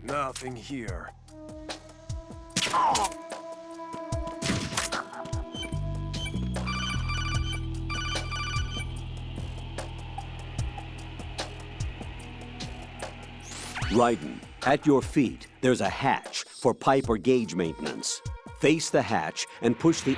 Nothing here. Raiden, at your feet, there's a hatch for pipe or gauge maintenance. Face the hatch and push the...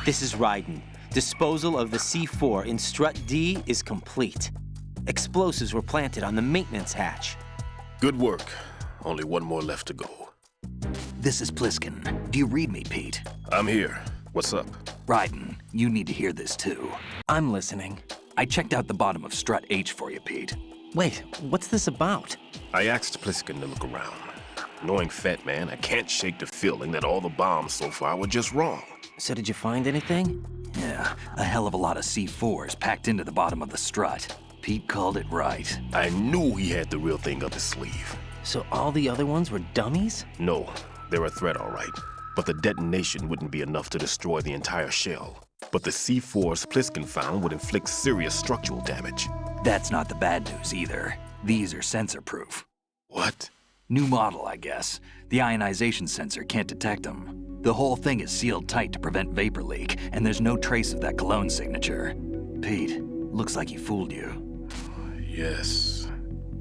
This is Raiden. Disposal of the C4 in Strut D is complete. Explosives were planted on the maintenance hatch. Good work. Only one more left to go. This is Pliskin. Do you read me, Pete? I'm here. What's up? Raiden, you need to hear this too. I'm listening. I checked out the bottom of Strut H for you, Pete. Wait, what's this about? I asked Pliskin to look around. Knowing Fat Man, I can't shake the feeling that all the bombs so far were just wrong. So did you find anything? Yeah, a hell of a lot of C4s packed into the bottom of the strut. Pete called it right. I knew he had the real thing up his sleeve. So all the other ones were dummies? No, they're a threat, all right. But the detonation wouldn't be enough to destroy the entire shell. But the C4s Pliskin found would inflict serious structural damage. That's not the bad news either. These are sensor-proof. What? New model, I guess. The ionization sensor can't detect them. The whole thing is sealed tight to prevent vapor leak, and there's no trace of that cologne signature. Pete, looks like he fooled you. Yes.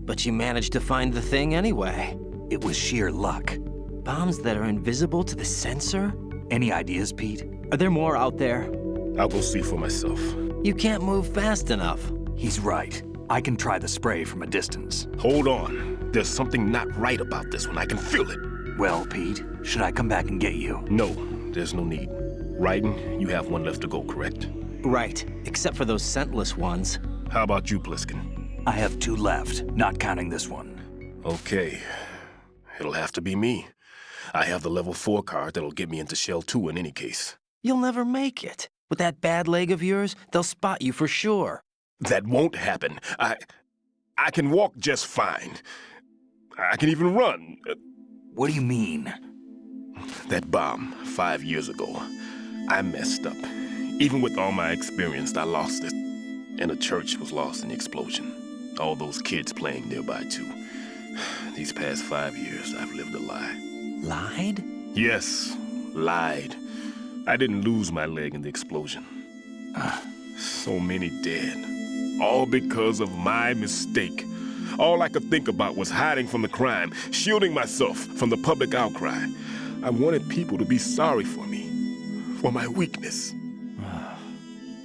But you managed to find the thing anyway. It was sheer luck. Bombs that are invisible to the sensor? Any ideas, Pete? Are there more out there? I'll go see for myself. You can't move fast enough. He's right. I can try the spray from a distance. Hold on. There's something not right about this one. I can feel it. Well, Pete, should I come back and get you? No, there's no need. Raiden, you have one left to go, correct? Right, except for those scentless ones. How about you, Pliskin? I have 2 left, not counting this one. Okay. It'll have to be me. I have the level 4 card that'll get me into Shell 2 in any case. You'll never make it. With that bad leg of yours, they'll spot you for sure. That won't happen. I can walk just fine. I can even run. What do you mean? That bomb 5 years ago, I messed up. Even with all my experience, I lost it. And the church was lost in the explosion. All those kids playing nearby, too. These past 5 years, I've lived a lie. Lied? Yes, lied. I didn't lose my leg in the explosion. So many dead. All because of my mistake. All I could think about was hiding from the crime, shielding myself from the public outcry. I wanted people to be sorry for me, for my weakness.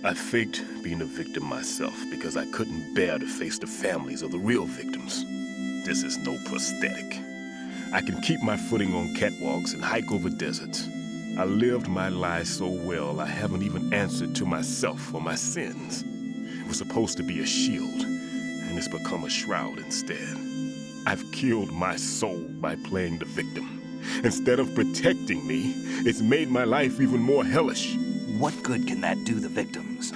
I faked being a victim myself because I couldn't bear to face the families of the real victims. This is no prosthetic. I can keep my footing on catwalks and hike over deserts. I lived my lie so well I haven't even answered to myself for my sins. It was supposed to be a shield, and it's become a shroud instead. I've killed my soul by playing the victim. Instead of protecting me, it's made my life even more hellish. What good can that do the victims?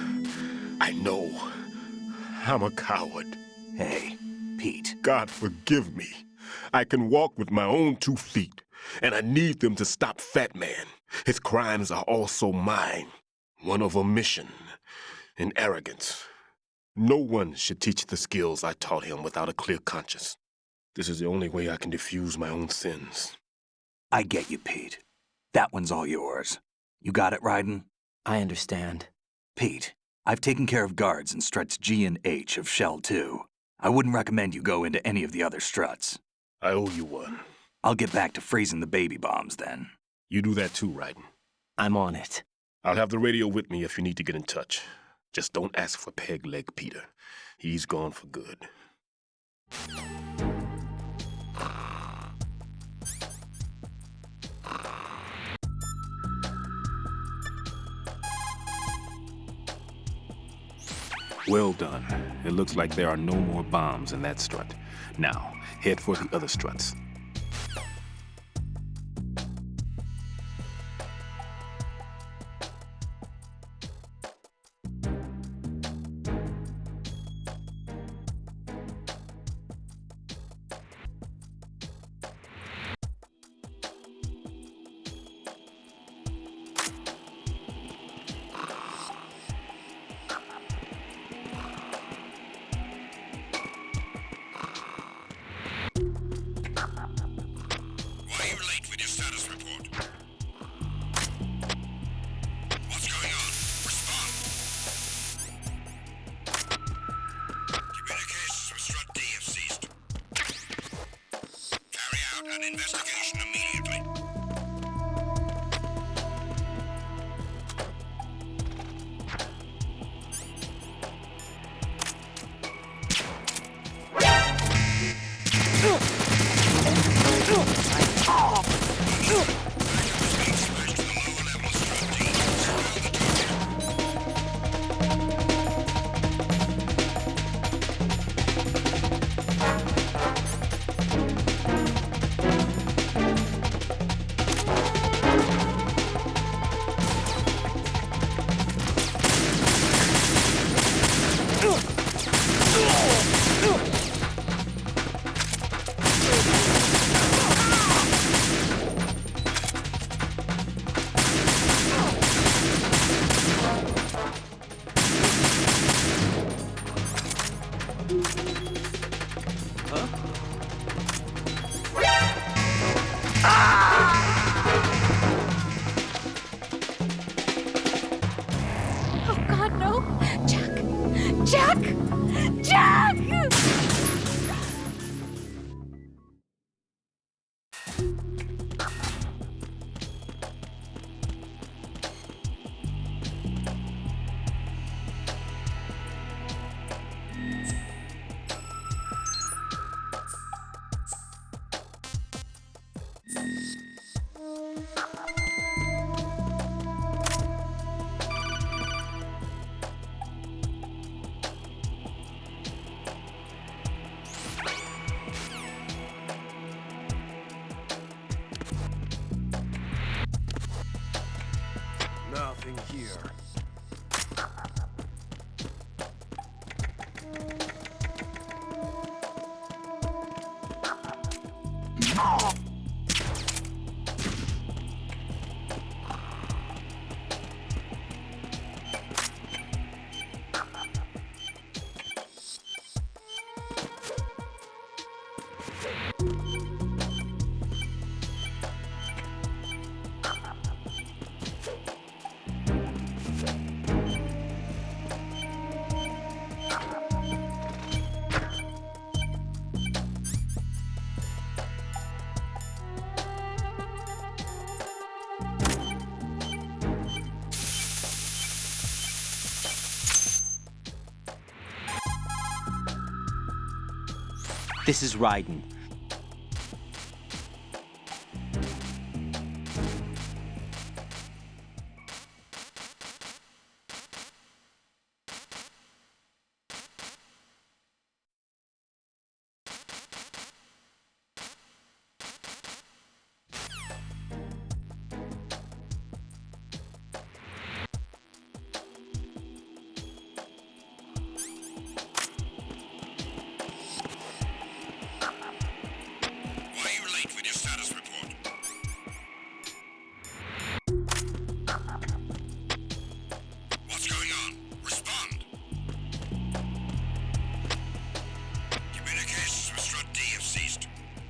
I know. I'm a coward. Hey, Pete. God forgive me. I can walk with my own 2 feet, and I need them to stop Fat Man. His crimes are also mine. One of omission and arrogance. No one should teach the skills I taught him without a clear conscience. This is the only way I can diffuse my own sins. I get you, Pete. That one's all yours. You got it, Raiden? I understand. Pete, I've taken care of guards in struts G and H of Shell 2. I wouldn't recommend you go into any of the other struts. I owe you one. I'll get back to freezing the baby bombs then. You do that too, Raiden. I'm on it. I'll have the radio with me if you need to get in touch. Just don't ask for Peg Leg Peter. He's gone for good. Well done. It looks like there are no more bombs in that strut. Now, head for the other struts. Why are you late with your status report? What's going on? Respond! Communications with Strut D have ceased. Carry out an investigation immediately. Oh God, no! Jack! Jack! Jack! Nothing here. This is Raiden. Why are you late with your status report? What's going on? Respond! Communications with Strut D have ceased.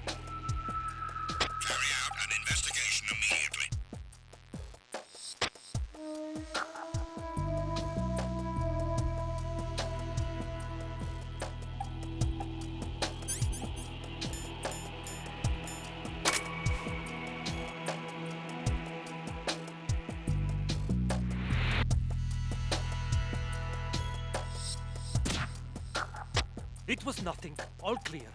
Carry out an investigation immediately. It was nothing. All clear.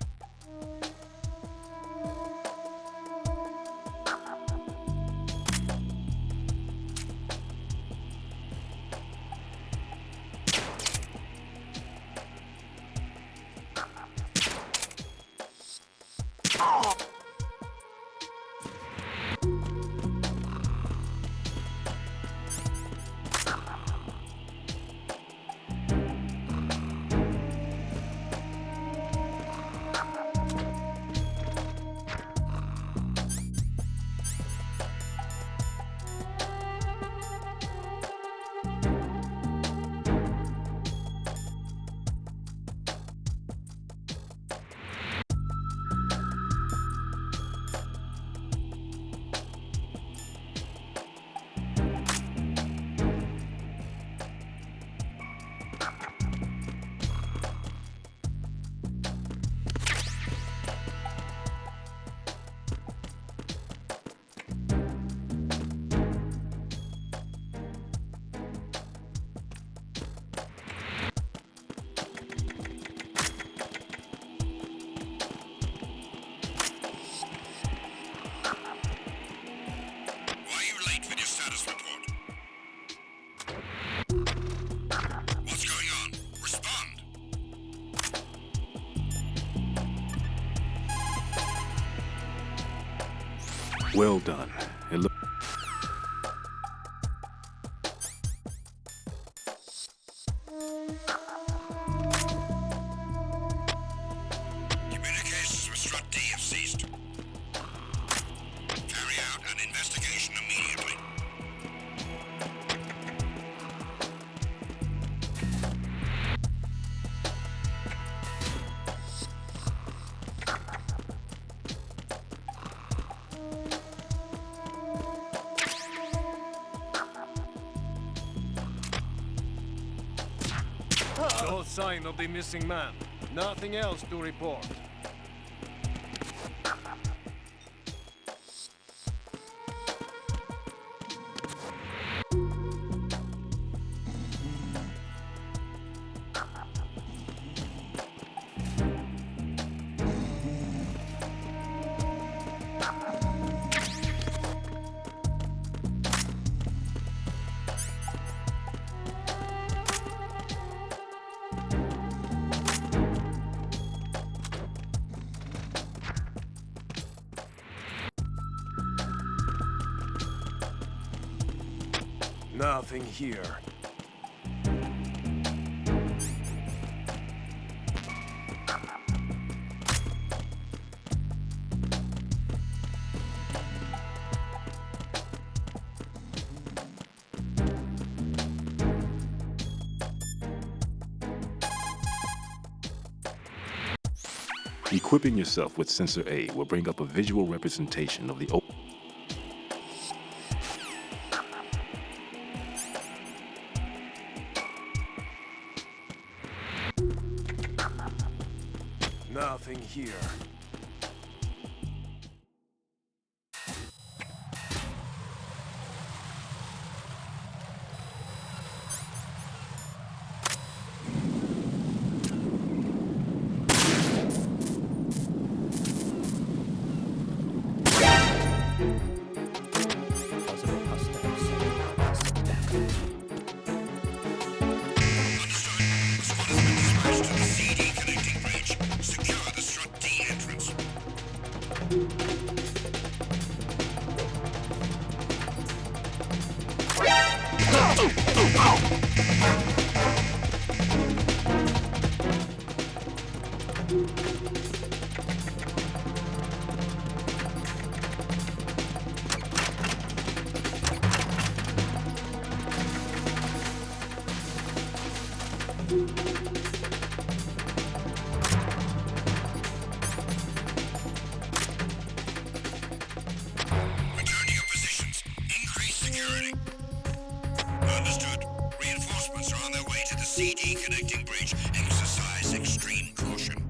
Well done. It look Communications with Strut D have ceased. Carry out an investigation immediately. No sign of the missing man. Nothing else to report. Nothing here. Equipping yourself with Sensor A will bring up a visual representation of the Nothing here. CD connecting bridge. Secure the Strut D entrance. Return to your positions. Increase security. Understood. Reinforcements are on their way to the CD connecting bridge. Exercise extreme caution.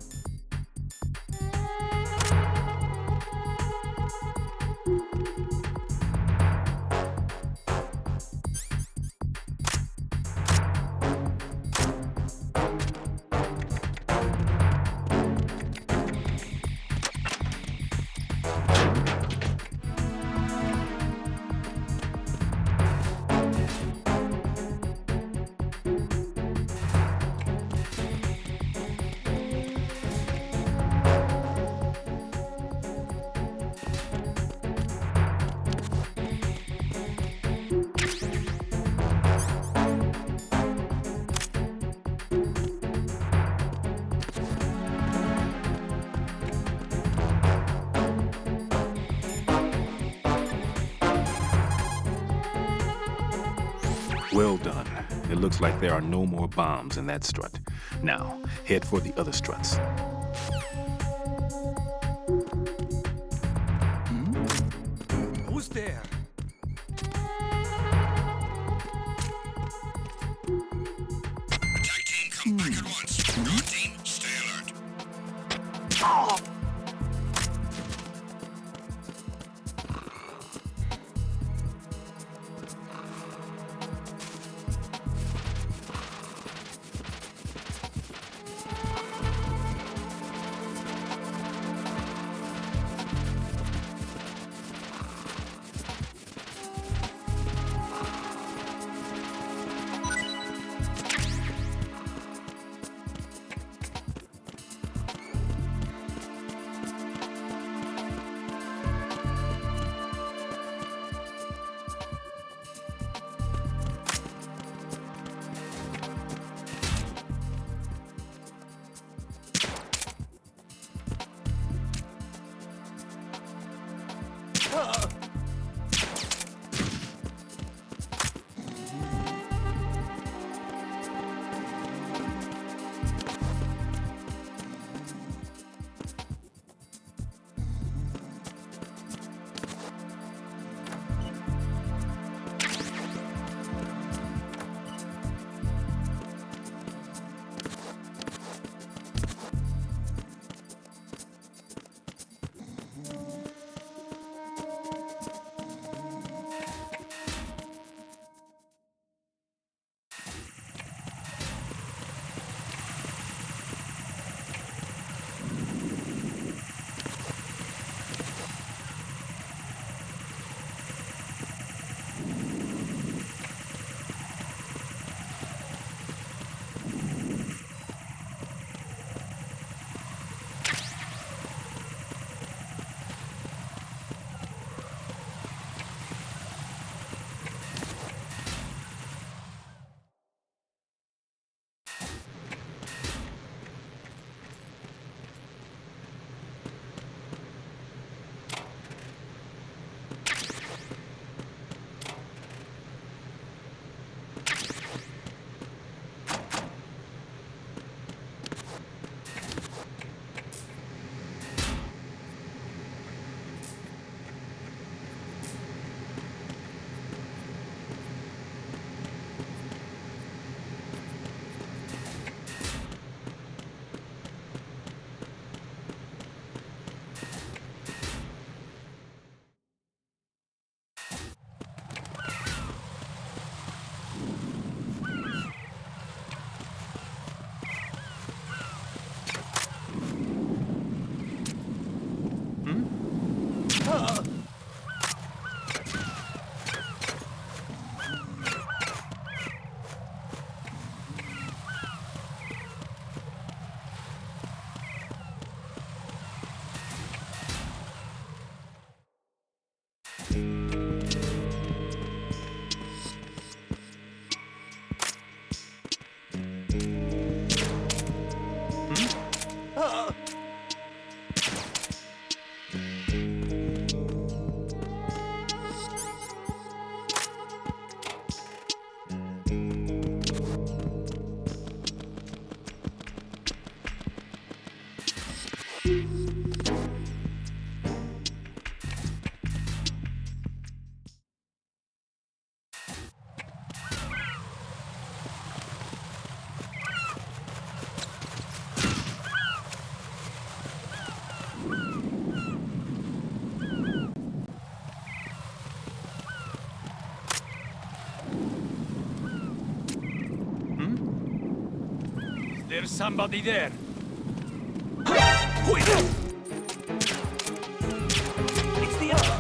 Well done. It looks like there are no more bombs in that strut. Now, head for the other struts. Who's there? Attack team, come back at once. Guard team, stay alert. There's somebody there. It's the other.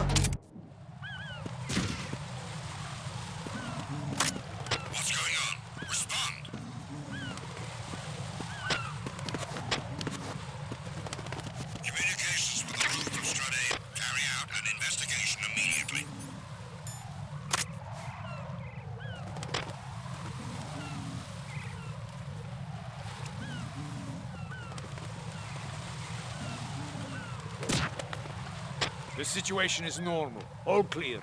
What's going on? Respond. Communications with the roof of Strut A. Carry out an investigation immediately. The situation is normal. All clear.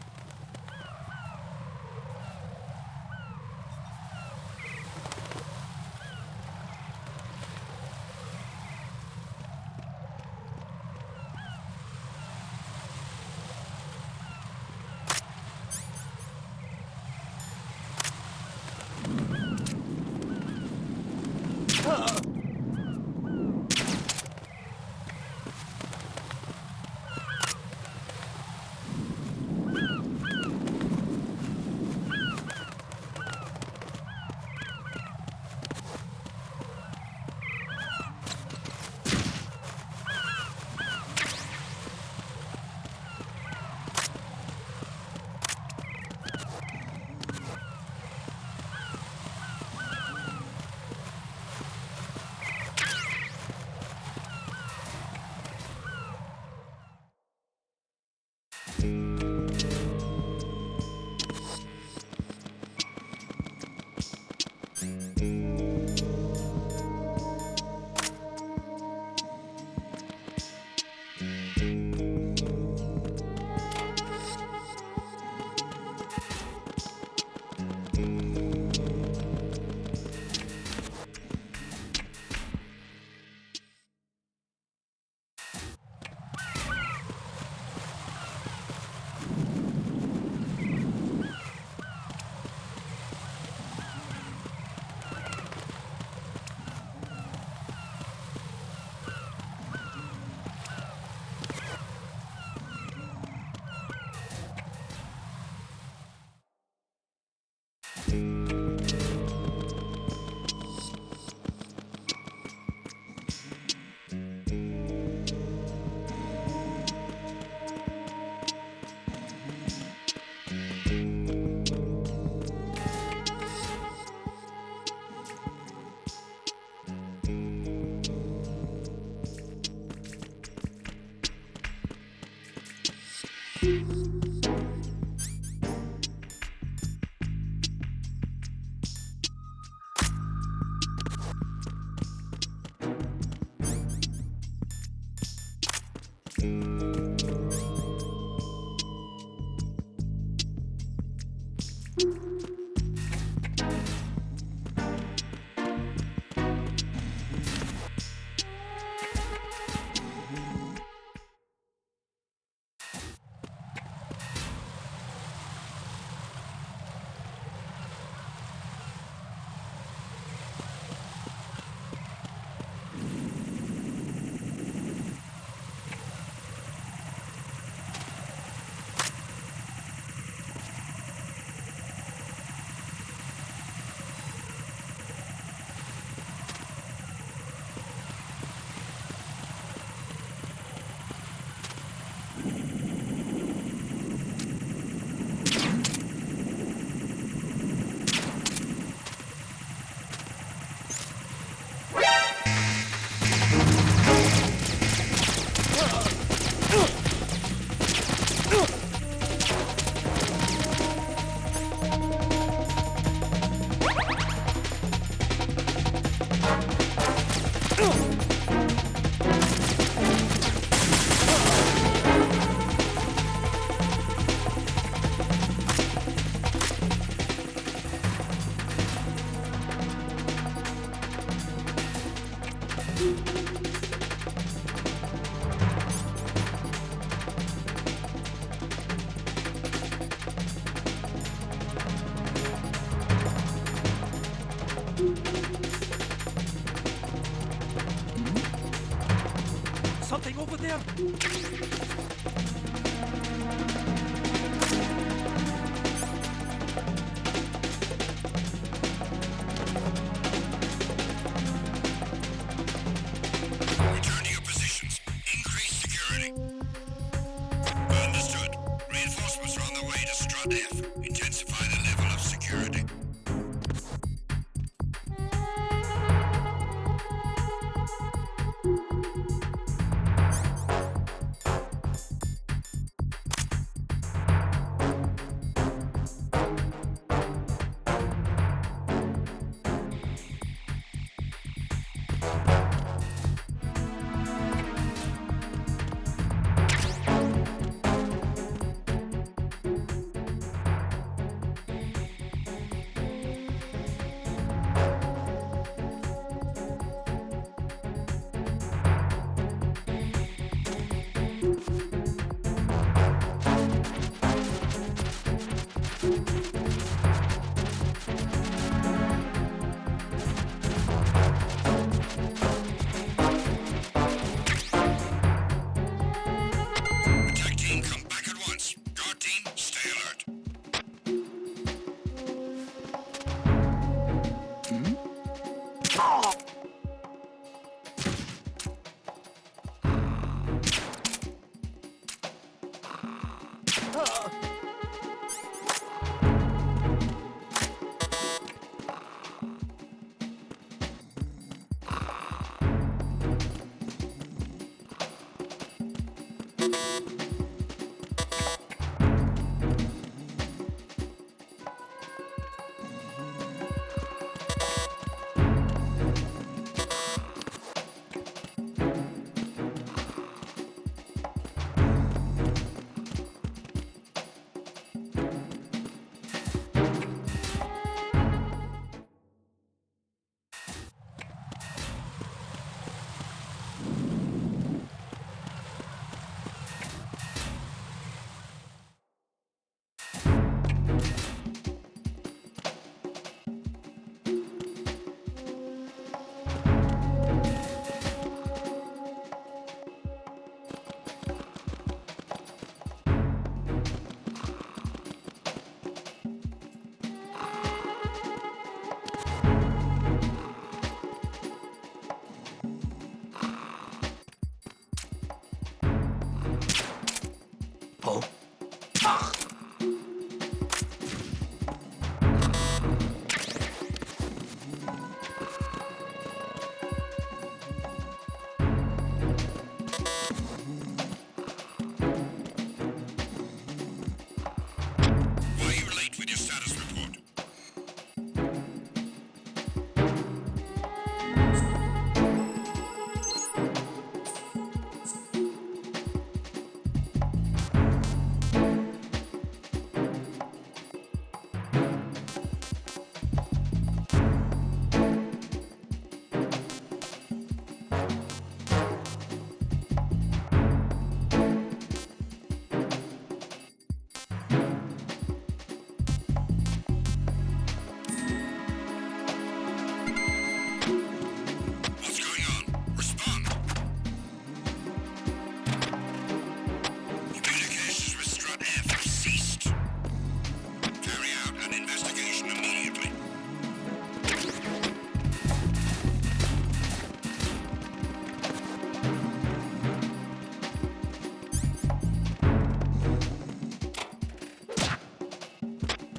Something over there!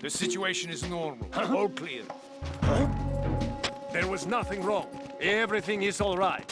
The situation is normal. All clear. There was nothing wrong. Everything is all right.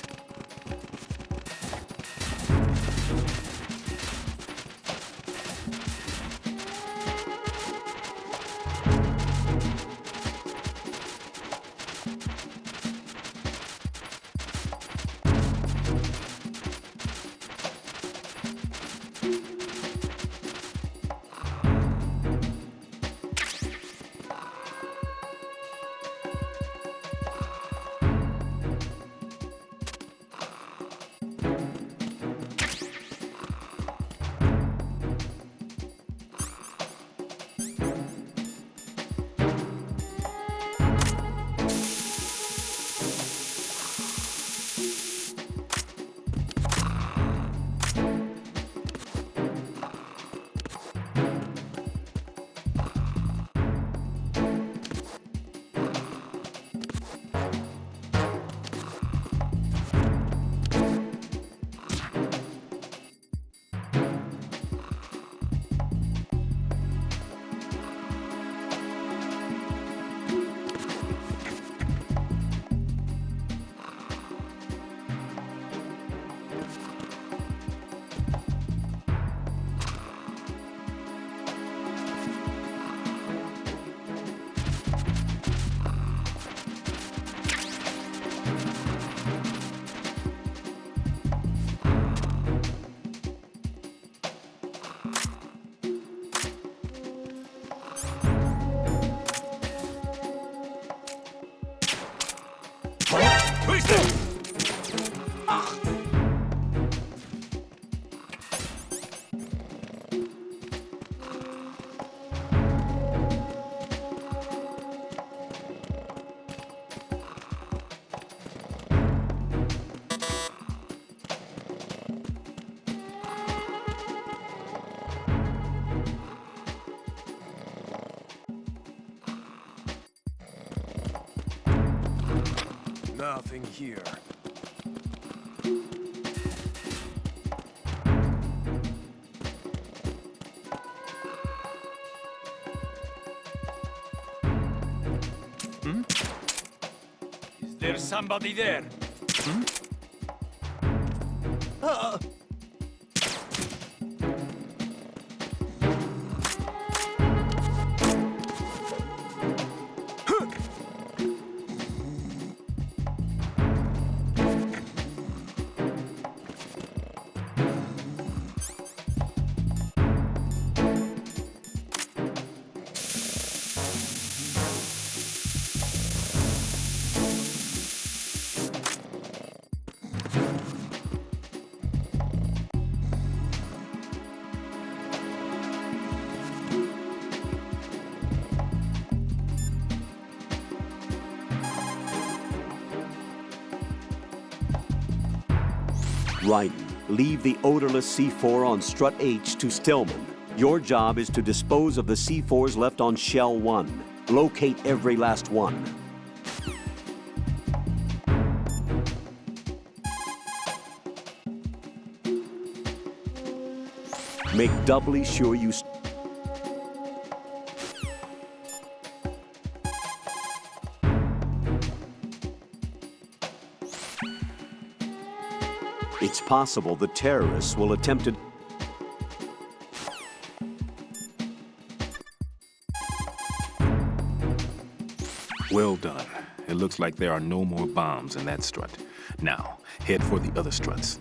Nothing here. Is there somebody there? Ryden, leave the odorless C4 on strut H to Stillman. Your job is to dispose of the C4s left on shell 1. Locate every last one. Make doubly sure you... It's possible the terrorists will attempt to... Well done. It looks like there are no more bombs in that strut. Now, head for the other struts.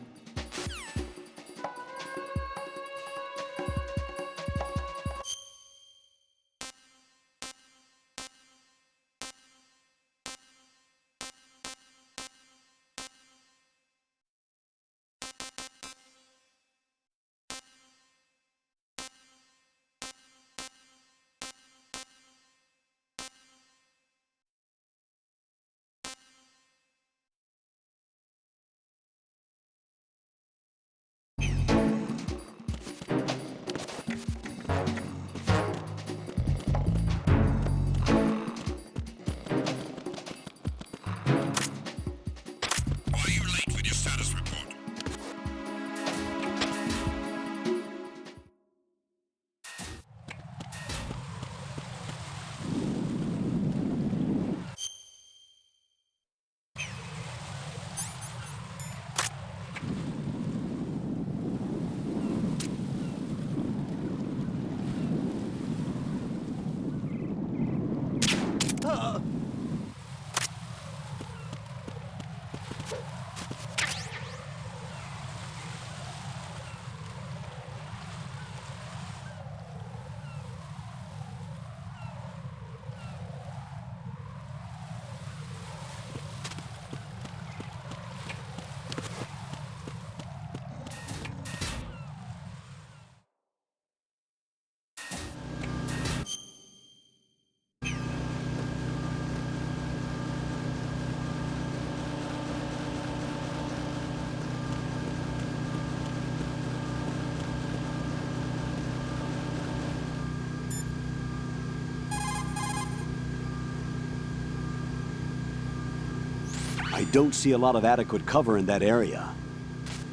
I don't see a lot of adequate cover in that area.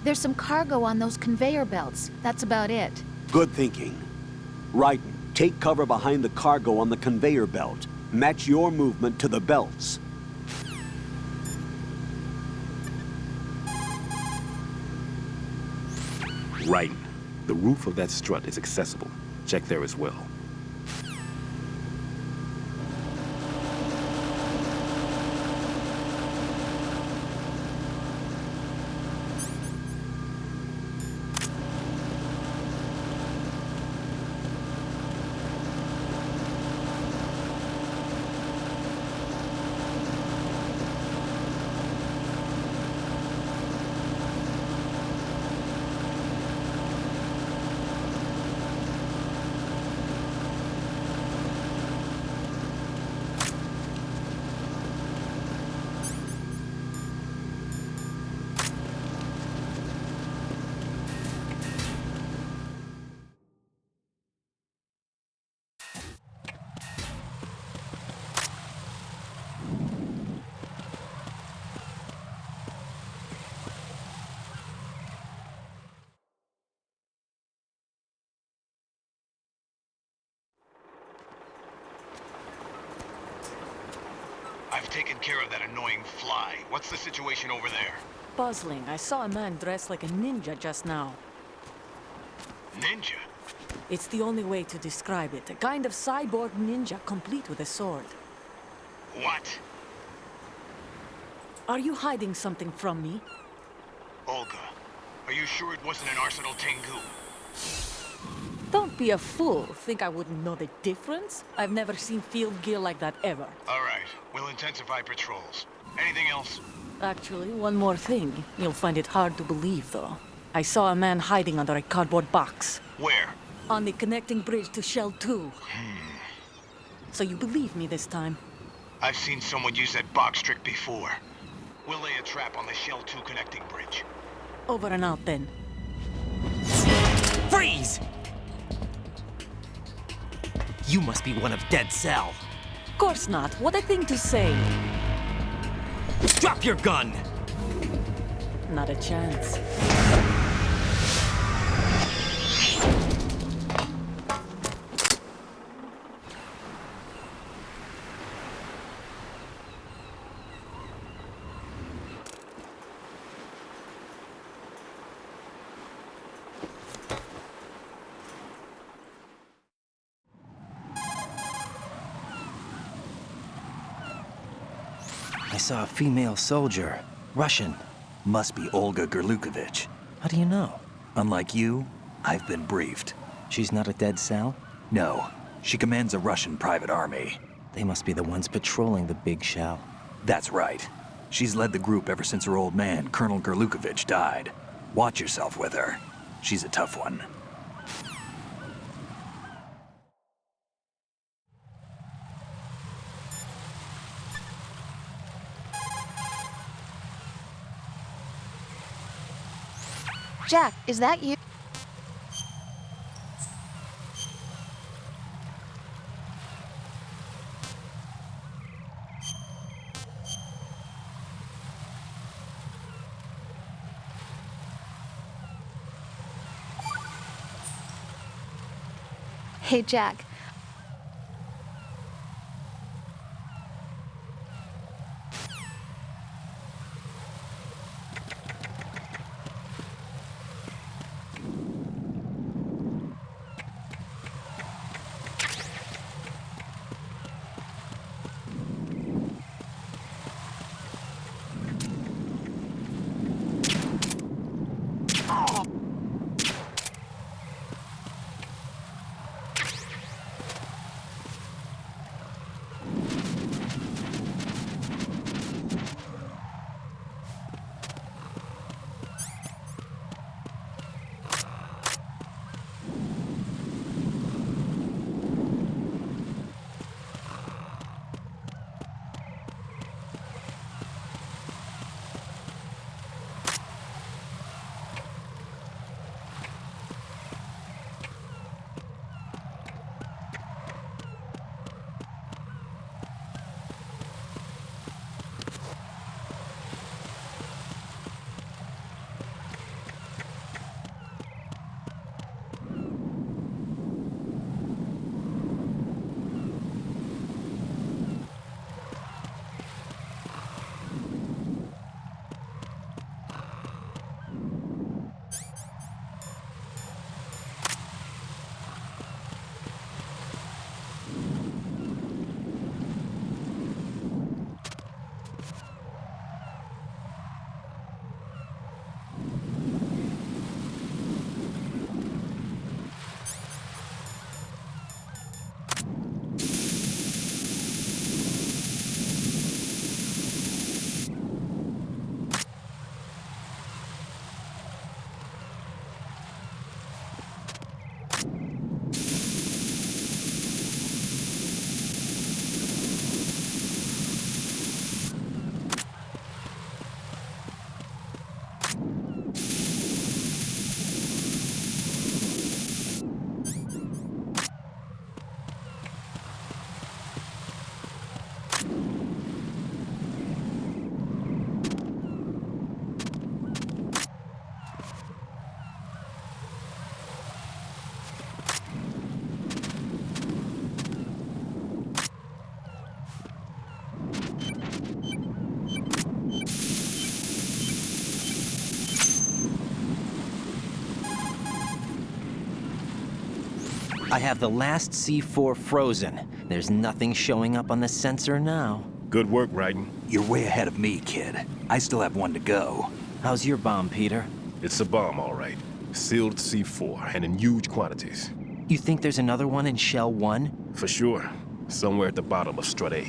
There's some cargo on those conveyor belts. That's about it. Good thinking. Raiden, take cover behind the cargo on the conveyor belt. Match your movement to the belts. Right. The roof of that strut is accessible. Check there as well. I've taken care of that annoying fly. What's the situation over there? Puzzling. I saw a man dressed like a ninja just now. Ninja? It's the only way to describe it. A kind of cyborg ninja complete with a sword. What? Are you hiding something from me? Olga, are you sure it wasn't an Arsenal Tengu? Don't be a fool. Think I wouldn't know the difference? I've never seen field gear like that ever. All right, we'll intensify patrols. Anything else? Actually, one more thing. You'll find it hard to believe, though. I saw a man hiding under a cardboard box. Where? On the connecting bridge to Shell 2. So you believe me this time? I've seen someone use that box trick before. We'll lay a trap on the Shell 2 connecting bridge. Over and out, then. Freeze! You must be one of Dead Cell. Course not. What a thing to say. Drop your gun! Not a chance. I saw a female soldier. Russian. Must be Olga Gerlukovich. How do you know? Unlike you, I've been briefed. She's not a Dead Cell? No, she commands a Russian private army. They must be the ones patrolling the big shell. That's right. She's led the group ever since her old man, Colonel Gerlukovich, died. Watch yourself with her. She's a tough one. Jack, is that you? Hey, Jack. I have the last C4 frozen. There's nothing showing up on the sensor now. Good work, Raiden. You're way ahead of me, kid. I still have one to go. How's your bomb, Peter? It's a bomb, all right. Sealed C4, and in huge quantities. You think there's another one in Shell 1? For sure. Somewhere at the bottom of Strut A.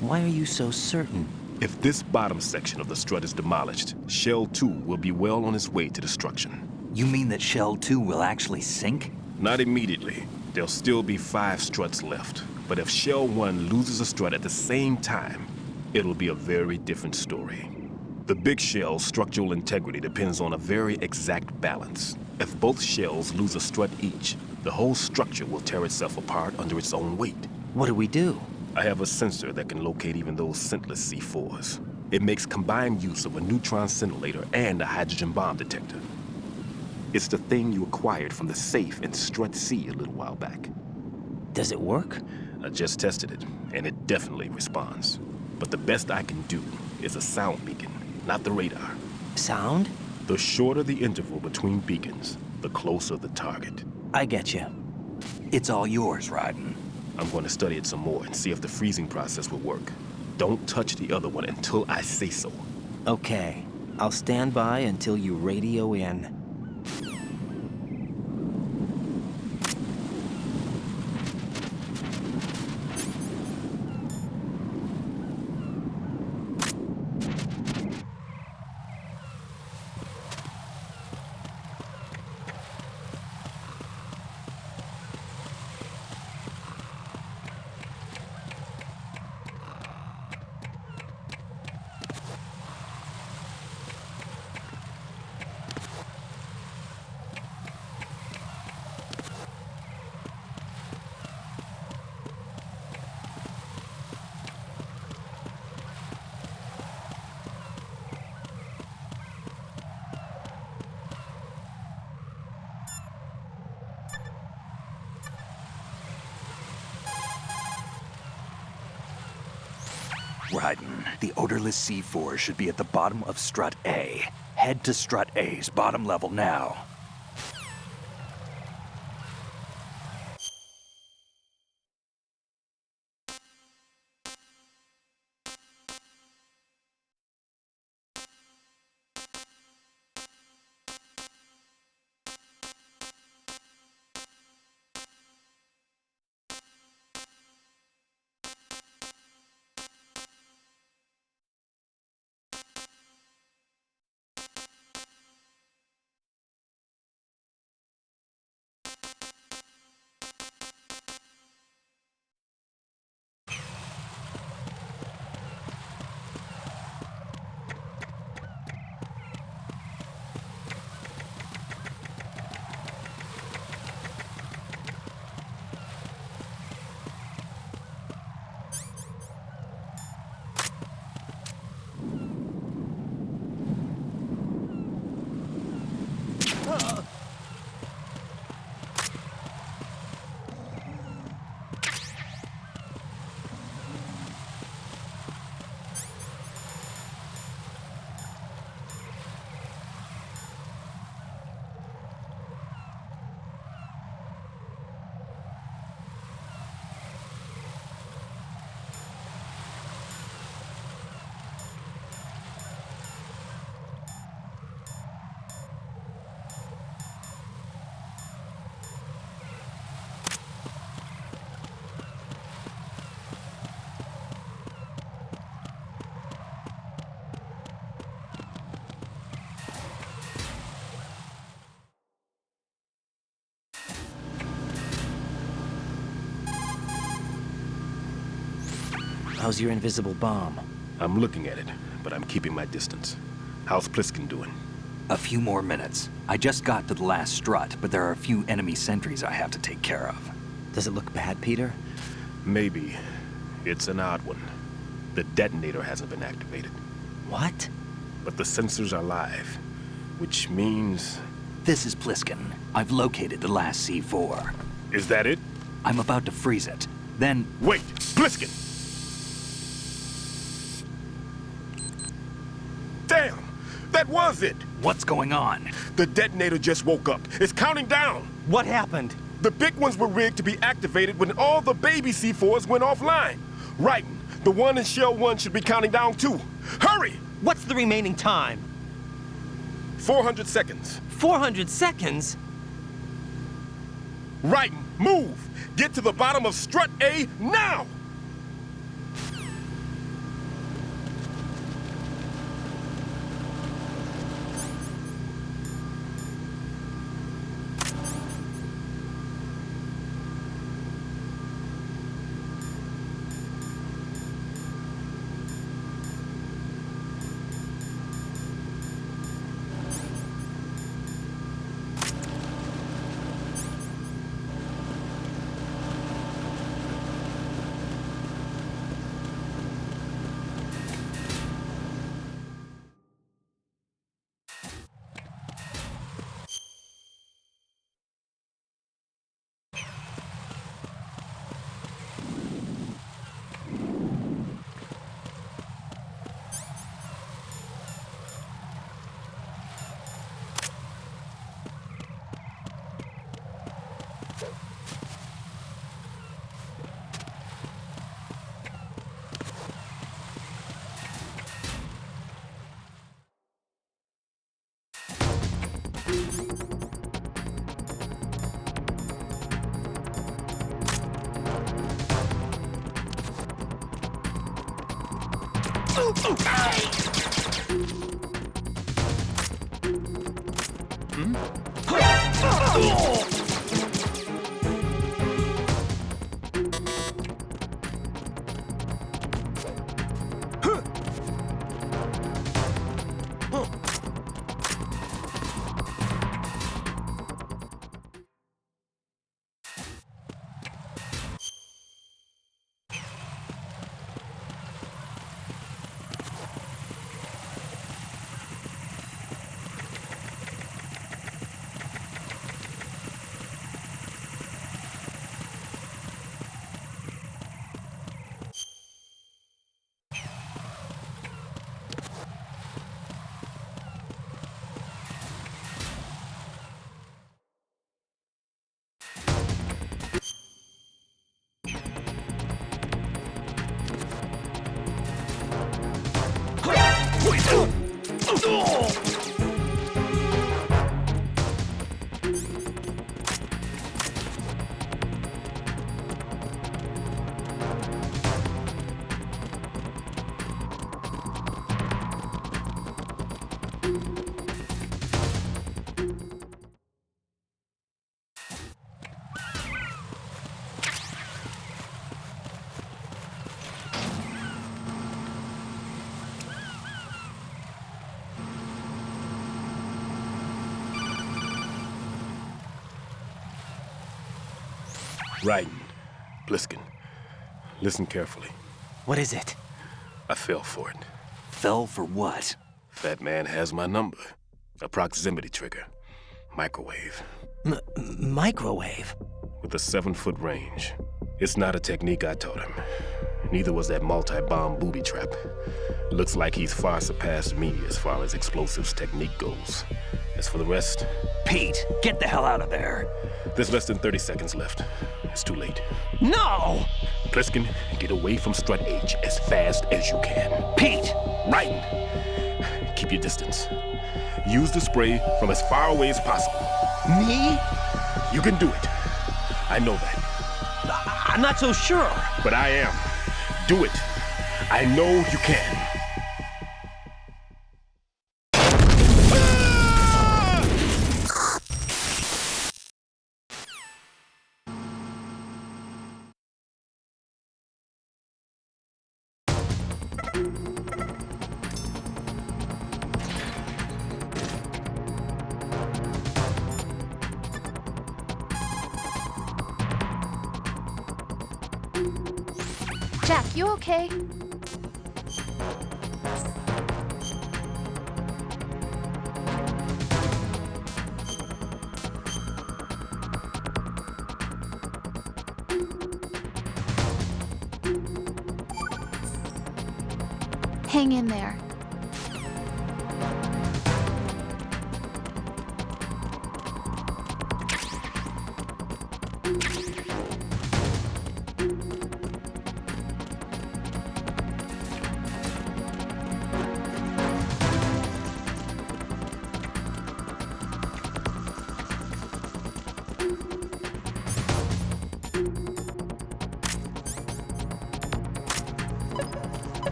Why are you so certain? If this bottom section of the strut is demolished, Shell 2 will be well on its way to destruction. You mean that Shell 2 will actually sink? Not immediately. There'll still be 5 struts left. But if Shell 1 loses a strut at the same time, it'll be a very different story. The big shell's structural integrity depends on a very exact balance. If both shells lose a strut each, the whole structure will tear itself apart under its own weight. What do we do? I have a sensor that can locate even those scentless C4s. It makes combined use of a neutron scintillator and a hydrogen bomb detector. It's the thing you acquired from the safe in Strut C a little while back. Does it work? I just tested it, and it definitely responds. But the best I can do is a sound beacon, not the radar. Sound? The shorter the interval between beacons, the closer the target. I get you. It's all yours, Raiden. I'm going to study it some more and see if the freezing process will work. Don't touch the other one until I say so. Okay. I'll stand by until you radio in. Raiden, the odorless C4 should be at the bottom of Strut A. Head to Strut A's bottom level now. How's your invisible bomb? I'm looking at it, but I'm keeping my distance. How's Pliskin doing? A few more minutes. I just got to the last strut, but there are a few enemy sentries I have to take care of. Does it look bad, Peter? Maybe. It's an odd one. The detonator hasn't been activated. What? But the sensors are live, which means... This is Pliskin. I've located the last C4. Is that it? I'm about to freeze it. Then... Wait! Pliskin! Damn! That was it! What's going on? The detonator just woke up. It's counting down! What happened? The big ones were rigged to be activated when all the baby C4s went offline. Right. The one in Shell 1 should be counting down too. Hurry! What's the remaining time? 400 seconds. 400 seconds? Right. Move! Get to the bottom of strut A now! Right. Pliskin, listen carefully. What is it? I fell for it. Fell for what? Fat man has my number. A proximity trigger. Microwave. Microwave? With a 7-foot range. It's not a technique I taught him. Neither was that multi-bomb booby trap. Looks like he's far surpassed me as far as explosives technique goes. As for the rest... Pete, get the hell out of there. There's less than 30 seconds left. It's too late. No! Pliskin, get away from strut H as fast as you can. Pete! Right! Keep your distance. Use the spray from as far away as possible. Me? You can do it. I know that. I'm not so sure. But I am. Do it. I know you can. Jack, you okay? Hang in there.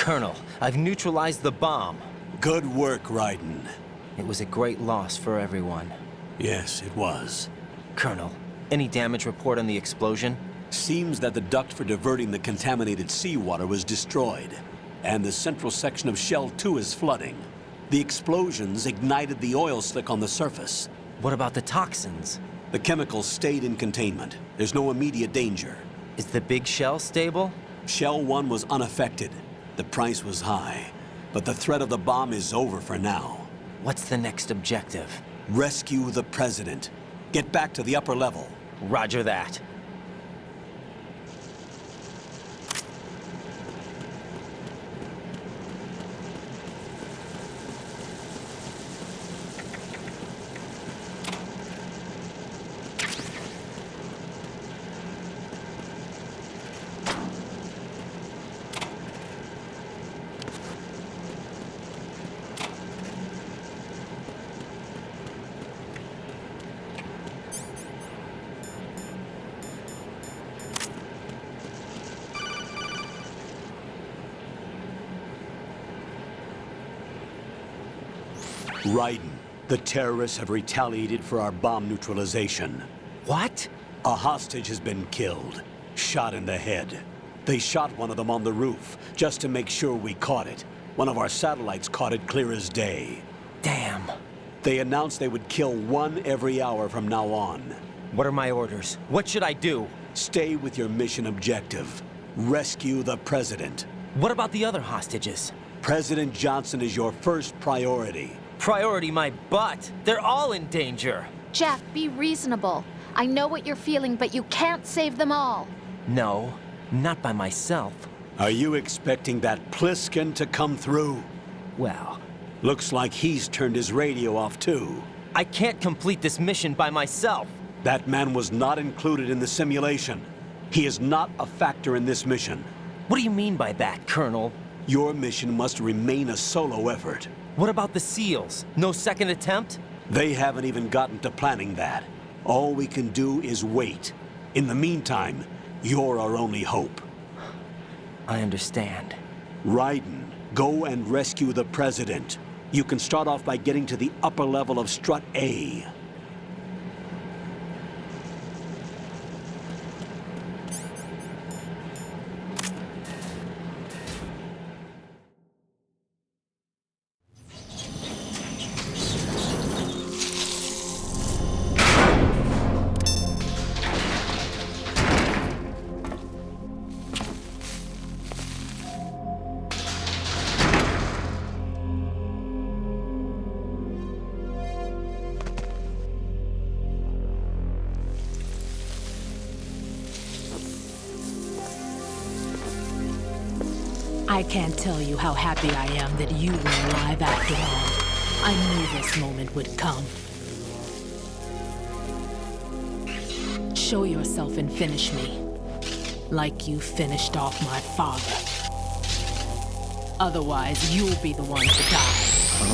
Colonel, I've neutralized the bomb. Good work, Raiden. It was a great loss for everyone. Yes, it was. Colonel, any damage report on the explosion? Seems that the duct for diverting the contaminated seawater was destroyed, and the central section of Shell 2 is flooding. The explosions ignited the oil slick on the surface. What about the toxins? The chemicals stayed in containment. There's no immediate danger. Is the big shell stable? Shell 1 was unaffected. The price was high, but the threat of the bomb is over for now. What's the next objective? Rescue the President. Get back to the upper level. Roger that. Raiden, the terrorists have retaliated for our bomb neutralization. What? A hostage has been killed, shot in the head. They shot one of them on the roof, just to make sure we caught it. One of our satellites caught it clear as day. Damn. They announced they would kill one every hour from now on. What are my orders? What should I do? Stay with your mission objective. Rescue the President. What about the other hostages? President Johnson is your first priority. Priority my butt. They're all in danger. Jeff, be reasonable. I know what you're feeling, but you can't save them all. No, not by myself. Are you expecting that Pliskin to come through? Well, looks like he's turned his radio off too. I can't complete this mission by myself. That man was not included in the simulation. He is not a factor in this mission. What do you mean by that, Colonel? Your mission must remain a solo effort. What about the SEALs? No second attempt? They haven't even gotten to planning that. All we can do is wait. In the meantime, you're our only hope. I understand. Raiden, go and rescue the President. You can start off by getting to the upper level of Strut A. I can't tell you how happy I am that you were alive after all. I knew this moment would come. Show yourself and finish me, like you finished off my father. Otherwise, you'll be the one to die.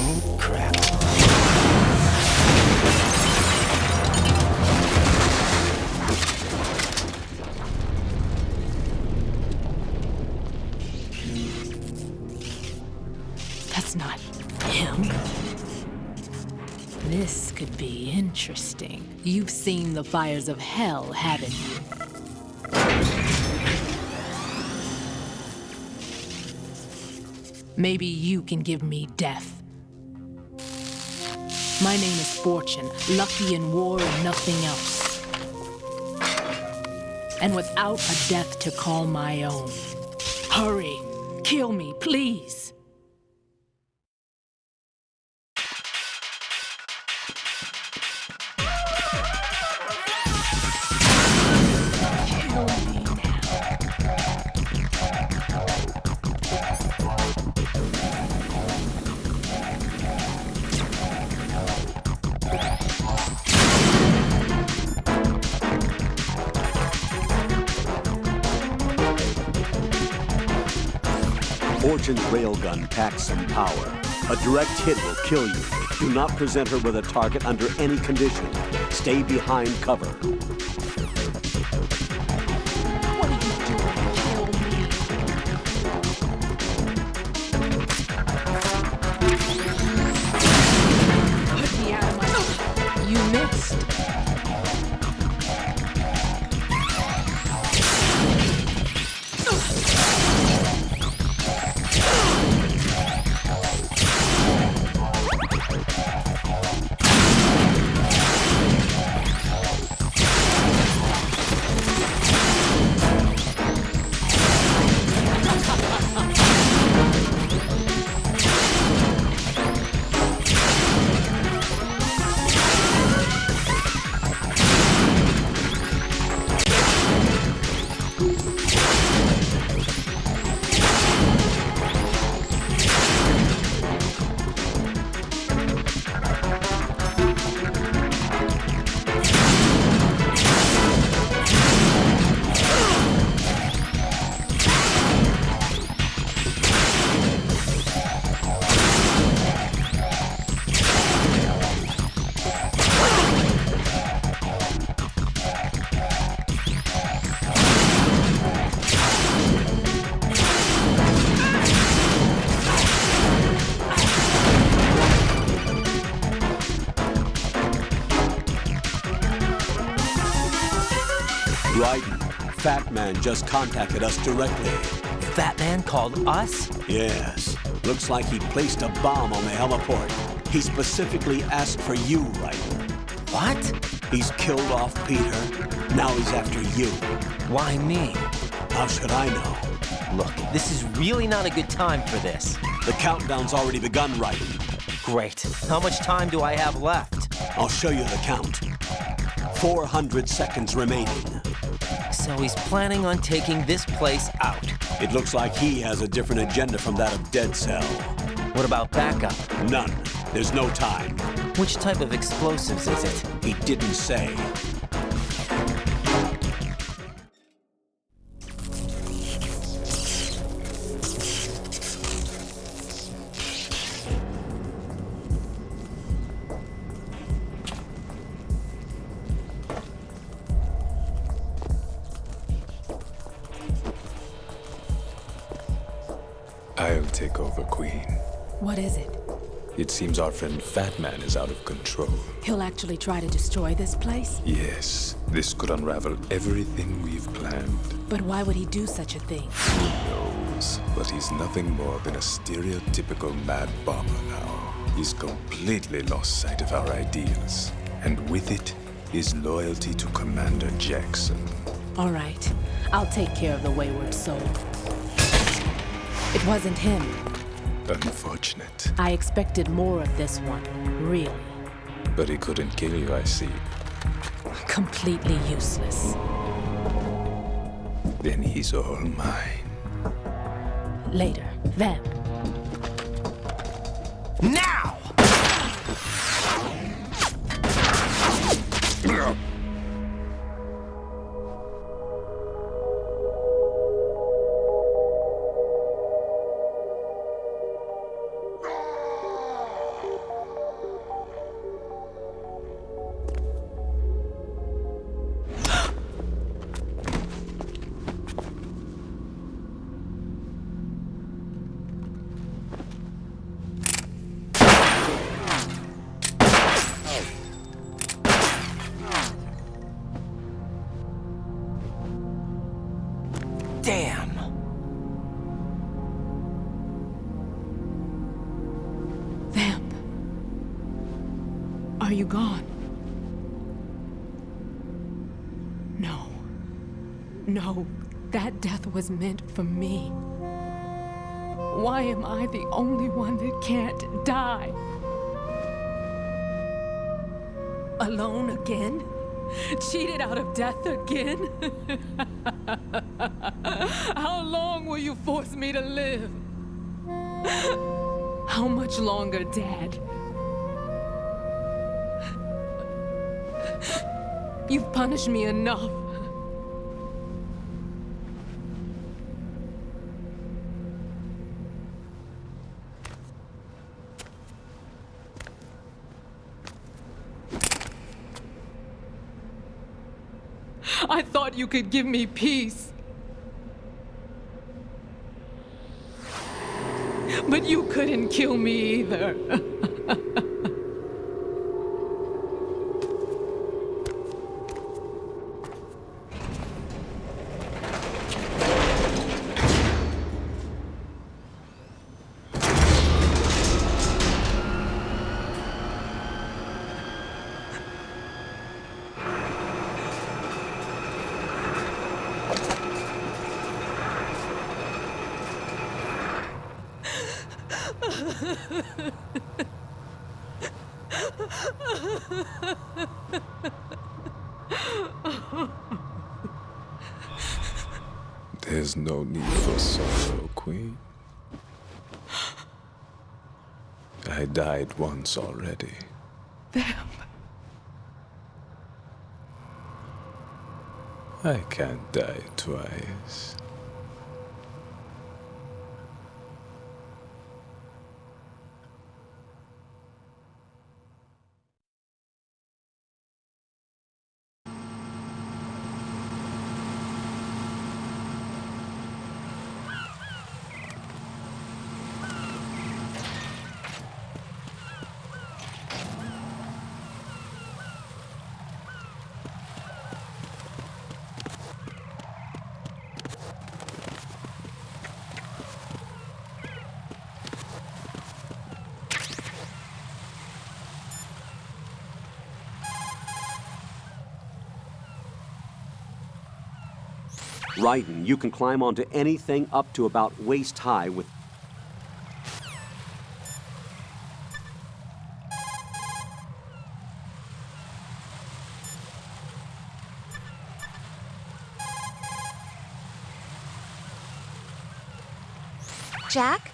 It's not him. This could be interesting. You've seen the fires of hell, haven't you? Maybe you can give me death. My name is Fortune, lucky in war and nothing else. And without a death to call my own. Hurry, kill me, please. Fortune's railgun packs some power. A direct hit will kill you. Do not present her with a target under any condition. Stay behind cover. What are you doing? Kill me. Put me out of my way. You missed. Fat Man just contacted us directly. Fat Man called us? Yes. Looks like he placed a bomb on the heliport. He specifically asked for you, Raiden. What? He's killed off Peter. Now he's after you. Why me? How should I know? Look, this is really not a good time for this. The countdown's already begun, Raiden. Great. How much time do I have left? I'll show you the count. 400 seconds remaining. So he's planning on taking this place out. It looks like he has a different agenda from that of Dead Cell. What about backup? None. There's no time. Which type of explosives is it? He didn't say. I'll take over, Queen. What is it? It seems our friend Fat Man is out of control. He'll actually try to destroy this place? Yes, this could unravel everything we've planned. But why would he do such a thing? Who knows? But he's nothing more than a stereotypical mad bomber now. He's completely lost sight of our ideals. And with it, his loyalty to Commander Jackson. All right. I'll take care of the wayward soul. It wasn't him. Unfortunate. I expected more of this one, really. But he couldn't kill you, I see. Completely useless. Then he's all mine. Later. Then. Now! Are you gone? No. No, that death was meant for me. Why am I the only one that can't die? Alone again? Cheated out of death again? How long will you force me to live? How much longer, Dad? You've punished me enough. I thought you could give me peace. But you couldn't kill me either. There's no need for sorrow, Queen. I died once already. Them. I can't die twice. Raiden, you can climb onto anything up to about waist high with... Jack?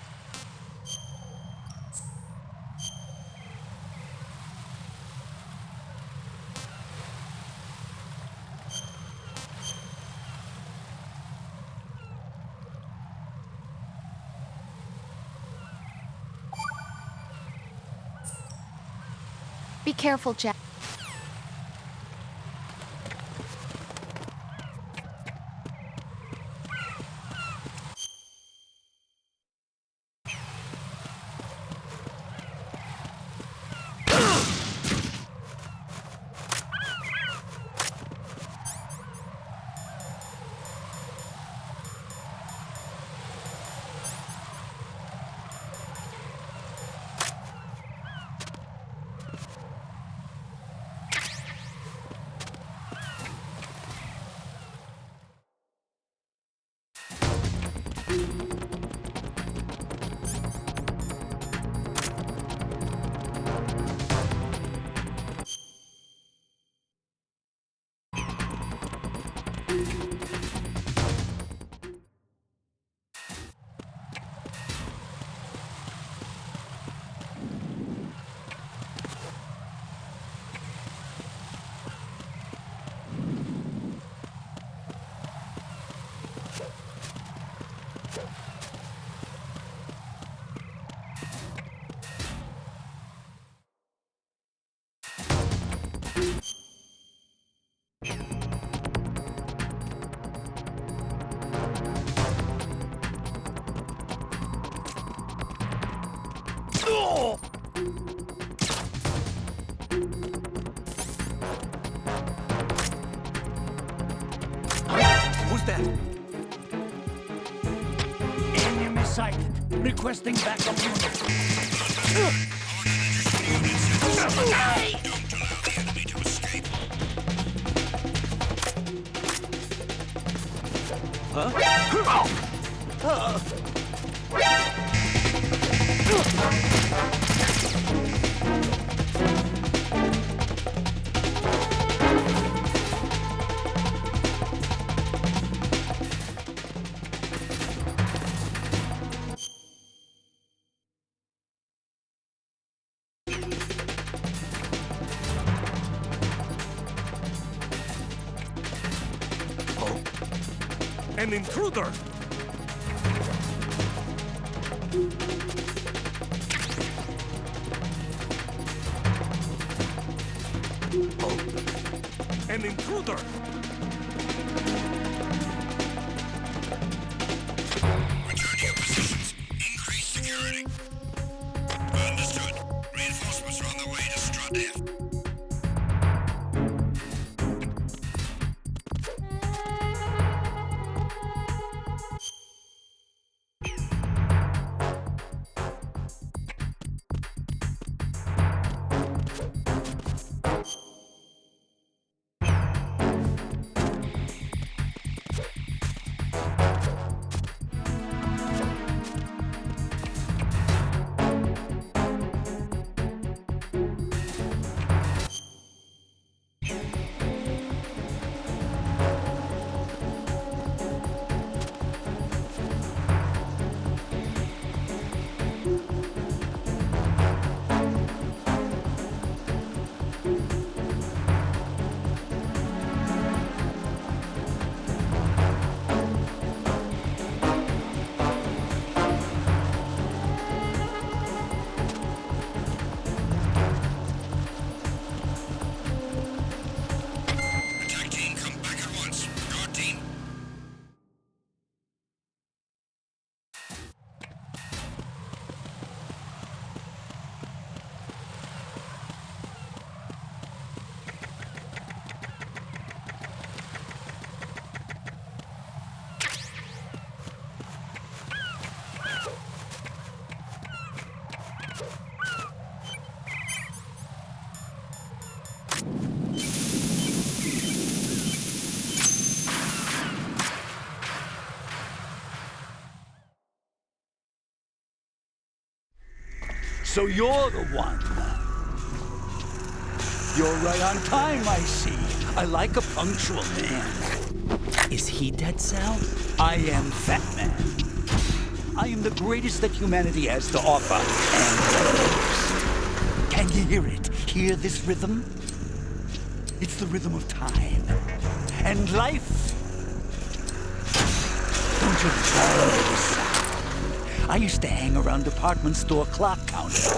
Be careful, Jack. Who's that? Enemy sighted. Requesting backup units. An intruder! An intruder! Return to your positions. Increase security. Understood. Reinforcements are on their way to Strut F. Attack team, come back at once. Guard team. So you're the one. You're right on time, I see. I like a punctual man. Is he Dead Cell? I am Fat Man. I am the greatest that humanity has to offer, and the worst. Can you hear it? Hear this rhythm? It's the rhythm of time. And life. Don't you love this sound? I used to hang around department store clock counters.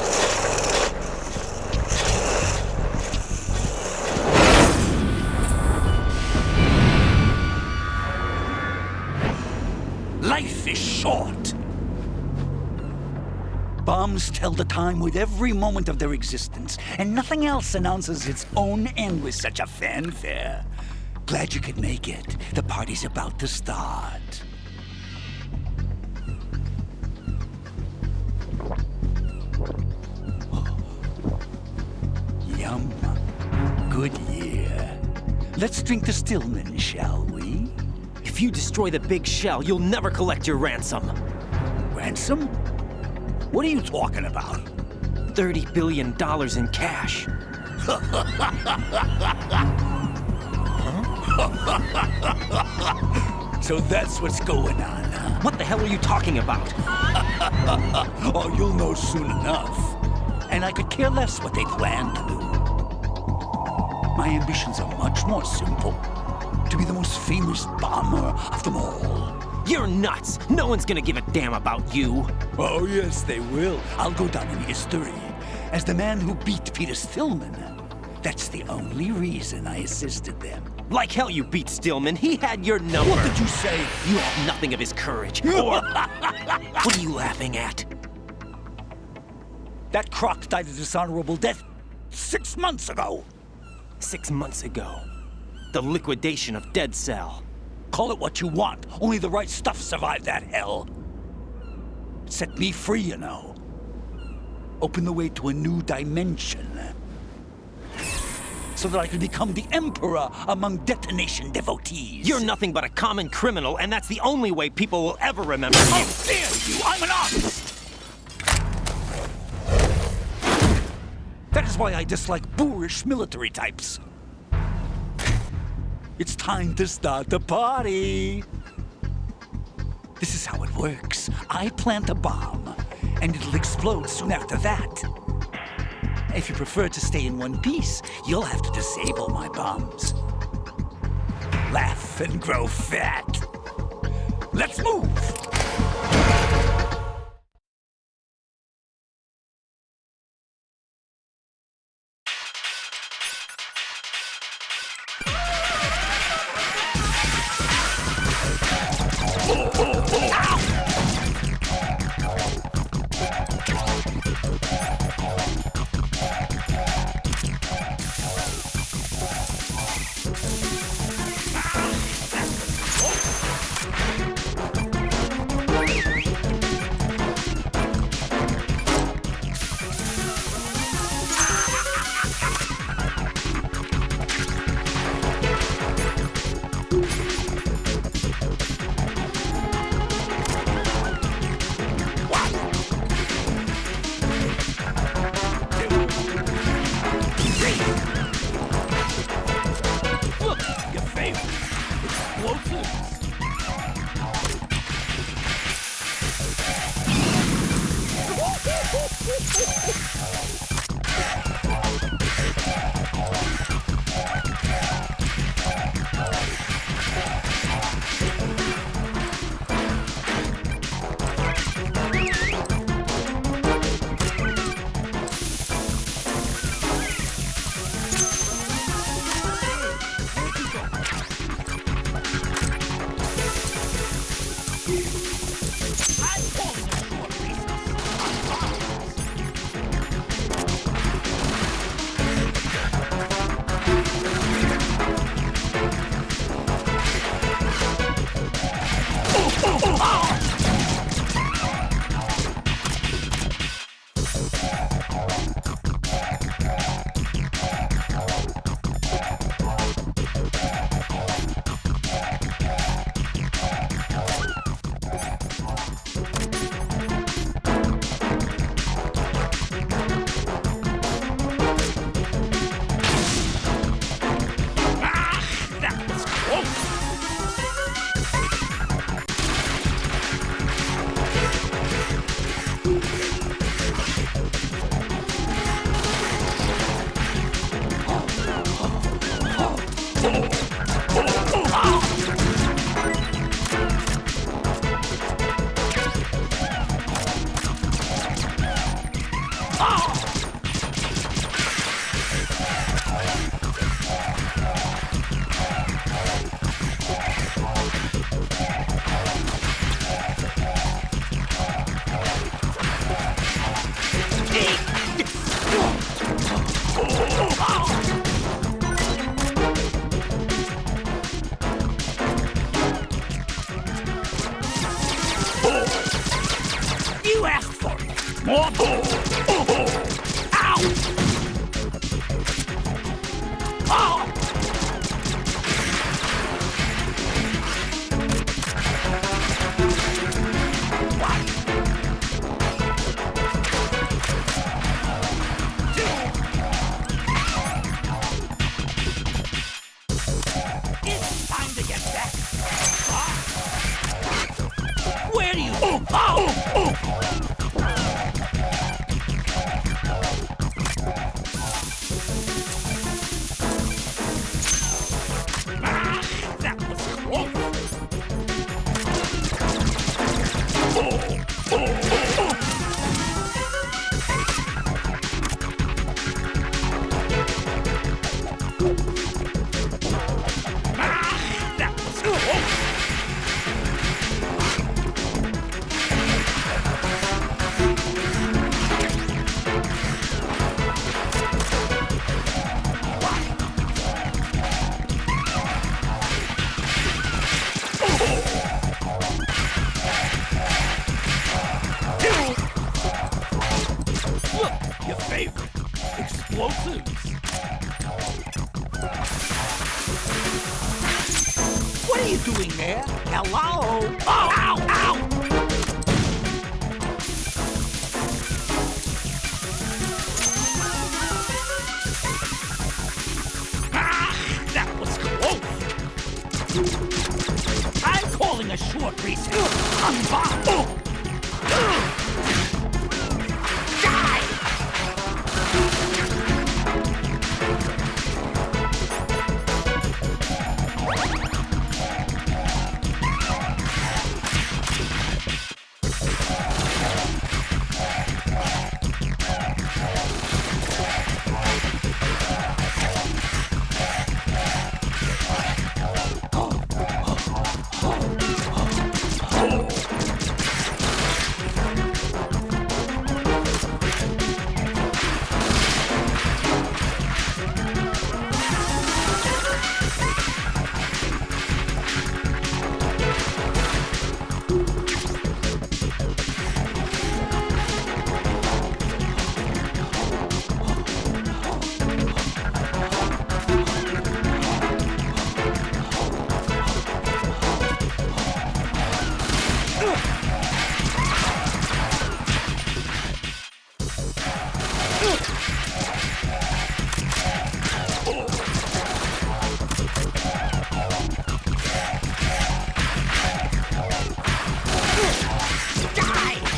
Life is short. Bombs tell the time with every moment of their existence, and nothing else announces its own end with such a fanfare. Glad you could make it. The party's about to start. Yum. Good year. Let's drink to Stillman, shall we? If you destroy the big shell, you'll never collect your ransom. Ransom? What are you talking about? $30 billion in cash. So that's what's going on, huh? What the hell are you talking about? Oh, you'll know soon enough. And I could care less what they plan to do. My ambitions are much more simple. To be the most famous bomber of them all. You're nuts! No one's gonna give a damn about you. Oh, yes, they will. I'll go down in history as the man who beat Peter Stillman. That's the only reason I assisted them. Like hell you beat Stillman. He had your number. What did you say? You have nothing of his courage. Or... What are you laughing at? That croc died a dishonorable death 6 months ago. 6 months ago. The liquidation of Dead Cell. Call it what you want. Only the right stuff survived that hell. It set me free, you know. Opened the way to a new dimension. so that I could become the emperor among detonation devotees. You're nothing but a common criminal, and that's the only way people will ever remember you. How dare you! I'm an artist! That is why I dislike boorish military types. It's time to start the party. This is how it works. I plant a bomb, and it'll explode soon after that. If you prefer to stay in one piece, you'll have to disable my bombs. Laugh and grow fat. Let's move! You asked for it. More bull. Ow! Oh! It's time to get back. Where do you... Oh! That was close. That was close. Look, your favorite explosives. What are you doing there? Hello? Oh, ow, ow! That was close! I'm calling a short recess! Die!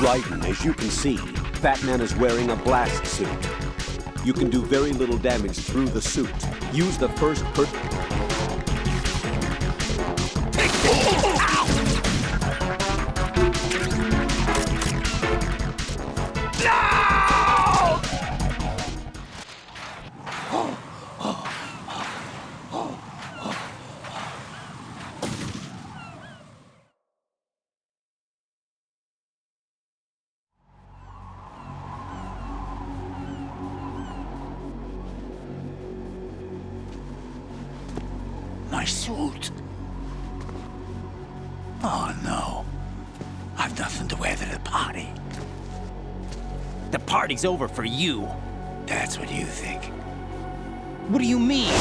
Raiden, as you can see, Fat Man is wearing a blast suit. You can do very little damage through the suit. Use the first My suit. Oh no. I've nothing to wear to the party. The party's over for you. That's what you think. What do you mean?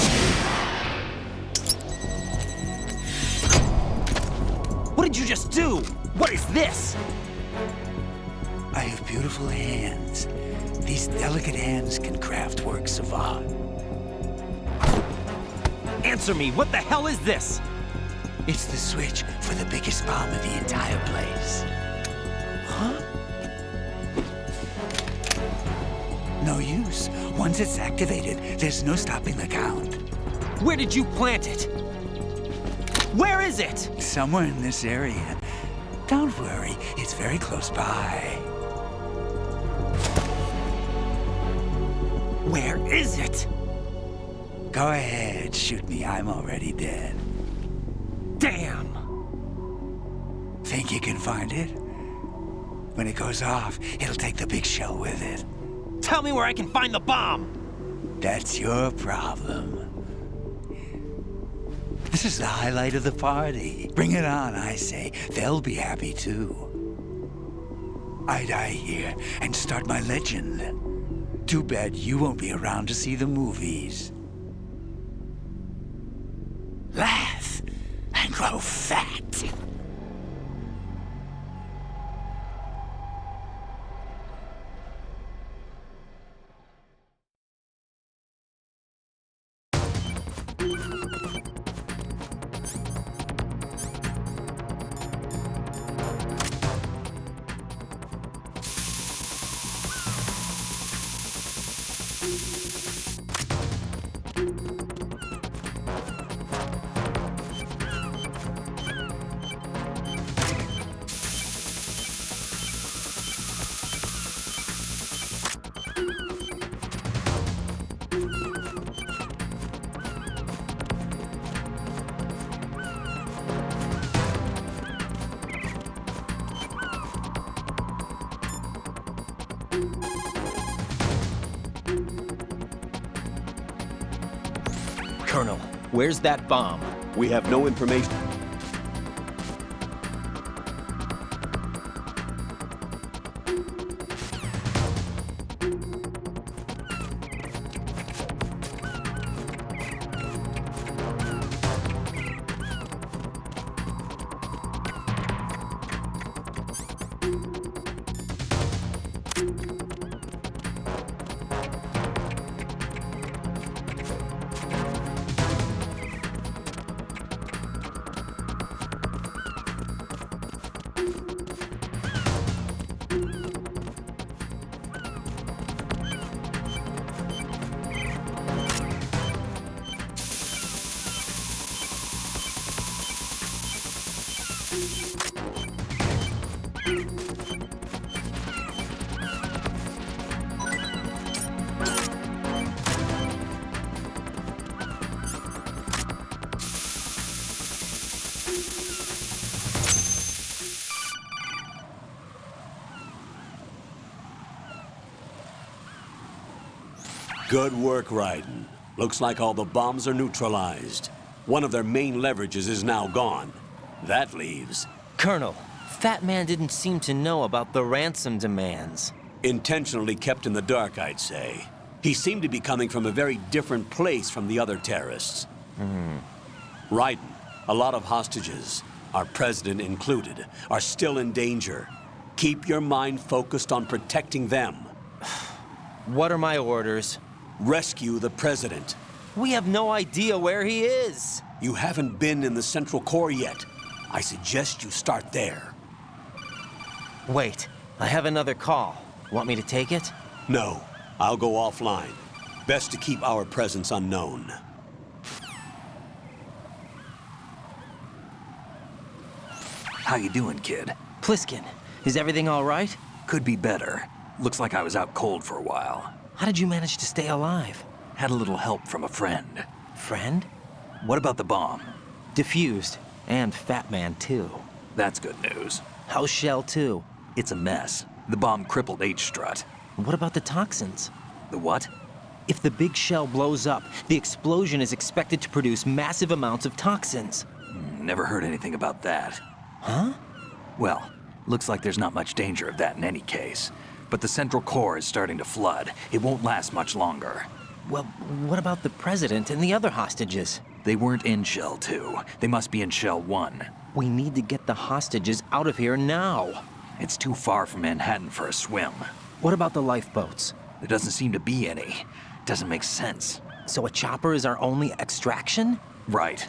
What did you just do? What is this? I have beautiful hands. These delicate hands can craft works of art. Answer me, what the hell is this? It's the switch for the biggest bomb in the entire place. Huh? No use. Once it's activated, there's no stopping the count. Where did you plant it? Where is it? Somewhere in this area. Don't worry, it's very close by. Where is it? Go ahead, shoot me. I'm already dead. Damn! Think you can find it? When it goes off, it'll take the big shell with it. Tell me where I can find the bomb! That's your problem. This is the highlight of the party. Bring it on, I say. They'll be happy too. I die here and start my legend. Too bad you won't be around to see the movies. Laugh and grow fat. Colonel, where's that bomb? We have no information. Good work, Raiden. Looks like all the bombs are neutralized. One of their main leverages is now gone. That leaves... Colonel, Fat Man didn't seem to know about the ransom demands. Intentionally kept in the dark, I'd say. He seemed to be coming from a very different place from the other terrorists. Raiden, a lot of hostages, our president included, are still in danger. Keep your mind focused on protecting them. What are my orders? Rescue the president. We have no idea where he is. You haven't been in the Central Core yet. I suggest you start there. Wait, I have another call. Want me to take it? No, I'll go offline. Best to keep our presence unknown. How you doing, kid? Pliskin, is everything all right? Could be better. Looks like I was out cold for a while. How did you manage to stay alive? Had a little help from a friend. Friend? What about the bomb? Diffused. And Fat Man, too. That's good news. How's Shell, too? It's a mess. The bomb crippled H-Strut. What about the toxins? The what? If the big shell blows up, the explosion is expected to produce massive amounts of toxins. Never heard anything about that. Huh? Well, looks like there's not much danger of that in any case. but the central core is starting to flood. It won't last much longer. Well, what about the president and the other hostages? They weren't in Shell 2. They must be in Shell 1. We need to get the hostages out of here now. It's too far from Manhattan for a swim. What about the lifeboats? There doesn't seem to be any. Doesn't make sense. So a chopper is our only extraction? Right.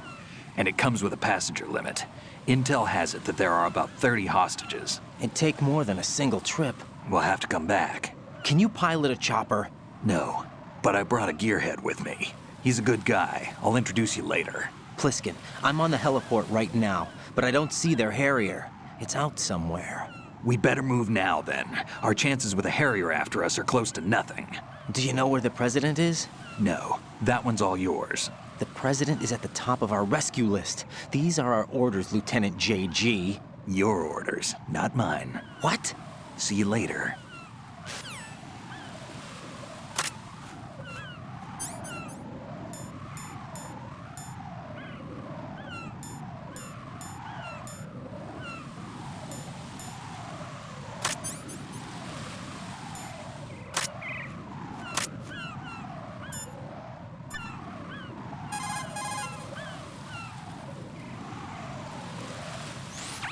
And it comes with a passenger limit. Intel has it that there are about 30 hostages. It'd take more than a single trip. We'll have to come back. Can you pilot a chopper? No, but I brought a gearhead with me. He's a good guy. I'll introduce you later. Pliskin, I'm on the heliport right now, but I don't see their Harrier. It's out somewhere. We better move now, then. Our chances with a Harrier after us are close to nothing. Do you know where the president is? No, that one's all yours. The president is at the top of our rescue list. These are our orders, Lieutenant JG. Your orders, not mine. What? See you later.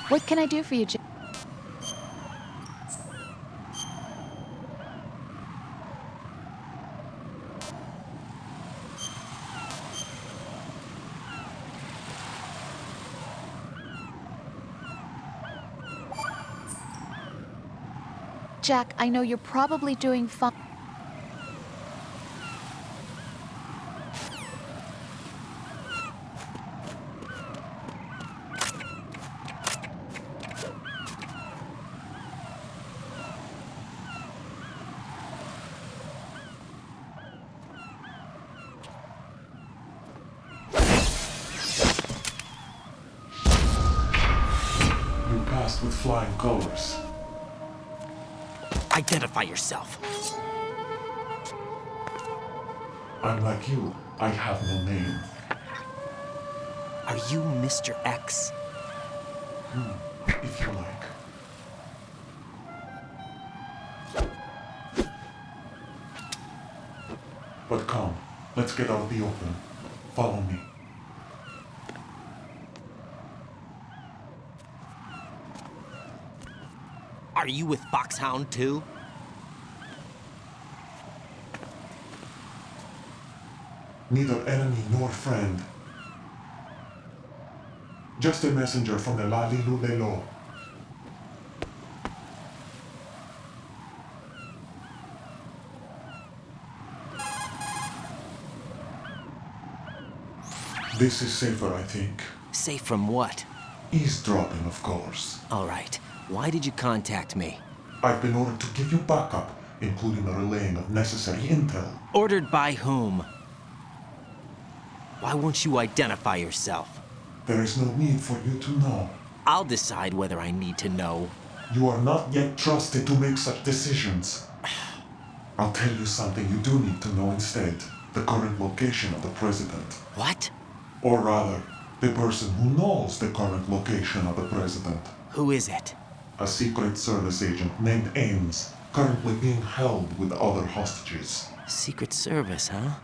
What can I do for you, Jim? Jack, I know you're probably doing fine. With flying colors. Identify yourself. I'm like you. I have no name. Are you Mr. X? If you like. But come, let's get out of the open. Follow me. Are you with Foxhound too? Neither enemy nor friend. Just a messenger from the Lalilulelo. This is safer, I think. Safe from what? Eavesdropping, of course. All right. Why did you contact me? I've been ordered to give you backup, including the relaying of necessary intel. Ordered by whom? Why won't you identify yourself? There is no need for you to know. I'll decide whether I need to know. You are not yet trusted to make such decisions. I'll tell you something you do need to know instead. The current location of the president. What? Or rather, the person who knows the current location of the president. Who is it? A Secret Service agent named Ames, currently being held with other hostages. Secret Service, huh?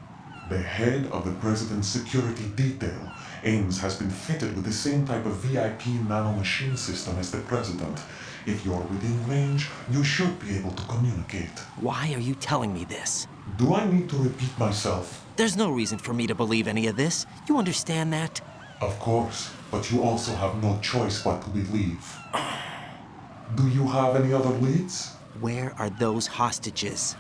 The head of the president's security detail, Ames has been fitted with the same type of VIP nanomachine system as the president. If you're within range, you should be able to communicate. Why are you telling me this? Do I need to repeat myself? There's no reason for me to believe any of this. You understand that? Of course, but you also have no choice but to believe. Do you have any other leads? Where are those hostages?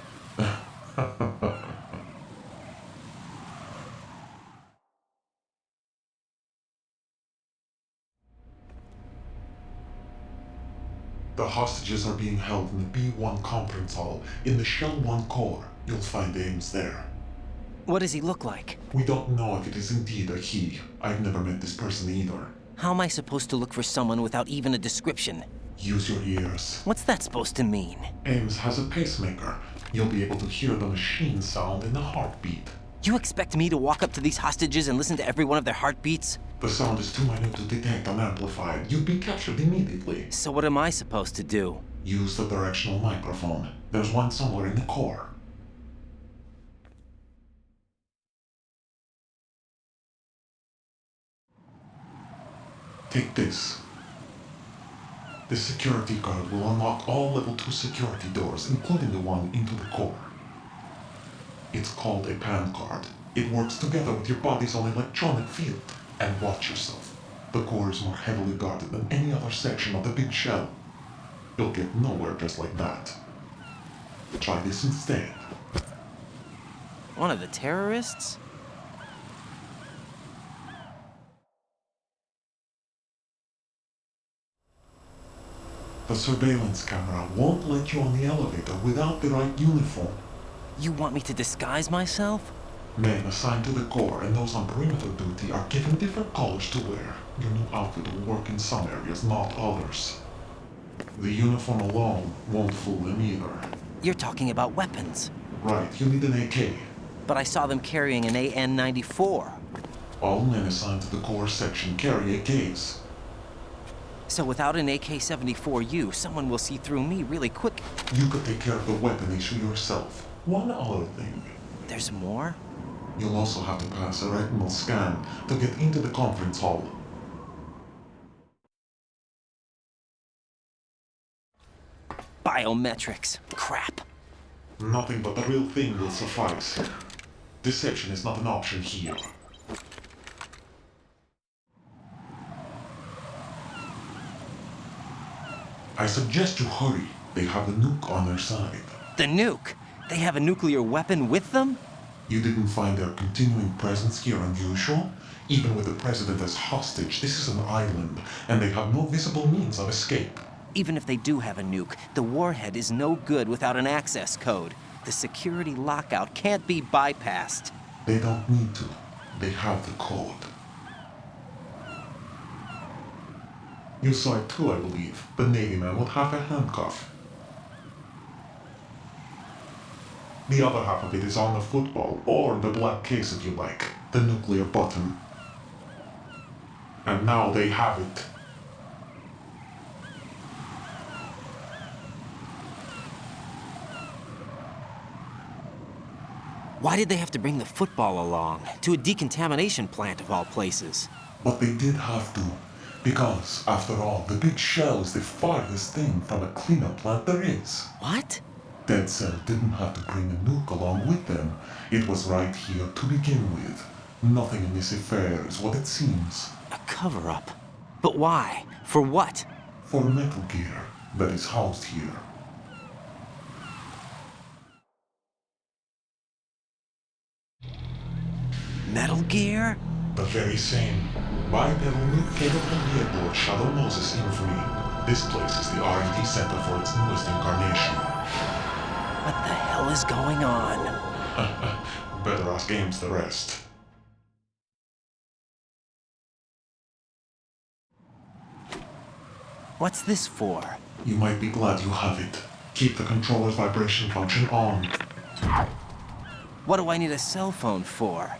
The hostages are being held in the B1 conference hall in the Shell 1 core. You'll find Ames there. What does he look like? We don't know if it is indeed a he. I've never met this person either. How am I supposed to look for someone without even a description? Use your ears. What's that supposed to mean? Ames has a pacemaker. You'll be able to hear the machine sound in the heartbeat. You expect me to walk up to these hostages and listen to every one of their heartbeats? The sound is too minute to detect unamplified. You'd be captured immediately. So what am I supposed to do? Use the directional microphone. There's one somewhere in the core. Take this. This security card will unlock all level 2 security doors, including the one into the core. It's called a PAN card. It works together with your body's own electronic field. And watch yourself. The core is more heavily guarded than any other section of the big shell. You'll get nowhere just like that. Try this instead. One of the terrorists? The surveillance camera won't let you on the elevator without the right uniform. You want me to disguise myself? Men assigned to the core and those on perimeter duty are given different colors to wear. Your new outfit will work in some areas, not others. The uniform alone won't fool them either. You're talking about weapons. Right, you need an AK. But I saw them carrying an AN-94. All men assigned to the core section carry AKs. So without an AK-74U, someone will see through me really quick. You could take care of the weapon issue yourself. One other thing. There's more? You'll also have to pass a retinal scan to get into the conference hall. Biometrics. Crap. Nothing but the real thing will suffice. Deception is not an option here. I suggest you hurry. They have the nuke on their side. The nuke? They have a nuclear weapon with them? You didn't find their continuing presence here unusual? Even with the president as hostage, this is an island, and they have no visible means of escape. Even if they do have a nuke, the warhead is no good without an access code. The security lockout can't be bypassed. They don't need to. They have the code. You saw it too, I believe. The Navy man with half a handcuff. The other half of it is on the football, or the black case if you like. The nuclear button. And now they have it. Why did they have to bring the football along? To a decontamination plant of all places. But they did have to. Because, after all, the big shell is the farthest thing from a cleanup plant there is. What? Dead Cell didn't have to bring a nuke along with them. It was right here to begin with. Nothing in this affair is what it seems. A cover-up? But why? For what? For metal gear that is housed here. Metal Gear? The very same. Bipedal nuke-capable vehicle of Shadow Moses infamy. This place is the R&D center for its newest incarnation. What the hell is going on? Better ask Ames the rest. What's this for? You might be glad you have it. Keep the controller's vibration function on. What do I need a cell phone for?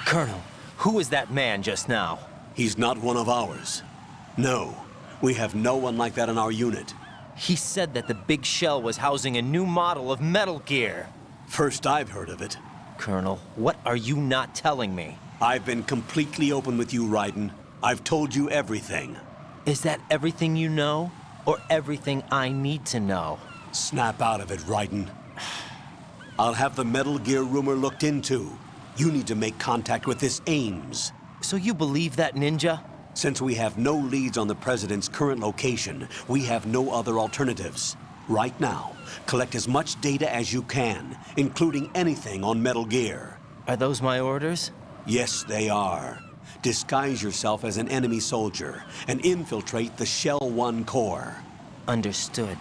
Colonel, who was that man just now? He's not one of ours. No, we have no one like that in our unit. He said that the big shell was housing a new model of Metal Gear. First I've heard of it. Colonel, what are you not telling me? I've been completely open with you, Raiden. I've told you everything. Is that everything you know? Or everything I need to know? Snap out of it, Raiden. I'll have the Metal Gear rumor looked into. You need to make contact with this Ames. So you believe that ninja? Since we have no leads on the President's current location, we have no other alternatives. Right now, collect as much data as you can, including anything on Metal Gear. Are those my orders? Yes, they are. Disguise yourself as an enemy soldier and infiltrate the Shell 1 core. Understood.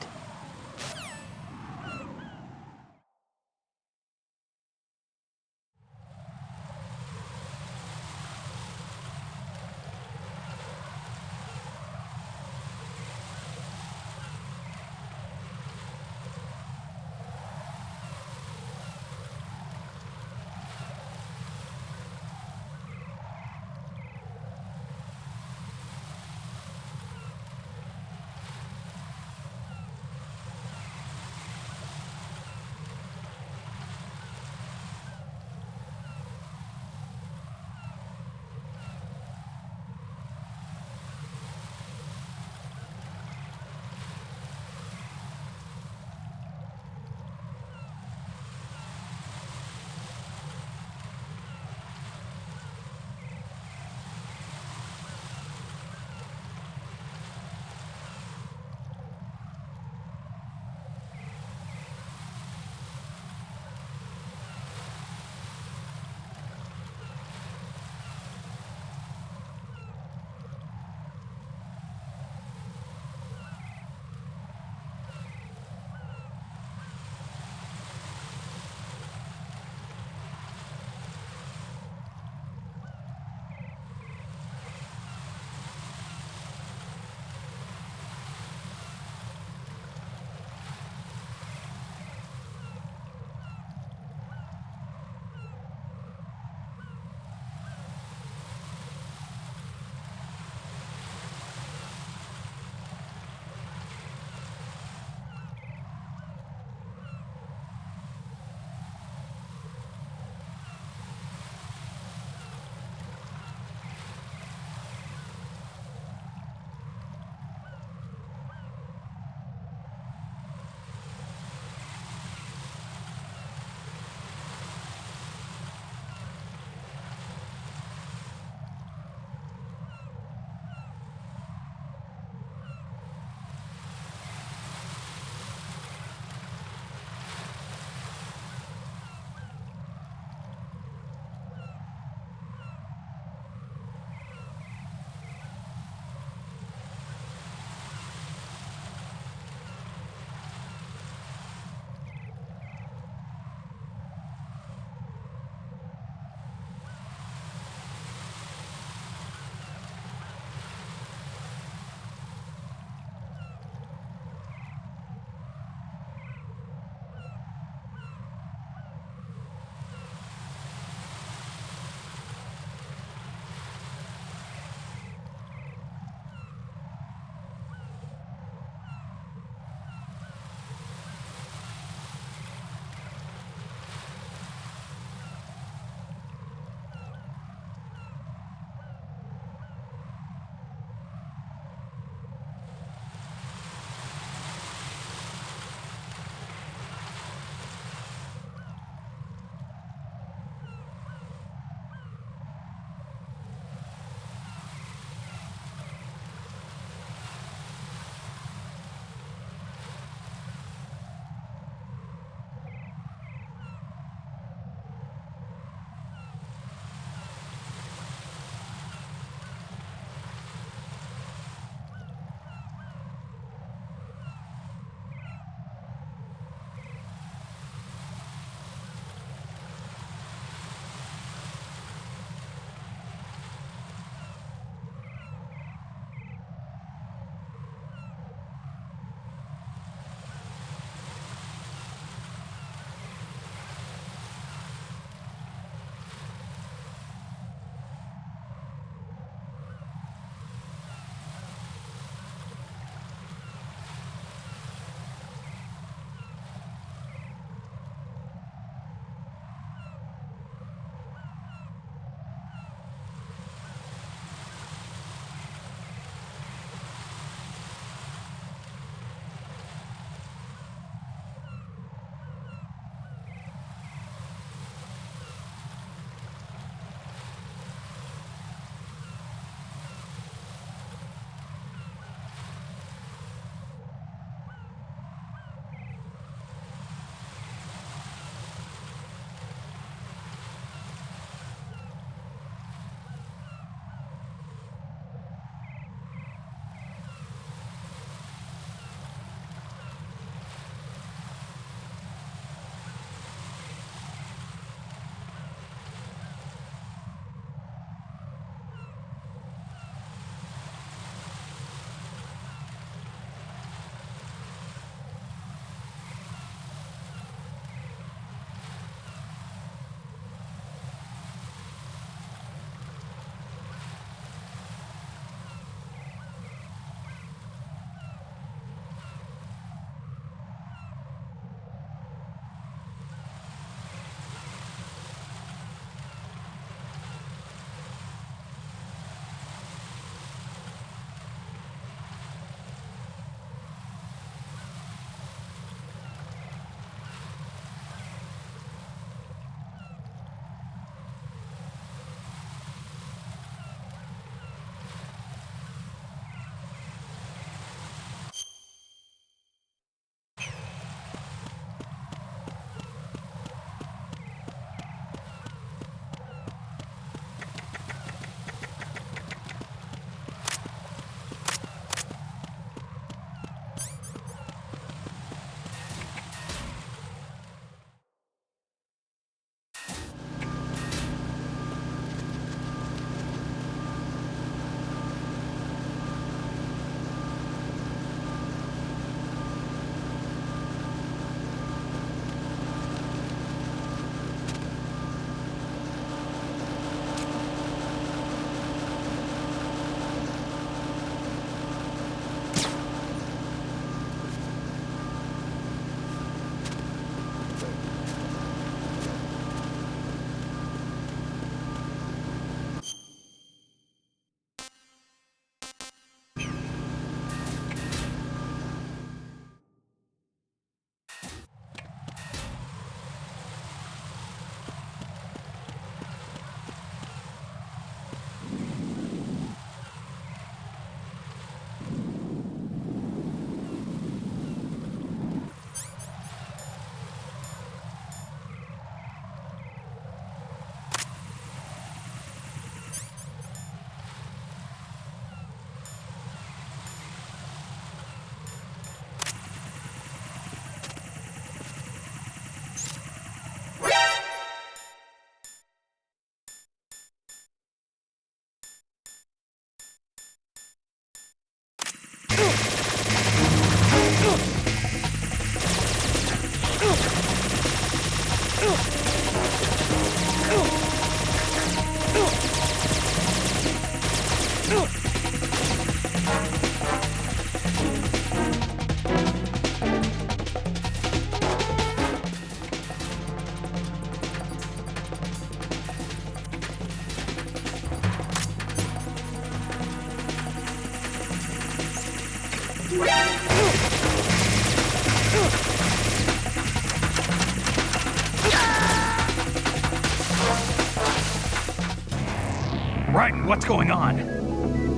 Raiden, what's going on?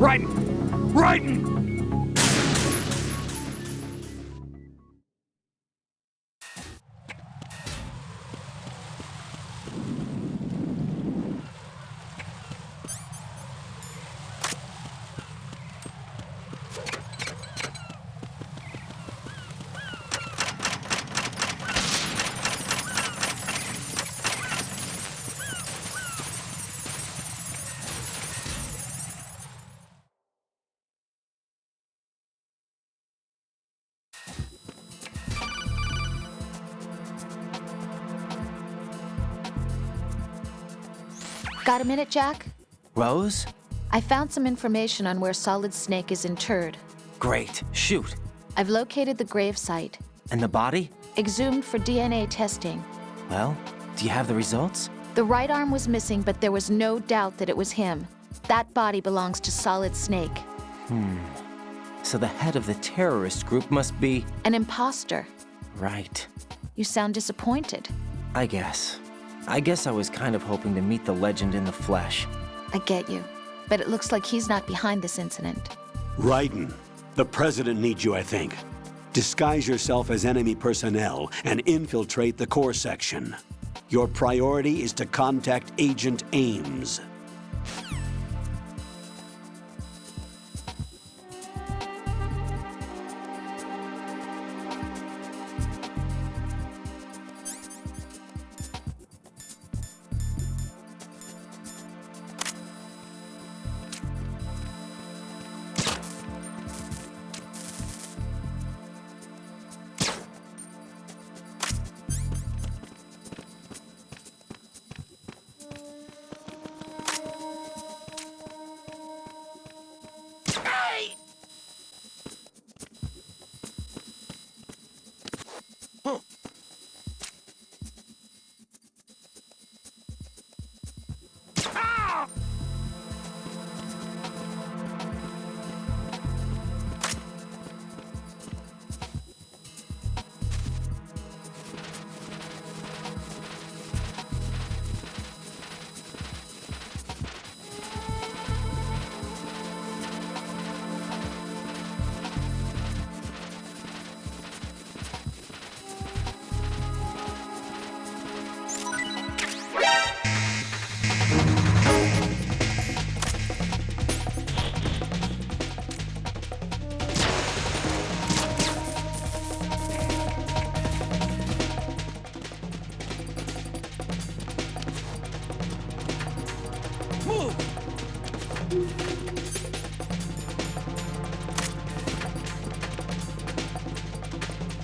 Raiden! Raiden! Got a minute, Jack? Rose? I found some information on where Solid Snake is interred. Great. Shoot. I've located the grave site. And the body? Exhumed for DNA testing. Well, do you have the results? The right arm was missing, but there was no doubt that it was him. That body belongs to Solid Snake. So the head of the terrorist group must be... An imposter. Right. You sound disappointed. I guess I was kind of hoping to meet the legend in the flesh. I get you. But it looks like he's not behind this incident. Raiden, the President needs you, I think. Disguise yourself as enemy personnel and infiltrate the core section. Your priority is to contact Agent Ames.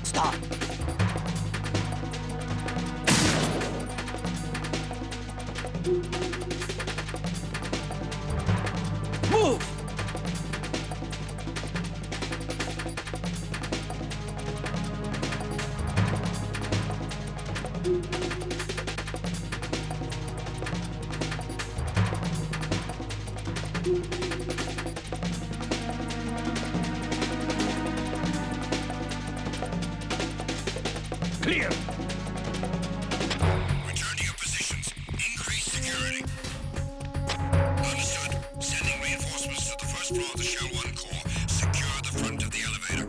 Stop! Move! Clear! Return to your positions. Increase security. Understood. Sending reinforcements to the first floor of the Shell 1 core. Secure the front of the elevator.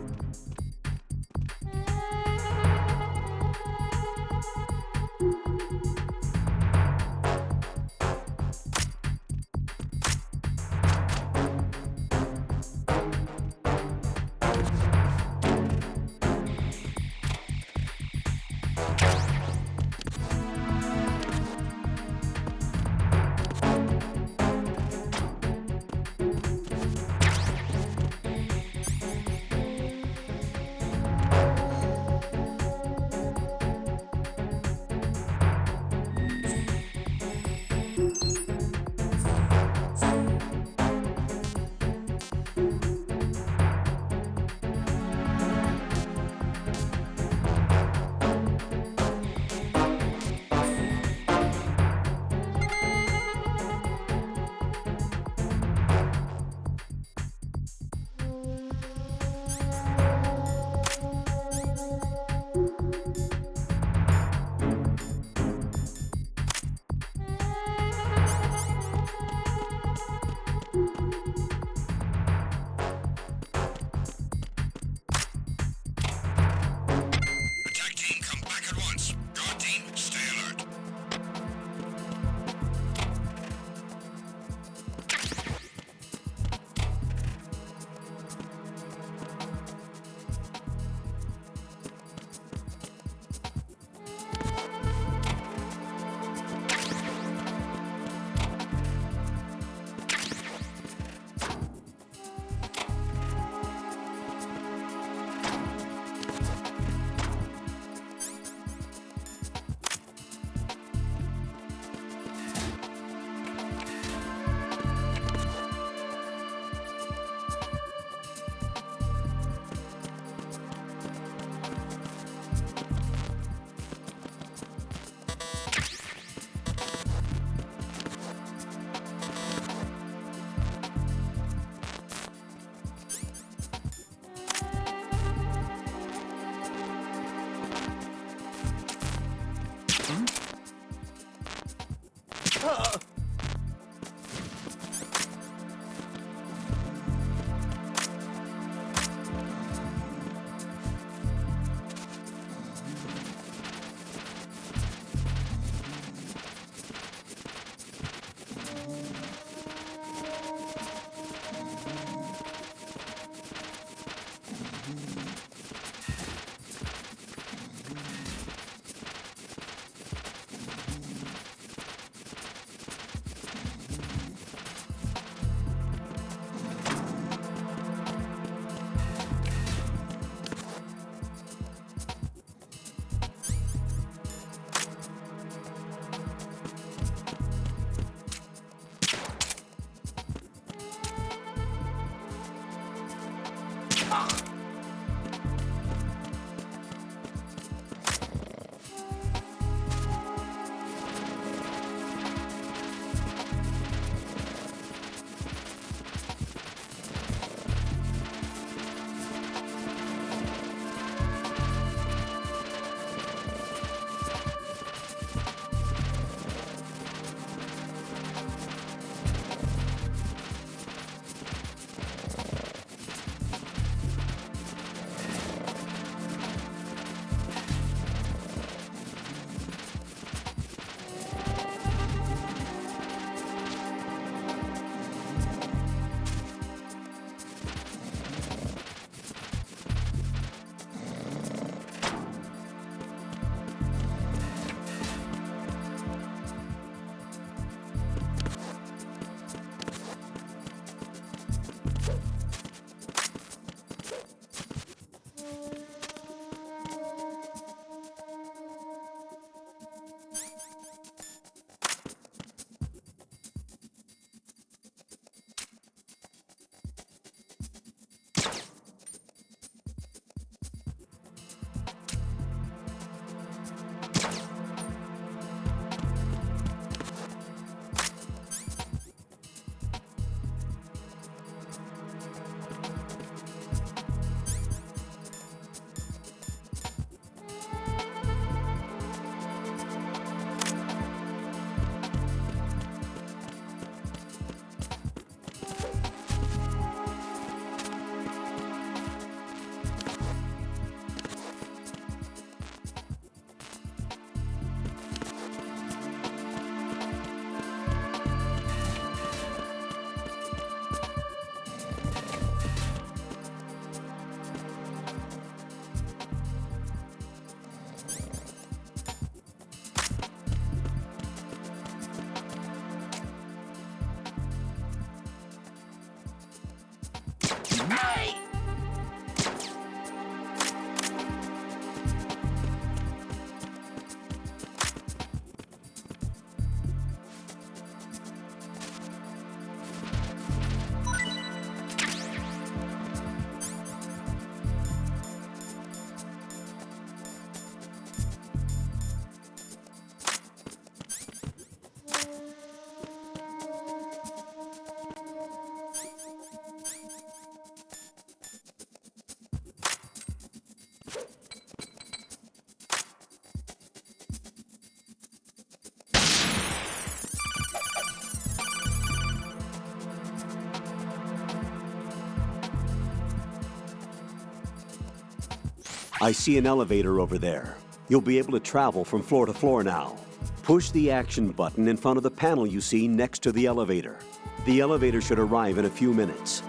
I see an elevator over there. You'll be able to travel from floor to floor now. Push the action button in front of the panel you see next to the elevator. The elevator should arrive in a few minutes.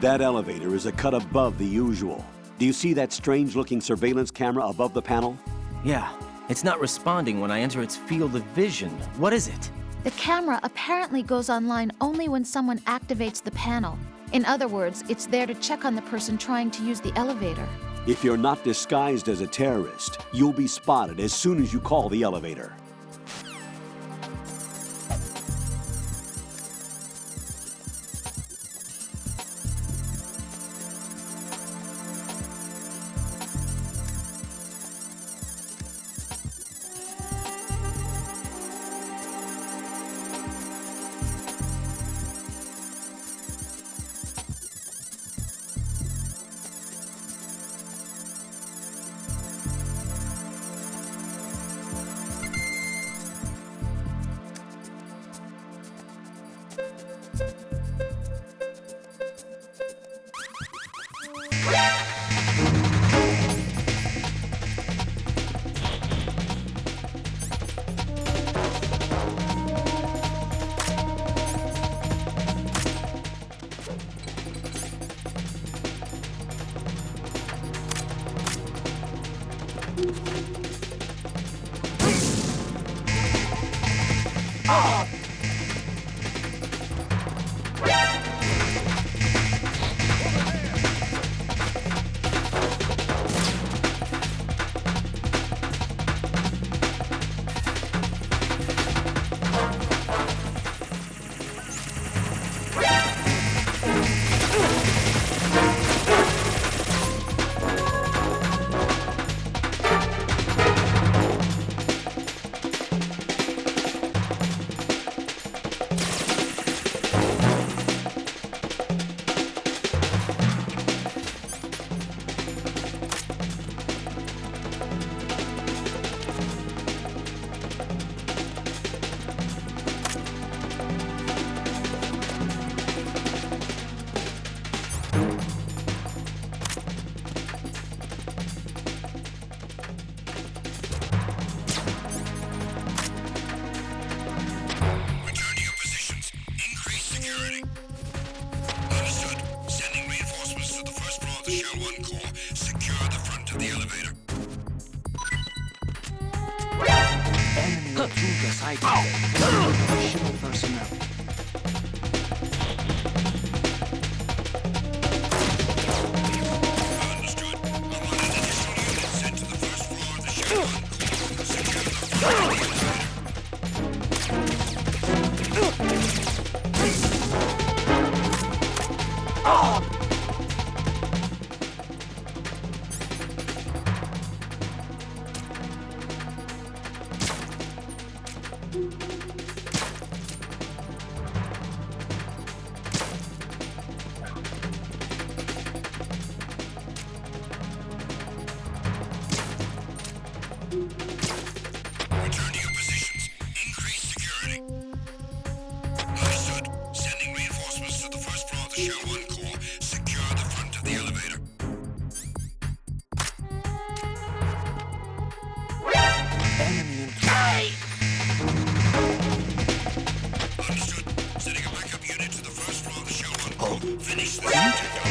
That elevator is a cut above the usual. Do you see that strange-looking surveillance camera above the panel? Yeah, it's not responding when I enter its field of vision. What is it? The camera apparently goes online only when someone activates the panel. In other words, it's there to check on the person trying to use the elevator. If you're not disguised as a terrorist, you'll be spotted as soon as you call the elevator. Return to your positions. Increase security. Understood. Sending reinforcements to the first floor of the Shell 1 core. Secure the front of the elevator. Enemy Otruka sighted. Shell personnel. Understood. I want an additional unit sent to the first floor of the Shell 1 core. Secure the front of the elevator. Return to your positions. Increase security. Understood. Sending reinforcements to the first floor of the Shell 1 core. Secure the front of the elevator. Enemy in Understood. Sending a backup unit to the first floor of the Shell 1 core. Finish this objective.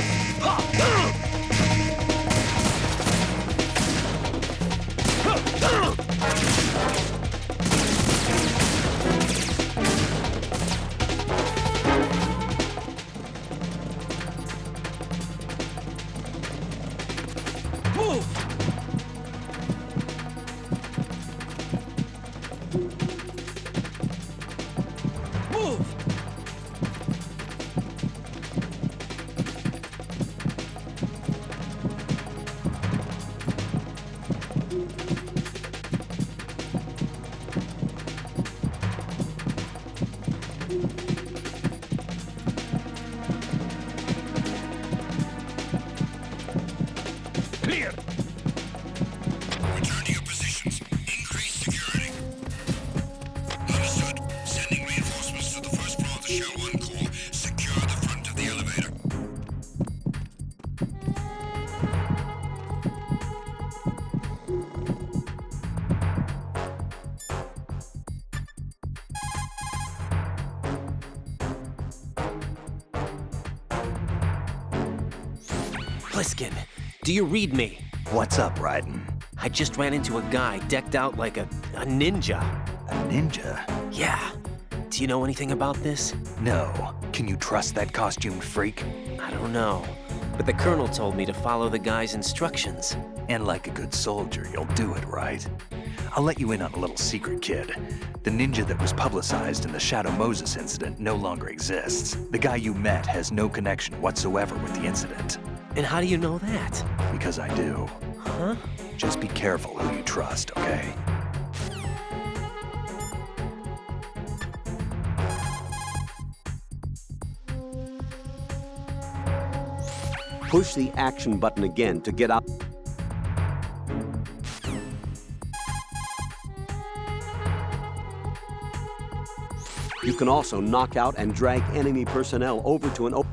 Clear! Return to your positions. Increase security. Understood. Sending reinforcements to the first floor of the Shell 1 core. Secure the front of the elevator. Pliskin, do you read me? What's up, Raiden? I just ran into a guy decked out like a ninja. A ninja? Yeah. Do you know anything about this? No. Can you trust that costumed freak? I don't know. But the colonel told me to follow the guy's instructions. And like a good soldier, you'll do it, right? I'll let you in on a little secret, kid. The ninja that was publicized in the Shadow Moses incident no longer exists. The guy you met has no connection whatsoever with the incident. And how do you know that? Because I do. Huh? Just be careful who you trust, okay? Push the action button again to get out. You can also knock out and drag enemy personnel over to an open...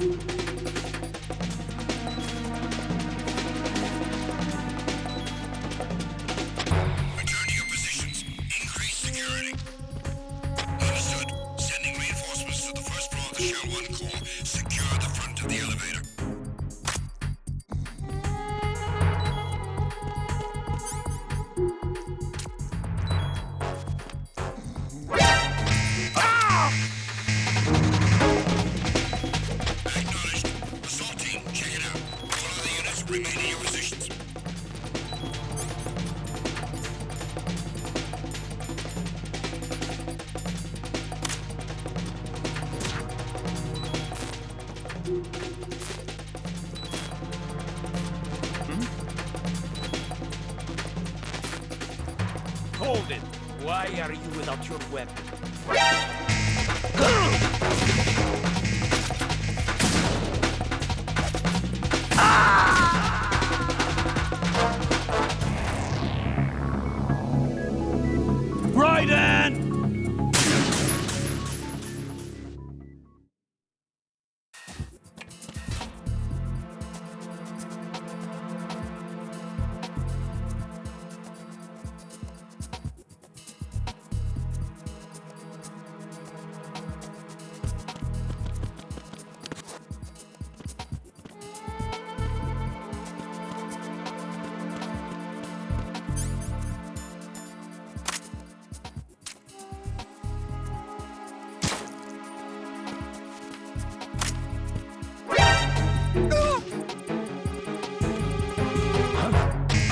Return to your positions. Increase security. Understood. Sending reinforcements to the first floor of the Shell 1 core. Secure the front of the elevator. Acknowledged. Assault team, check it out. All other units remain in your positions. Hold it. Why are you without your weapon? Raiden!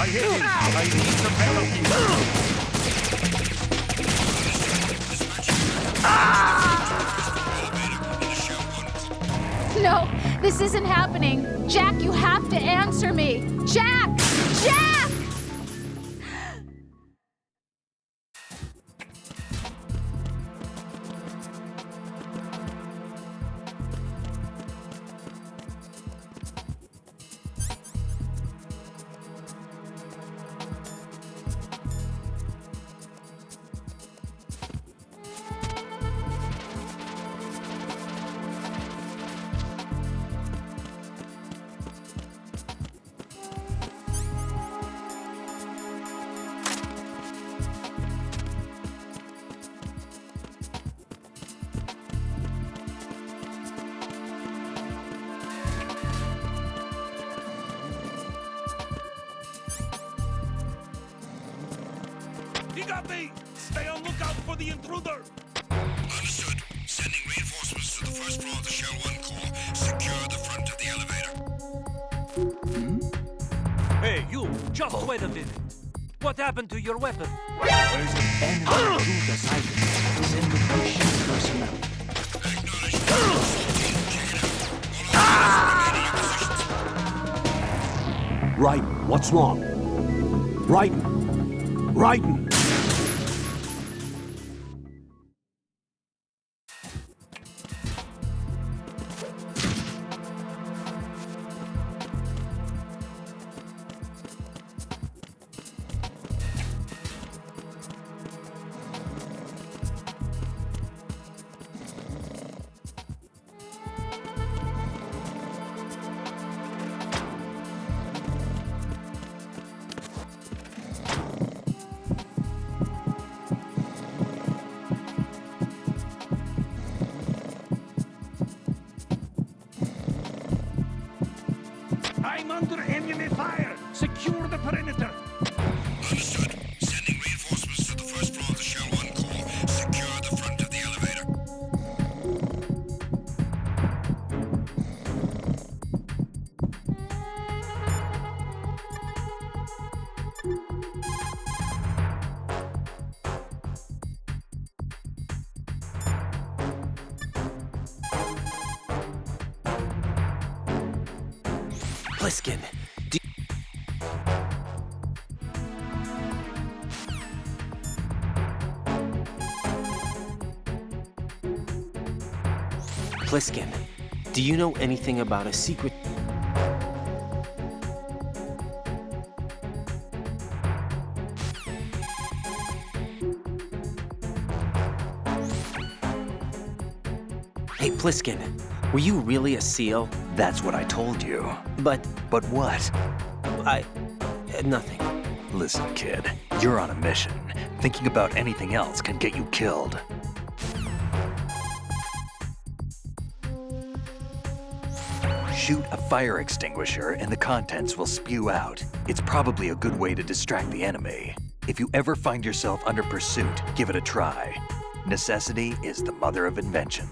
I hit him. I need the penalty. No, this isn't happening. Jack, you have to answer me. Jack! Jack! He got me! Stay on lookout for the intruder! Understood. Sending reinforcements to the first floor of the Shell 1 core. Secure the front of the elevator. Hey, you! Just wait a minute. What happened to your weapon? There's an enemy recruit assignment. Send the machine personnel. Acknowledged. Assault team, check it out. All units remain in your positions. Raiden, what's wrong? Raiden! Raiden! I'm under enemy fire! Secure the perimeter! Understood. Sending reinforcements to the first floor of the Shell 1 core. Secure the front of the elevator. Pliskin, Pliskin, do you know anything about a secret? Hey, Pliskin, Were you really a SEAL? That's what I told you. But But what? nothing. Listen, kid, you're on a mission. Thinking about anything else can get you killed. Shoot a fire extinguisher and the contents will spew out. It's probably a good way to distract the enemy. If you ever find yourself under pursuit, give it a try. Necessity is the mother of invention.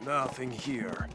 Nothing here.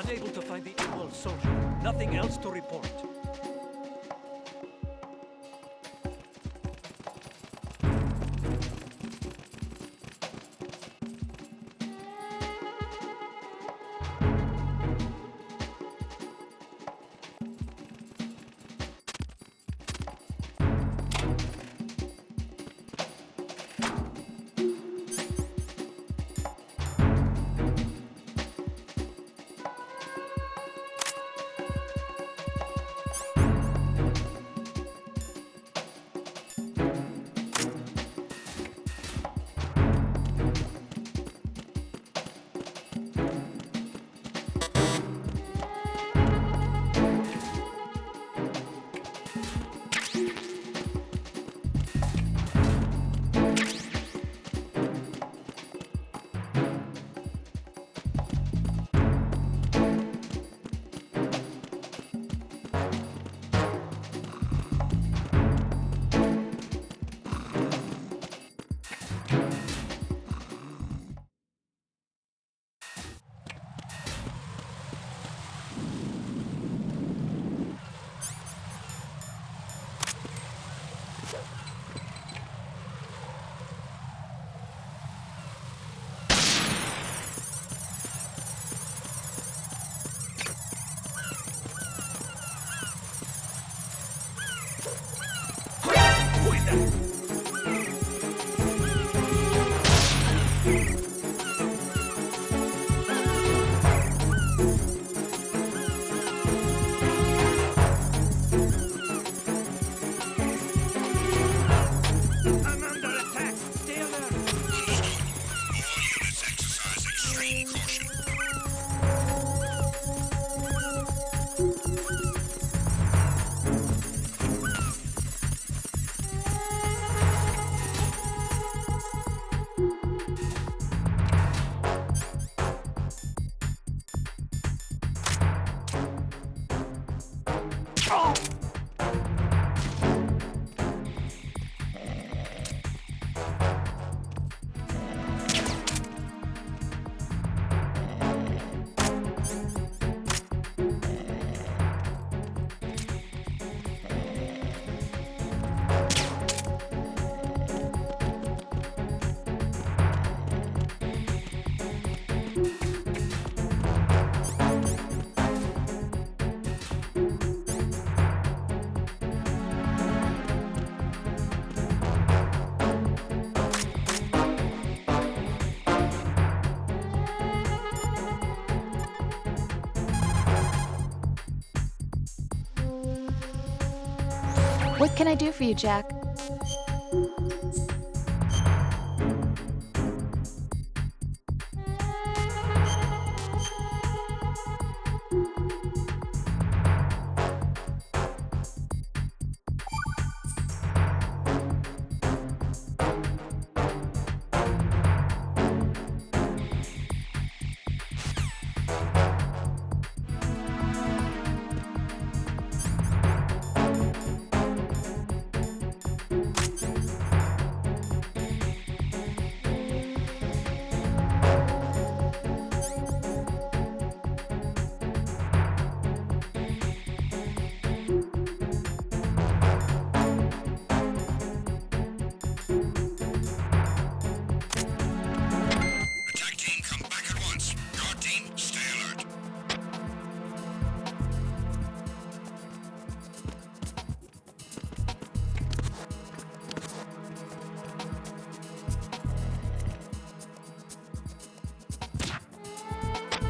Unable to find the emerald soldier. Nothing else to report. What can I do for you, Jack? Attack team, come back at once. Guard team, stay alert.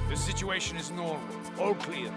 The situation is normal. All clear.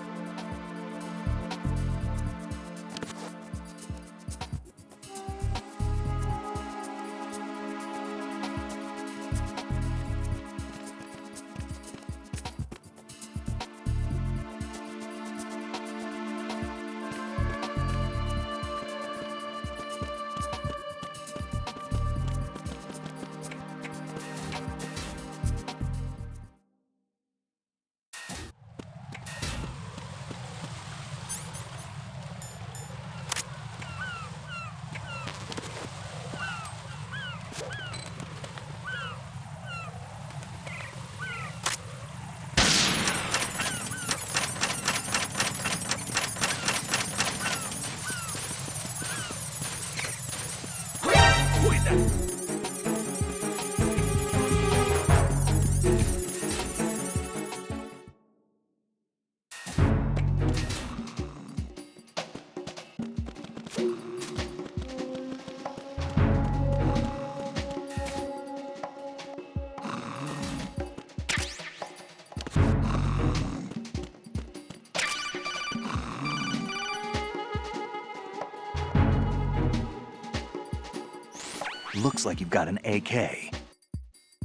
Looks like you've got an AK.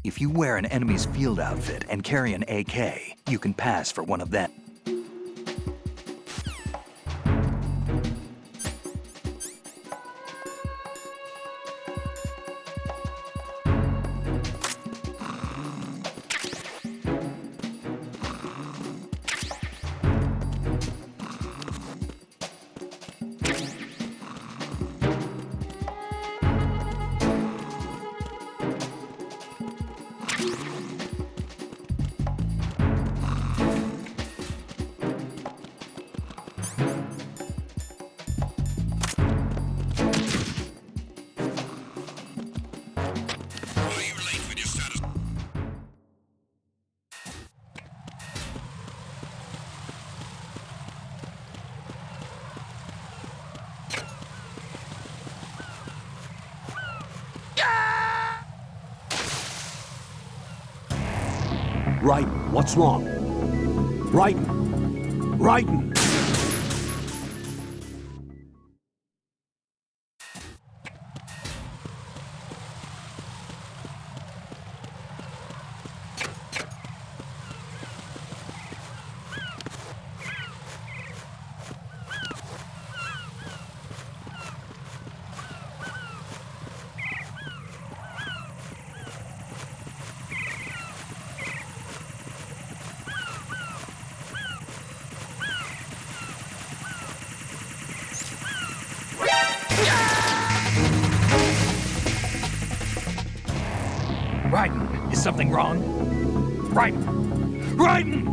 If you wear an enemy's field outfit and carry an AK, you can pass for one of them. Raiden, what's wrong? Raiden! Raiden! Raiden, is something wrong? Raiden! Raiden!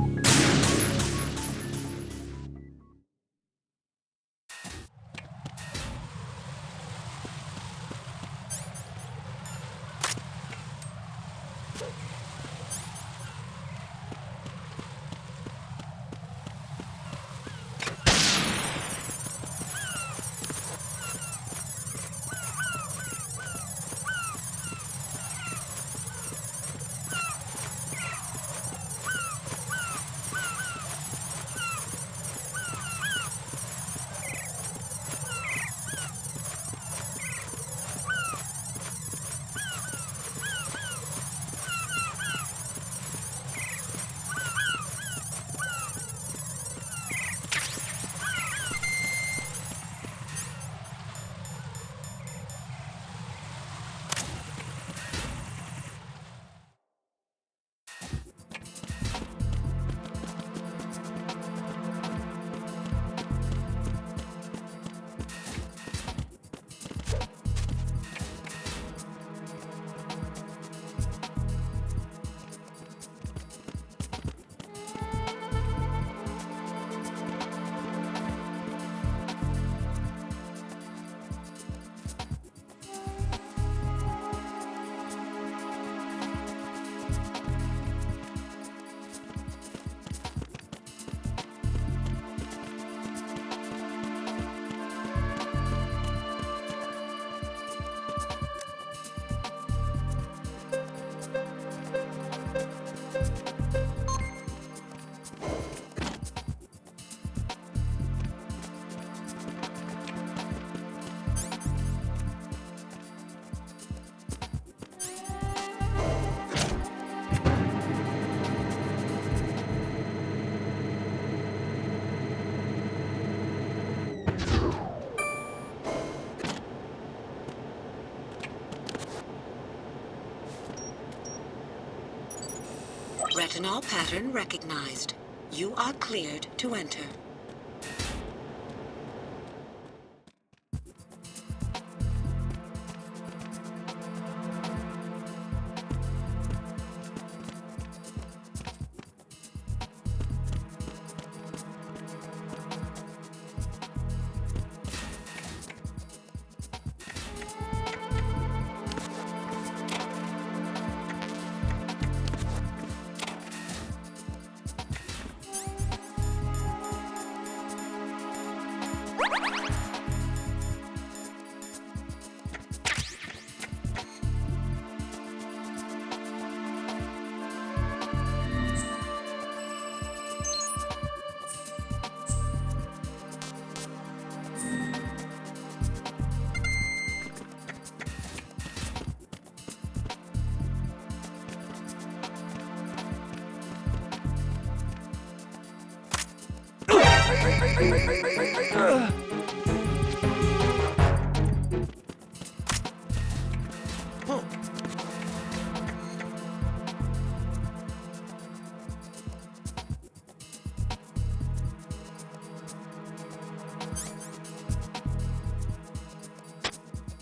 Retinol pattern recognized. You are cleared to enter.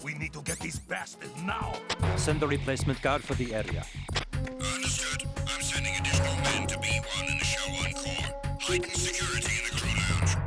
We need to get these bastards now. Send a replacement guard for the area. Understood. I'm sending additional men to B1 in the show encore. Heighten security in the crew lounge.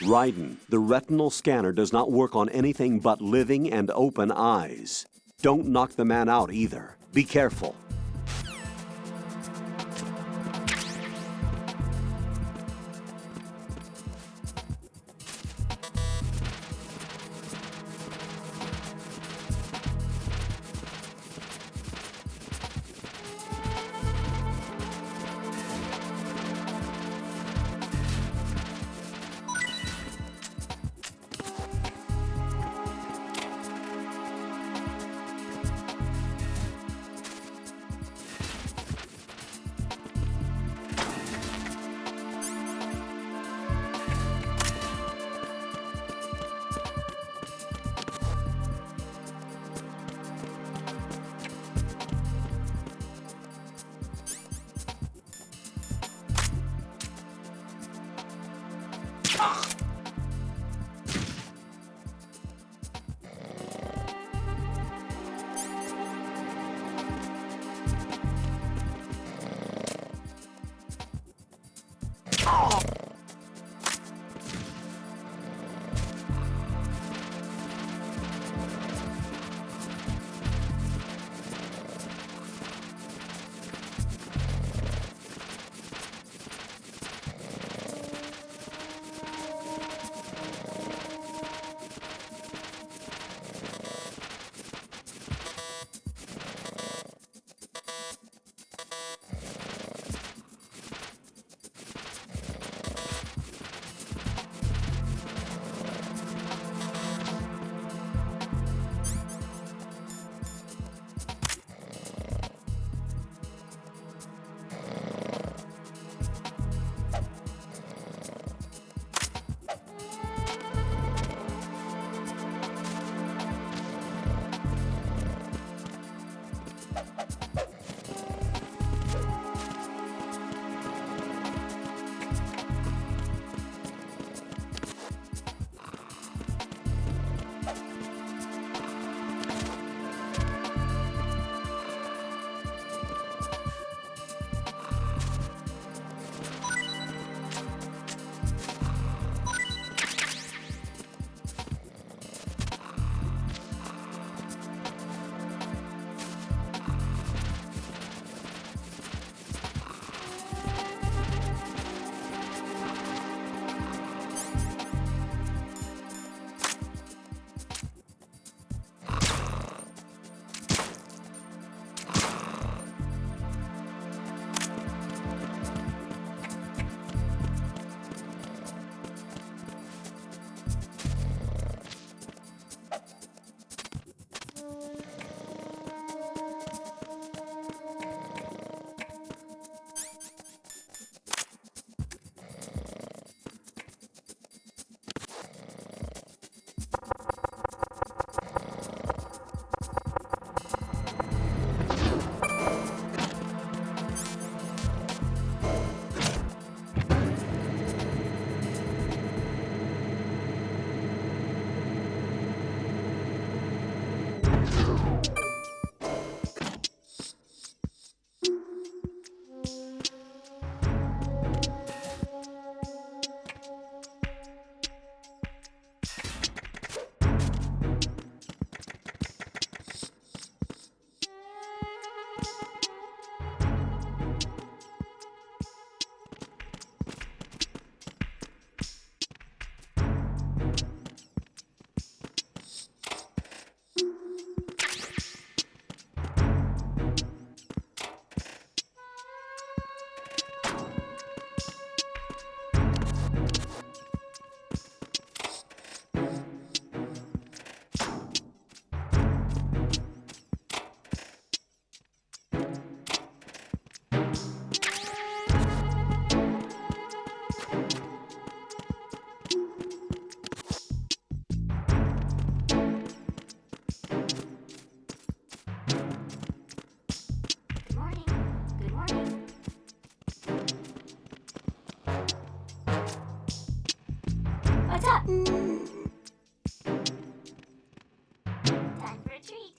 Raiden, the retinal scanner does not work on anything but living and open eyes. Don't knock the man out either. Be careful. Time for a treat.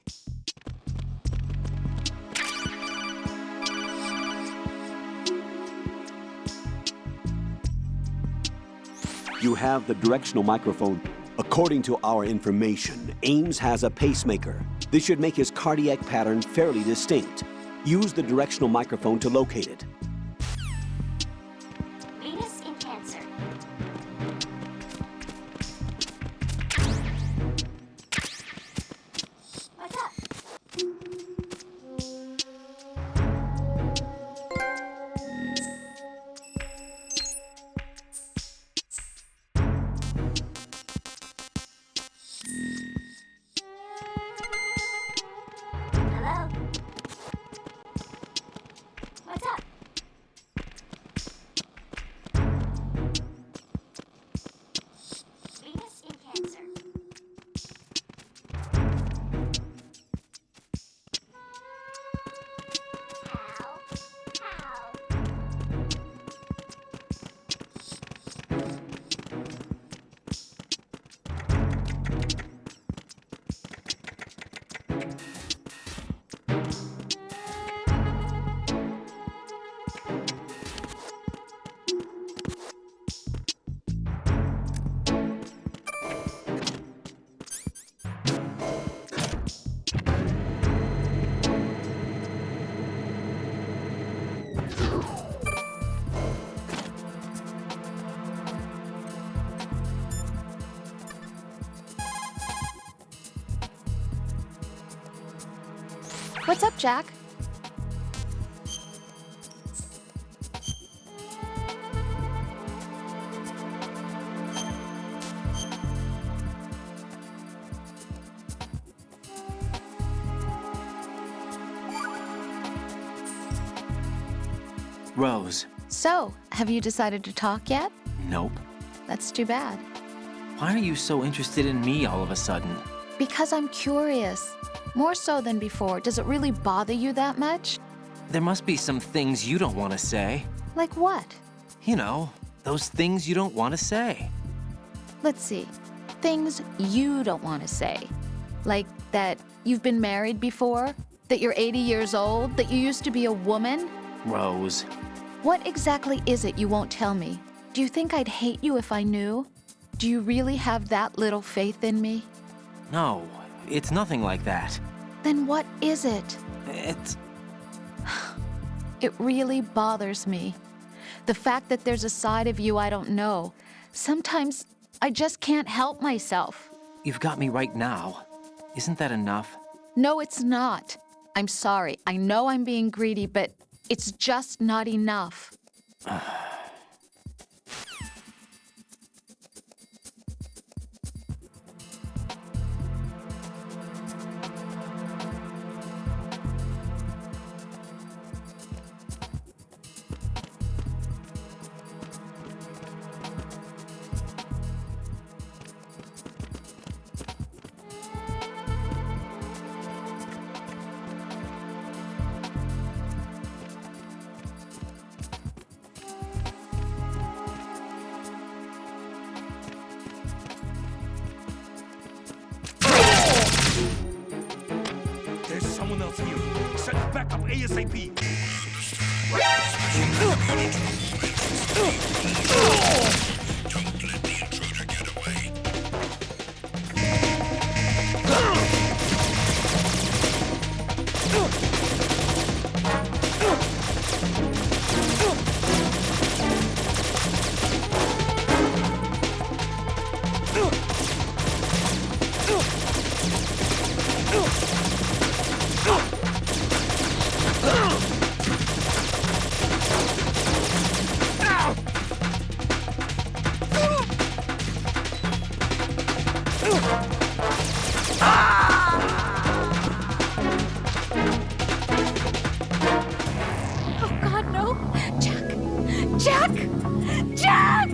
You have the directional microphone. According to our information, Ames has a pacemaker. This should make his cardiac pattern fairly distinct. Use the directional microphone to locate it. Venus in Cancer. What's up? Hello? What's up? Venus in Cancer. How? What's up, Jack? Rose. So, have you decided to talk yet? Nope. That's too bad. Why are you so interested in me all of a sudden? Because I'm curious. More so than before. Does it really bother you that much? There must be some things you don't want to say. Like what? You know, those things you don't want to say. Let's see. Things you don't want to say. Like that you've been married before? That you're 80 years old? That you used to be a woman? Rose. What exactly is it you won't tell me? Do you think I'd hate you if I knew? Do you really have that little faith in me? No, it's nothing like that. Then what is it? It's... It really bothers me. The fact that there's a side of you I don't know. Sometimes I just can't help myself. You've got me right now. Isn't that enough? No, it's not. I'm sorry. I know I'm being greedy, but it's just not enough. There's someone else here. Send backup ASAP. Oh, God, no. Jack! Jack! Jack!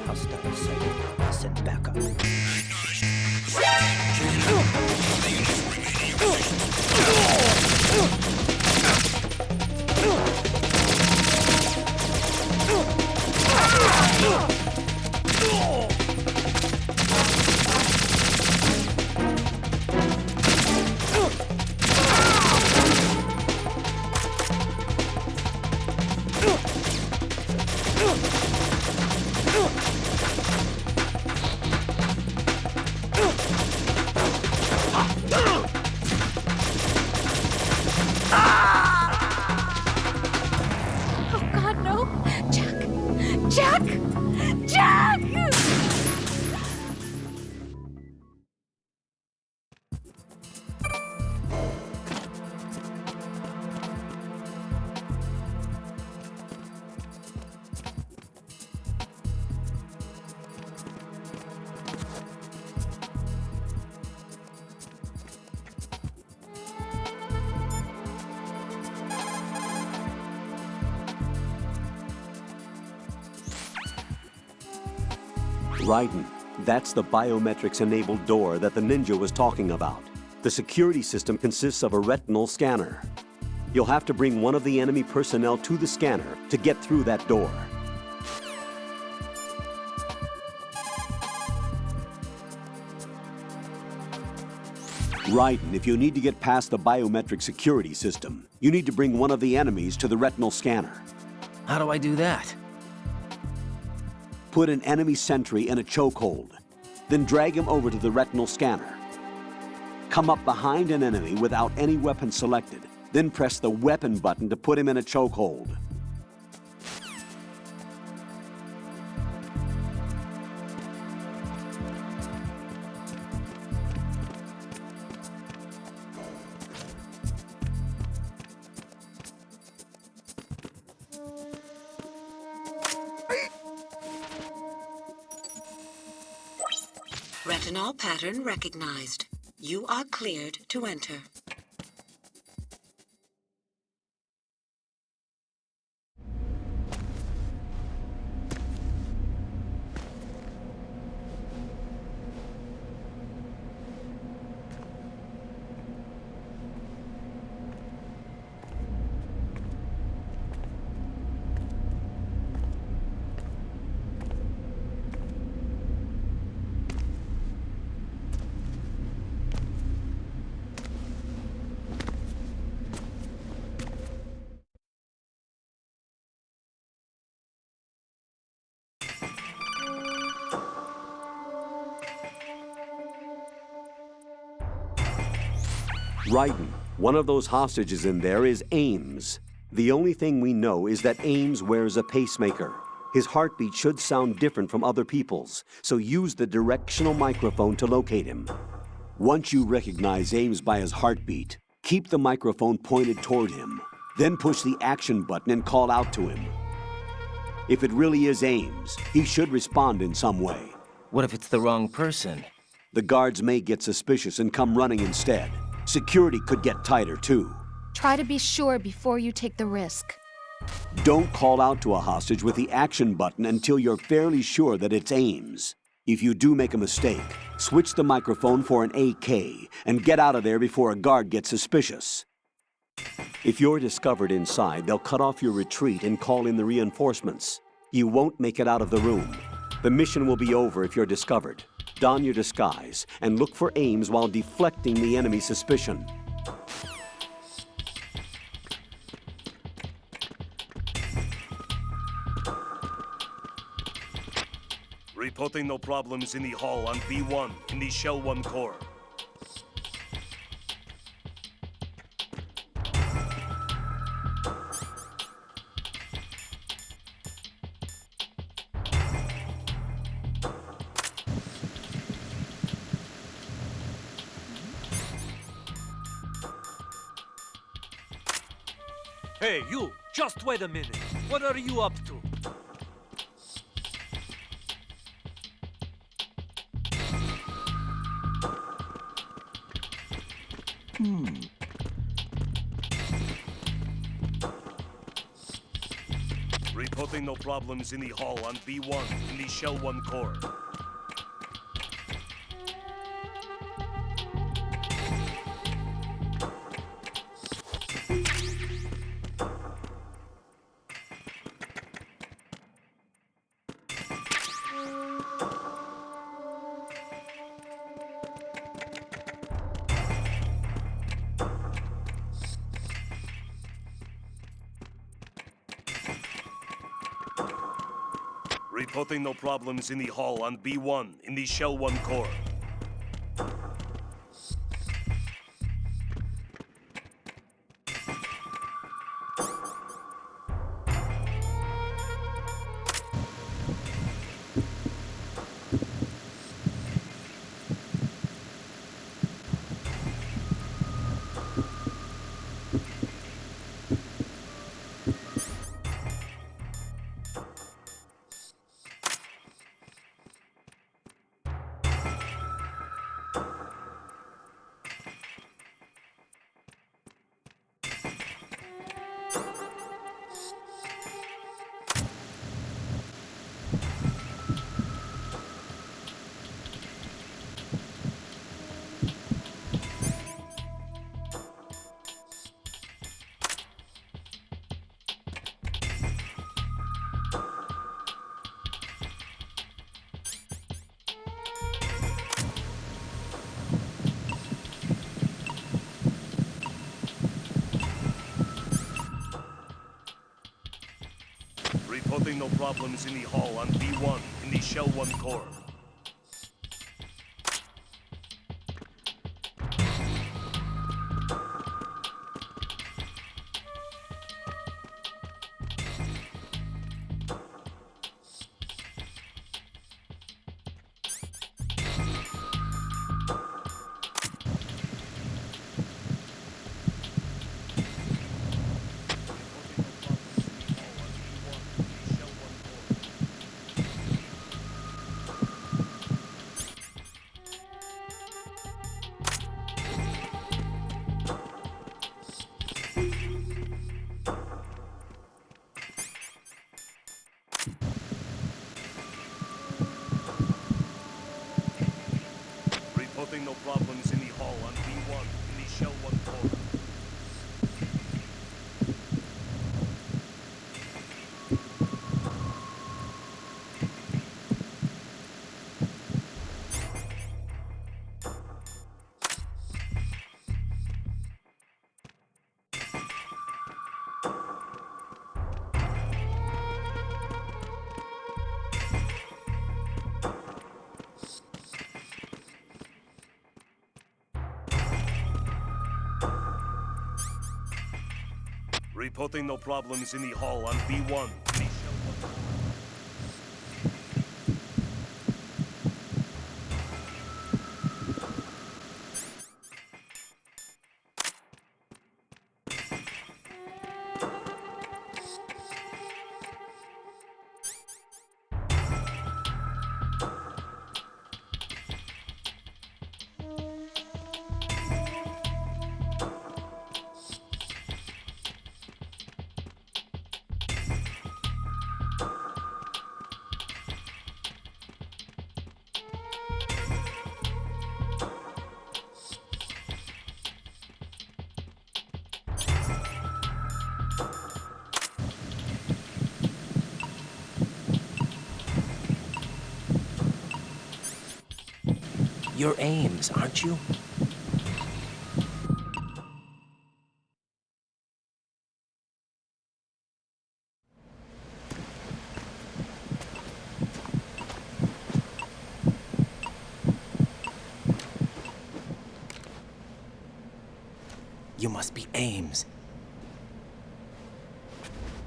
Hostile sighted. Set back up. Oh God, no! Jack! Jack! Jack! Raiden, that's the biometrics-enabled door that the ninja was talking about. The security system consists of a retinal scanner. You'll have to bring one of the enemy personnel to the scanner to get through that door. Raiden, if you need to get past the biometric security system, you need to bring one of the enemies to the retinal scanner. How do I do that? Put an enemy sentry in a chokehold, then drag him over to the retinal scanner. Come up behind an enemy without any weapon selected, then press the weapon button to put him in a chokehold. Retinol pattern recognized. You are cleared to enter. Raiden, one of those hostages in there is Ames. The only thing we know is that Ames wears a pacemaker. His heartbeat should sound different from other people's, so use the directional microphone to locate him. Once you recognize Ames by his heartbeat, keep the microphone pointed toward him. Then push the action button and call out to him. If it really is Ames, he should respond in some way. What if it's the wrong person? The guards may get suspicious and come running instead. Security could get tighter, too. Try to be sure before you take the risk. Don't call out to a hostage with the action button until you're fairly sure that it's Ames. If you do make a mistake, switch the microphone for an AK and get out of there before a guard gets suspicious. If you're discovered inside, they'll cut off your retreat and call in the reinforcements. You won't make it out of the room. The mission will be over if you're discovered. Don your disguise and look for Ames while deflecting the enemy's suspicion. Reporting no problems in the hall on B1 in the Shell 1 core. Hey, you! Just wait a minute. What are you up to? Reporting no problems in the hall on B1 in the Shell 1 core. Reporting no problems in the hall on B1 in the Shell 1 core. Reporting no problems in the hall on B1 in the Shell 1 core. Reporting no problems in the hall on B1 in the Shell 1 core. Reporting no problems in the hall on B1 in the Shell 1 core. You're Ames, aren't you? You must be Ames.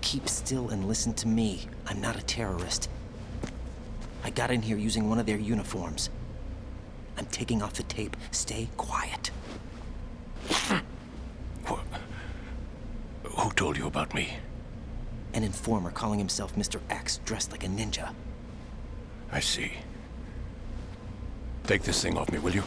Keep still and listen to me. I'm not a terrorist. I got in here using one of their uniforms. I'm taking off the tape. Stay quiet. Who told you about me? An informer calling himself Mr. X, dressed like a ninja. I see. Take this thing off me, will you?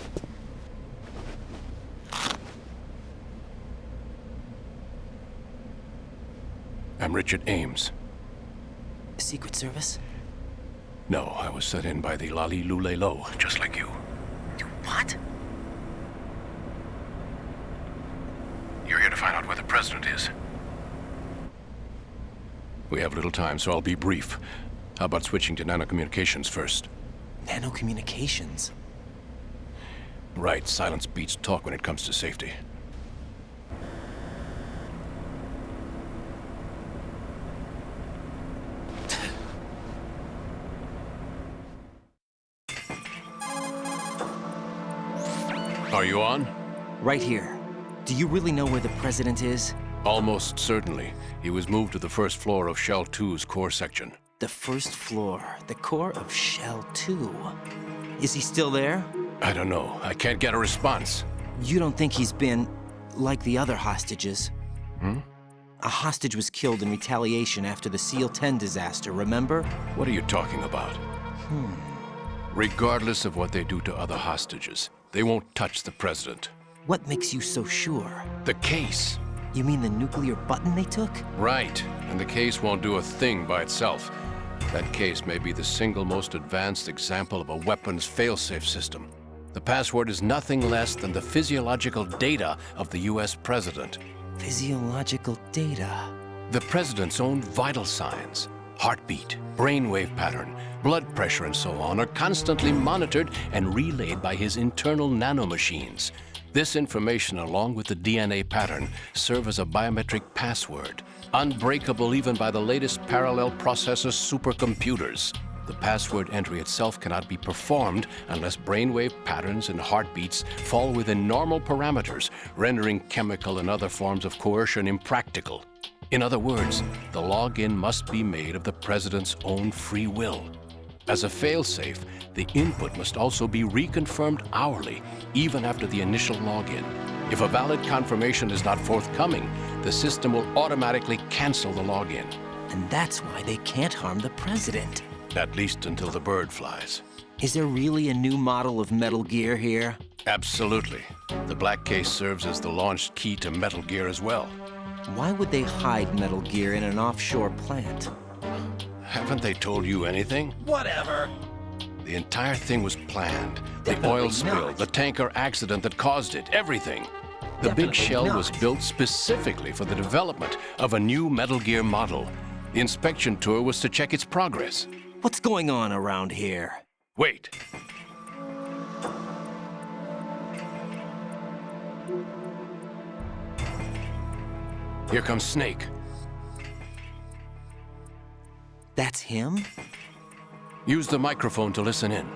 I'm Richard Ames. Secret Service? No, I was set in by the Lali Lule Lo, just like you. What? You're here to find out where the president is. We have little time, so I'll be brief. How about switching to nanocommunications first? Nanocommunications? Right, silence beats talk when it comes to safety. Are you on? Right here. Do you really know where the president is? Almost certainly. He was moved to the first floor of Shell 2's core section. The first floor, the core of Shell 2. Is he still there? I don't know. I can't get a response. You don't think he's been like the other hostages? Hmm? A hostage was killed in retaliation after the SEAL 10 disaster, remember? What are you talking about? Regardless of what they do to other hostages, they won't touch the president. What makes you so sure? The case. You mean the nuclear button they took? Right, and the case won't do a thing by itself. That case may be the single most advanced example of a weapons failsafe system. The password is nothing less than the physiological data of the US president. Physiological data? The president's own vital signs, heartbeat, brainwave pattern, blood pressure and so on are constantly monitored and relayed by his internal nanomachines. This information, along with the DNA pattern, serve as a biometric password, unbreakable even by the latest parallel processor supercomputers. The password entry itself cannot be performed unless brainwave patterns and heartbeats fall within normal parameters, rendering chemical and other forms of coercion impractical. In other words, the login must be made of the president's own free will. As a failsafe, the input must also be reconfirmed hourly, even after the initial login. If a valid confirmation is not forthcoming, the system will automatically cancel the login. And that's why they can't harm the president. At least until the bird flies. Is there really a new model of Metal Gear here? Absolutely. The black case serves as the launch key to Metal Gear as well. Why would they hide Metal Gear in an offshore plant? Haven't they told you anything? Whatever. The entire thing was planned. The Definitely oil spill, not. the tanker accident that caused it, everything. The Definitely big shell not. was built specifically for the development of a new Metal Gear model. The inspection tour was to check its progress. What's going on around here? Wait. Here comes Snake. That's him? Use the microphone to listen in.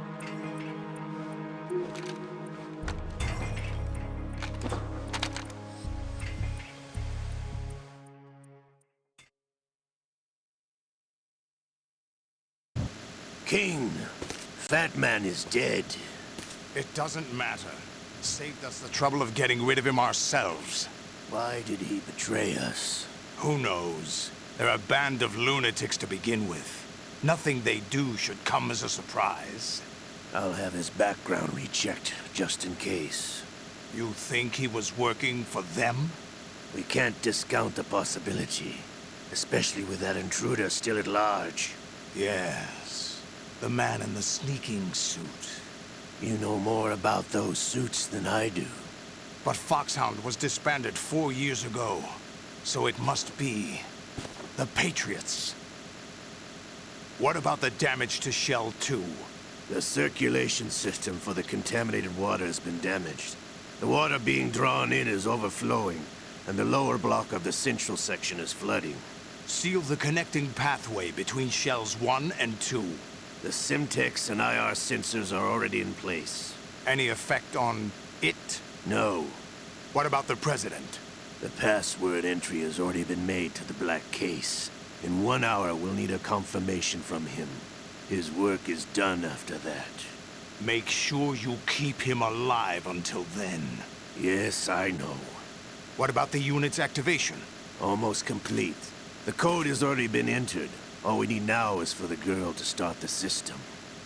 King, Fat Man is dead. It doesn't matter. Saved us the trouble of getting rid of him ourselves. Why did he betray us? Who knows? They're a band of lunatics to begin with. Nothing they do should come as a surprise. I'll have his background rechecked, just in case. You think he was working for them? We can't discount the possibility, especially with that intruder still at large. Yes, the man in the sneaking suit. You know more about those suits than I do. But Foxhound was disbanded 4 years ago, so it must be the Patriots. What about the damage to Shell 2? The circulation system for the contaminated water has been damaged. The water being drawn in is overflowing, and the lower block of the central section is flooding. Seal the connecting pathway between Shells 1 and 2. The Simtex and IR sensors are already in place. Any effect on it? No. What about the President? The password entry has already been made to the black case. In 1 hour, we'll need a confirmation from him. His work is done after that. Make sure you keep him alive until then. Yes, I know. What about the unit's activation? Almost complete. The code has already been entered. All we need now is for the girl to start the system.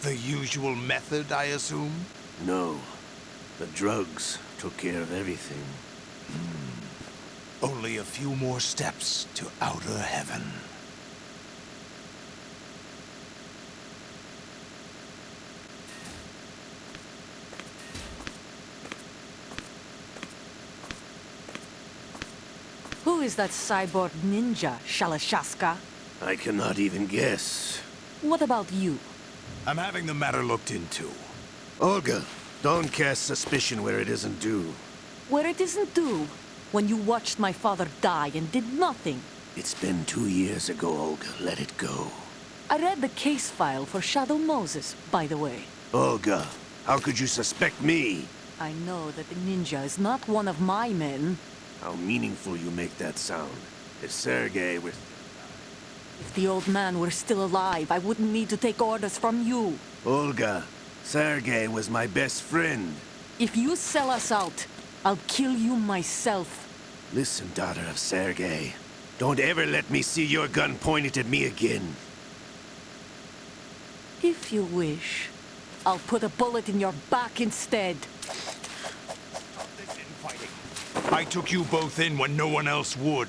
The usual method, I assume? No. The drugs took care of everything. Only a few more steps to outer heaven. Who is that cyborg ninja, Shalashaska? I cannot even guess. What about you? I'm having the matter looked into. Olga, don't cast suspicion where it isn't due. Where it isn't due? When you watched my father die and did nothing. It's been 2 years ago, Olga. Let it go. I read the case file for Shadow Moses, by the way. Olga, how could you suspect me? I know that the ninja is not one of my men. How meaningful you make that sound. If Sergei were... If the old man were still alive, I wouldn't need to take orders from you. Olga, Sergei was my best friend. If you sell us out, I'll kill you myself. Listen, daughter of Sergei. Don't ever let me see your gun pointed at me again. If you wish, I'll put a bullet in your back instead. I took you both in when no one else would.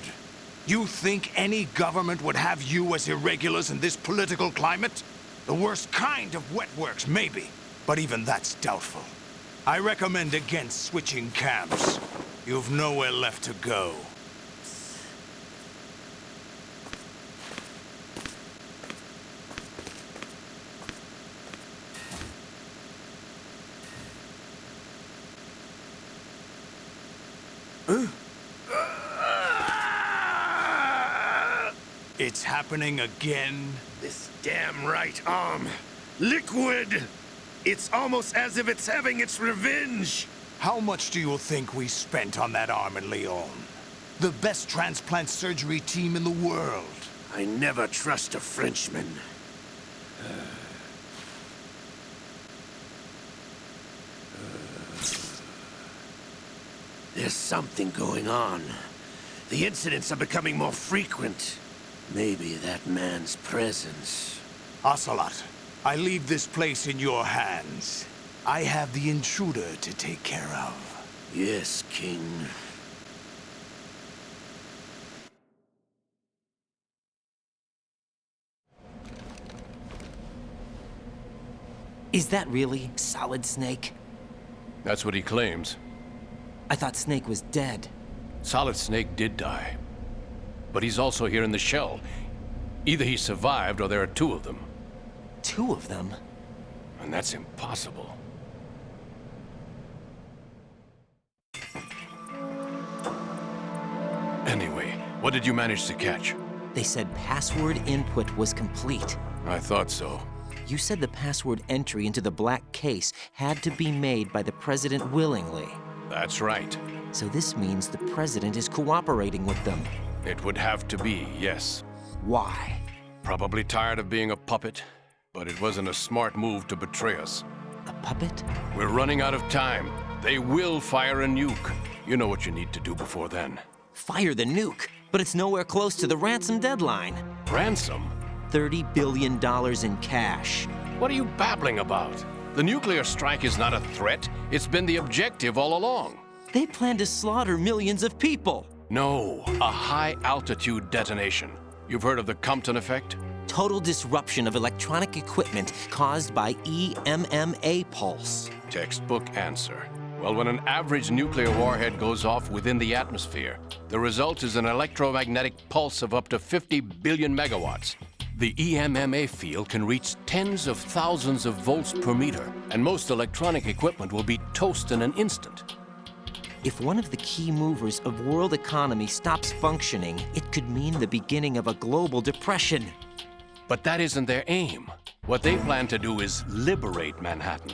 You think any government would have you as irregulars in this political climate? The worst kind of wet works, maybe. But even that's doubtful. I recommend against switching camps. You've nowhere left to go. It's happening again? This damn right arm. Liquid! It's almost as if it's having its revenge! How much do you think we spent on that arm in Lyon? The best transplant surgery team in the world. I never trust a Frenchman. There's something going on. The incidents are becoming more frequent. Maybe that man's presence. Ocelot, I leave this place in your hands. I have the intruder to take care of. Yes, King. Is that really Solid Snake? That's what he claims. I thought Snake was dead. Solid Snake did die. But he's also here in the shell. Either he survived or there are two of them. Two of them? And that's impossible. Anyway, what did you manage to catch? They said password input was complete. I thought so. You said the password entry into the black case had to be made by the president willingly. That's right. So this means the president is cooperating with them. It would have to be, yes. Why? Probably tired of being a puppet, but it wasn't a smart move to betray us. A puppet? We're running out of time. They will fire a nuke. You know what you need to do before then. Fire the nuke? But it's nowhere close to the ransom deadline. Ransom? $30 billion in cash. What are you babbling about? The nuclear strike is not a threat. It's been the objective all along. They plan to slaughter millions of people. No, a high-altitude detonation. You've heard of the Compton effect? Total disruption of electronic equipment caused by EMMA pulse. Textbook answer. Well, when an average nuclear warhead goes off within the atmosphere, the result is an electromagnetic pulse of up to 50 billion megawatts. The EMMA field can reach tens of thousands of volts per meter, and most electronic equipment will be toast in an instant. If one of the key movers of world economy stops functioning, it could mean the beginning of a global depression. But that isn't their aim. What they plan to do is liberate Manhattan.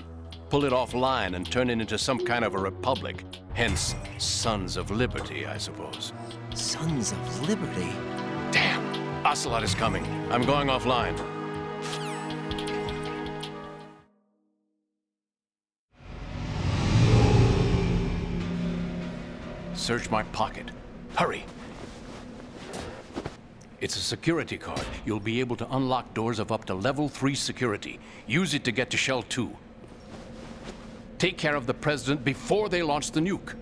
Pull it offline and turn it into some kind of a republic. Hence, Sons of Liberty, I suppose. Sons of Liberty? Damn! Ocelot is coming. I'm going offline. Search my pocket. Hurry! It's a security card. You'll be able to unlock doors of up to level 3 security. Use it to get to Shell 2. Take care of the president before they launch the nuke.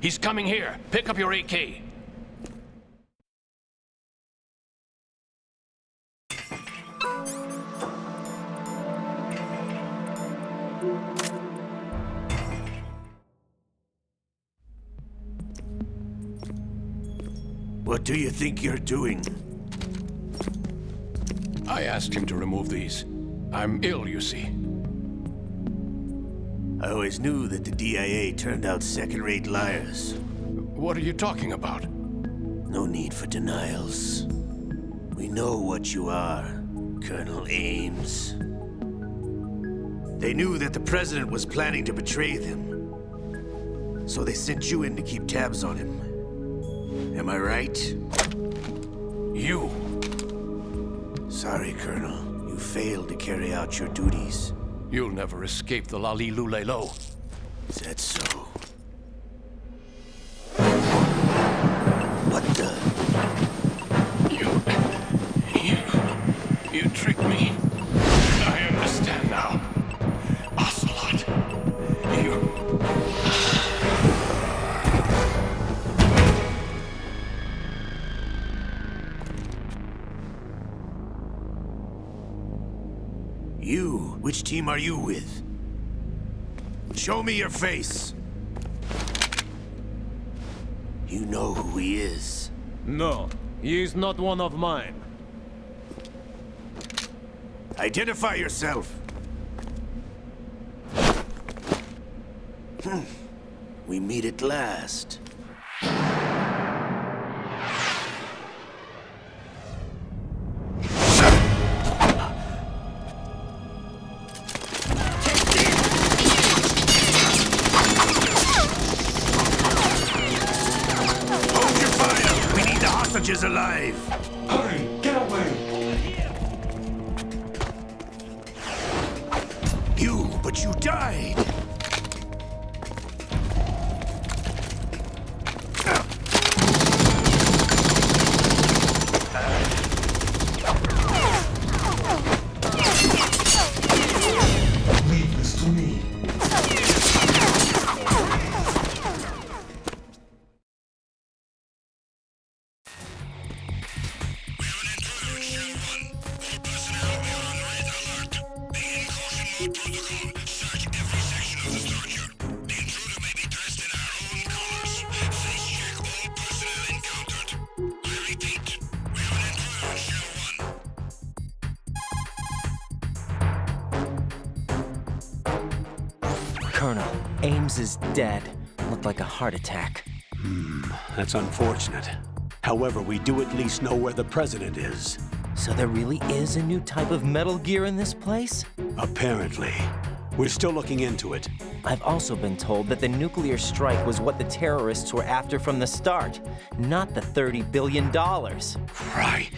He's coming here. Pick up your AK. What do you think you're doing? I asked him to remove these. I'm ill, you see. I always knew that the DIA turned out second-rate liars. What are you talking about? No need for denials. We know what you are, Colonel Ames. They knew that the President was planning to betray them. So they sent you in to keep tabs on him. Am I right? You! Sorry, Colonel. You failed to carry out your duties. You'll never escape the Lali-Lulelo. Is that so? What the? You tricked me. I understand now. Ocelot. You? Which team are you with? Show me your face. You know who he is. No, he is not one of mine. Identify yourself. We meet at last. Hold your fire! We need the hostages alive! Hurry! Get away! But you died! Leave this to me. Colonel, Ames is dead. Looked like a heart attack. That's unfortunate. However, we do at least know where the President is. So there really is a new type of Metal Gear in this place? Apparently. We're still looking into it. I've also been told that the nuclear strike was what the terrorists were after from the start, not the $30 billion. Right.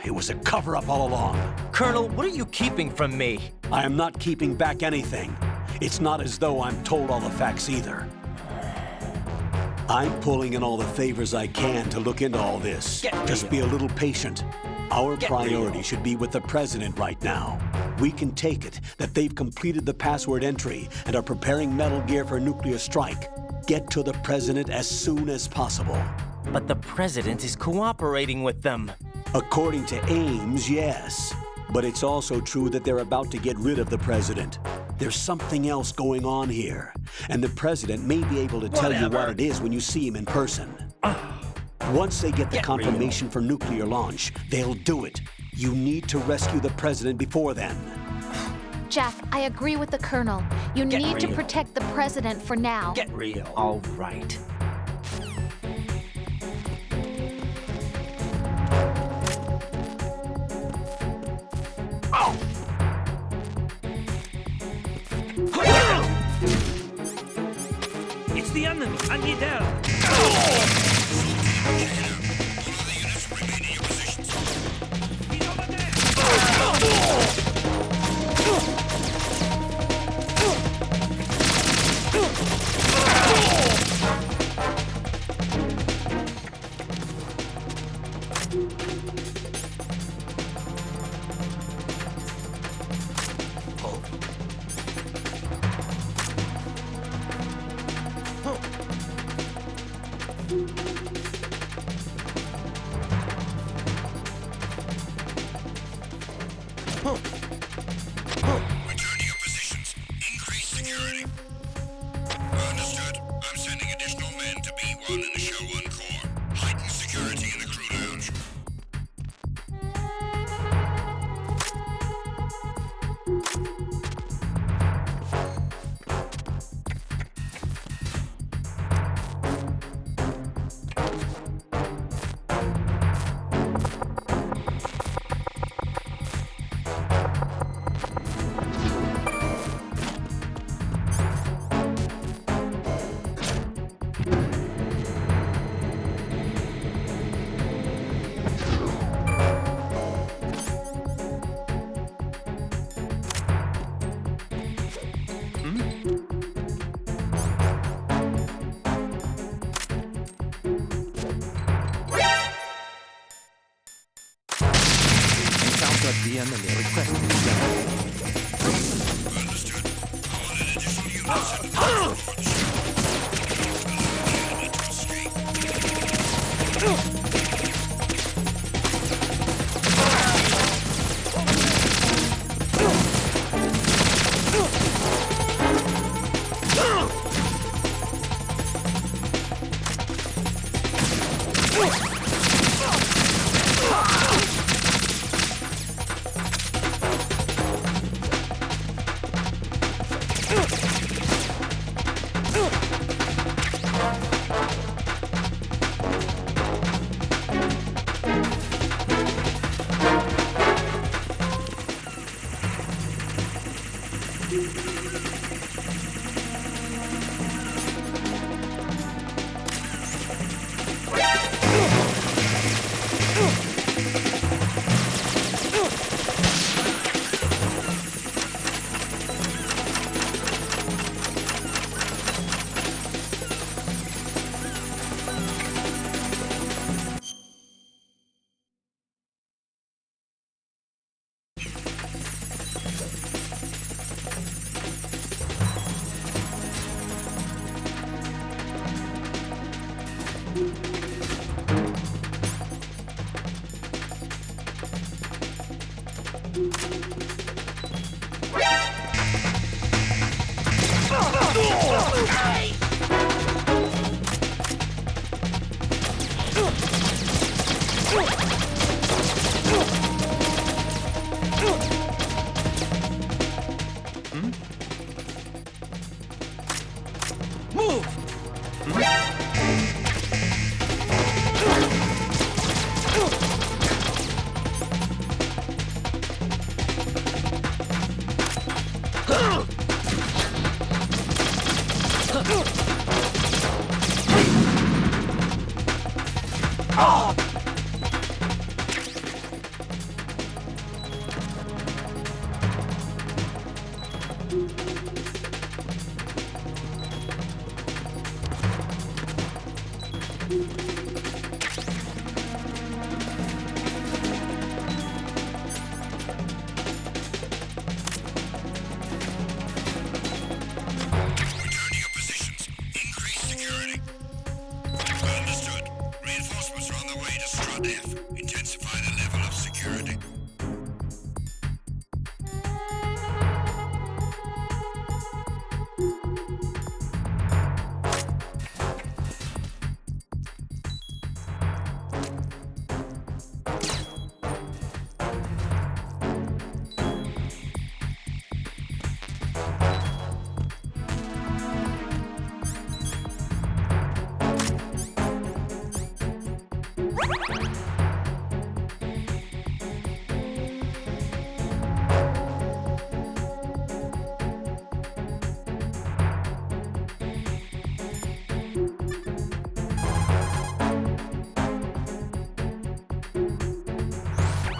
It was a cover-up all along. Colonel, what are you keeping from me? I am not keeping back anything. It's not as though I'm told all the facts either. I'm pulling in all the favors I can to look into all this. Just be a little patient. Our priority should be with the President right now. We can take it that they've completed the password entry and are preparing Metal Gear for nuclear strike. Get to the President as soon as possible. But the President is cooperating with them. According to Ames, yes. But it's also true that they're about to get rid of the President. There's something else going on here, and the President may be able to tell you what it is when you see him in person. Once they get the confirmation for nuclear launch, they'll do it. You need to rescue the President before then. Jack, I agree with the Colonel. You need to protect the President for now. Get real. All right. It's the enemy! I need help! Return to your positions. Affirmative. Request to be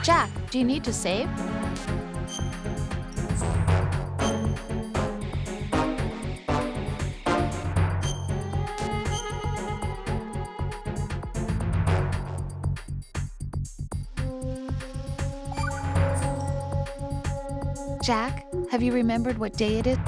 Jack, do you need to save? Jack, have you remembered what day it is?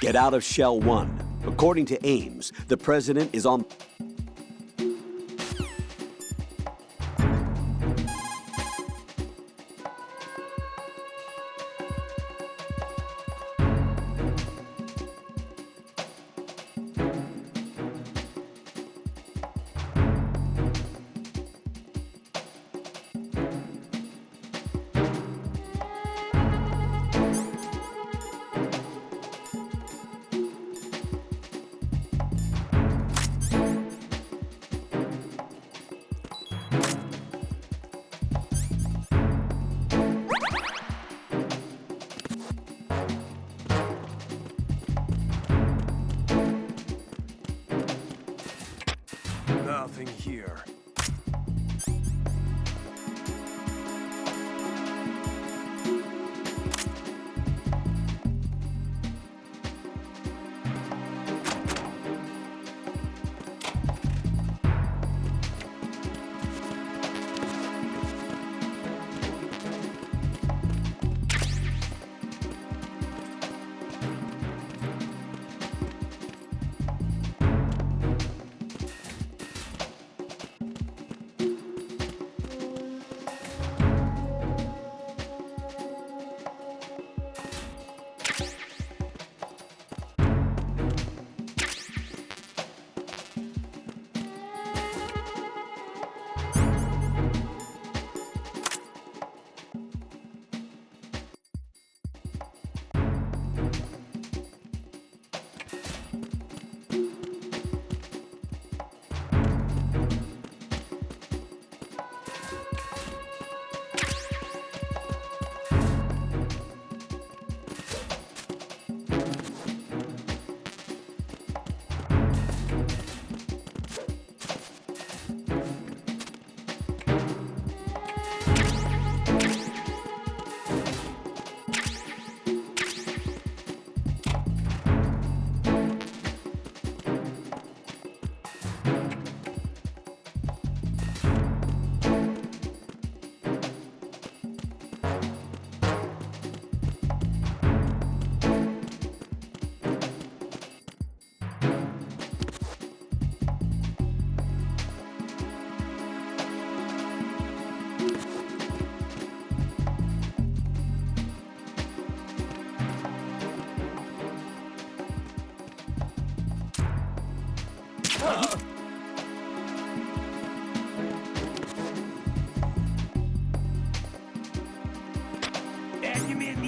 Get out of Shell 1. According to Ames, the president is on...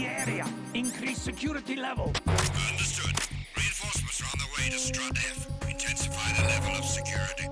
area. Increase security level. Understood. Reinforcements are on their way to Strut F. Intensify the level of security.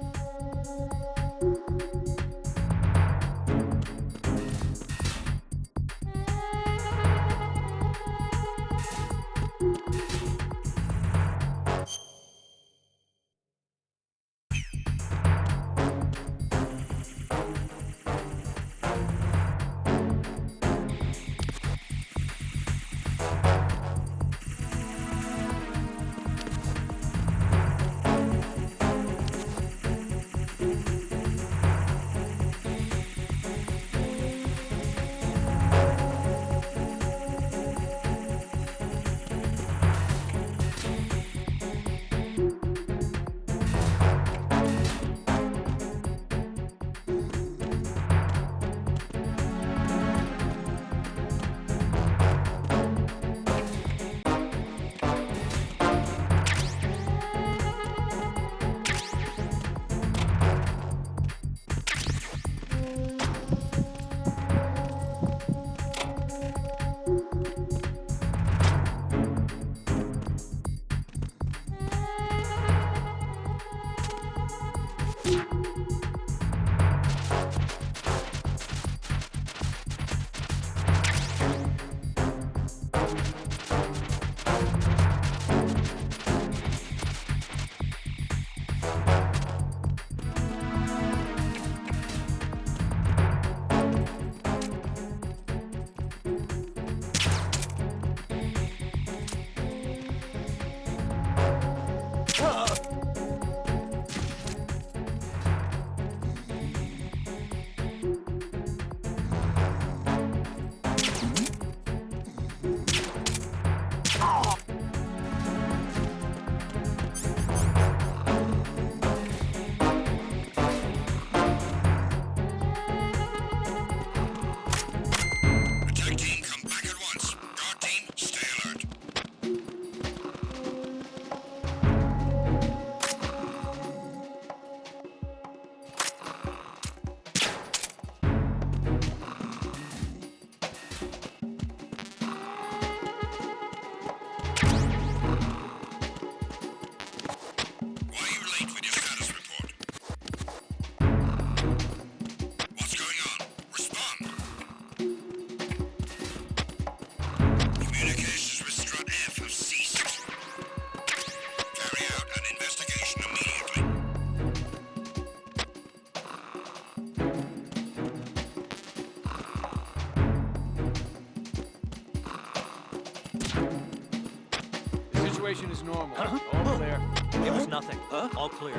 Situation is normal. All clear. It was nothing. All clear.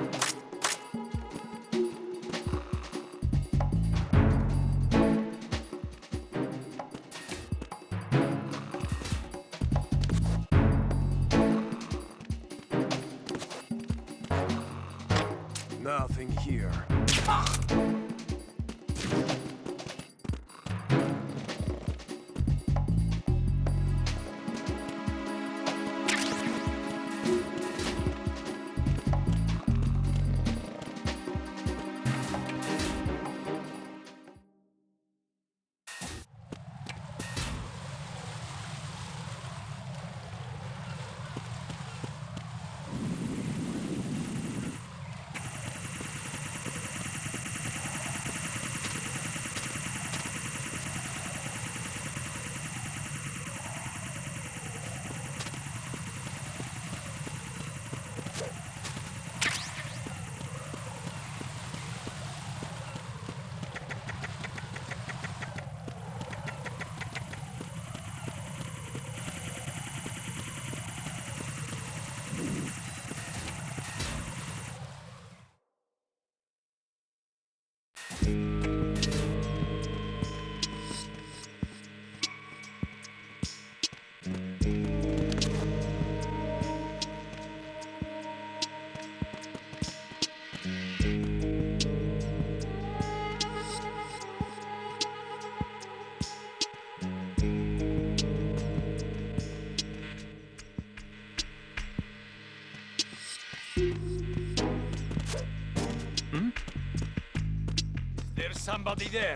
Nothing here. There's somebody there.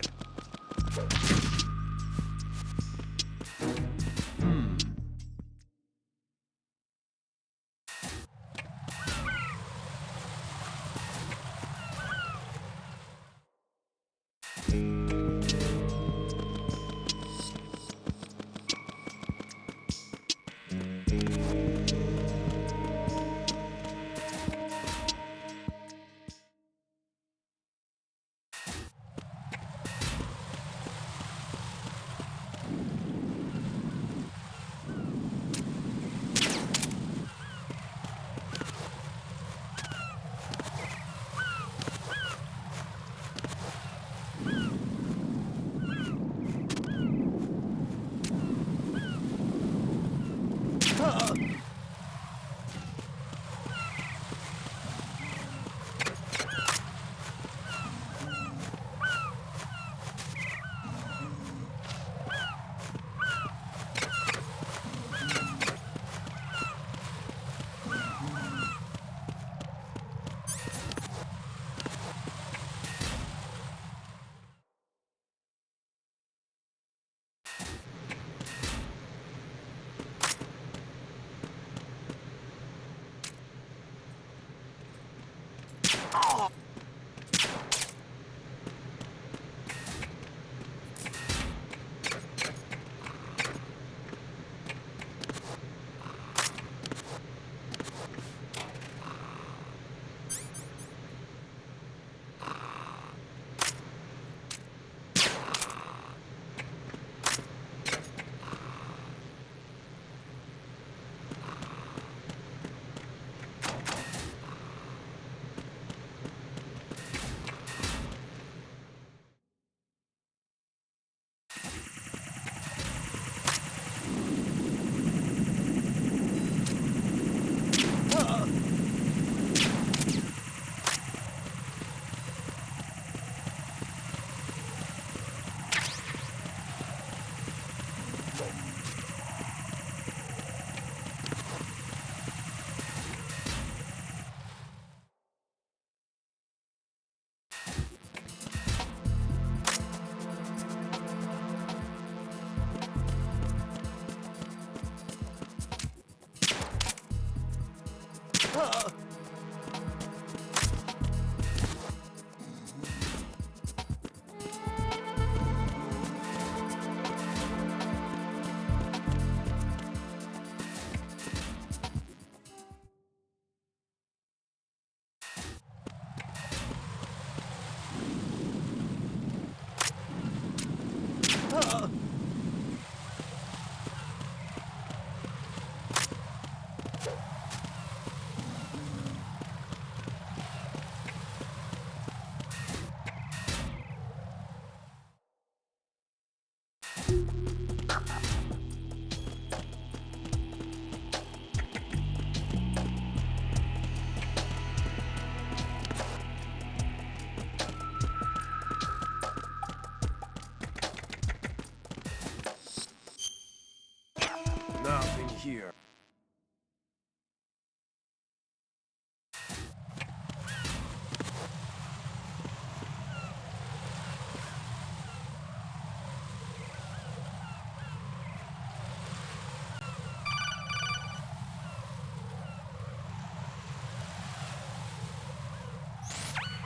Nothing here.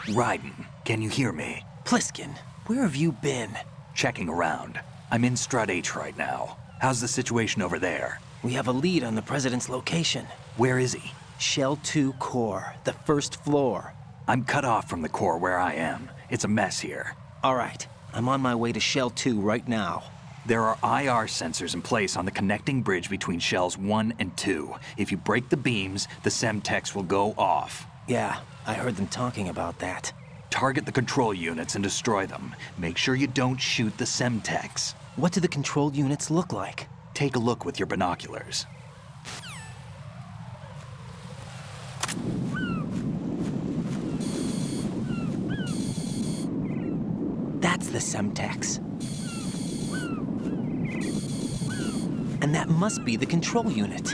Raiden, can you hear me? Pliskin, where have you been? Checking around. I'm in Strut H right now. How's the situation over there? We have a lead on the President's location. Where is he? Shell 2 core, the first floor. I'm cut off from the core where I am. It's a mess here. All right, I'm on my way to Shell 2 right now. There are IR sensors in place on the connecting bridge between Shells 1 and 2. If you break the beams, the Semtex will go off. Yeah, I heard them talking about that. Target the control units and destroy them. Make sure you don't shoot the Semtex. What do the control units look like? Take a look with your binoculars. That's the Semtex. And that must be the control unit.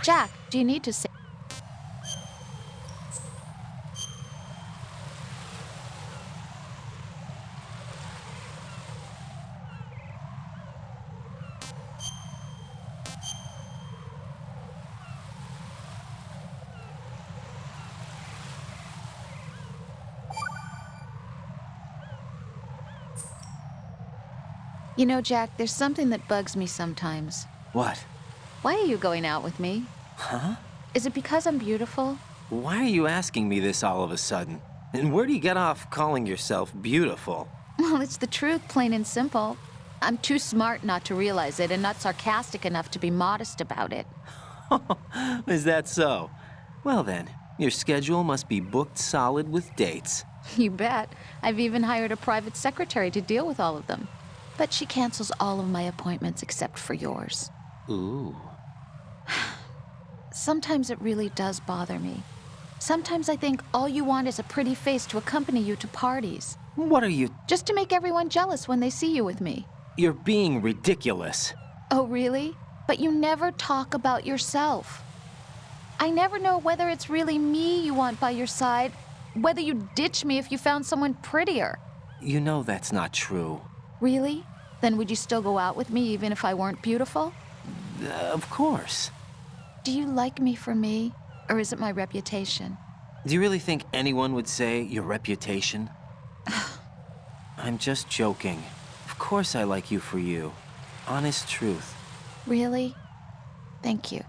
Jack, do you need to say... You know, Jack, there's something that bugs me sometimes. What? Why are you going out with me? Huh? Is it because I'm beautiful? Why are you asking me this all of a sudden? And where do you get off calling yourself beautiful? Well, it's the truth, plain and simple. I'm too smart not to realize it and not sarcastic enough to be modest about it. Is that so? Well then, your schedule must be booked solid with dates. You bet. I've even hired a private secretary to deal with all of them. But she cancels all of my appointments except for yours. Ooh. Sometimes it really does bother me. Sometimes I think all you want is a pretty face to accompany you to parties. What are you? Just to make everyone jealous when they see you with me. You're being ridiculous. Oh, really? But you never talk about yourself. I never know whether it's really me you want by your side, whether you'd ditch me if you found someone prettier. You know that's not true. Really? Then would you still go out with me even if I weren't beautiful? Of course. Do you like me for me, or is it my reputation? Do you really think anyone would say your reputation? I'm just joking. Of course I like you for you. Honest truth. Really? Thank you.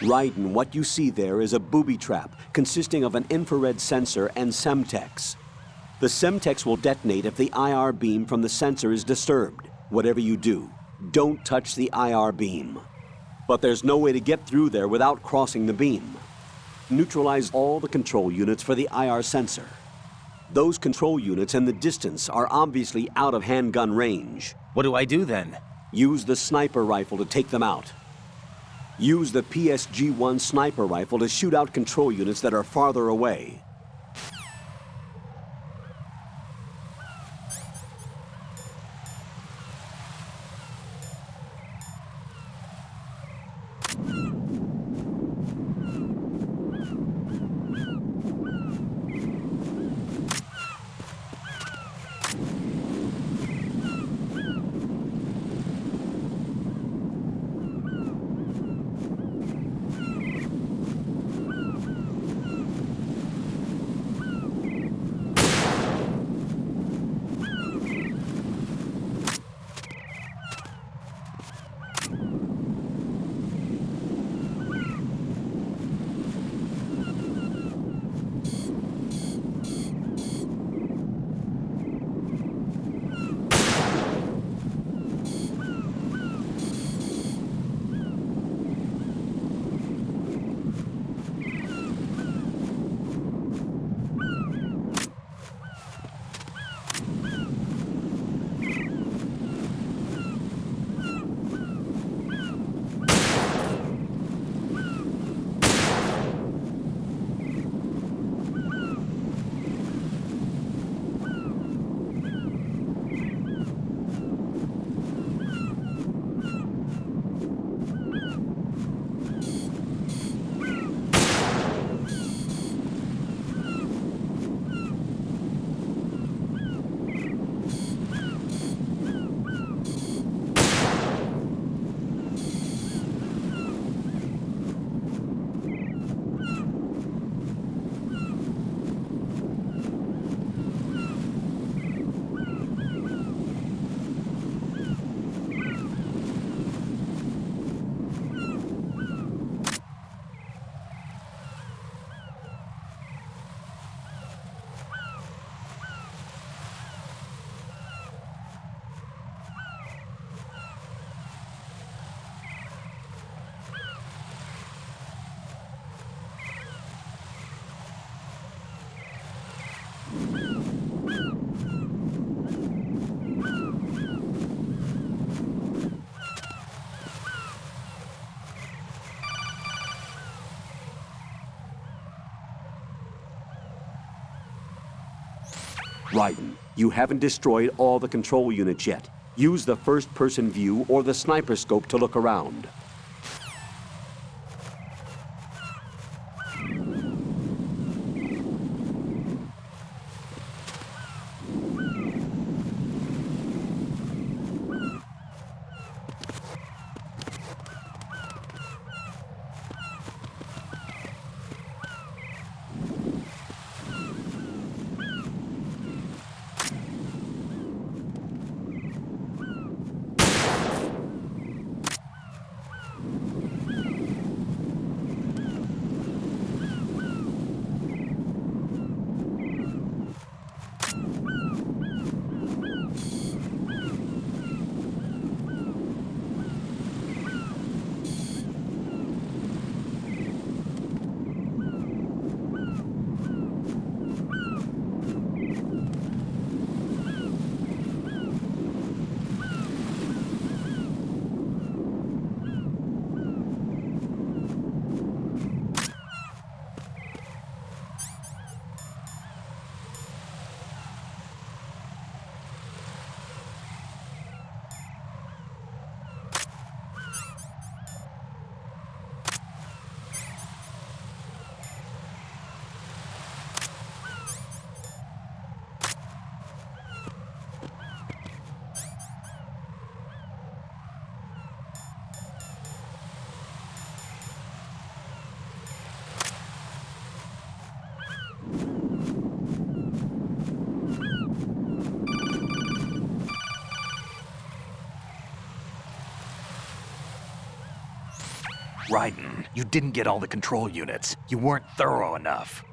Raiden, what you see there is a booby trap consisting of an infrared sensor and Semtex. The Semtex will detonate if the IR beam from the sensor is disturbed. Whatever you do, don't touch the IR beam. But there's no way to get through there without crossing the beam. Neutralize all the control units for the IR sensor. Those control units and the distance are obviously out of handgun range. What do I do then? Use the sniper rifle to take them out. Use the PSG-1 sniper rifle to shoot out control units that are farther away. Raiden, you haven't destroyed all the control units yet. Use the first-person view or the sniper scope to look around. Raiden, you didn't get all the control units. You weren't thorough enough.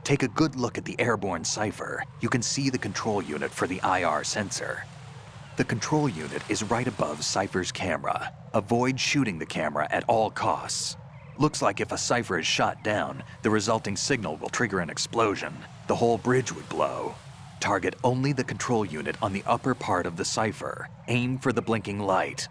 Take a good look at the airborne cipher. You can see the control unit for the IR sensor. The control unit is right above Cypher's camera. Avoid shooting the camera at all costs. Looks like if a Cypher is shot down, the resulting signal will trigger an explosion. The whole bridge would blow. Target only the control unit on the upper part of the Cypher. Aim for the blinking light.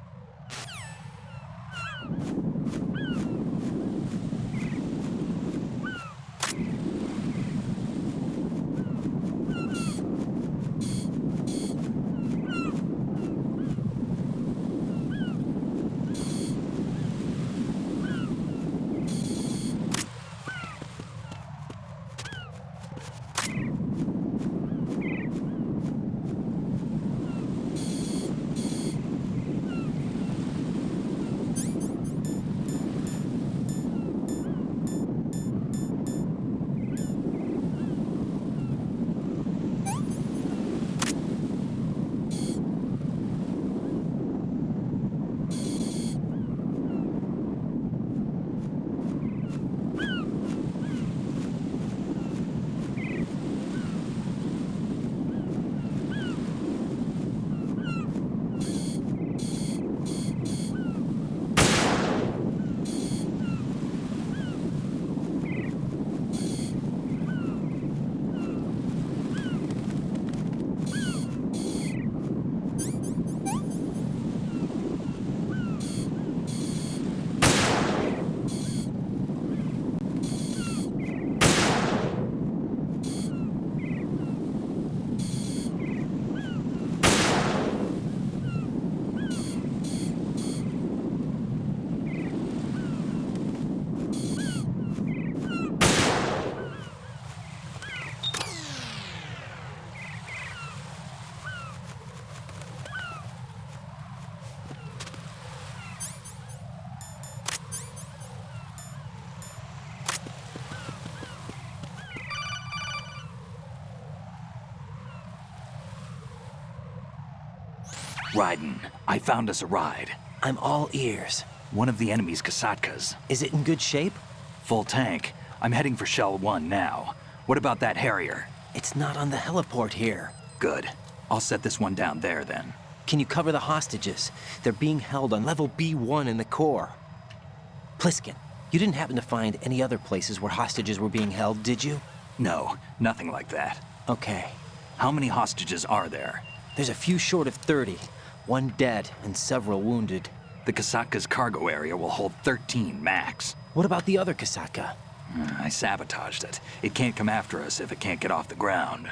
Raiden, I found us a ride. I'm all ears. One of the enemy's Kasatkas. Is it in good shape? Full tank. I'm heading for Shell 1 now. What about that Harrier? It's not on the heliport here. Good. I'll set this one down there then. Can you cover the hostages? They're being held on level B1 in the core. Pliskin, you didn't happen to find any other places where hostages were being held, did you? No, nothing like that. Okay. How many hostages are there? There's a few short of 30. One dead and several wounded. The Kasatka's cargo area will hold 13 max. What about the other Kasatka? I sabotaged it. It can't come after us if it can't get off the ground.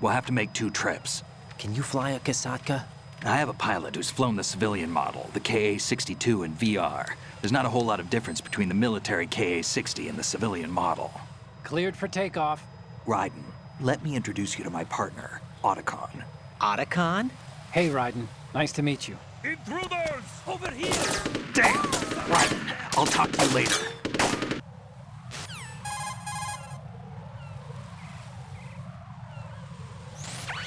We'll have to make 2 trips. Can you fly a Kasatka? I have a pilot who's flown the civilian model, the KA-62 in VR. There's not a whole lot of difference between the military KA-60 and the civilian model. Cleared for takeoff. Raiden, let me introduce you to my partner, Otacon. Otacon? Hey, Raiden. Nice to meet you. Intruders! Over here! Damn! Raiden, I'll talk to you later.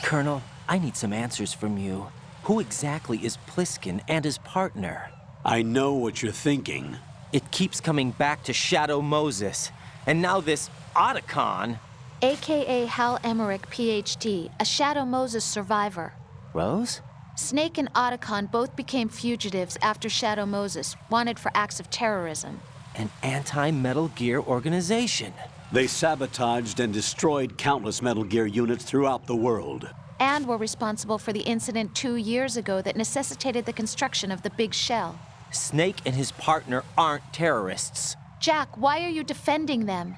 Colonel, I need some answers from you. Who exactly is Pliskin and his partner? I know what you're thinking. It keeps coming back to Shadow Moses. And now this Otacon. AKA Hal Emmerich, PhD, a Shadow Moses survivor. Rose? Snake and Otacon both became fugitives after Shadow Moses, wanted for acts of terrorism. An anti-Metal Gear organization. They sabotaged and destroyed countless Metal Gear units throughout the world. And were responsible for the incident 2 years ago that necessitated the construction of the Big Shell. Snake and his partner aren't terrorists. Jack, why are you defending them?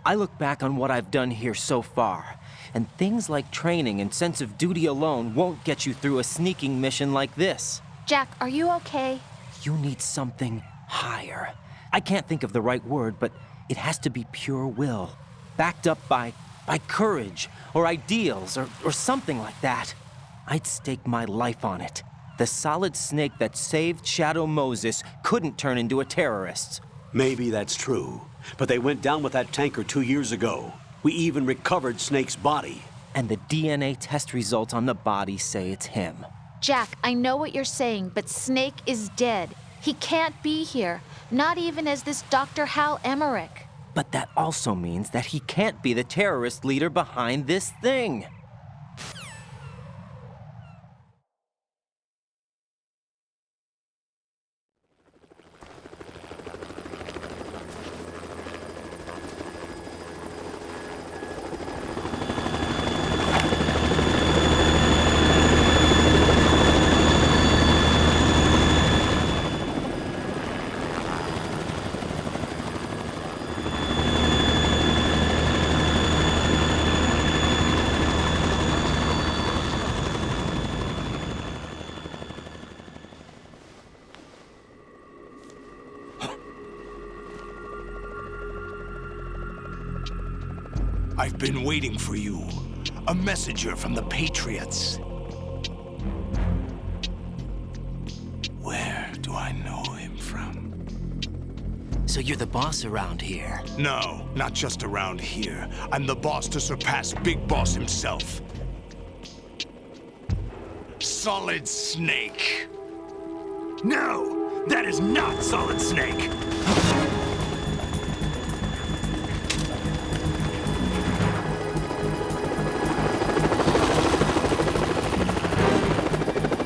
I look back on what I've done here so far, and things like training and sense of duty alone won't get you through a sneaking mission like this. Jack, are you okay? You need something higher. I can't think of the right word, but it has to be pure will, backed up by courage or ideals or something like that. I'd stake my life on it. The solid Snake that saved Shadow Moses couldn't turn into a terrorist. Maybe that's true, but they went down with that tanker 2 years ago. We even recovered Snake's body. And the DNA test results on the body say it's him. Jack, I know what you're saying, but Snake is dead. He can't be here. Not even as this Dr. Hal Emmerich. But that also means that he can't be the terrorist leader behind this thing. I've been waiting for you. A messenger from the Patriots. Where do I know him from? So you're the boss around here? No, not just around here. I'm the boss to surpass Big Boss himself. Solid Snake. No! That is not Solid Snake!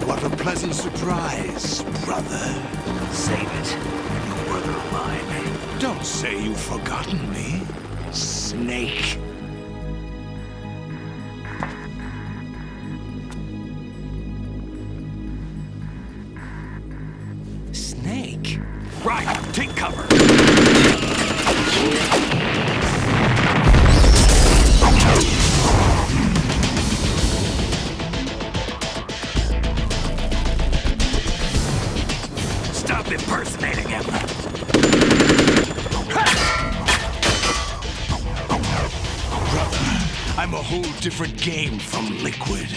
What a pleasant surprise, brother. Save it. You're no brother of mine. Don't say you've forgotten me, Snake. Snake? Right, take cover. Stop impersonating him. Brother, I'm a whole different game from Liquid.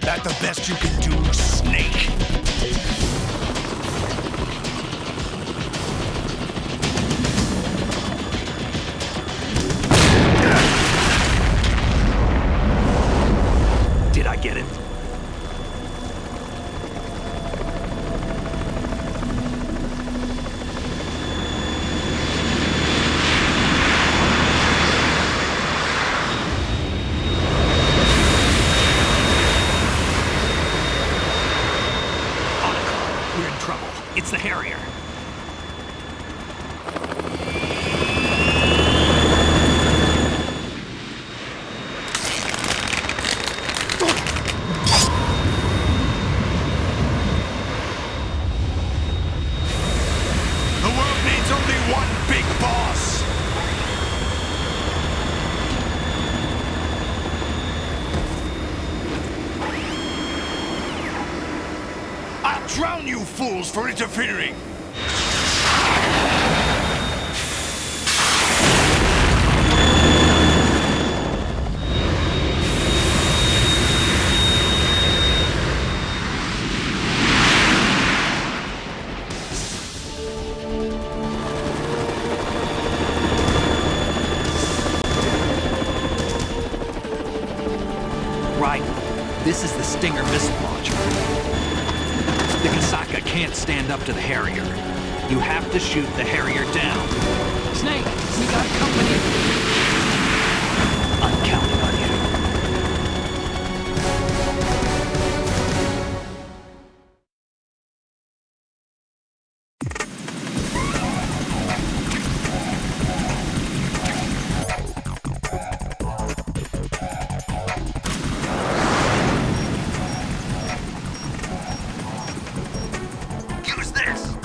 That the best you can do, Snake? Did I get it? We're in trouble. It's the Harrier. The world needs only one big boss. I'll drown you fools for interfering. Right. This is the Stinger missile launcher. The Kasaka can't stand up to the Harrier. You have to shoot the Harrier down. Snake, we got company. I'm counting on you. Use this!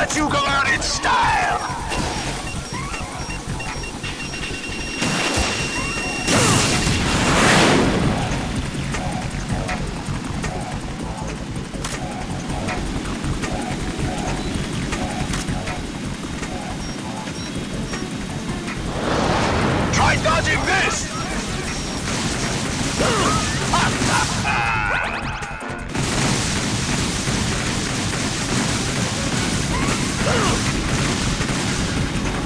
let you go out in style! Try dodging this!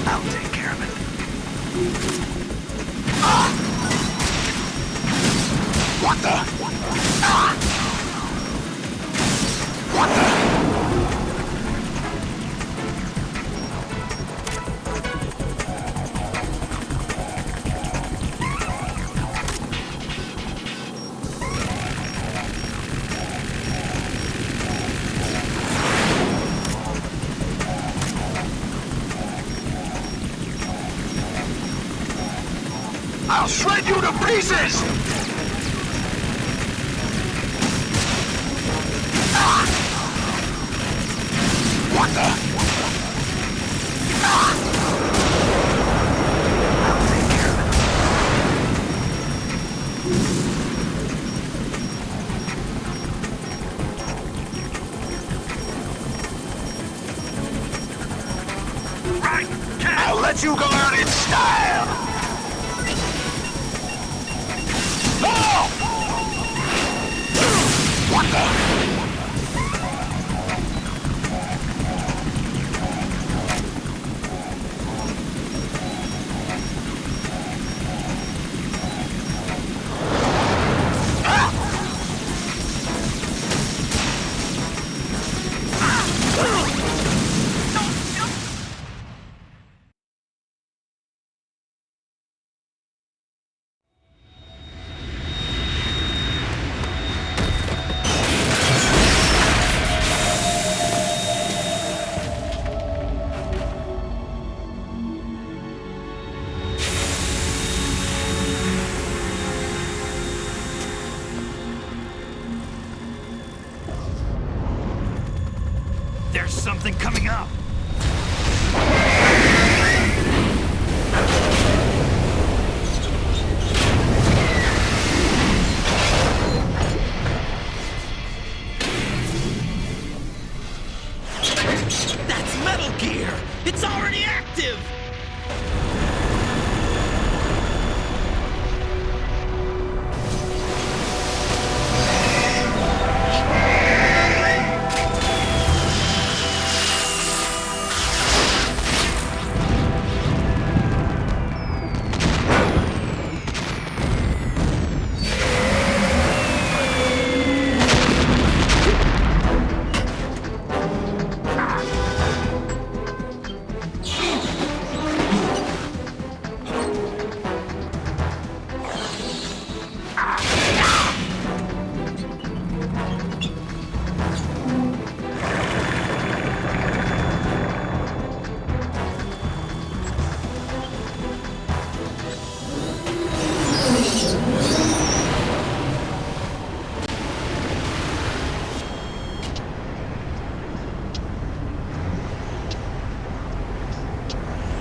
I'll take care of it. What the? What the? I'll shred you to pieces! What the? I'll take care of it. Right! I'll let you go out in style! No! What the? There's something coming up. That's Metal Gear! It's already active!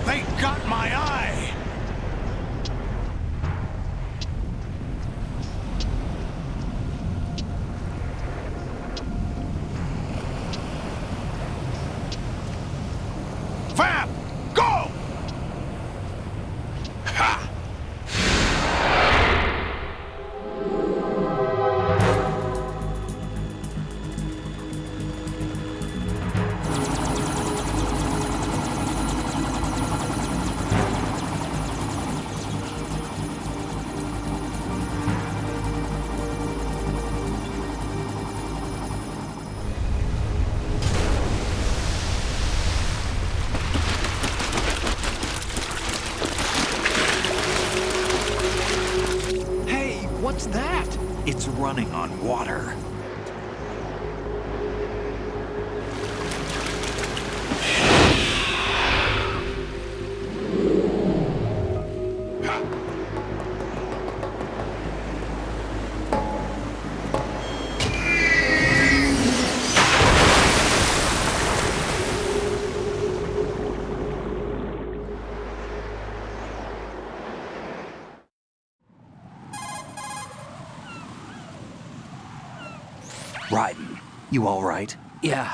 They got my eye! Fab! Go! Ha! Hey, what's that? It's running on water. Raiden, you all right? Yeah.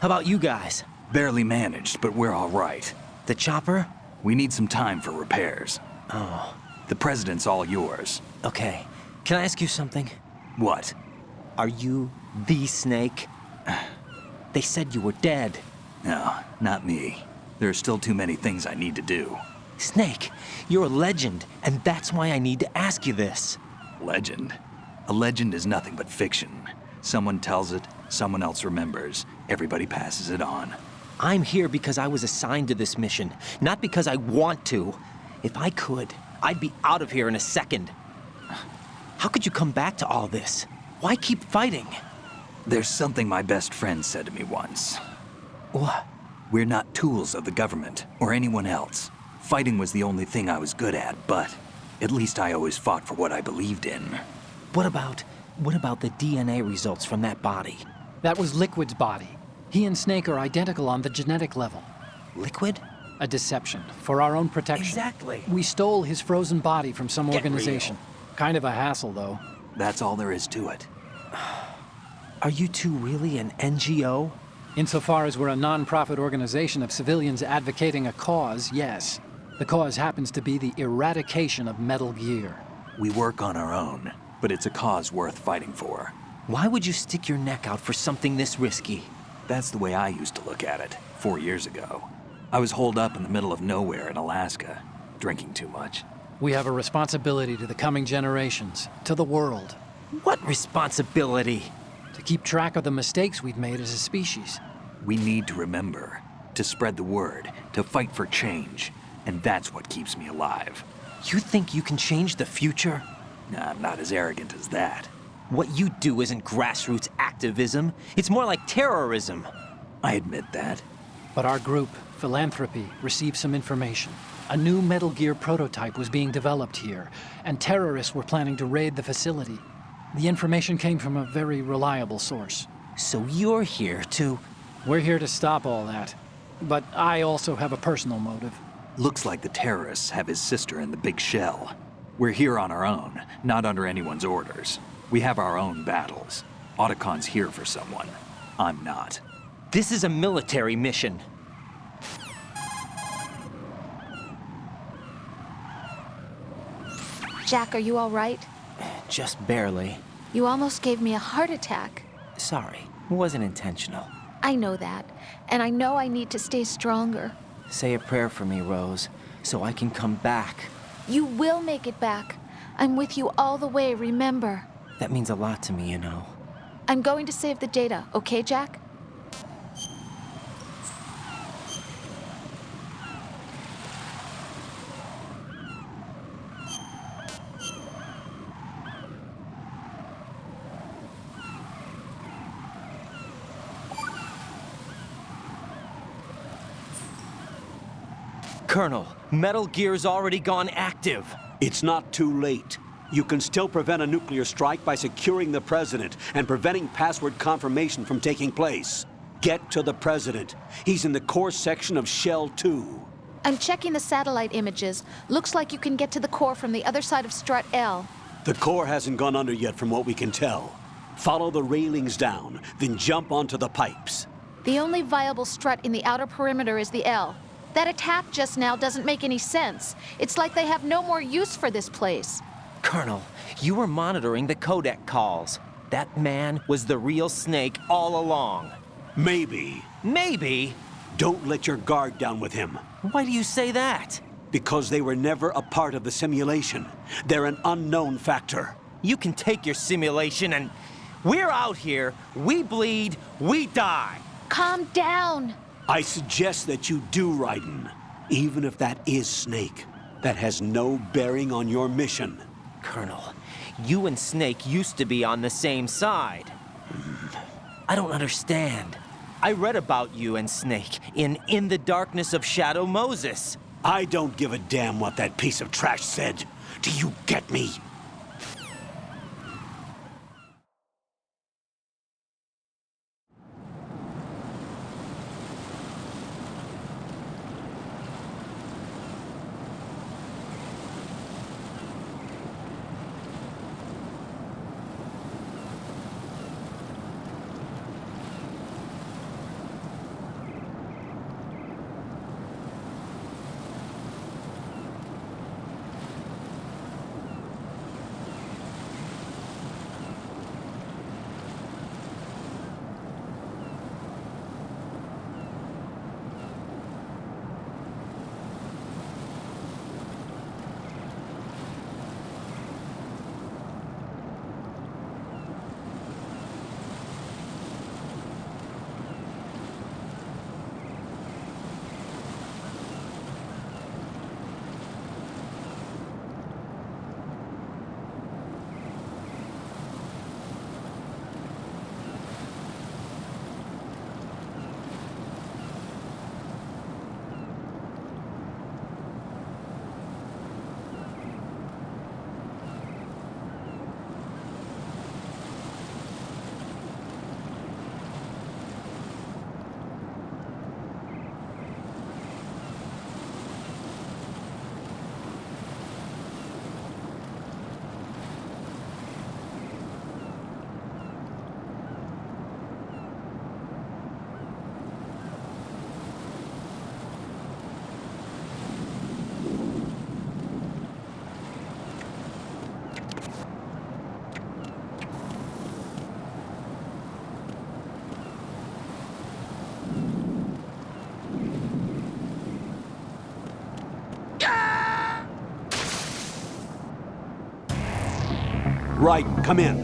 How about you guys? Barely managed, but we're all right. The chopper? We need some time for repairs. Oh. The president's all yours. Okay. Can I ask you something? What? Are you the Snake? They said you were dead. No, not me. There are still too many things I need to do. Snake, you're a legend, and that's why I need to ask you this. Legend? A legend is nothing but fiction. Someone tells it, someone else remembers. Everybody passes it on. I'm here because I was assigned to this mission, not because I want to. If I could, I'd be out of here in a second. How could you come back to all this? Why keep fighting? There's something my best friend said to me once. What? We're not tools of the government or anyone else. Fighting was the only thing I was good at, but at least I always fought for what I believed in. What about the DNA results from that body? That was Liquid's body. He and Snake are identical on the genetic level. Liquid? A deception, for our own protection. Exactly. We stole his frozen body from some Get organization. real. Kind of a hassle, though. That's all there is to it. Are you two really an NGO? Insofar as we're a non-profit organization of civilians advocating a cause, yes. The cause happens to be the eradication of Metal Gear. We work on our own, but it's a cause worth fighting for. Why would you stick your neck out for something this risky? That's the way I used to look at it 4 years ago. I was holed up in the middle of nowhere in Alaska, drinking too much. We have a responsibility to the coming generations, to the world. What responsibility? To keep track of the mistakes we've made as a species. We need to remember, to spread the word, to fight for change, and that's what keeps me alive. You think you can change the future? Nah, I'm not as arrogant as that. What you do isn't grassroots activism. It's more like terrorism. I admit that. But our group, Philanthropy, received some information. A new Metal Gear prototype was being developed here, and terrorists were planning to raid the facility. The information came from a very reliable source. So you're here to... We're here to stop all that. But I also have a personal motive. Looks like the terrorists have his sister in the big shell. We're here on our own, not under anyone's orders. We have our own battles. Otacon's here for someone. I'm not. This is a military mission. Jack, are you all right? Just barely. You almost gave me a heart attack. Sorry, it wasn't intentional. I know that, and I know I need to stay stronger. Say a prayer for me, Rose, so I can come back. You will make it back. I'm with you all the way, remember? That means a lot to me, you know. I'm going to save the data, okay, Jack? Colonel, Metal Gear's already gone active. It's not too late. You can still prevent a nuclear strike by securing the president and preventing password confirmation from taking place. Get to the president. He's in the core section of Shell 2. I'm checking the satellite images. Looks like you can get to the core from the other side of Strut L. The core hasn't gone under yet from what we can tell. Follow the railings down, then jump onto the pipes. The only viable strut in the outer perimeter is the L. That attack just now doesn't make any sense. It's like they have no more use for this place. Colonel, you were monitoring the codec calls. That man was the real Snake all along. Maybe. Maybe? Don't let your guard down with him. Why do you say that? Because they were never a part of the simulation. They're an unknown factor. You can take your simulation and... We're out here, we bleed, we die. Calm down. I suggest that you do, Raiden. Even if that is Snake. That has no bearing on your mission. Colonel, you and Snake used to be on the same side. I don't understand. I read about you and Snake in the Darkness of Shadow Moses. I don't give a damn what that piece of trash said. Do you get me? Raiden, come in.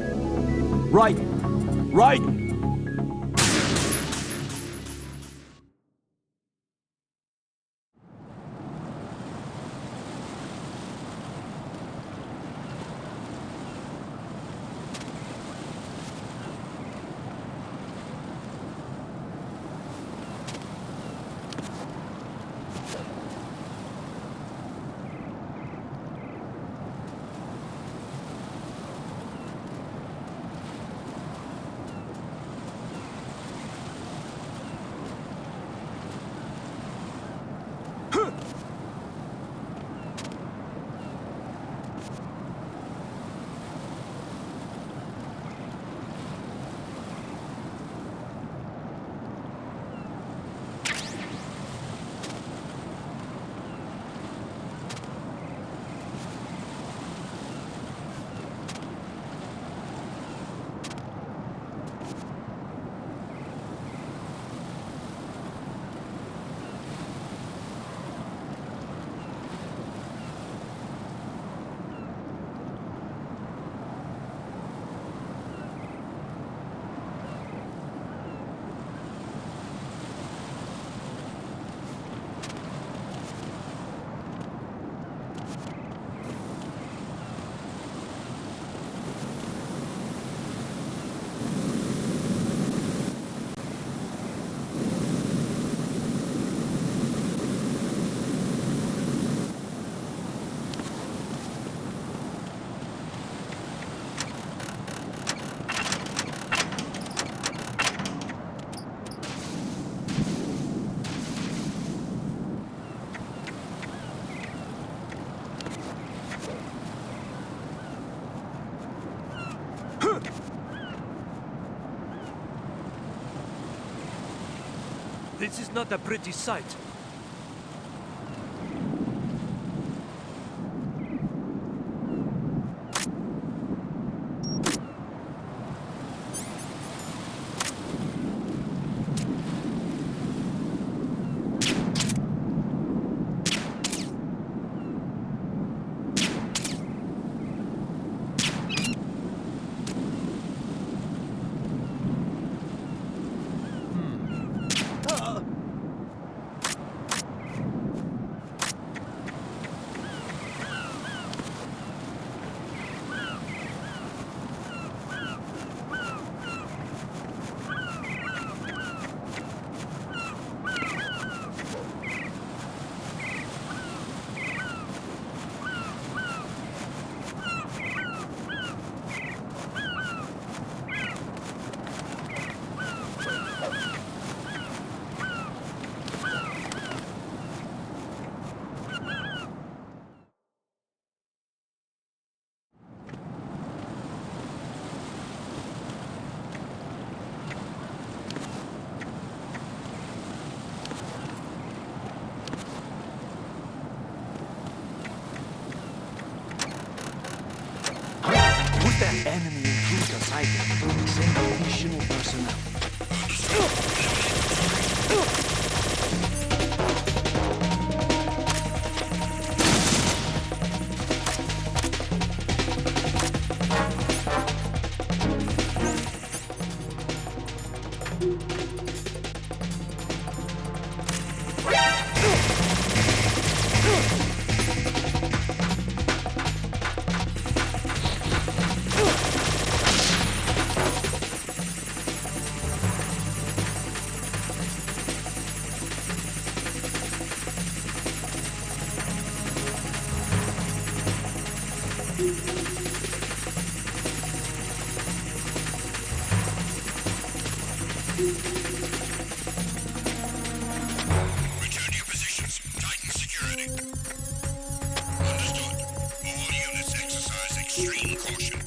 Raiden! Raiden! This is not a pretty sight. Enemy intruder sighted. Send additional personnel. Return to your positions. Tighten security. Understood. All units exercise extreme caution.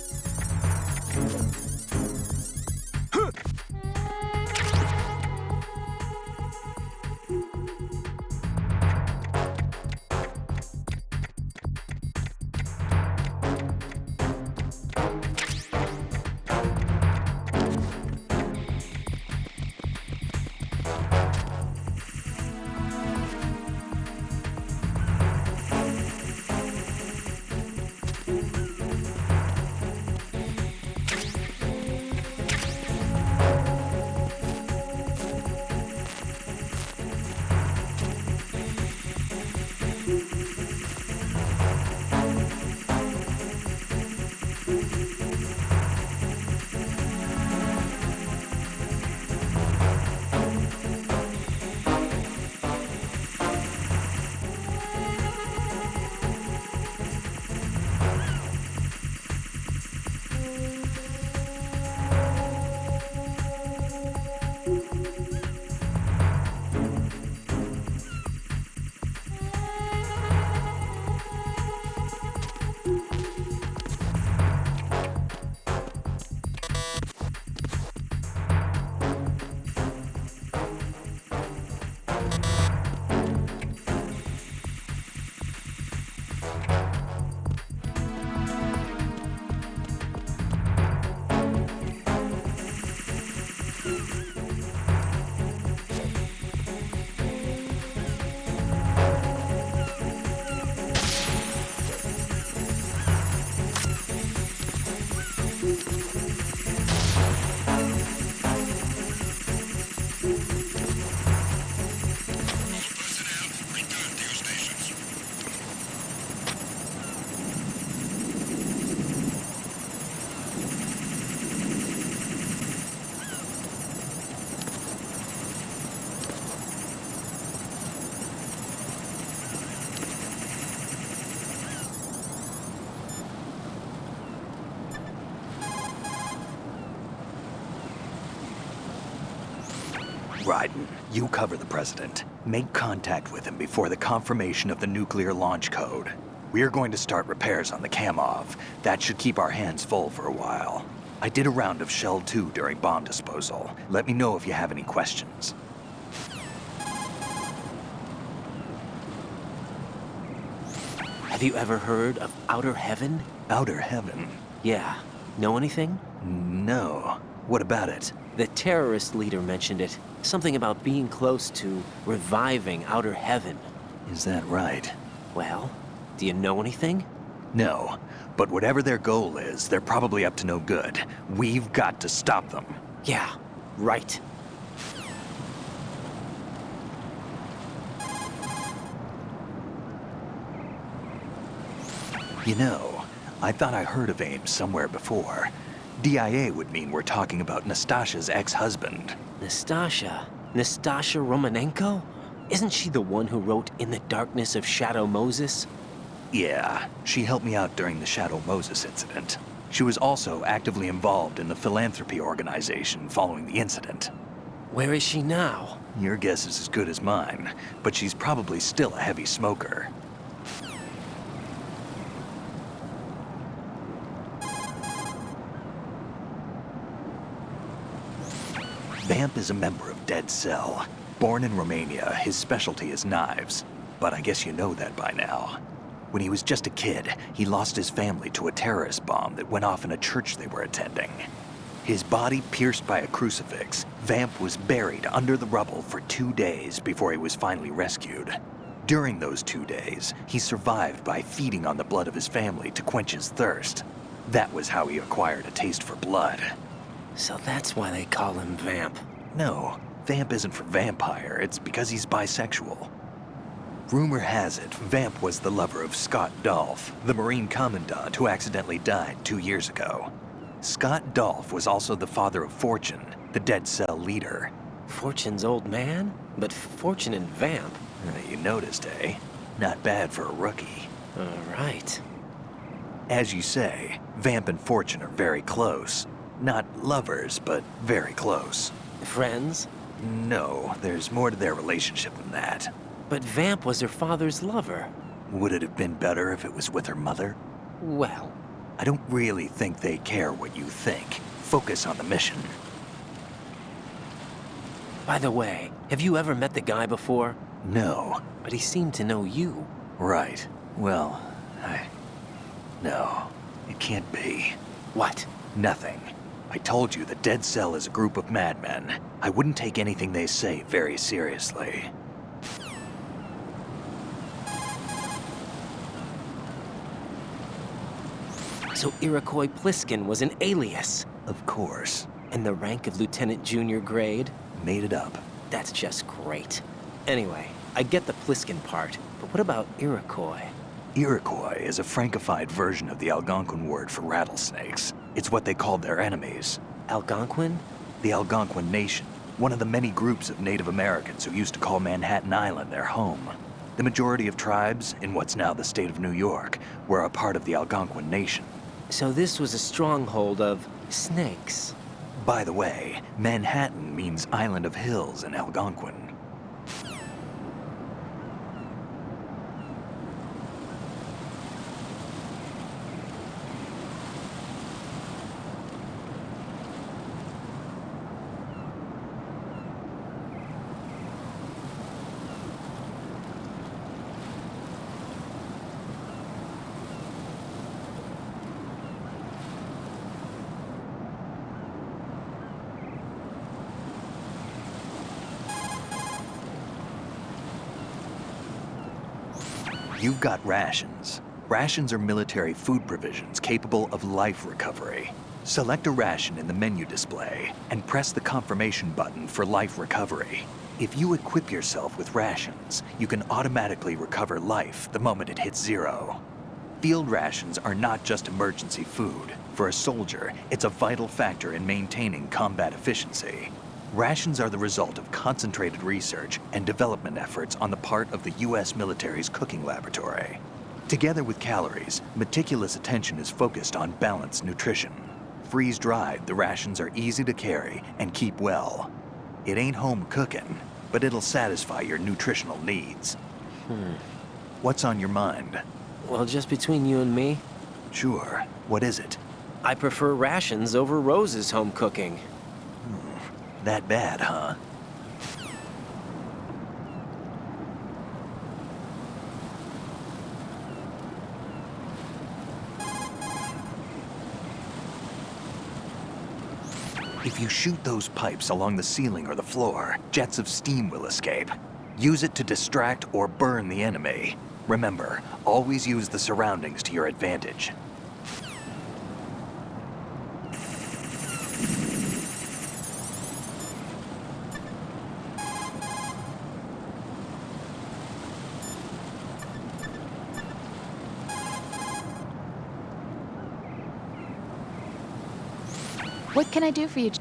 Raiden, you cover the President. Make contact with him before the confirmation of the nuclear launch code. We're going to start repairs on the Kamov. That should keep our hands full for a while. I did a round of Shell 2 during bomb disposal. Let me know if you have any questions. Have you ever heard of Outer Heaven? Outer Heaven? Yeah. Know anything? No. What about it? The terrorist leader mentioned it. Something about being close to reviving Outer Heaven. Is that right? Well, do you know anything? No. But whatever their goal is, they're probably up to no good. We've got to stop them. Yeah, right. You know, I thought I heard of Ames somewhere before. DIA would mean we're talking about Nastasha's ex-husband. Nastasha? Nastasha Romanenko? Isn't she the one who wrote In the Darkness of Shadow Moses? Yeah, she helped me out during the Shadow Moses incident. She was also actively involved in the philanthropy organization following the incident. Where is she now? Your guess is as good as mine, but she's probably still a heavy smoker. Vamp is a member of Dead Cell. Born in Romania, his specialty is knives. But I guess you know that by now. When he was just a kid, he lost his family to a terrorist bomb that went off in a church they were attending. His body pierced by a crucifix, Vamp was buried under the rubble for 2 days before he was finally rescued. During those 2 days, he survived by feeding on the blood of his family to quench his thirst. That was how he acquired a taste for blood. So that's why they call him Vamp. No, Vamp isn't for vampire, it's because he's bisexual. Rumor has it, Vamp was the lover of Scott Dolph, the Marine Commandant who accidentally died 2 years ago. Scott Dolph was also the father of Fortune, the Dead Cell leader. Fortune's old man? But Fortune and Vamp? You noticed, eh? Not bad for a rookie. All right. As you say, Vamp and Fortune are very close. Not lovers, but very close. Friends? No, there's more to their relationship than that. But Vamp was her father's lover. Would it have been better if it was with her mother? Well, I don't really think they care what you think. Focus on the mission. By the way, have you ever met the guy before? No. But he seemed to know you. Right. Well, No, it can't be. What? Nothing. I told you the Dead Cell is a group of madmen. I wouldn't take anything they say very seriously. So Iroquois Pliskin was an alias? Of course. And the rank of Lieutenant Junior grade? Made it up. That's just great. Anyway, I get the Pliskin part, but what about Iroquois? Iroquois is a Frankified version of the Algonquin word for rattlesnakes. It's what they called their enemies. Algonquin? The Algonquin Nation, one of the many groups of Native Americans who used to call Manhattan Island their home. The majority of tribes, in what's now the state of New York, were a part of the Algonquin Nation. So this was a stronghold of snakes. By the way, Manhattan means Island of Hills in Algonquin. You've got rations. Rations are military food provisions capable of life recovery. Select a ration in the menu display and press the confirmation button for life recovery. If you equip yourself with rations, you can automatically recover life the moment it hits 0. Field rations are not just emergency food. For a soldier, it's a vital factor in maintaining combat efficiency. Rations are the result of concentrated research and development efforts on the part of the U.S. military's cooking laboratory. Together with calories, meticulous attention is focused on balanced nutrition. Freeze-dried, the rations are easy to carry and keep well. It ain't home cooking, but it'll satisfy your nutritional needs. What's on your mind? Well, just between you and me, Sure. What is it? I prefer rations over Rose's home cooking. That bad, huh? If you shoot those pipes along the ceiling or the floor, jets of steam will escape. Use it to distract or burn the enemy. Remember, always use the surroundings to your advantage. What can I do for you?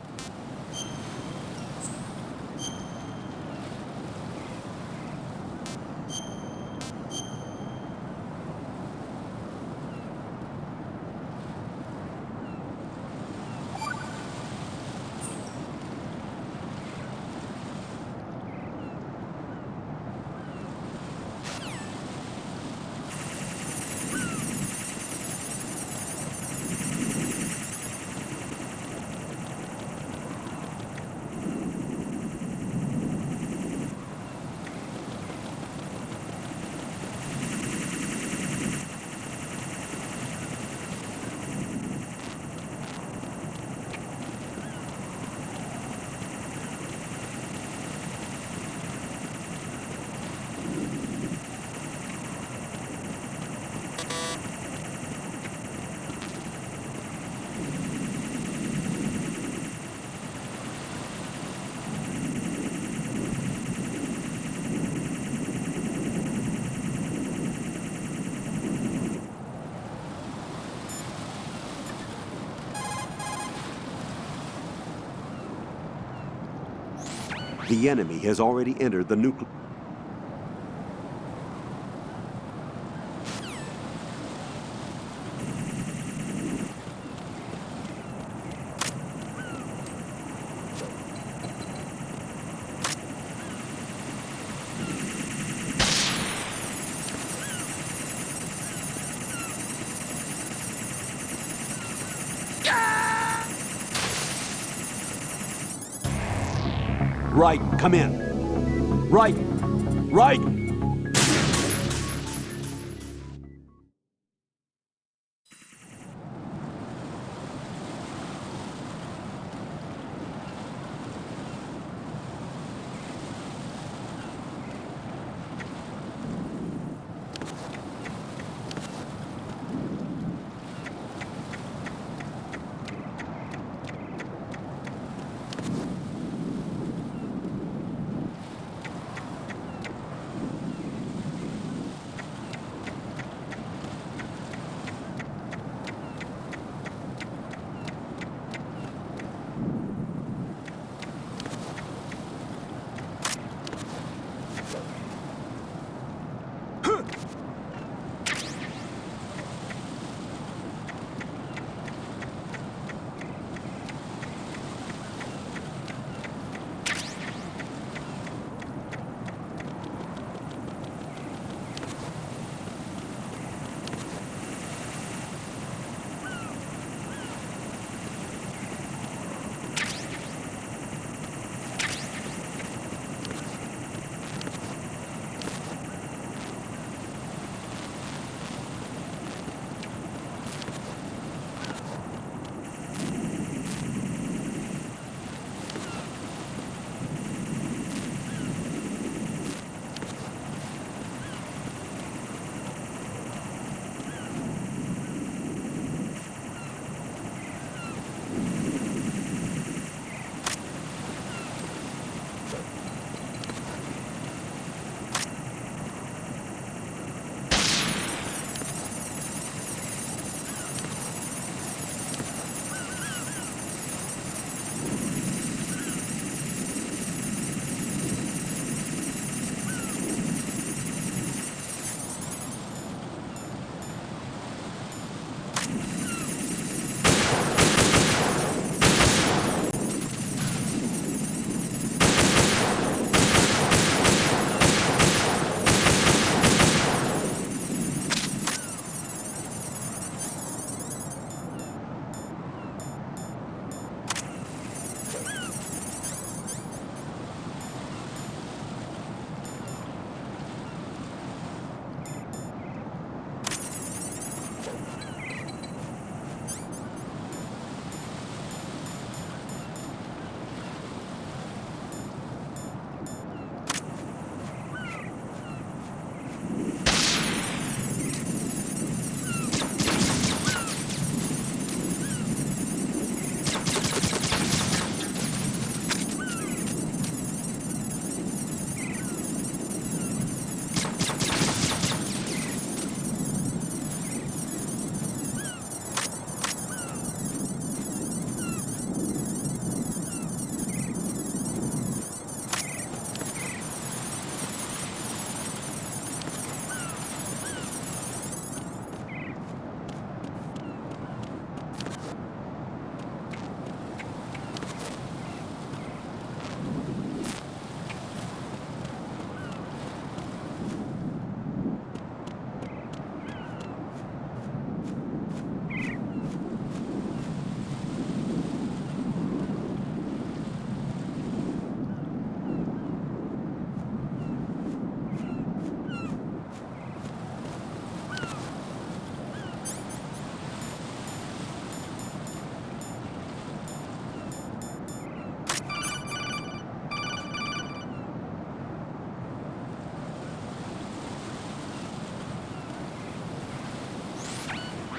The enemy has already entered the nuclear... Right, come in. Right, right.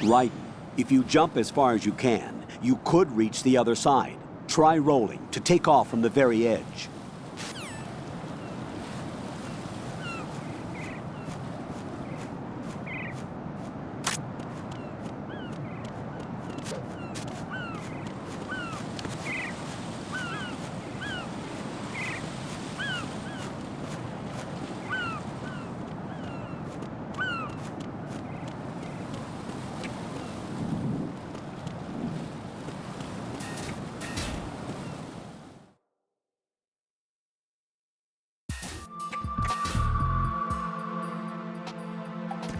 Right. If you jump as far as you can, you could reach the other side. Try rolling to take off from the very edge.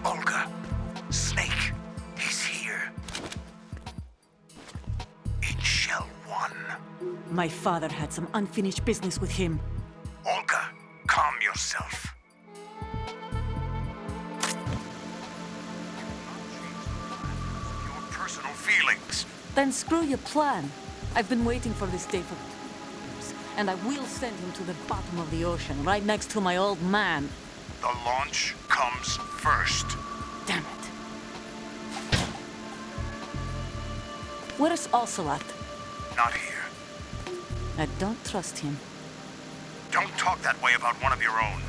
Olga, Snake, he's here. In Shell 1. My father had some unfinished business with him. Olga, calm yourself. Your personal feelings. Then screw your plan. I've been waiting for this day for years, and I will send him to the bottom of the ocean, right next to my old man. The launch comes first. Damn it. Where's Ocelot? Not here. I don't trust him. Don't talk that way about one of your own.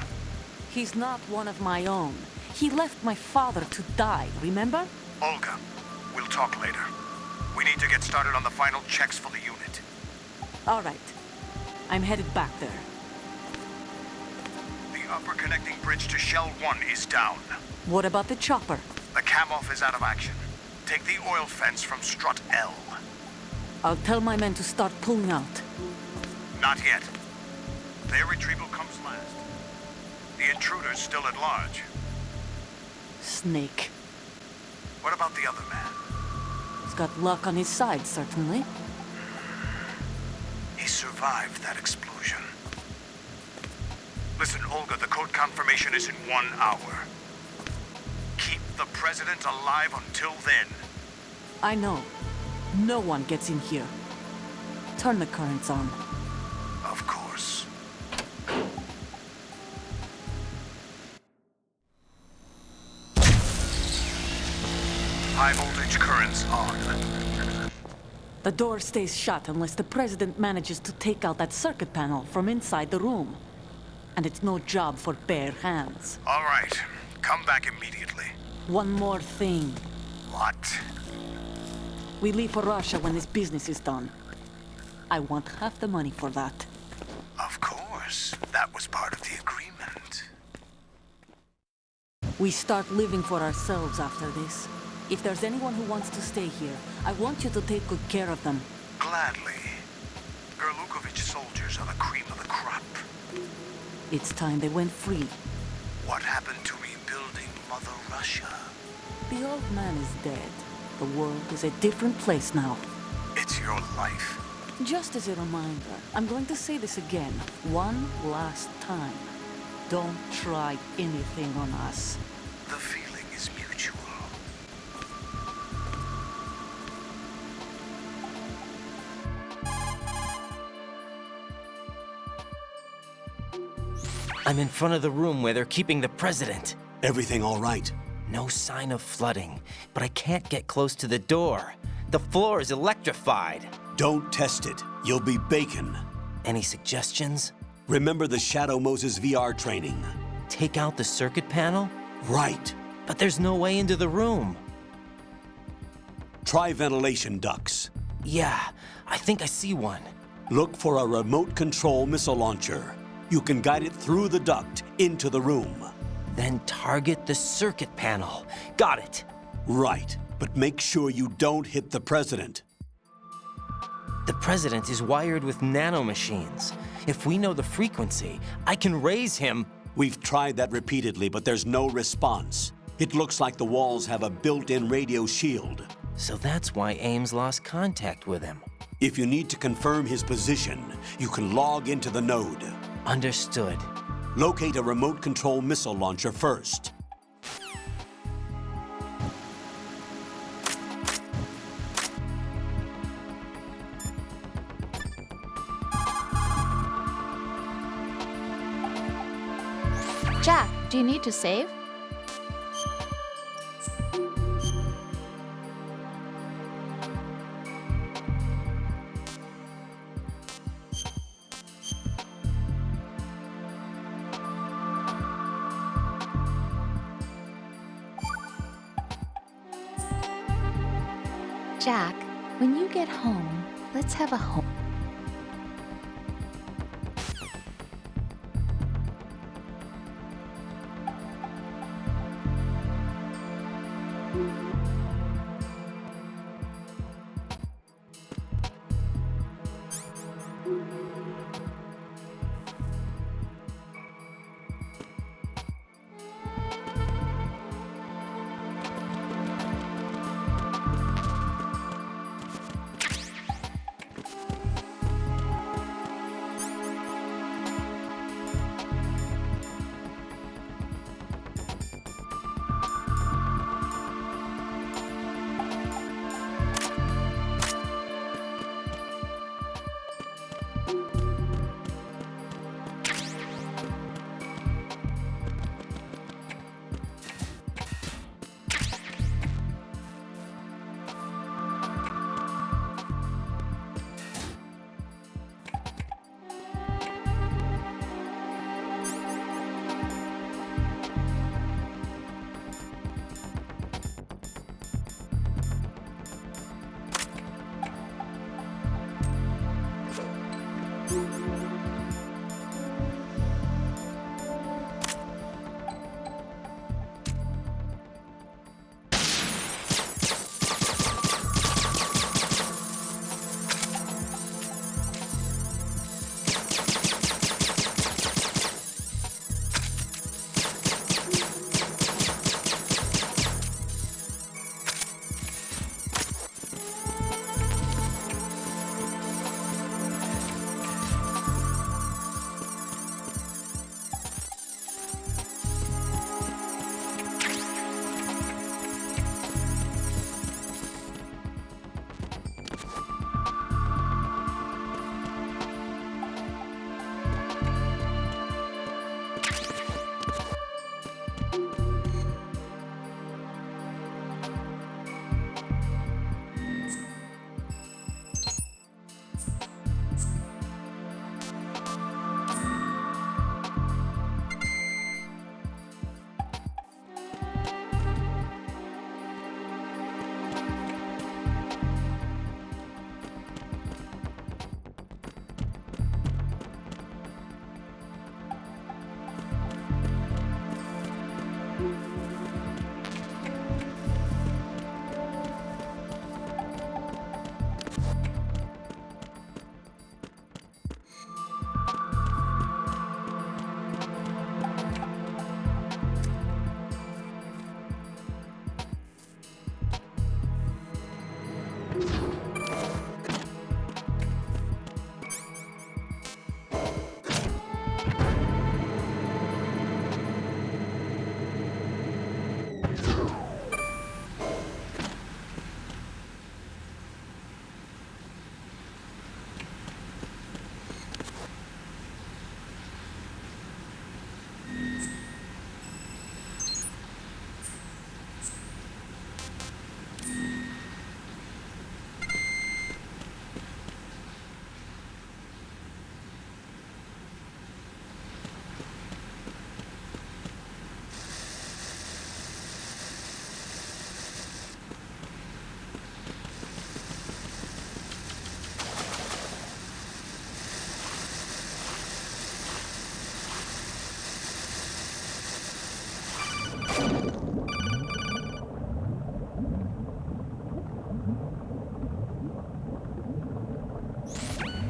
He's not one of my own. He left my father to die, remember? Olga, we'll talk later. We need to get started on the final checks for the unit. All right. I'm headed back there. The upper connecting bridge to Shell 1 is down. What about the chopper? The cam-off is out of action. Take the oil fence from strut L. I'll tell my men to start pulling out. Not yet. Their retrieval comes last. The intruder's still at large. Snake. What about the other man? He's got luck on his side, certainly. He survived that explosion. Listen, Olga, the code confirmation is in 1 hour. Keep the president alive until then. I know. No one gets in here. Turn the currents on. Of course. High voltage currents on. The door stays shut unless the president manages to take out that circuit panel from inside the room. And it's no job for bare hands. All right. Come back immediately. One more thing. What? We leave for Russia when this business is done. I want half the money for that. Of course. That was part of the agreement. We start living for ourselves after this. If there's anyone who wants to stay here, I want you to take good care of them. Gladly. Gerlukovich soldiers are the cream of the crop. It's time they went free. What happened to rebuilding Mother Russia? The old man is dead. The world is a different place now. It's your life. Just as a reminder, I'm going to say this again, one last time. Don't try anything on us. The feeling is mutual. I'm in front of the room where they're keeping the president. Everything all right? No sign of flooding, but I can't get close to the door. The floor is electrified. Don't test it. You'll be bacon. Any suggestions? Remember the Shadow Moses VR training. Take out the circuit panel? Right. But there's no way into the room. Try ventilation ducts. Yeah, I think I see one. Look for a remote control missile launcher. You can guide it through the duct into the room. Then target the circuit panel. Got it. Right, but make sure you don't hit the president. The president is wired with nanomachines. If we know the frequency, I can raise him. We've tried that repeatedly, but there's no response. It looks like the walls have a built-in radio shield. So that's why Ames lost contact with him. If you need to confirm his position, you can log into the node. Understood. Locate a remote control missile launcher first. Jack, do you need to save? Jack, when you get home, let's have a home.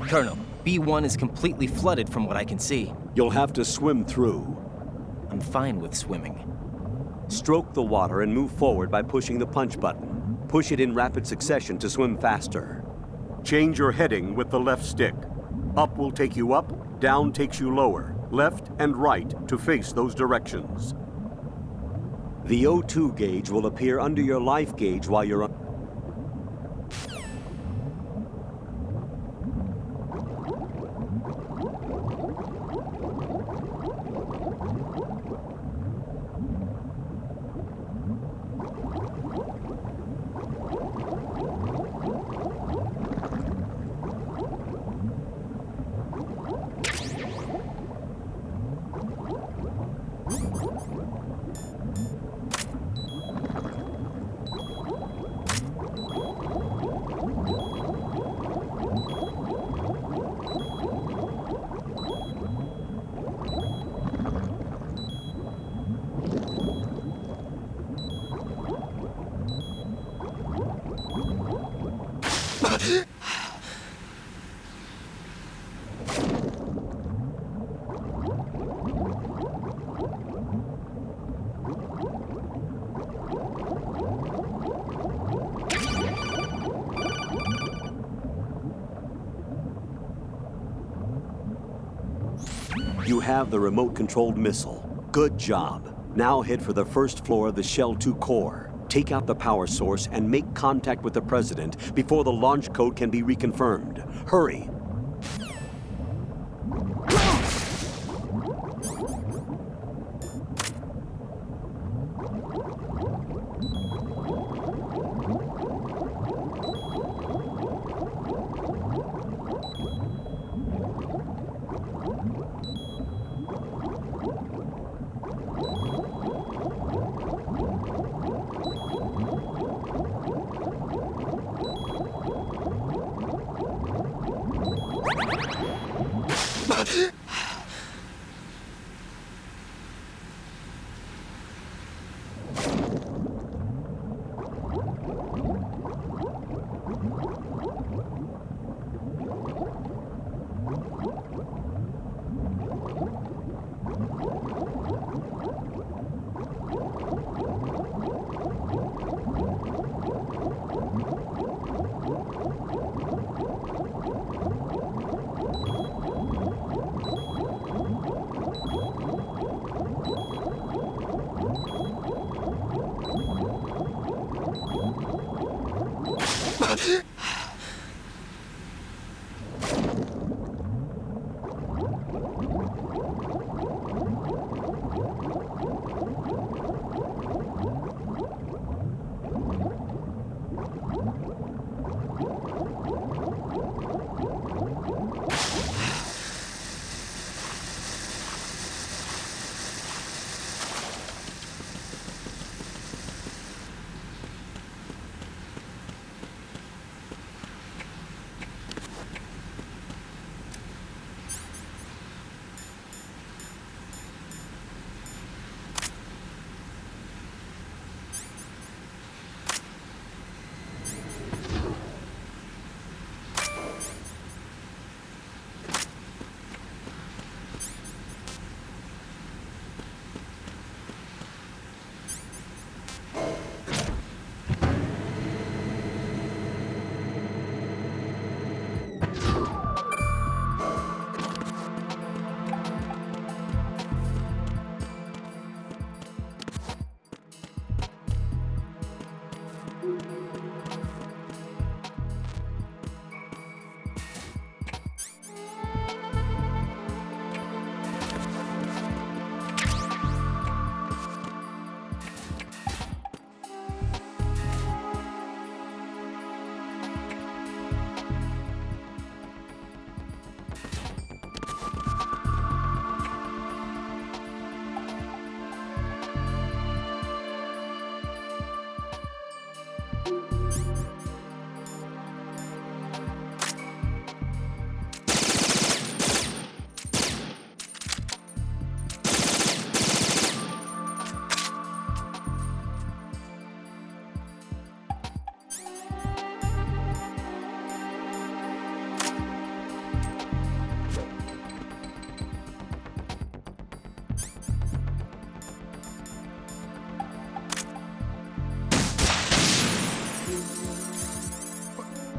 Colonel, B1 is completely flooded from what I can see. You'll have to swim through. I'm fine with swimming. Stroke the water and move forward by pushing the punch button. Push it in rapid succession to swim faster. Change your heading with the left stick. Up will take you up, down takes you lower, left and right to face those directions. The O2 gauge will appear under your life gauge while you're on. You have the remote-controlled missile. Good job. Now head for the first floor of the Shell 2 core. Take out the power source and make contact with the President before the launch code can be reconfirmed. Hurry.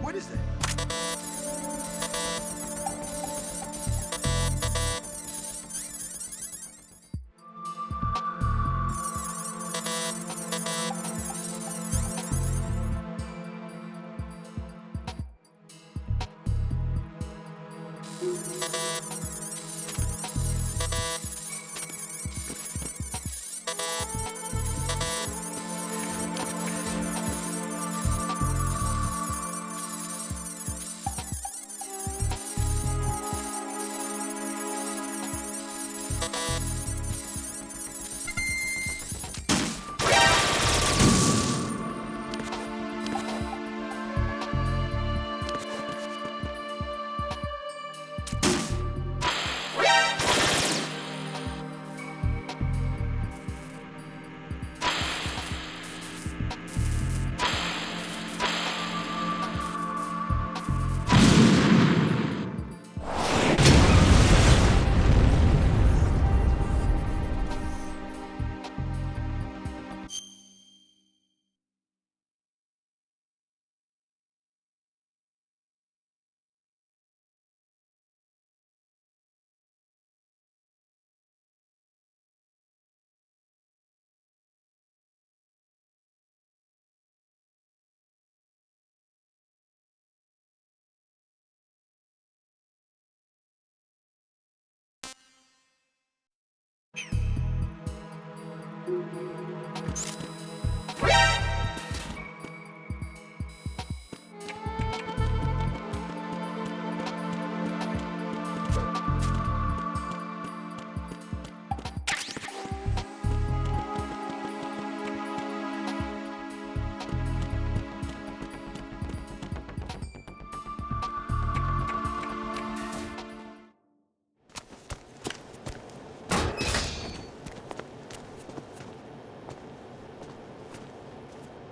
What is that?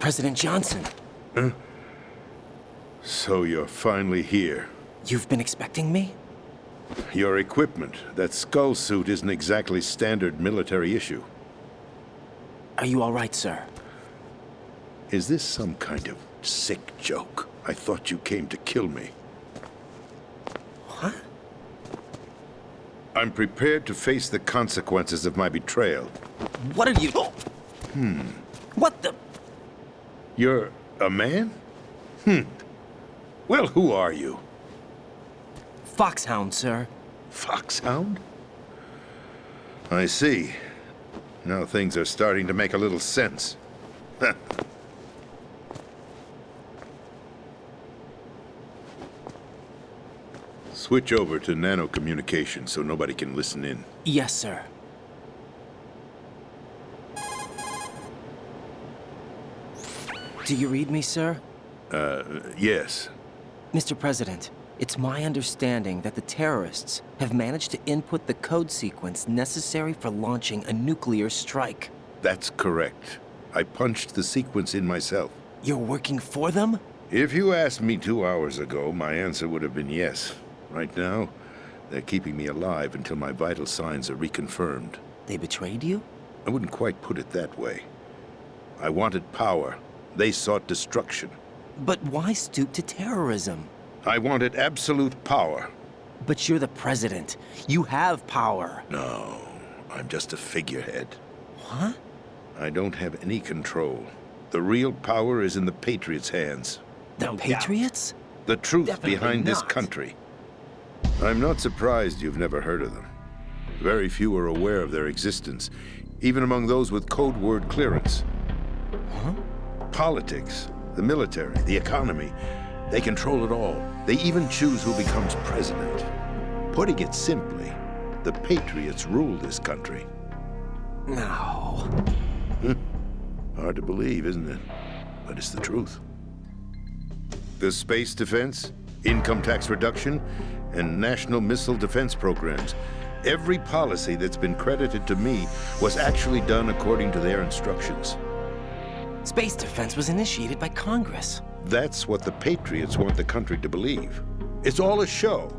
President Johnson. Huh? So you're finally here. You've been expecting me? Your equipment, that skull suit, isn't exactly standard military issue. Are you all right, sir? Is this some kind of sick joke? I thought you came to kill me. What? I'm prepared to face the consequences of my betrayal. What are you... What the... You're a man? Well, who are you? Foxhound, sir. Foxhound? I see. Now things are starting to make a little sense. Switch over to nano-communication so nobody can listen in. Yes, sir. Do you read me, sir? Yes. Mr. President, it's my understanding that the terrorists have managed to input the code sequence necessary for launching a nuclear strike. That's correct. I punched the sequence in myself. You're working for them? If you asked me 2 hours ago, my answer would have been yes. Right now, they're keeping me alive until my vital signs are reconfirmed. They betrayed you? I wouldn't quite put it that way. I wanted power. They sought destruction. But why stoop to terrorism? I wanted absolute power. But you're the president. You have power. No, I'm just a figurehead. What? I don't have any control. The real power is in the Patriots' hands. The Patriots? The truth Definitely behind this not. country. I'm not surprised you've never heard of them. Very few are aware of their existence, even among those with code word clearance. Huh? Politics, the military, the economy, they control it all. They even choose who becomes president. Putting it simply, the Patriots rule this country. No. Hard to believe, isn't it? But it's the truth. The space defense, income tax reduction, and national missile defense programs. Every policy that's been credited to me was actually done according to their instructions. Space defense was initiated by Congress. That's what the Patriots want the country to believe. It's all a show.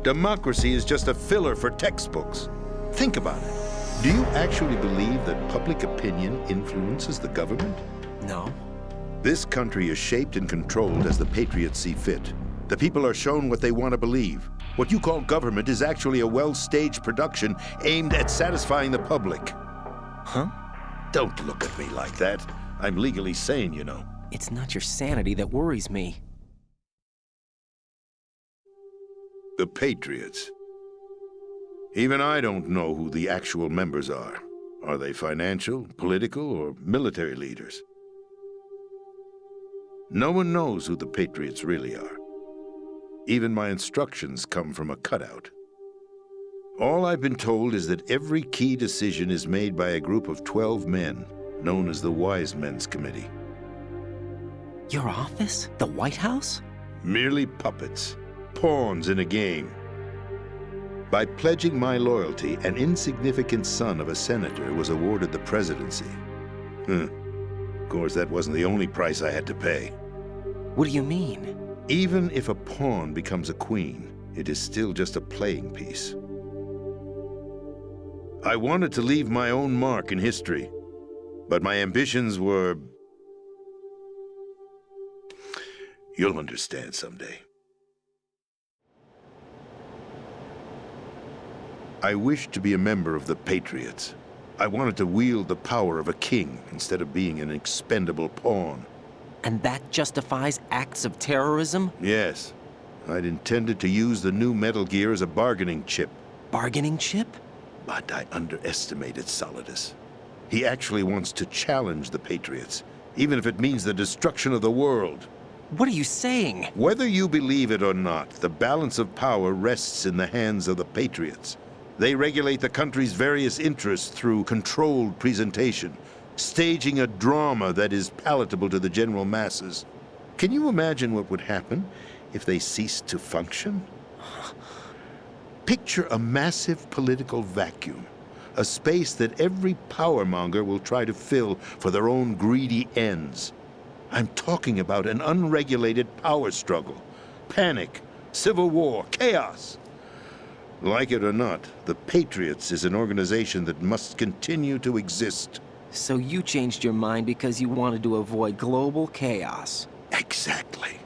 Democracy is just a filler for textbooks. Think about it. Do you actually believe that public opinion influences the government? No. This country is shaped and controlled as the Patriots see fit. The people are shown what they want to believe. What you call government is actually a well-staged production aimed at satisfying the public. Huh? Don't look at me like that. I'm legally sane, you know. It's not your sanity that worries me. The Patriots. Even I don't know who the actual members are. Are they financial, political, or military leaders? No one knows who the Patriots really are. Even my instructions come from a cutout. All I've been told is that every key decision is made by a group of 12 men, known as the Wise Men's Committee. Your office? The White House? Merely puppets, pawns in a game. By pledging my loyalty, an insignificant son of a senator was awarded the presidency. Of course, that wasn't the only price I had to pay. What do you mean? Even if a pawn becomes a queen, it is still just a playing piece. I wanted to leave my own mark in history, but my ambitions were... You'll understand someday. I wished to be a member of the Patriots. I wanted to wield the power of a king instead of being an expendable pawn. And that justifies acts of terrorism? Yes. I'd intended to use the new Metal Gear as a bargaining chip. Bargaining chip? But I underestimated Solidus. He actually wants to challenge the Patriots, even if it means the destruction of the world. What are you saying? Whether you believe it or not, the balance of power rests in the hands of the Patriots. They regulate the country's various interests through controlled presentation, staging a drama that is palatable to the general masses. Can you imagine what would happen if they ceased to function? Picture a massive political vacuum, a space that every powermonger will try to fill for their own greedy ends. I'm talking about an unregulated power struggle. Panic, civil war, chaos. Like it or not, the Patriots is an organization that must continue to exist. So you changed your mind because you wanted to avoid global chaos. Exactly.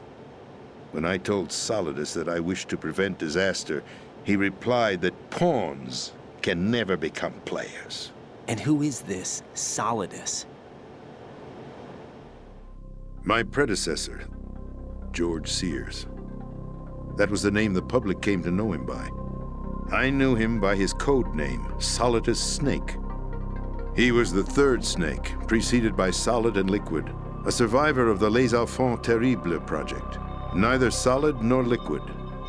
When I told Solidus that I wished to prevent disaster, he replied that pawns can never become players. And who is this Solidus? My predecessor, George Sears. That was the name the public came to know him by. I knew him by his code name, Solidus Snake. He was the third snake, preceded by Solid and Liquid, a survivor of the Les Enfants Terribles project. Neither solid nor liquid,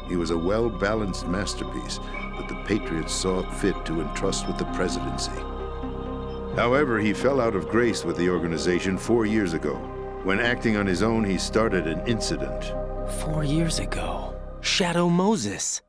he was a well-balanced masterpiece that the Patriots saw fit to entrust with the presidency. However, he fell out of grace with the organization 4 years ago. When acting on his own, he started an incident. 4 years ago? Shadow Moses.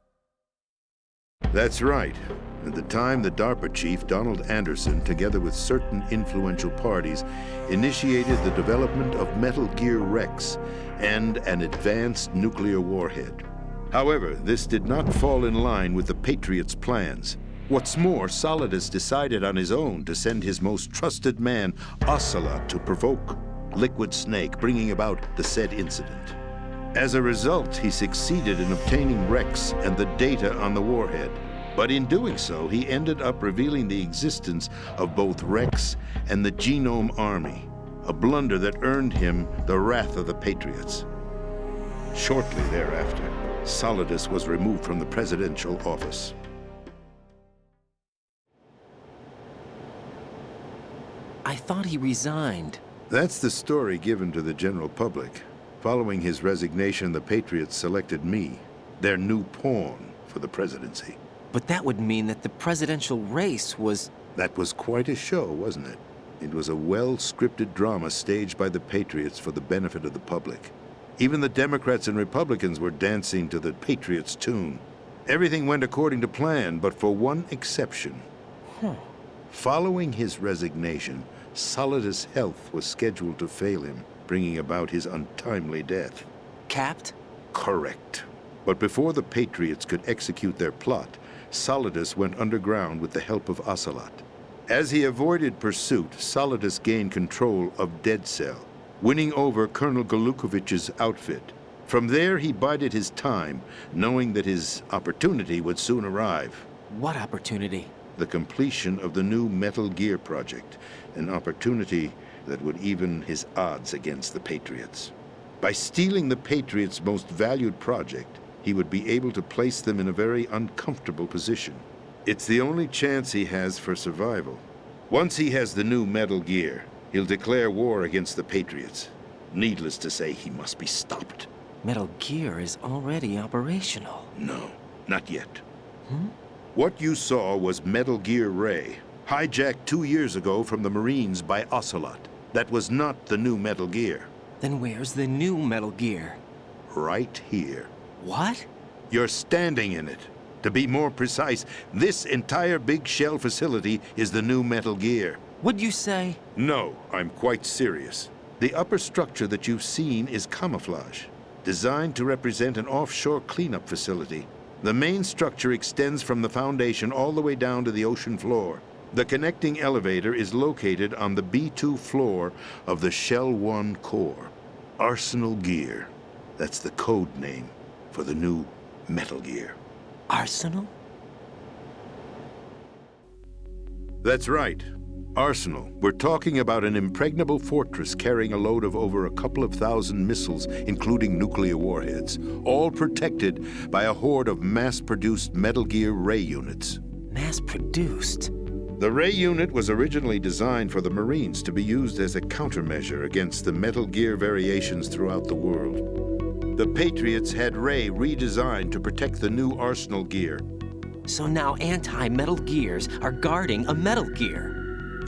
That's right. At the time, the DARPA chief, Donald Anderson, together with certain influential parties, initiated the development of Metal Gear Rex and an advanced nuclear warhead. However, this did not fall in line with the Patriots' plans. What's more, Solidus decided on his own to send his most trusted man, Ocelot, to provoke Liquid Snake, bringing about the said incident. As a result, he succeeded in obtaining Rex and the data on the warhead. But in doing so, he ended up revealing the existence of both Rex and the Genome Army, a blunder that earned him the wrath of the Patriots. Shortly thereafter, Solidus was removed from the presidential office. I thought he resigned. That's the story given to the general public. Following his resignation, the Patriots selected me, their new pawn, for the presidency. But that would mean that the presidential race was... That was quite a show, wasn't it? It was a well-scripted drama staged by the Patriots for the benefit of the public. Even the Democrats and Republicans were dancing to the Patriots' tune. Everything went according to plan, but for one exception. Following his resignation, Solidus' health was scheduled to fail him, bringing about his untimely death. Capped? Correct. But before the Patriots could execute their plot, Solidus went underground with the help of Ocelot. As he avoided pursuit, Solidus gained control of Dead Cell, winning over Colonel Galukovich's outfit. From there, he bided his time, knowing that his opportunity would soon arrive. What opportunity? The completion of the new Metal Gear project, an opportunity that would even his odds against the Patriots. By stealing the Patriots' most valued project, he would be able to place them in a very uncomfortable position. It's the only chance he has for survival. Once he has the new Metal Gear, he'll declare war against the Patriots. Needless to say, he must be stopped. Metal Gear is already operational. No, not yet. What you saw was Metal Gear Ray, hijacked 2 years ago from the Marines by Ocelot. That was not the new Metal Gear. Then where's the new Metal Gear? Right here. What? You're standing in it. To be more precise, this entire big shell facility is the new Metal Gear. What'd you say? No, I'm quite serious. The upper structure that you've seen is camouflage, designed to represent an offshore cleanup facility. The main structure extends from the foundation all the way down to the ocean floor. The connecting elevator is located on the B2 floor of the Shell 1 core. Arsenal Gear. That's the code name for the new Metal Gear. Arsenal? That's right. Arsenal. We're talking about an impregnable fortress carrying a load of over a couple of thousand missiles, including nuclear warheads, all protected by a horde of mass-produced Metal Gear Ray units. Mass-produced? The Ray unit was originally designed for the Marines to be used as a countermeasure against the Metal Gear variations throughout the world. The Patriots had Ray redesigned to protect the new Arsenal Gear. So now anti-Metal Gears are guarding a Metal Gear.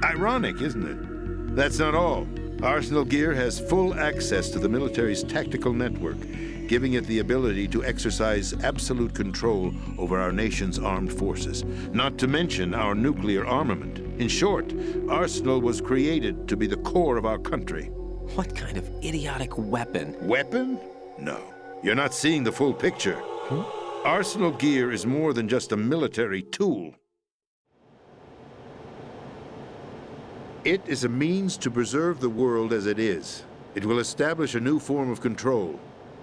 Ironic, isn't it? That's not all. Arsenal Gear has full access to the military's tactical network, giving it the ability to exercise absolute control over our nation's armed forces, not to mention our nuclear armament. In short, Arsenal was created to be the core of our country. What kind of idiotic weapon? Weapon? No. You're not seeing the full picture. Arsenal gear is more than just a military tool. It is a means to preserve the world as it is. It will establish a new form of control.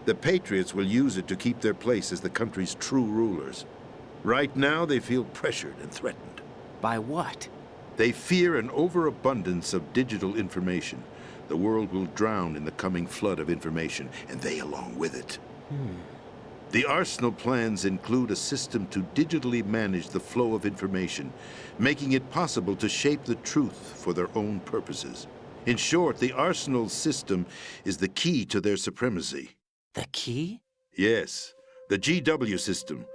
The Patriots will use it to keep their place as the country's true rulers. Right now, they feel pressured and threatened. By what? They fear an overabundance of digital information. The world will drown in the coming flood of information, and they along with it. The Arsenal plans include a system to digitally manage the flow of information, making it possible to shape the truth for their own purposes. In short, the Arsenal system is the key to their supremacy. The key? Yes. The GW system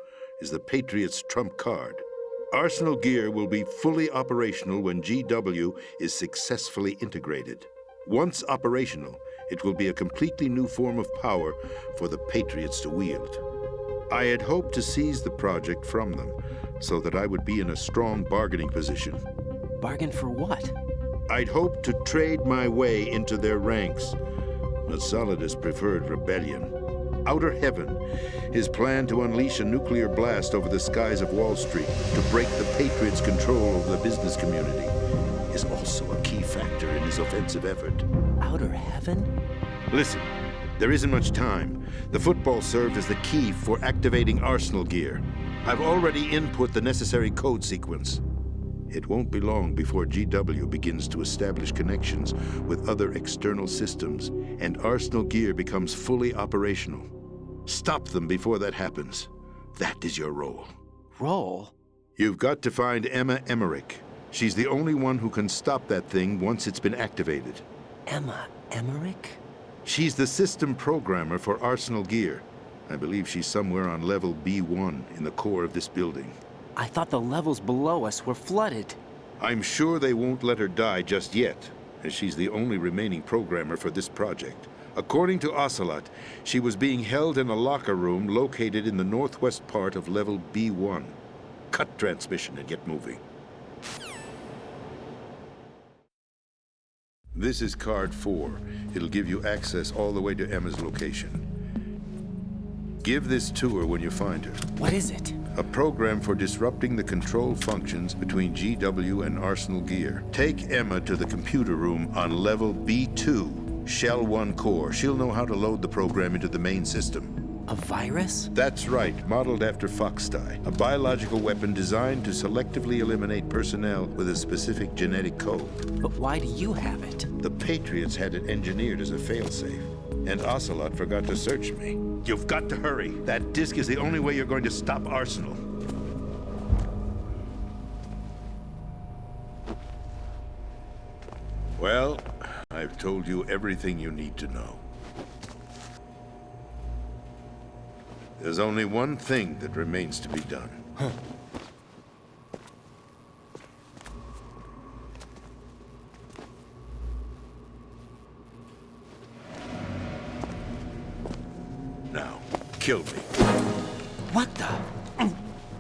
is the Patriots' trump card. Arsenal gear will be fully operational when GW is successfully integrated. Once operational, it will be a completely new form of power for the Patriots to wield. I had hoped to seize the project from them, so that I would be in a strong bargaining position. Bargain for what? I'd hoped to trade my way into their ranks. But Solidus preferred rebellion. Outer Heaven, his plan to unleash a nuclear blast over the skies of Wall Street to break the Patriots' control over the business community, is also a key factor in his offensive effort. Outer Heaven? Listen, there isn't much time. The football served as the key for activating Arsenal gear. I've already input the necessary code sequence. It won't be long before GW begins to establish connections with other external systems, and Arsenal gear becomes fully operational. Stop them before that happens. That is your role. Role? You've got to find Emma Emmerich. She's the only one who can stop that thing once it's been activated. Emma Emmerich? She's the system programmer for Arsenal gear. I believe she's somewhere on level B1 in the core of this building. I thought the levels below us were flooded. I'm sure they won't let her die just yet, as she's the only remaining programmer for this project. According to Ocelot, she was being held in a locker room located in the northwest part of level B1. Cut transmission and get moving. This is card 4. It'll give you access all the way to Emma's location. Give this to her when you find her. What is it? A program for disrupting the control functions between GW and Arsenal gear. Take Emma to the computer room on level B2, Shell 1 core. She'll know how to load the program into the main system. A virus? That's right, modeled after Foxdie, a biological weapon designed to selectively eliminate personnel with a specific genetic code. But why do you have it? The Patriots had it engineered as a failsafe, and Ocelot forgot to search me. You've got to hurry. That disk is the only way you're going to stop Arsenal. Well, I've told you everything you need to know. There's only one thing that remains to be done. Now, kill me. What the?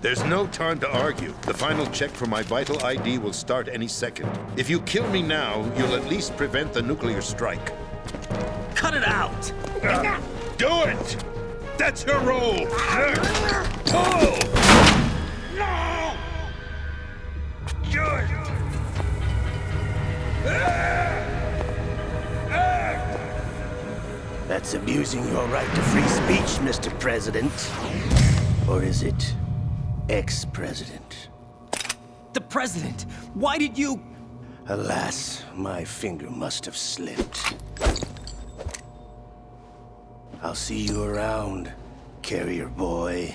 There's no time to argue. The final check for my vital ID will start any second. If you kill me now, you'll at least prevent the nuclear strike. Cut it out! Do it! That's your role! Oh! No! Do it! That's abusing your right to free speech, Mr. President. Or is it ex-president? The president! Why did you... Alas, my finger must have slipped. I'll see you around, carrier boy.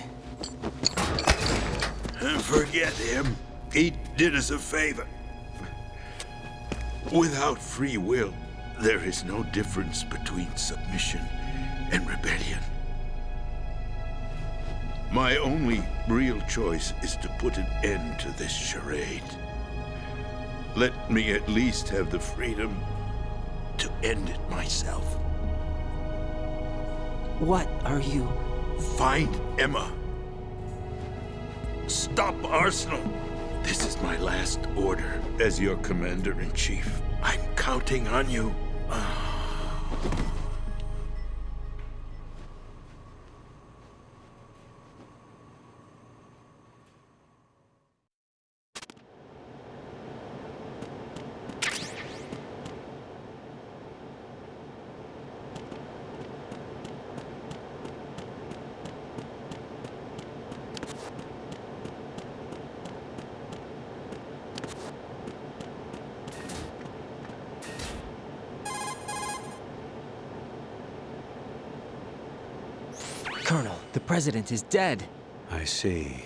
Forget him. He did us a favor. Without free will, there is no difference between submission and rebellion. My only real choice is to put an end to this charade. Let me at least have the freedom to end it myself. What are you... Find Emma. Stop Arsenal. This is my last order as your commander-in-chief. I'm counting on you. The president is dead. I see.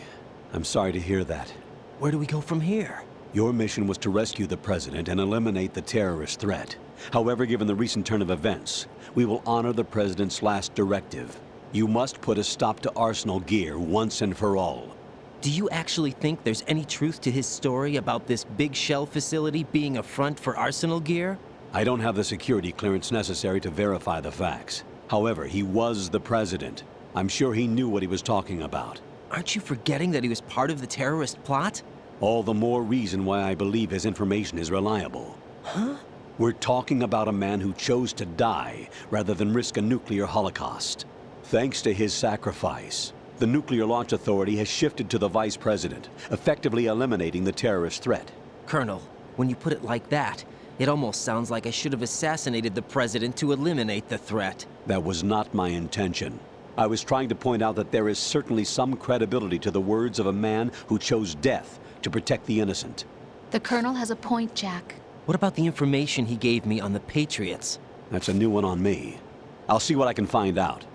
I'm sorry to hear that. Where do we go from here? Your mission was to rescue the president and eliminate the terrorist threat. However, given the recent turn of events, we will honor the president's last directive. You must put a stop to Arsenal Gear once and for all. Do you actually think there's any truth to his story about this big shell facility being a front for Arsenal Gear? I don't have the security clearance necessary to verify the facts. However, he was the president. I'm sure he knew what he was talking about. Aren't you forgetting that he was part of the terrorist plot? All the more reason why I believe his information is reliable. Huh? We're talking about a man who chose to die rather than risk a nuclear holocaust. Thanks to his sacrifice, the Nuclear Launch Authority has shifted to the vice president, effectively eliminating the terrorist threat. Colonel, when you put it like that, it almost sounds like I should have assassinated the president to eliminate the threat. That was not my intention. I was trying to point out that there is certainly some credibility to the words of a man who chose death to protect the innocent. The Colonel has a point, Jack. What about the information he gave me on the Patriots? That's a new one on me. I'll see what I can find out.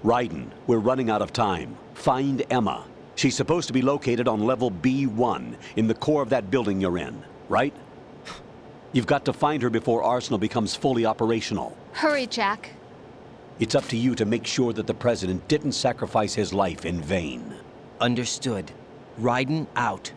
Raiden, we're running out of time. Find Emma. She's supposed to be located on level B1, in the core of that building you're in, right? You've got to find her before Arsenal becomes fully operational. Hurry, Jack. It's up to you to make sure that the president didn't sacrifice his life in vain. Understood. Raiden out.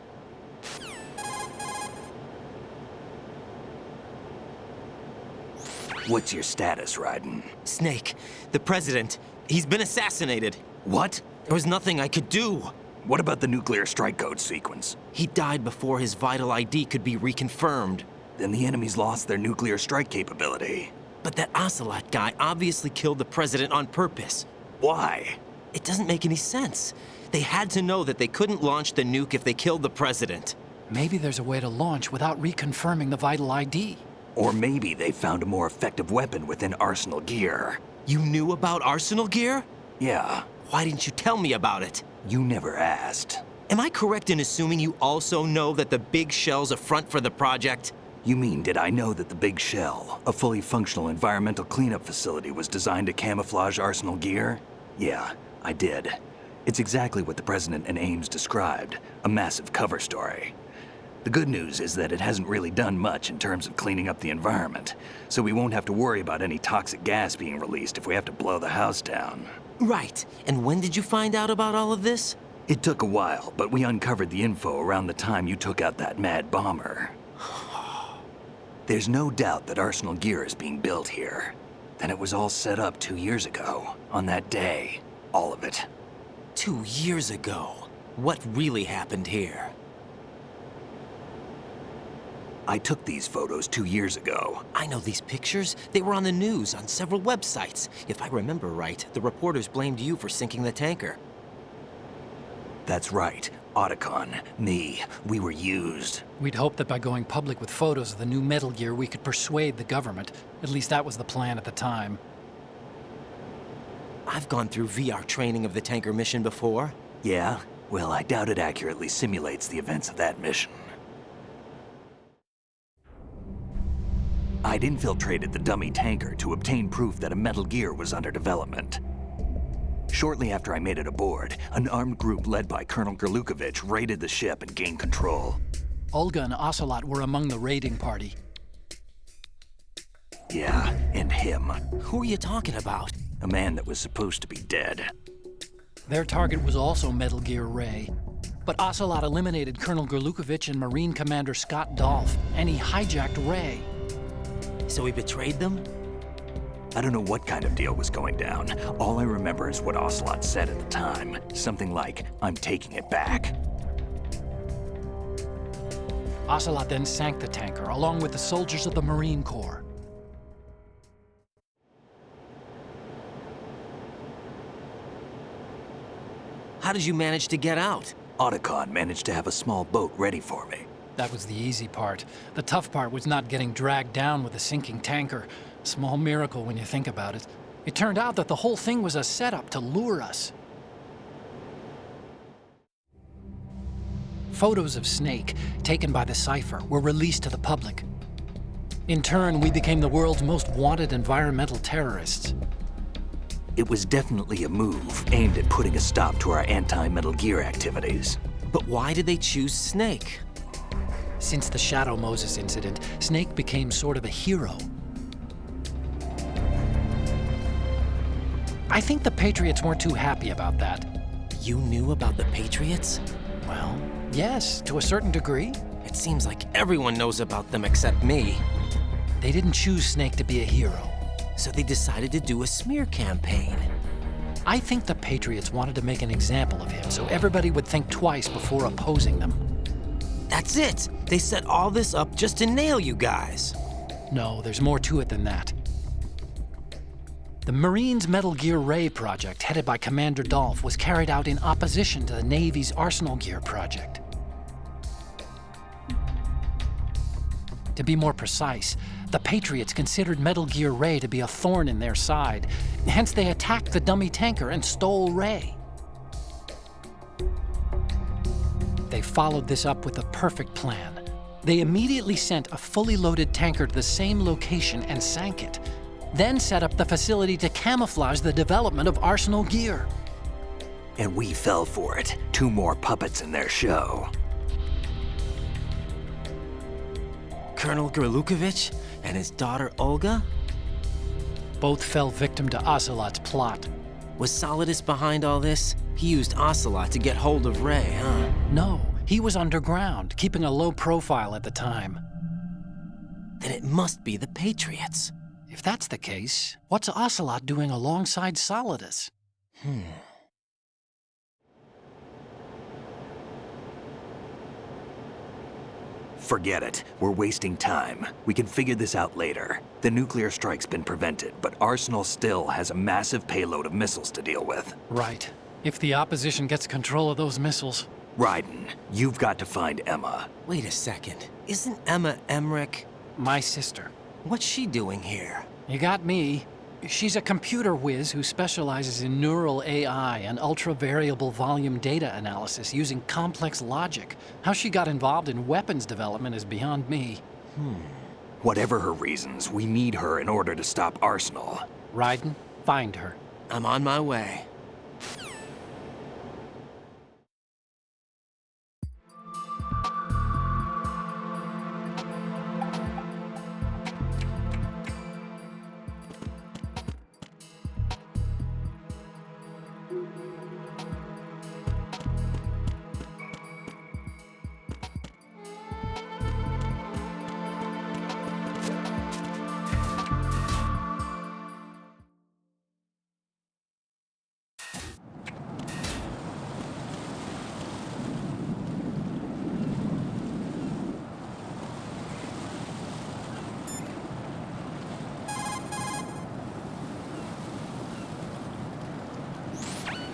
What's your status, Raiden? Snake, the president, he's been assassinated. What? There was nothing I could do. What about the nuclear strike code sequence? He died before his vital ID could be reconfirmed. Then the enemy's lost their nuclear strike capability. But that Ocelot guy obviously killed the president on purpose. Why? It doesn't make any sense. They had to know that they couldn't launch the nuke if they killed the president. Maybe there's a way to launch without reconfirming the vital ID. Or maybe they found a more effective weapon within Arsenal Gear. You knew about Arsenal Gear? Yeah. Why didn't you tell me about it? You never asked. Am I correct in assuming you also know that the big shell's a front for the project? You mean, did I know that the Big Shell, a fully functional environmental cleanup facility, was designed to camouflage Arsenal Gear? Yeah, I did. It's exactly what the President and Ames described, a massive cover story. The good news is that it hasn't really done much in terms of cleaning up the environment, so we won't have to worry about any toxic gas being released if we have to blow the house down. Right. And when did you find out about all of this? It took a while, but we uncovered the info around the time you took out that mad bomber. There's no doubt that Arsenal Gear is being built here. Then it was all set up 2 years ago, on that day. All of it. 2 years ago? What really happened here? I took these photos 2 years ago. I know these pictures. They were on the news on several websites. If I remember right, the reporters blamed you for sinking the tanker. That's right. Otacon, me, we were used. We'd hoped that by going public with photos of the new Metal Gear, we could persuade the government. At least that was the plan at the time. I've gone through VR training of the tanker mission before. Yeah? Well, I doubt it accurately simulates the events of that mission. I'd infiltrated the dummy tanker to obtain proof that a Metal Gear was under development. Shortly after I made it aboard, an armed group led by Colonel Gerlukovich raided the ship and gained control. Olga and Ocelot were among the raiding party. Yeah, and him. Who are you talking about? A man that was supposed to be dead. Their target was also Metal Gear Ray. But Ocelot eliminated Colonel Gerlukovich and Marine Commander Scott Dolph, and he hijacked Ray. So he betrayed them? I don't know what kind of deal was going down. All I remember is what Ocelot said at the time. Something like, "I'm taking it back." Ocelot then sank the tanker, along with the soldiers of the Marine Corps. How did you manage to get out? Otacon managed to have a small boat ready for me. That was the easy part. The tough part was not getting dragged down with a sinking tanker. Small miracle when you think about it. It turned out that the whole thing was a setup to lure us. Photos of Snake, taken by the Cypher, were released to the public. In turn, we became the world's most wanted environmental terrorists. It was definitely a move aimed at putting a stop to our anti-Metal Gear activities. But why did they choose Snake? Since the Shadow Moses incident, Snake became sort of a hero. I think the Patriots weren't too happy about that. You knew about the Patriots? Well, yes, to a certain degree. It seems like everyone knows about them except me. They didn't choose Snake to be a hero. So they decided to do a smear campaign. I think the Patriots wanted to make an example of him so everybody would think twice before opposing them. That's it! They set all this up just to nail you guys. No, there's more to it than that. The Marines' Metal Gear Ray project, headed by Commander Dolph, was carried out in opposition to the Navy's Arsenal Gear project. To be more precise, the Patriots considered Metal Gear Ray to be a thorn in their side. Hence, they attacked the dummy tanker and stole Ray. They followed this up with a perfect plan. They immediately sent a fully loaded tanker to the same location and sank it, then set up the facility to camouflage the development of Arsenal Gear. And we fell for it. 2 more puppets in their show. Colonel Gerlukovich and his daughter Olga? Both fell victim to Ocelot's plot. Was Solidus behind all this? He used Ocelot to get hold of Ray, huh? No, he was underground, keeping a low profile at the time. Then it must be the Patriots. If that's the case, what's Ocelot doing alongside Solidus? Forget it. We're wasting time. We can figure this out later. The nuclear strike's been prevented, but Arsenal still has a massive payload of missiles to deal with. Right. If the opposition gets control of those missiles... Raiden, you've got to find Emma. Wait a second. Isn't Emma Emmerich... my sister? What's she doing here? You got me. She's a computer whiz who specializes in neural AI and ultra-variable volume data analysis using complex logic. How she got involved in weapons development is beyond me. Whatever her reasons, we need her in order to stop Arsenal. Raiden, find her. I'm on my way.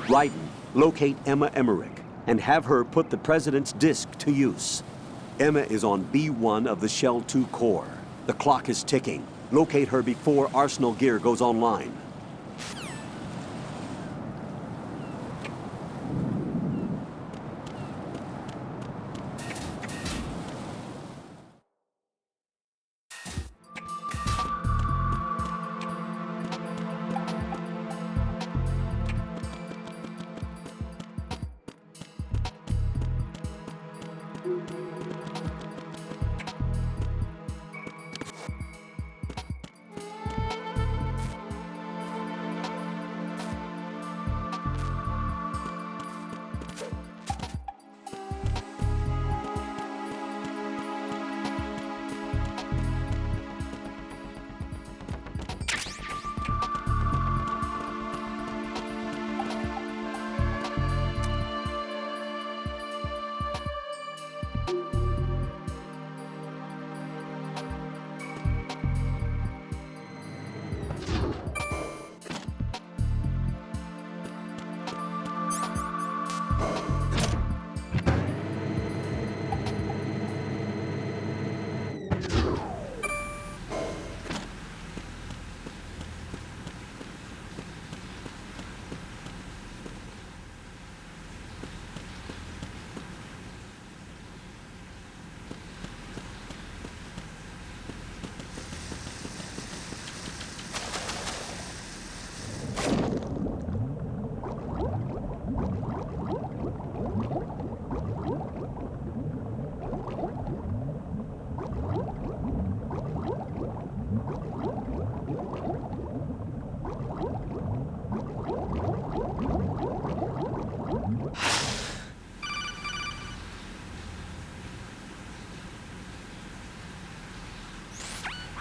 Raiden, locate Emma Emmerich and have her put the President's disc to use. Emma is on B1 of the Shell 2 core. The clock is ticking. Locate her before Arsenal Gear goes online.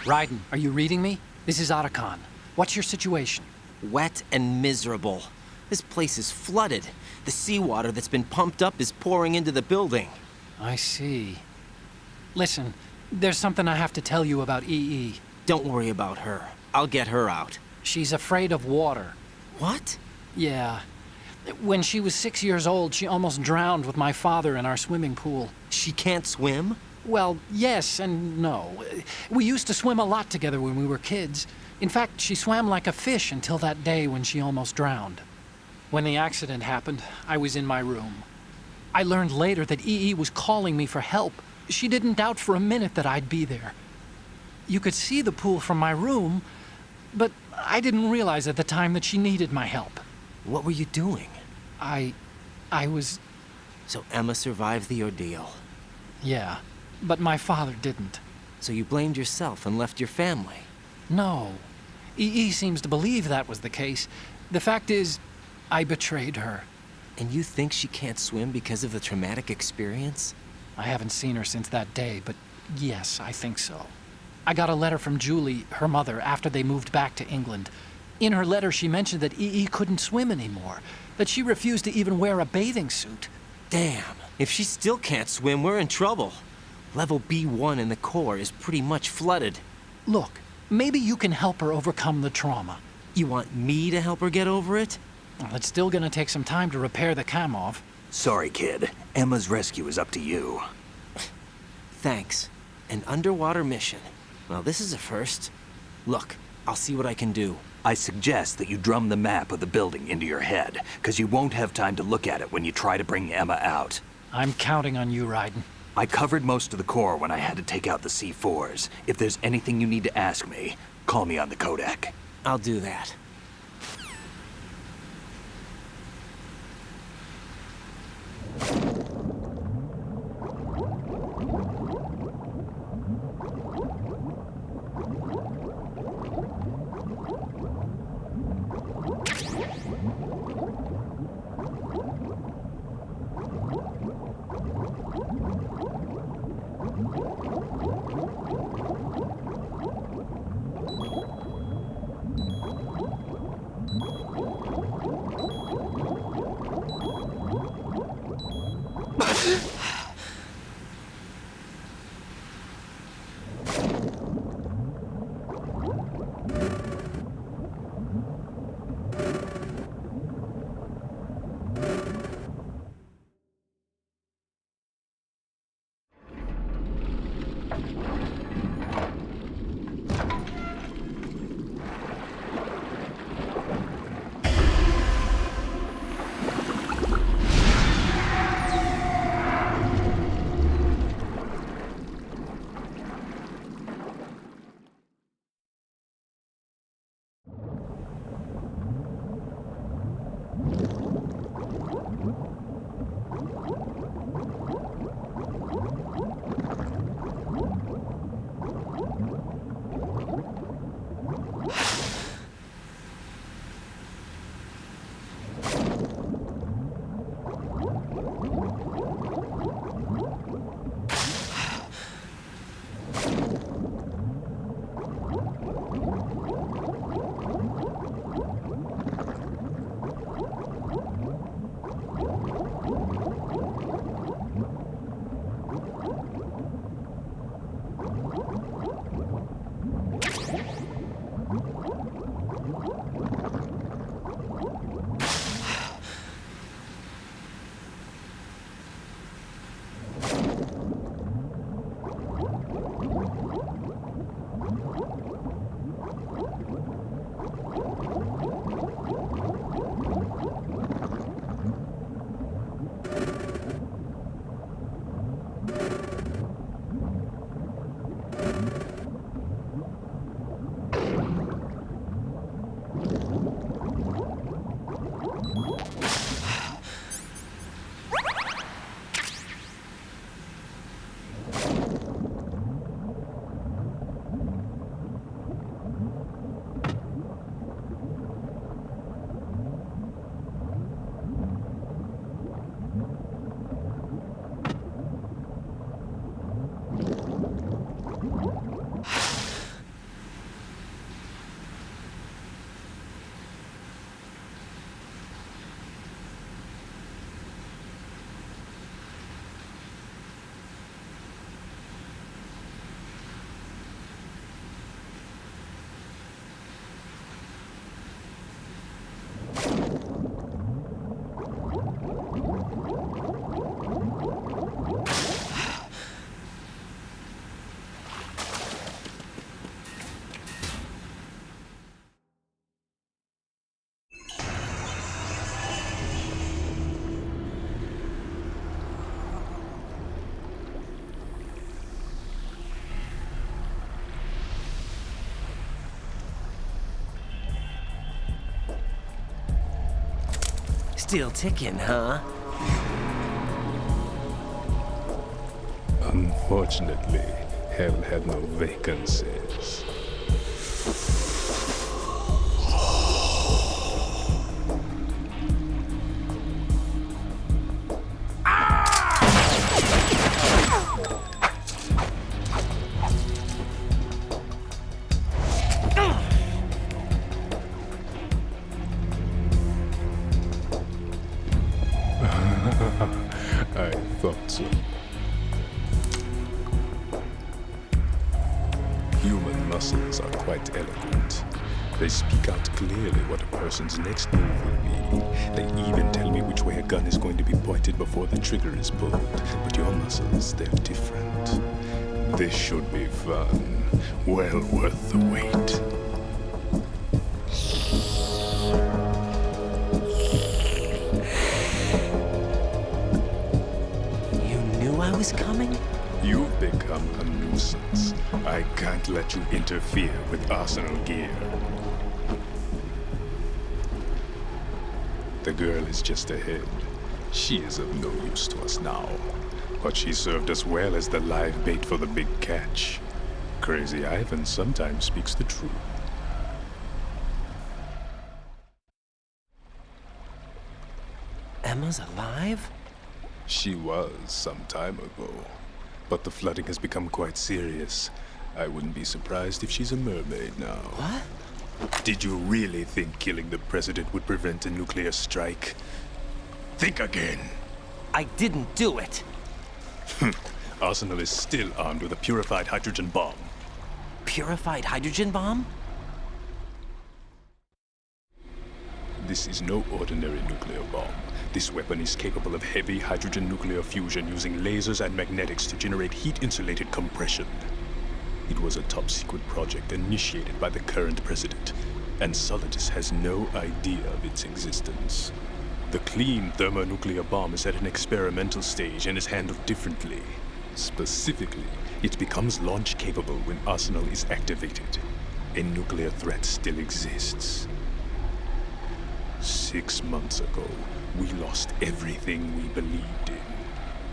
Raiden, are you reading me? This is Otacon. What's your situation? Wet and miserable. This place is flooded. The seawater that's been pumped up is pouring into the building. I see. Listen, there's something I have to tell you about EE. Don't worry about her. I'll get her out. She's afraid of water. What? Yeah. When she was 6 years old, she almost drowned with my father in our swimming pool. She can't swim? Well, yes and no. We used to swim a lot together when we were kids. In fact, she swam like a fish until that day when she almost drowned. When the accident happened, I was in my room. I learned later that EE was calling me for help. She didn't doubt for a minute that I'd be there. You could see the pool from my room, but I didn't realize at the time that she needed my help. What were you doing? I was... So Emma survived the ordeal. Yeah, but my father didn't. So you blamed yourself and left your family? No. EE seems to believe that was the case. The fact is, I betrayed her. And you think she can't swim because of the traumatic experience? I haven't seen her since that day, but yes, I think so. I got a letter from Julie, her mother, after they moved back to England. In her letter, she mentioned that EE couldn't swim anymore, that she refused to even wear a bathing suit. Damn, if she still can't swim, we're in trouble. Level B1 in the core is pretty much flooded. Look, maybe you can help her overcome the trauma. You want me to help her get over it? Well, it's still gonna take some time to repair the Kamov. Sorry, kid. Emma's rescue is up to you. Thanks. An underwater mission. Well, this is a first. Look, I'll see what I can do. I suggest that you drum the map of the building into your head, because you won't have time to look at it when you try to bring Emma out. I'm counting on you, Raiden. I covered most of the core when I had to take out the C4s. If there's anything you need to ask me, call me on the Kodak. I'll do that. Still ticking, huh? Unfortunately, hell had no vacancies. I thought so. Human muscles are quite eloquent. They speak out clearly what a person's next move will be. They even tell me which way a gun is going to be pointed before the trigger is pulled. But your muscles, they're different. This should be fun. Well worth the wait. I was coming? You've become a nuisance. I can't let you interfere with Arsenal gear. The girl is just ahead. She is of no use to us now. But she served us well as the live bait for the big catch. Crazy Ivan sometimes speaks the truth. Emma's alive? She was some time ago, but the flooding has become quite serious. I wouldn't be surprised if she's a mermaid now. What? Did you really think killing the president would prevent a nuclear strike? Think again. I didn't do it. Arsenal is still armed with a purified hydrogen bomb. Purified hydrogen bomb? This is no ordinary nuclear bomb. This weapon is capable of heavy hydrogen nuclear fusion using lasers and magnetics to generate heat-insulated compression. It was a top-secret project initiated by the current president, and Solidus has no idea of its existence. The clean thermonuclear bomb is at an experimental stage and is handled differently. Specifically, it becomes launch-capable when Arsenal is activated. A nuclear threat still exists. 6 months ago, we lost everything we believed in.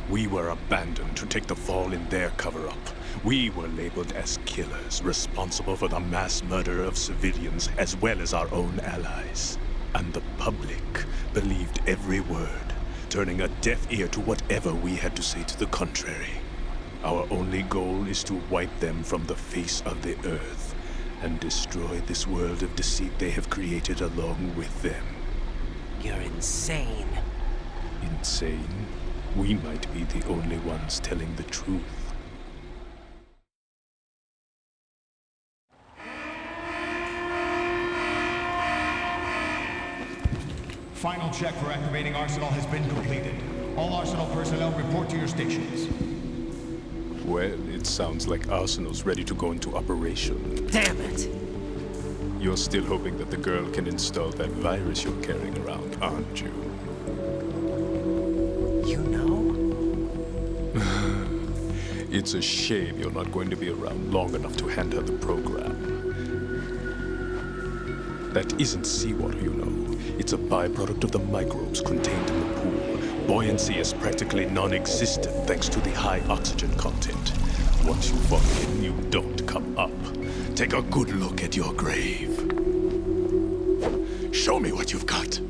We were abandoned to take the fall in their cover-up. We were labeled as killers, responsible for the mass murder of civilians as well as our own allies. And the public believed every word, turning a deaf ear to whatever we had to say to the contrary. Our only goal is to wipe them from the face of the earth and destroy this world of deceit they have created along with them. You're insane. Insane? We might be the only ones telling the truth. Final check for activating Arsenal has been completed. All Arsenal personnel report to your stations. Well, it sounds like Arsenal's ready to go into operation. Damn it! You're still hoping that the girl can install that virus you're carrying around, aren't you? You know? It's a shame you're not going to be around long enough to hand her the program. That isn't seawater, you know. It's a byproduct of the microbes contained in the pool. Buoyancy is practically non-existent thanks to the high oxygen content. Once you fall in, you don't come up. Take a good look at your grave. Show me what you've got.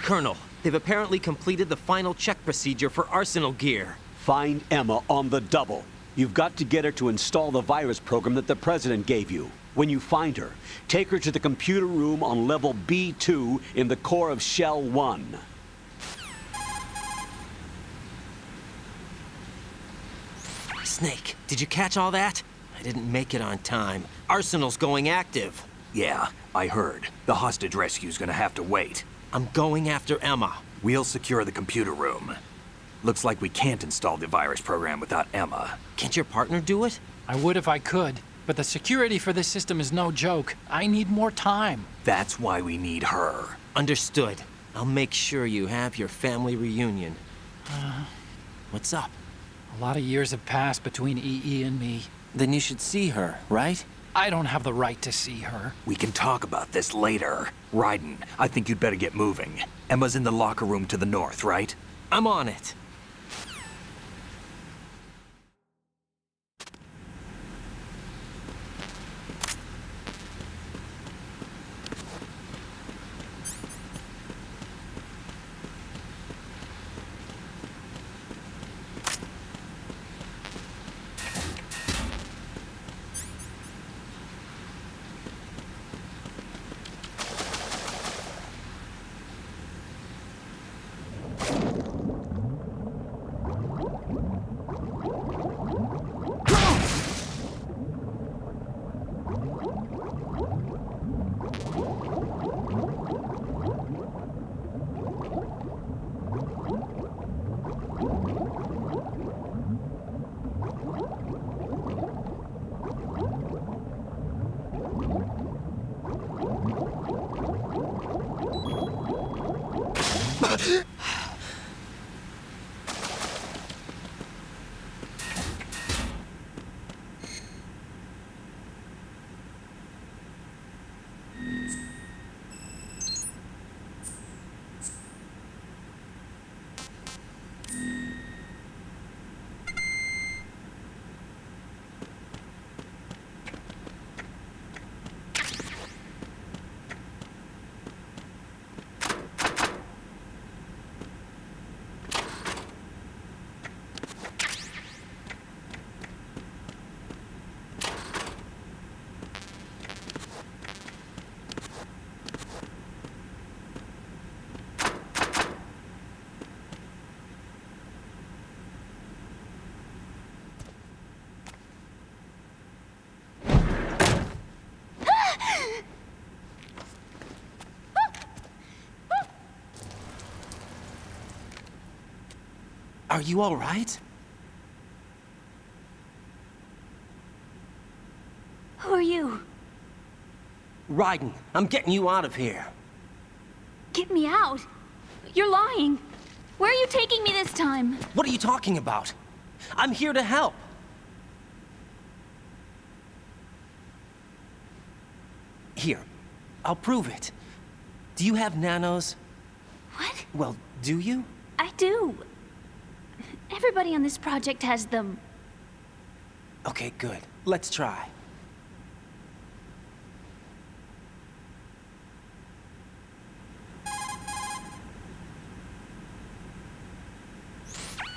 Colonel, they've apparently completed the final check procedure for arsenal gear. Find Emma on the double. You've got to get her to install the virus program that the President gave you. When you find her, take her to the computer room on level B2 in the core of Shell 1. Snake, did you catch all that? I didn't make it on time. Arsenal's going active. Yeah, I heard. The hostage rescue's gonna have to wait. I'm going after Emma. We'll secure the computer room. Looks like we can't install the virus program without Emma. Can't your partner do it? I would if I could, but the security for this system is no joke. I need more time. That's why we need her. Understood. I'll make sure you have your family reunion. What's up? A lot of years have passed between EE and me. Then you should see her, right? I don't have the right to see her. We can talk about this later. Raiden, I think you'd better get moving. Emma's in the locker room to the north, right? I'm on it. Are you all right? Who are you? Raiden, I'm getting you out of here. Get me out. You're lying. Where are you taking me this time? What are you talking about? I'm here to help. Here, I'll prove it. Do you have nanos? What? Well, do you? I do. Everybody on this project has them. Okay, good. Let's try.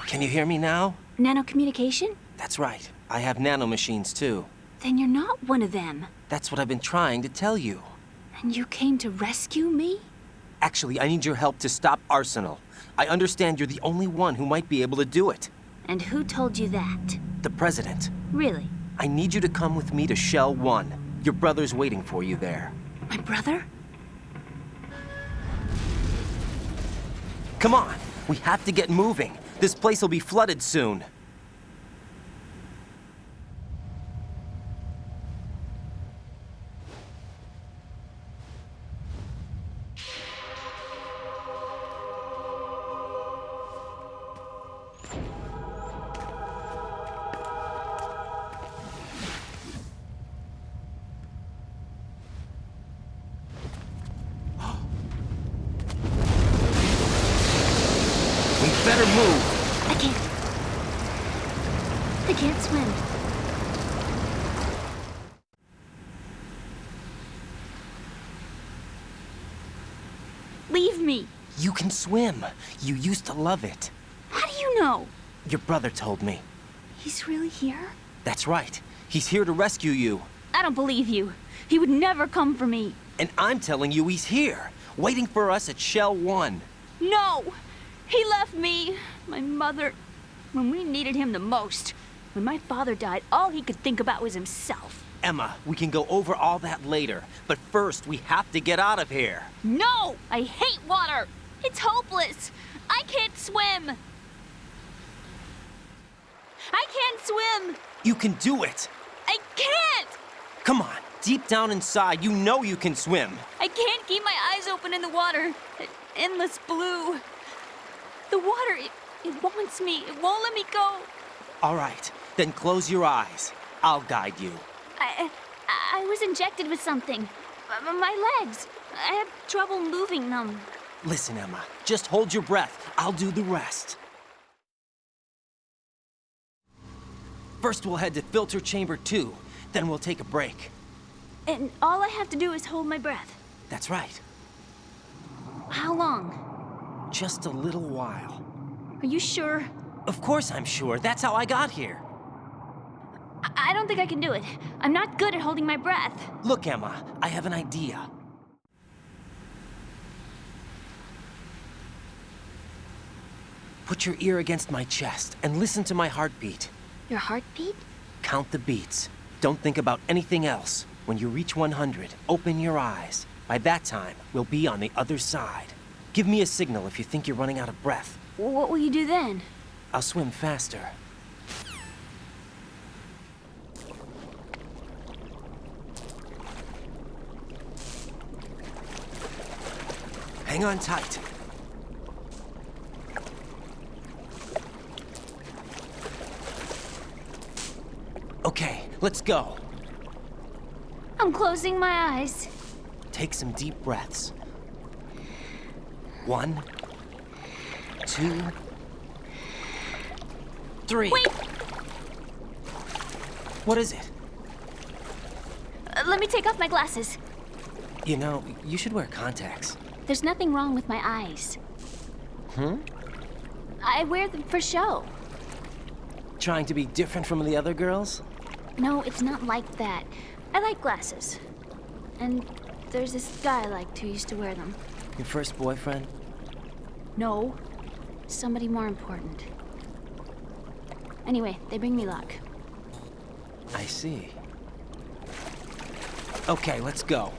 Can you hear me now? Nanocommunication? That's right. I have nanomachines too. Then you're not one of them. That's what I've been trying to tell you. And you came to rescue me? Actually, I need your help to stop Arsenal. I understand you're the only one who might be able to do it. And who told you that? The President. Really? I need you to come with me to Shell 1. Your brother's waiting for you there. My brother? Come on, we have to get moving. This place will be flooded soon. Better move. I can't. I can't swim. Leave me. You can swim. You used to love it. How do you know? Your brother told me. He's really here? That's right. He's here to rescue you. I don't believe you. He would never come for me. And I'm telling you he's here, waiting for us at Shell 1. No! He left me, my mother, when we needed him the most. When my father died, all he could think about was himself. Emma, we can go over all that later, but first we have to get out of here. No! I hate water! It's hopeless! I can't swim! I can't swim! You can do it! I can't! Come on, deep down inside, you know you can swim. I can't keep my eyes open in the water. Endless blue. The water, it wants me. It won't let me go. All right, then close your eyes. I'll guide you. I was injected with something. My legs. I have trouble moving them. Listen, Emma, just hold your breath. I'll do the rest. First, we'll head to filter chamber 2. Then we'll take a break. And all I have to do is hold my breath. That's right. How long? Just a little while. Are you sure? Of course I'm sure. That's how I got here. I don't think I can do it. I'm not good at holding my breath. Look, Emma, I have an idea. Put your ear against my chest and listen to my heartbeat. Your heartbeat? Count the beats. Don't think about anything else. When you reach 100, open your eyes. By that time, we'll be on the other side. Give me a signal if you think you're running out of breath. What will you do then? I'll swim faster. Hang on tight. Okay, let's go. I'm closing my eyes. Take some deep breaths. 1, 2, 3. Wait! What is it? Let me take off my glasses. You know, you should wear contacts. There's nothing wrong with my eyes. I wear them for show. Trying to be different from the other girls? No, it's not like that. I like glasses. And there's this guy I liked who used to wear them. Your first boyfriend? No. Somebody more important. Anyway, they bring me luck. I see. Okay, let's go.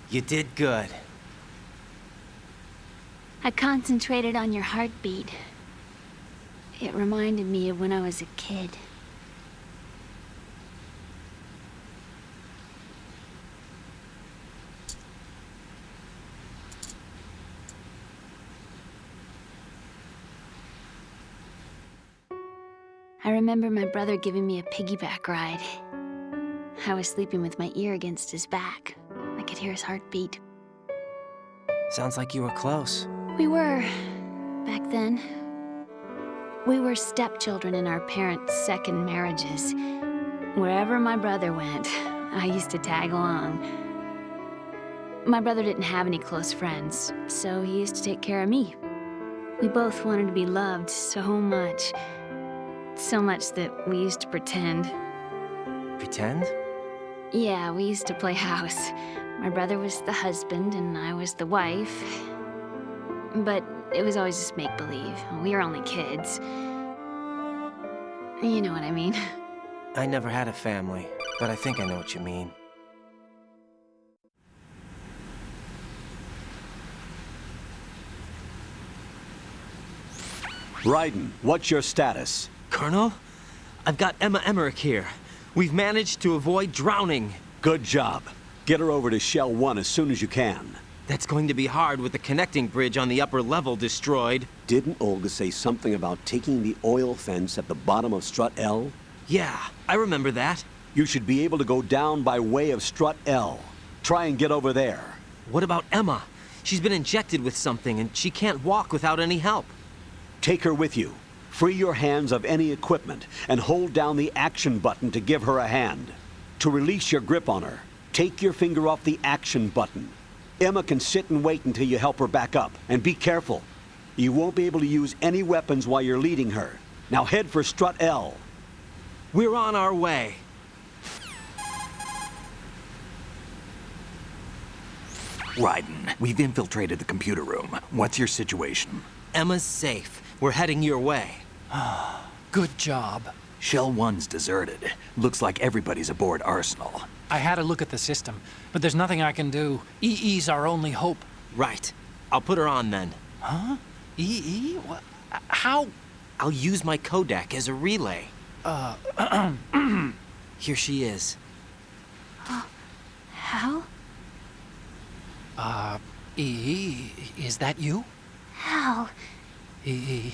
You did good. I concentrated on your heartbeat. It reminded me of when I was a kid. I remember my brother giving me a piggyback ride. I was sleeping with my ear against his back. I could hear his heartbeat. Sounds like you were close. We were, back then. We were stepchildren in our parents' second marriages. Wherever my brother went, I used to tag along. My brother didn't have any close friends, so he used to take care of me. We both wanted to be loved so much. So much that we used to pretend. Pretend? Yeah, we used to play house. My brother was the husband and I was the wife. But it was always just make-believe. We were only kids. You know what I mean. I never had a family, but I think I know what you mean. Raiden, what's your status? Colonel, I've got Emma Emmerich here. We've managed to avoid drowning. Good job. Get her over to Shell 1 as soon as you can. That's going to be hard with the connecting bridge on the upper level destroyed. Didn't Olga say something about taking the oil fence at the bottom of Strut L? Yeah, I remember that. You should be able to go down by way of Strut L. Try and get over there. What about Emma? She's been injected with something and she can't walk without any help. Take her with you. Free your hands of any equipment and hold down the action button to give her a hand. To release your grip on her, take your finger off the action button. Emma can sit and wait until you help her back up. And be careful. You won't be able to use any weapons while you're leading her. Now head for Strut L. We're on our way. Raiden, we've infiltrated the computer room. What's your situation? Emma's safe. We're heading your way. Good job. Shell 1's deserted. Looks like everybody's aboard Arsenal. I had a look at the system, but there's nothing I can do. EE's our only hope. Right. I'll put her on then. Huh? EE? What? How? I'll use my Kodak as a relay. Here she is. Hal? EE, is that you? Hal. EE.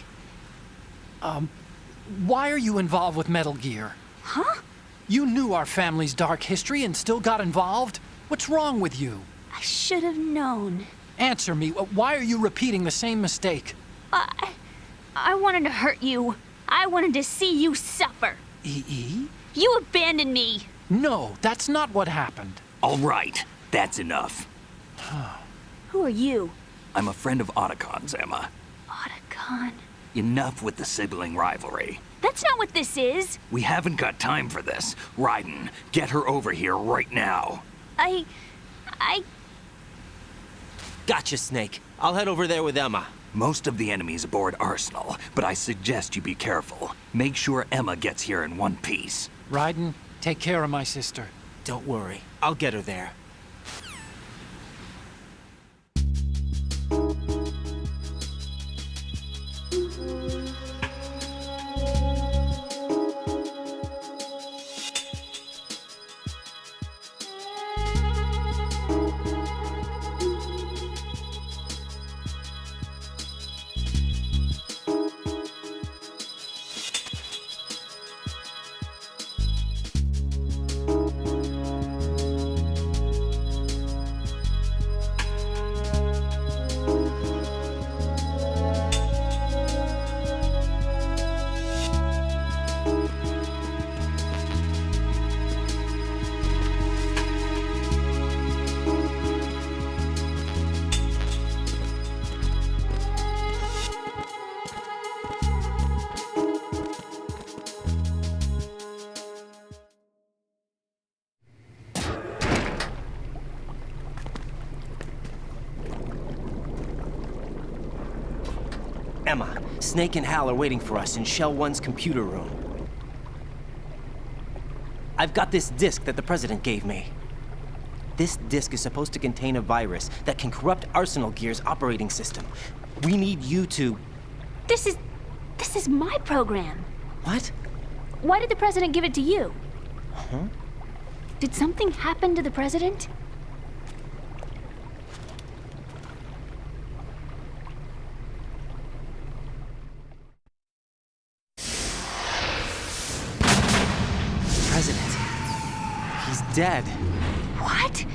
Why are you involved with Metal Gear? Huh? You knew our family's dark history and still got involved? What's wrong with you? I should have known. Answer me. Why are you repeating the same mistake? I wanted to hurt you. I wanted to see you suffer. EE? You abandoned me. No, that's not what happened. All right, that's enough. Who are you? I'm a friend of Otacon's, Emma. Otacon? Enough with the sibling rivalry. That's not what this is. We haven't got time for this. Raiden, get her over here right now. I... Gotcha, Snake. I'll head over there with Emma. Most of the enemy's aboard Arsenal, but I suggest you be careful. Make sure Emma gets here in one piece. Raiden, take care of my sister. Don't worry. I'll get her there. Emma, Snake and Hal are waiting for us in Shell 1's computer room. I've got this disk that the President gave me. This disk is supposed to contain a virus that can corrupt Arsenal Gear's operating system. We need you to... This is my program. What? Why did the President give it to you? Huh? Did something happen to the President? President. He's dead. What?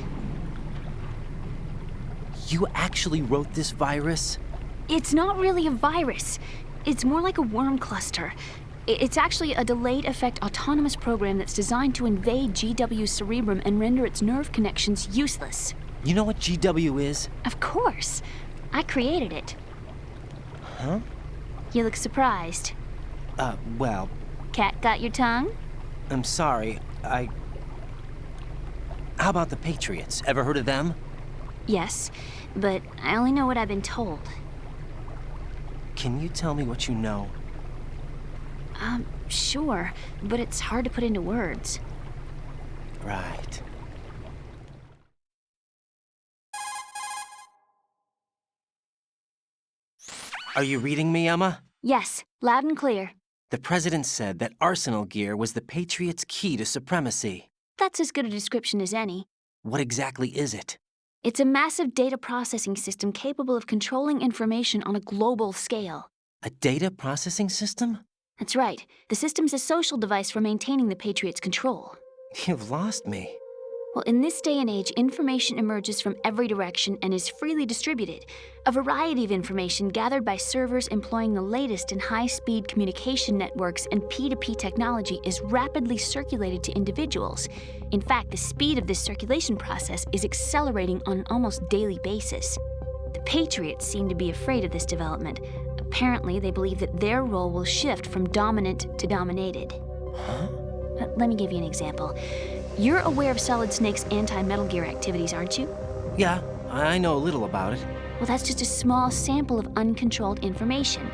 You actually wrote this virus? It's not really a virus. It's more like a worm cluster. It's actually a delayed effect autonomous program that's designed to invade GW's cerebrum and render its nerve connections useless. You know what GW is? Of course. I created it. Huh? You look surprised. Well... Cat got your tongue? I'm sorry, How about the Patriots? Ever heard of them? Yes, but I only know what I've been told. Can you tell me what you know? Sure, but it's hard to put into words. Right. Are you reading me, Emma? Yes, loud and clear. The President said that Arsenal gear was the Patriots' key to supremacy. That's as good a description as any. What exactly is it? It's a massive data processing system capable of controlling information on a global scale. A data processing system? That's right. The system's a social device for maintaining the Patriots' control. You've lost me. Well, in this day and age, information emerges from every direction and is freely distributed. A variety of information gathered by servers employing the latest in high-speed communication networks and P2P technology is rapidly circulated to individuals. In fact, the speed of this circulation process is accelerating on an almost daily basis. The Patriots seem to be afraid of this development. Apparently, they believe that their role will shift from dominant to dominated. Huh? Let me give you an example. You're aware of Solid Snake's anti-Metal Gear activities, aren't you? Yeah, I know a little about it. Well, that's just a small sample of uncontrolled information.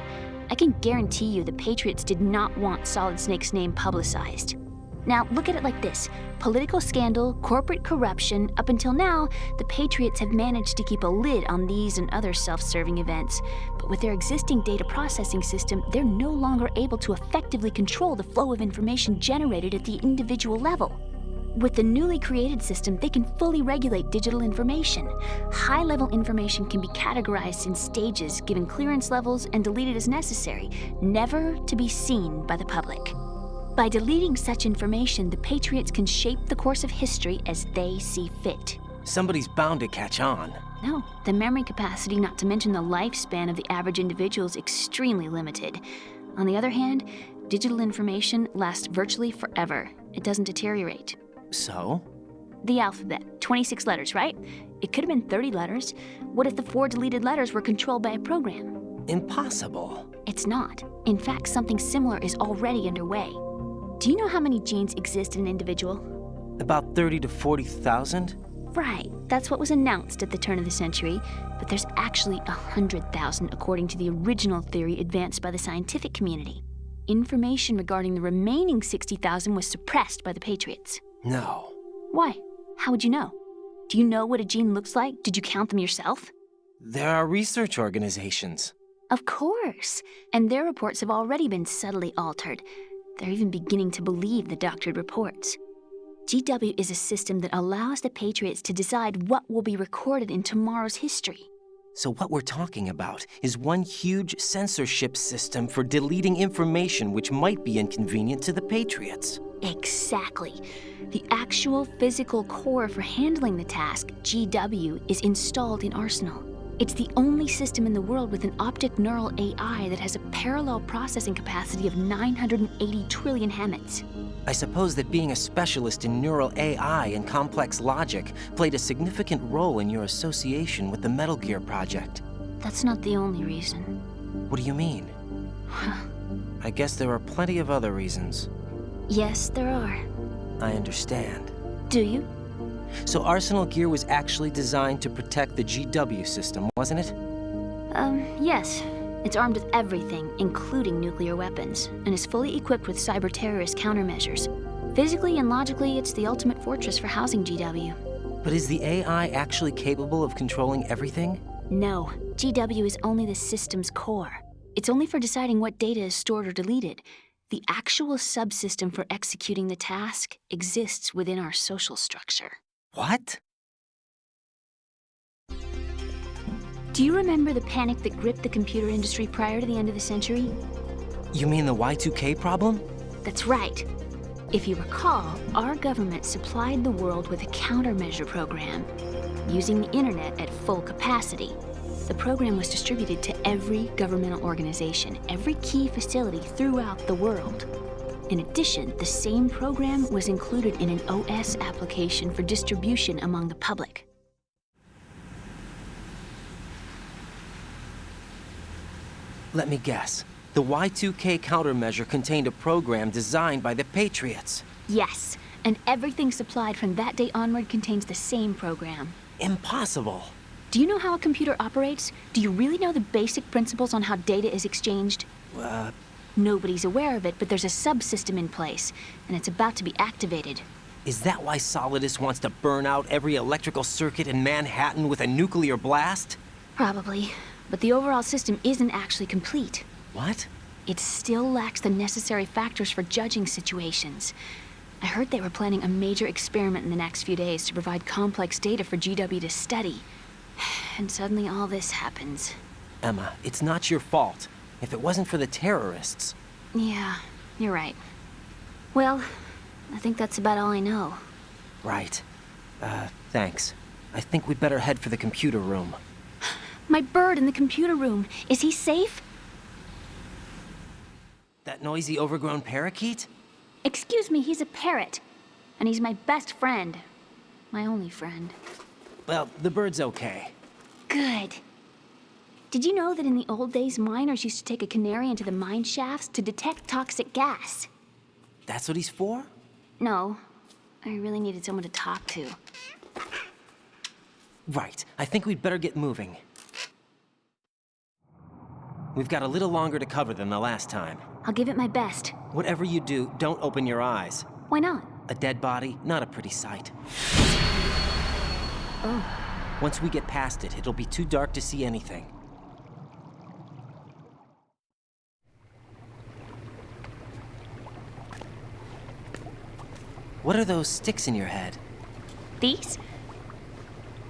I can guarantee you the Patriots did not want Solid Snake's name publicized. Now, look at it like this. Political scandal, corporate corruption, up until now, the Patriots have managed to keep a lid on these and other self-serving events. But with their existing data processing system, they're no longer able to effectively control the flow of information generated at the individual level. With the newly created system, they can fully regulate digital information. High-level information can be categorized in stages, given clearance levels, and deleted as necessary, never to be seen by the public. By deleting such information, the Patriots can shape the course of history as they see fit. Somebody's bound to catch on. No, the memory capacity, not to mention the lifespan of the average individual, is extremely limited. On the other hand, digital information lasts virtually forever. It doesn't deteriorate. So? The alphabet, 26 letters, right? It could have been 30 letters. What if the 4 deleted letters were controlled by a program? Impossible. It's not. In fact, something similar is already underway. Do you know how many genes exist in an individual? About 30 to 40,000? Right. That's what was announced at the turn of the century. But there's actually 100,000 according to the original theory advanced by the scientific community. Information regarding the remaining 60,000 was suppressed by the Patriots. No. Why? How would you know? Do you know what a gene looks like? Did you count them yourself? There are research organizations. Of course. And their reports have already been subtly altered. They're even beginning to believe the doctored reports. GW is a system that allows the Patriots to decide what will be recorded in tomorrow's history. So what we're talking about is one huge censorship system for deleting information which might be inconvenient to the Patriots. Exactly. The actual physical core for handling the task, GW, is installed in Arsenal. It's the only system in the world with an optic neural AI that has a parallel processing capacity of 980 trillion Hammets. I suppose that being a specialist in neural AI and complex logic played a significant role in your association with the Metal Gear project. That's not the only reason. What do you mean? I guess there are plenty of other reasons. Yes, there are. I understand. Do you? So Arsenal gear was actually designed to protect the GW system, wasn't it? Yes. It's armed with everything, including nuclear weapons, and is fully equipped with cyber-terrorist countermeasures. Physically and logically, it's the ultimate fortress for housing GW. But is the AI actually capable of controlling everything? No. GW is only the system's core. It's only for deciding what data is stored or deleted. The actual subsystem for executing the task exists within our social structure. What? Do you remember the panic that gripped the computer industry prior to the end of the century? You mean the Y2K problem? That's right. If you recall, our government supplied the world with a countermeasure program, using the internet at full capacity. The program was distributed to every governmental organization, every key facility throughout the world. In addition, the same program was included in an OS application for distribution among the public. Let me guess. The Y2K countermeasure contained a program designed by the Patriots. Yes, and everything supplied from that day onward contains the same program. Impossible. Do you know how a computer operates? Do you really know the basic principles on how data is exchanged? Nobody's aware of it, but there's a subsystem in place, and it's about to be activated. Is that why Solidus wants to burn out every electrical circuit in Manhattan with a nuclear blast? Probably, but the overall system isn't actually complete. What? It still lacks the necessary factors for judging situations. I heard they were planning a major experiment in the next few days to provide complex data for GW to study. And suddenly all this happens. Emma, it's not your fault. If it wasn't for the terrorists... Yeah, you're right. Well, I think that's about all I know. Right. Thanks. I think we'd better head for the computer room. My bird in the computer room. Is he safe? That noisy, overgrown parakeet? Excuse me, he's a parrot. And he's my best friend. My only friend. Well, the bird's okay. Good. Did you know that in the old days, miners used to take a canary into the mine shafts to detect toxic gas? That's what he's for? No. I really needed someone to talk to. Right. I think we'd better get moving. We've got a little longer to cover than the last time. I'll give it my best. Whatever you do, don't open your eyes. Why not? A dead body, not a pretty sight. Oh. Once we get past it, it'll be too dark to see anything. What are those sticks in your head? These?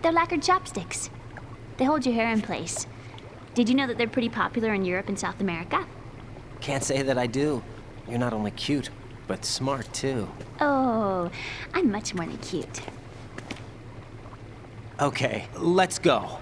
They're lacquered chopsticks. They hold your hair in place. Did you know that they're pretty popular in Europe and South America? Can't say that I do. You're not only cute, but smart too. Oh, I'm much more than cute. Okay, let's go.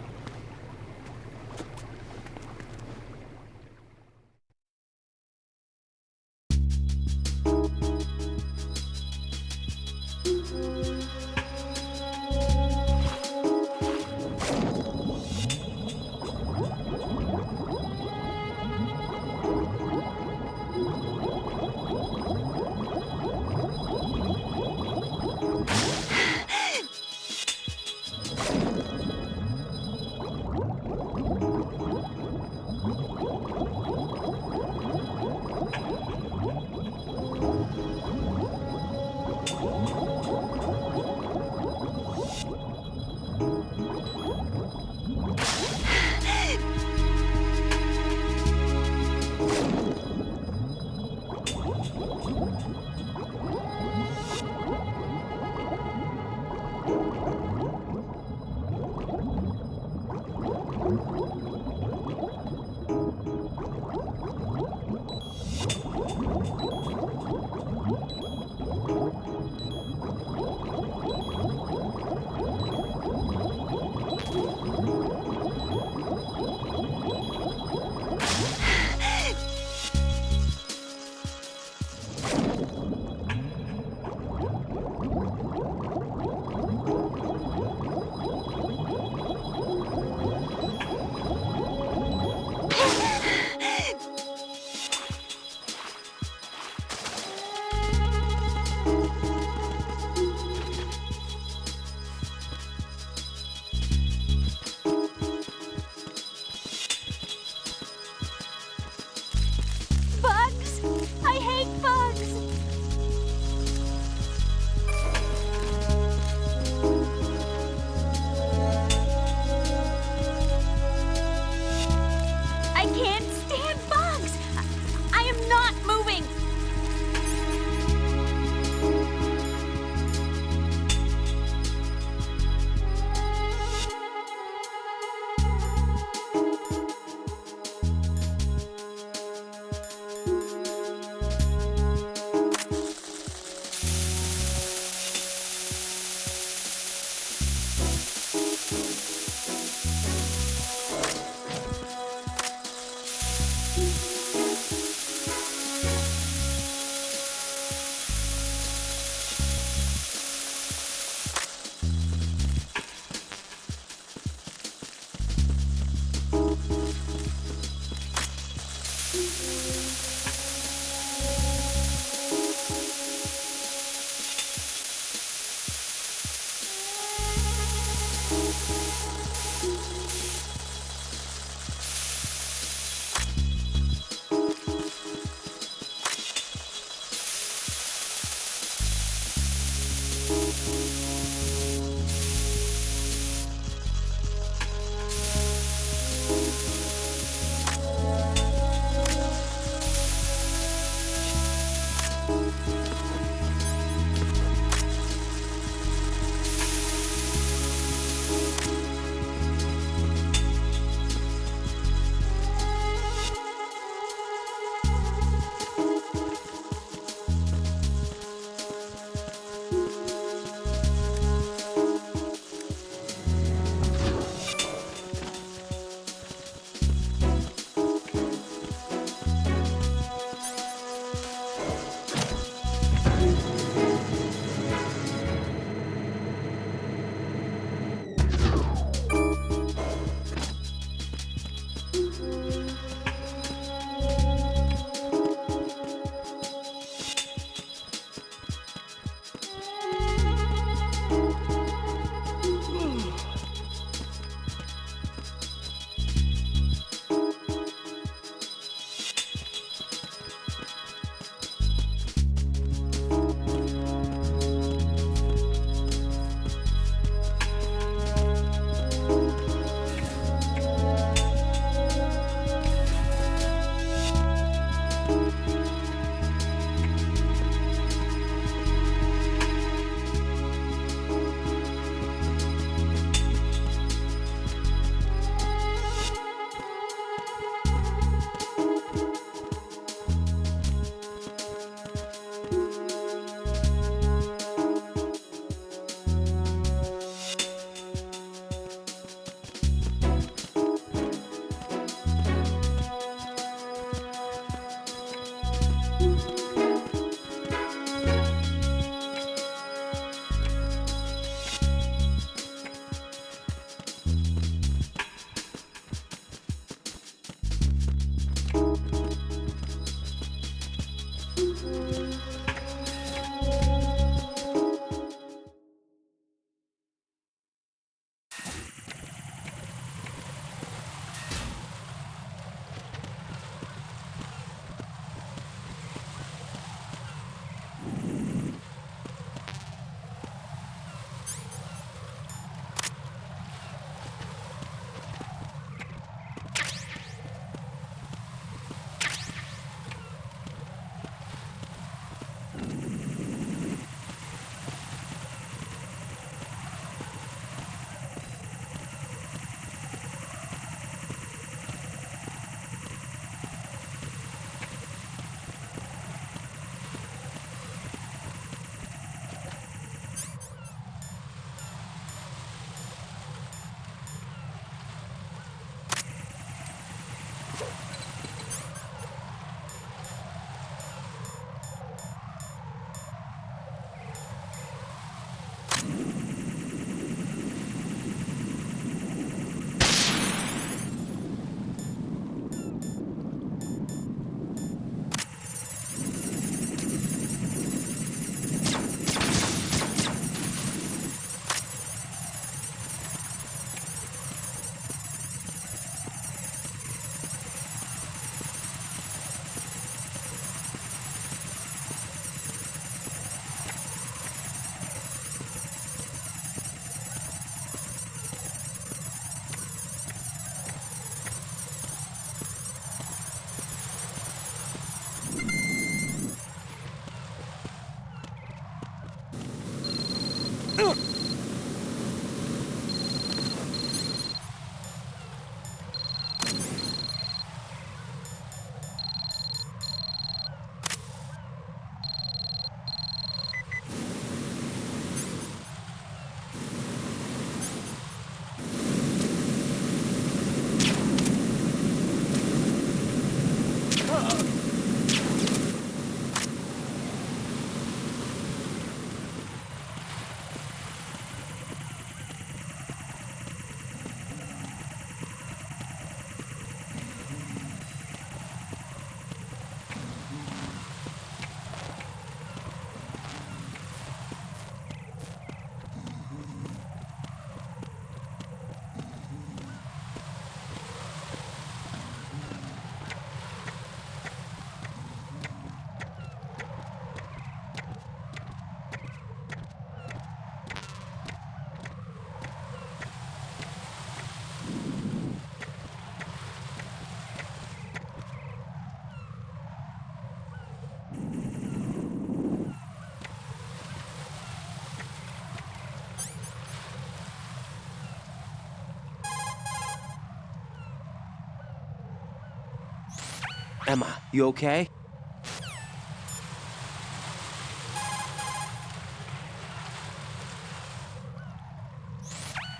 Emma, you okay?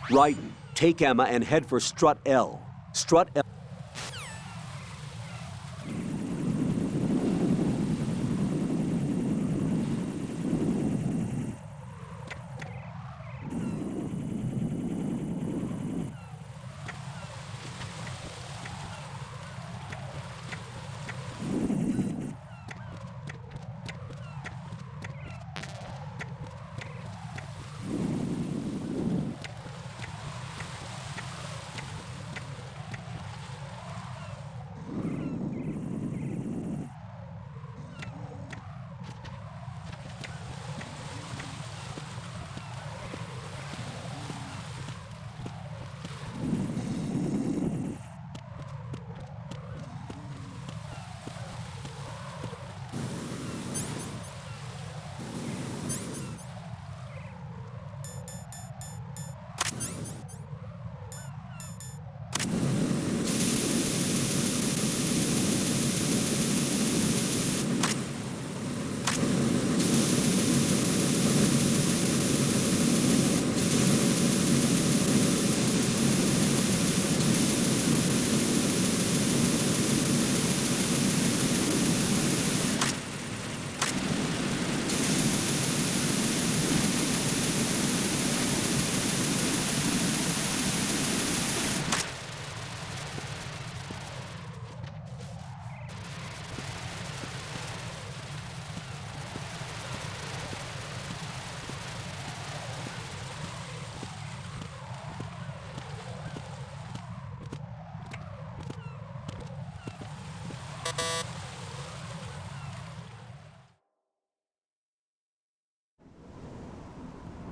Raiden, take Emma and head for Strut L. Strut L.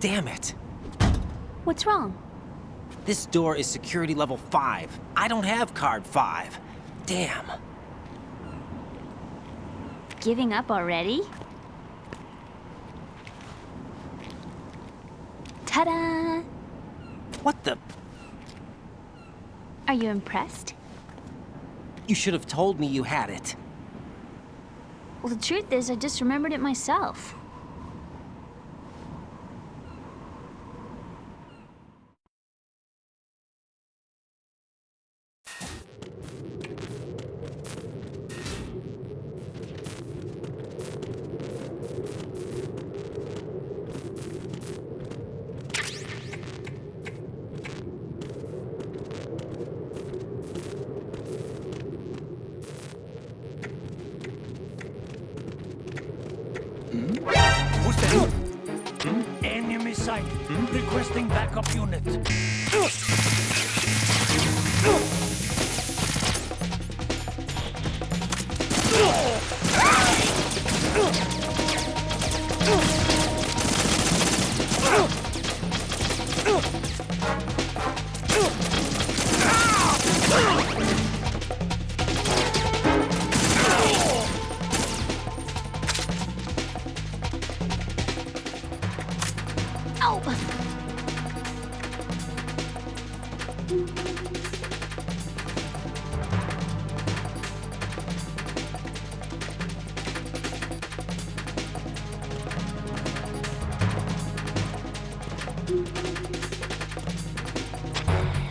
Damn it. What's wrong? This door is security level 5. I don't have card 5. Damn. Giving up already? Ta-da! What the? Are you impressed? You should have told me you had it. Well, the truth is, I just remembered it myself. Who's there? Enemy sight. Requesting backup unit.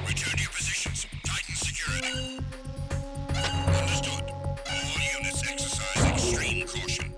Return to your positions. Titan security. Understood. All units exercise extreme caution.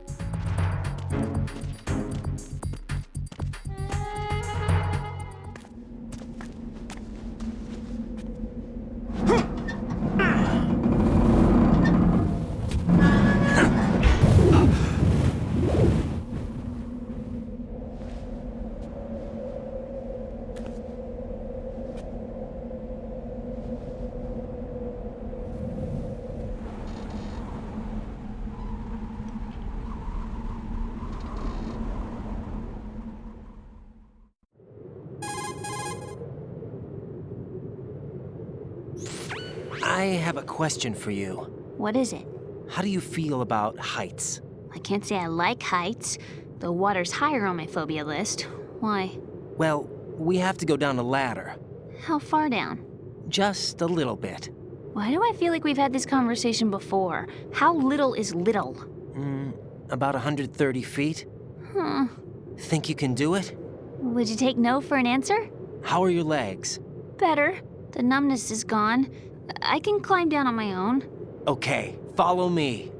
I have a question for you. What is it? How do you feel about heights? I can't say I like heights, though water's higher on my phobia list. Why? Well, we have to go down a ladder. How far down? Just a little bit. Why do I feel like we've had this conversation before? How little is little? About 130 feet. Huh. Think you can do it? Would you take no for an answer? How are your legs? Better. The numbness is gone. I can climb down on my own. Okay, follow me.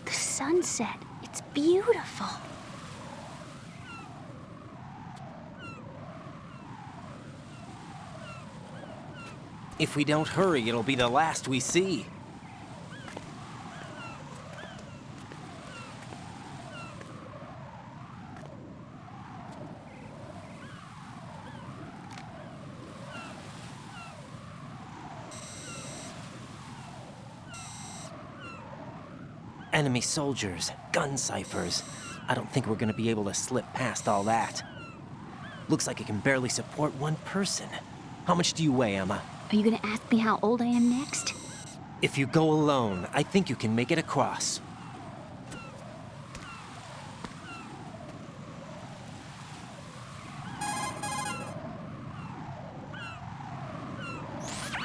Sunset. It's beautiful. If we don't hurry, it'll be the last we see. Enemy soldiers, gun ciphers. I don't think we're gonna be able to slip past all that. Looks like it can barely support one person. How much do you weigh, Emma? Are you gonna ask me how old I am next? If you go alone, I think you can make it across.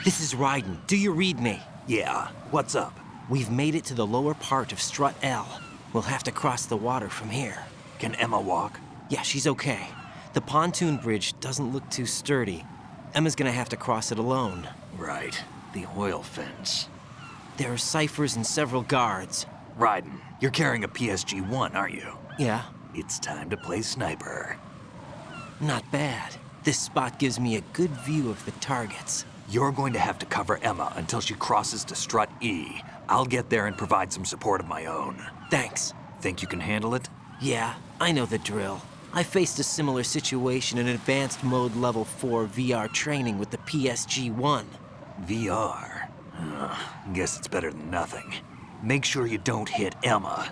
This is Raiden. Do you read me? Yeah, what's up? We've made it to the lower part of Strut L. We'll have to cross the water from here. Can Emma walk? Yeah, she's okay. The pontoon bridge doesn't look too sturdy. Emma's gonna have to cross it alone. Right. The oil fence. There are ciphers and several guards. Raiden, you're carrying a PSG-1, aren't you? Yeah. It's time to play sniper. Not bad. This spot gives me a good view of the targets. You're going to have to cover Emma until she crosses to Strut E. I'll get there and provide some support of my own. Thanks. Think you can handle it? Yeah, I know the drill. I faced a similar situation in Advanced Mode Level 4 VR training with the PSG-1. VR? Guess it's better than nothing. Make sure you don't hit Emma.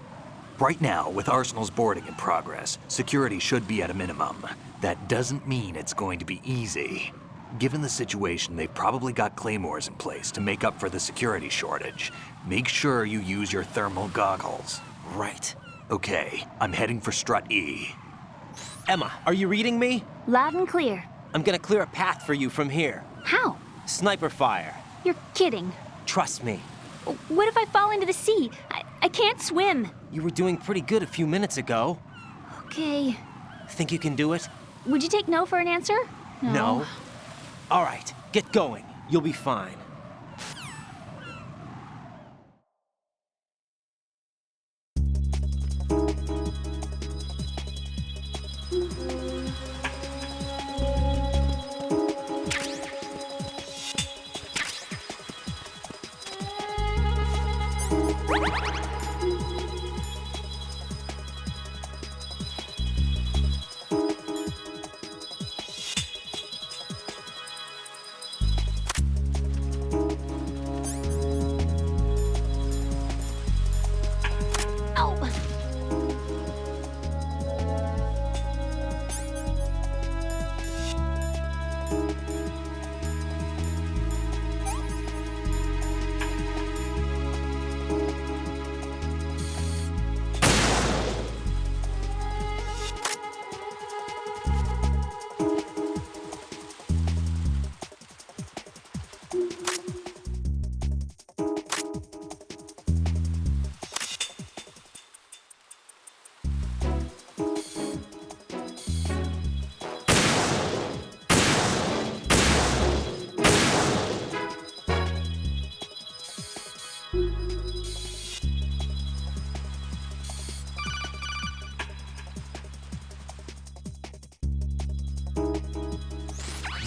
Right now, with Arsenal's boarding in progress, security should be at a minimum. That doesn't mean it's going to be easy. Given the situation, they've probably got claymores in place to make up for the security shortage. Make sure you use your thermal goggles. Right. Okay, I'm heading for Strut E. Emma, are you reading me? Loud and clear. I'm gonna clear a path for you from here. How? Sniper fire. You're kidding. Trust me. What if I fall into the sea? I can't swim. You were doing pretty good a few minutes ago. Okay. Think you can do it? Would you take no for an answer? No. All right, get going. You'll be fine.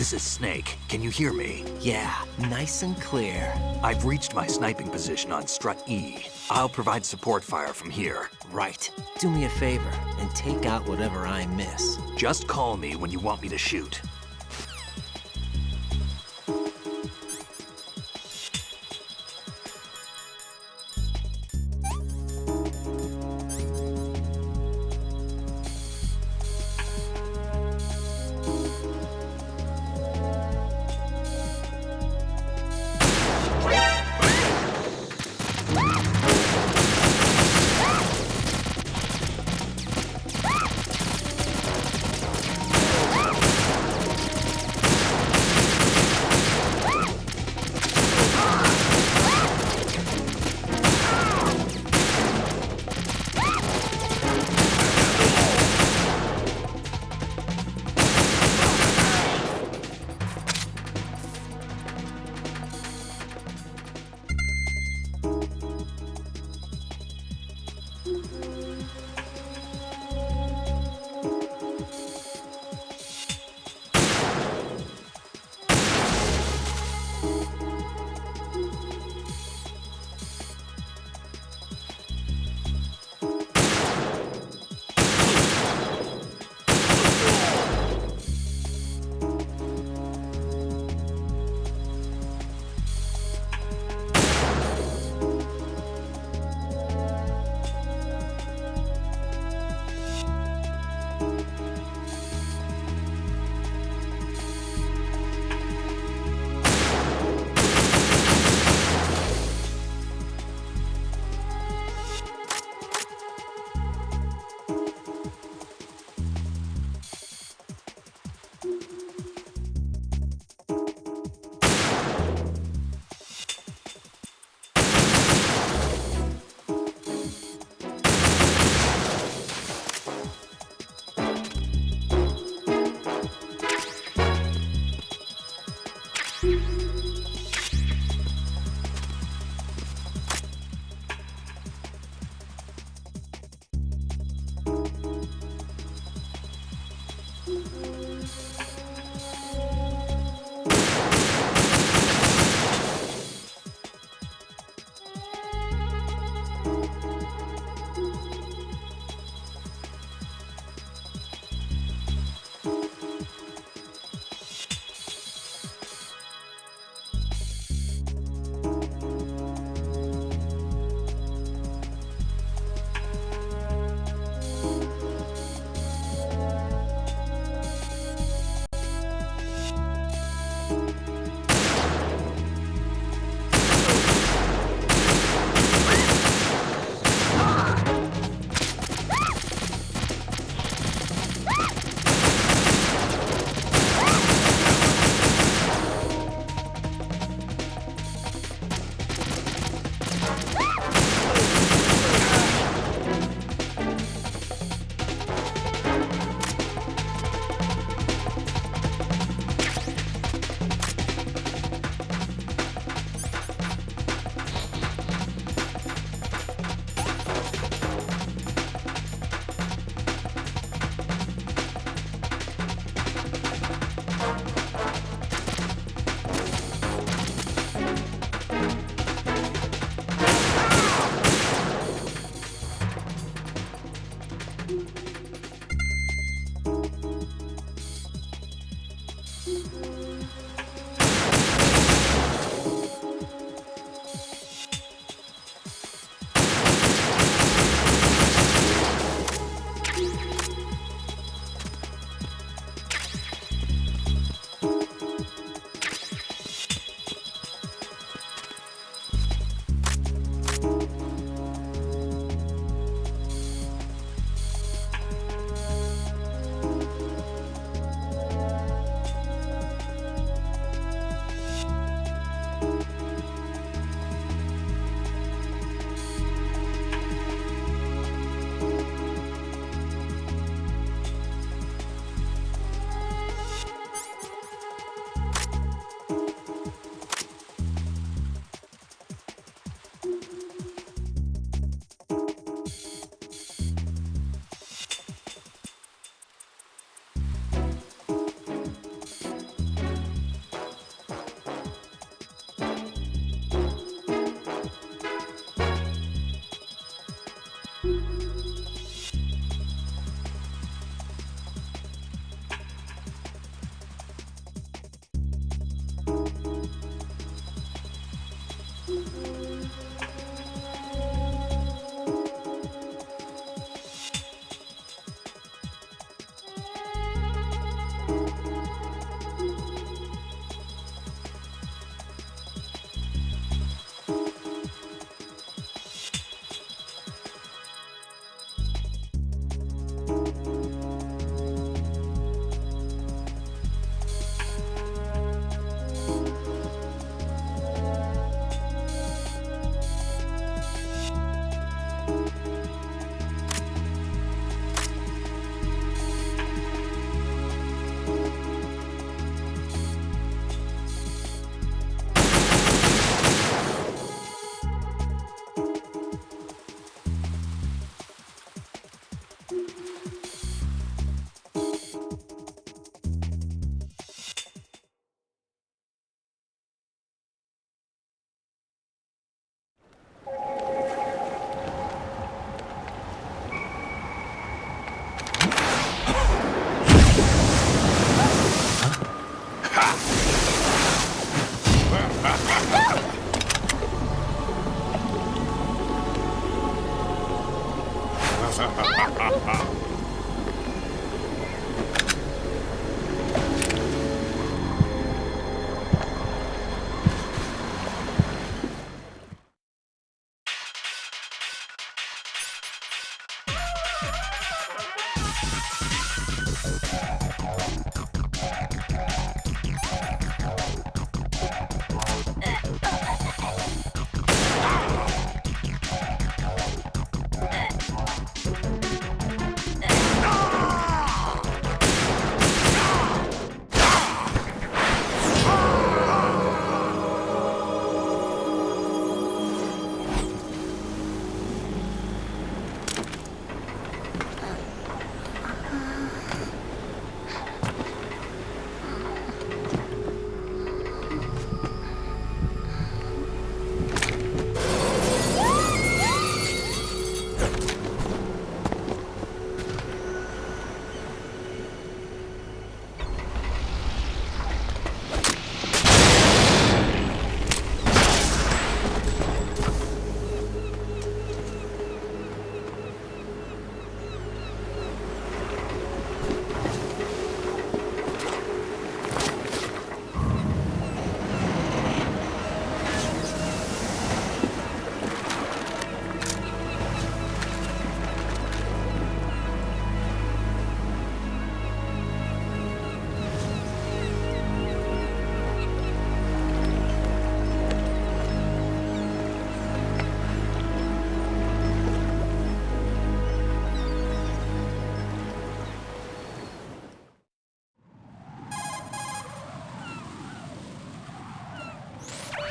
This is Snake. Can you hear me? Yeah, nice and clear. I've reached my sniping position on Strut E. I'll provide support fire from here. Right. Do me a favor and take out whatever I miss. Just call me when you want me to shoot.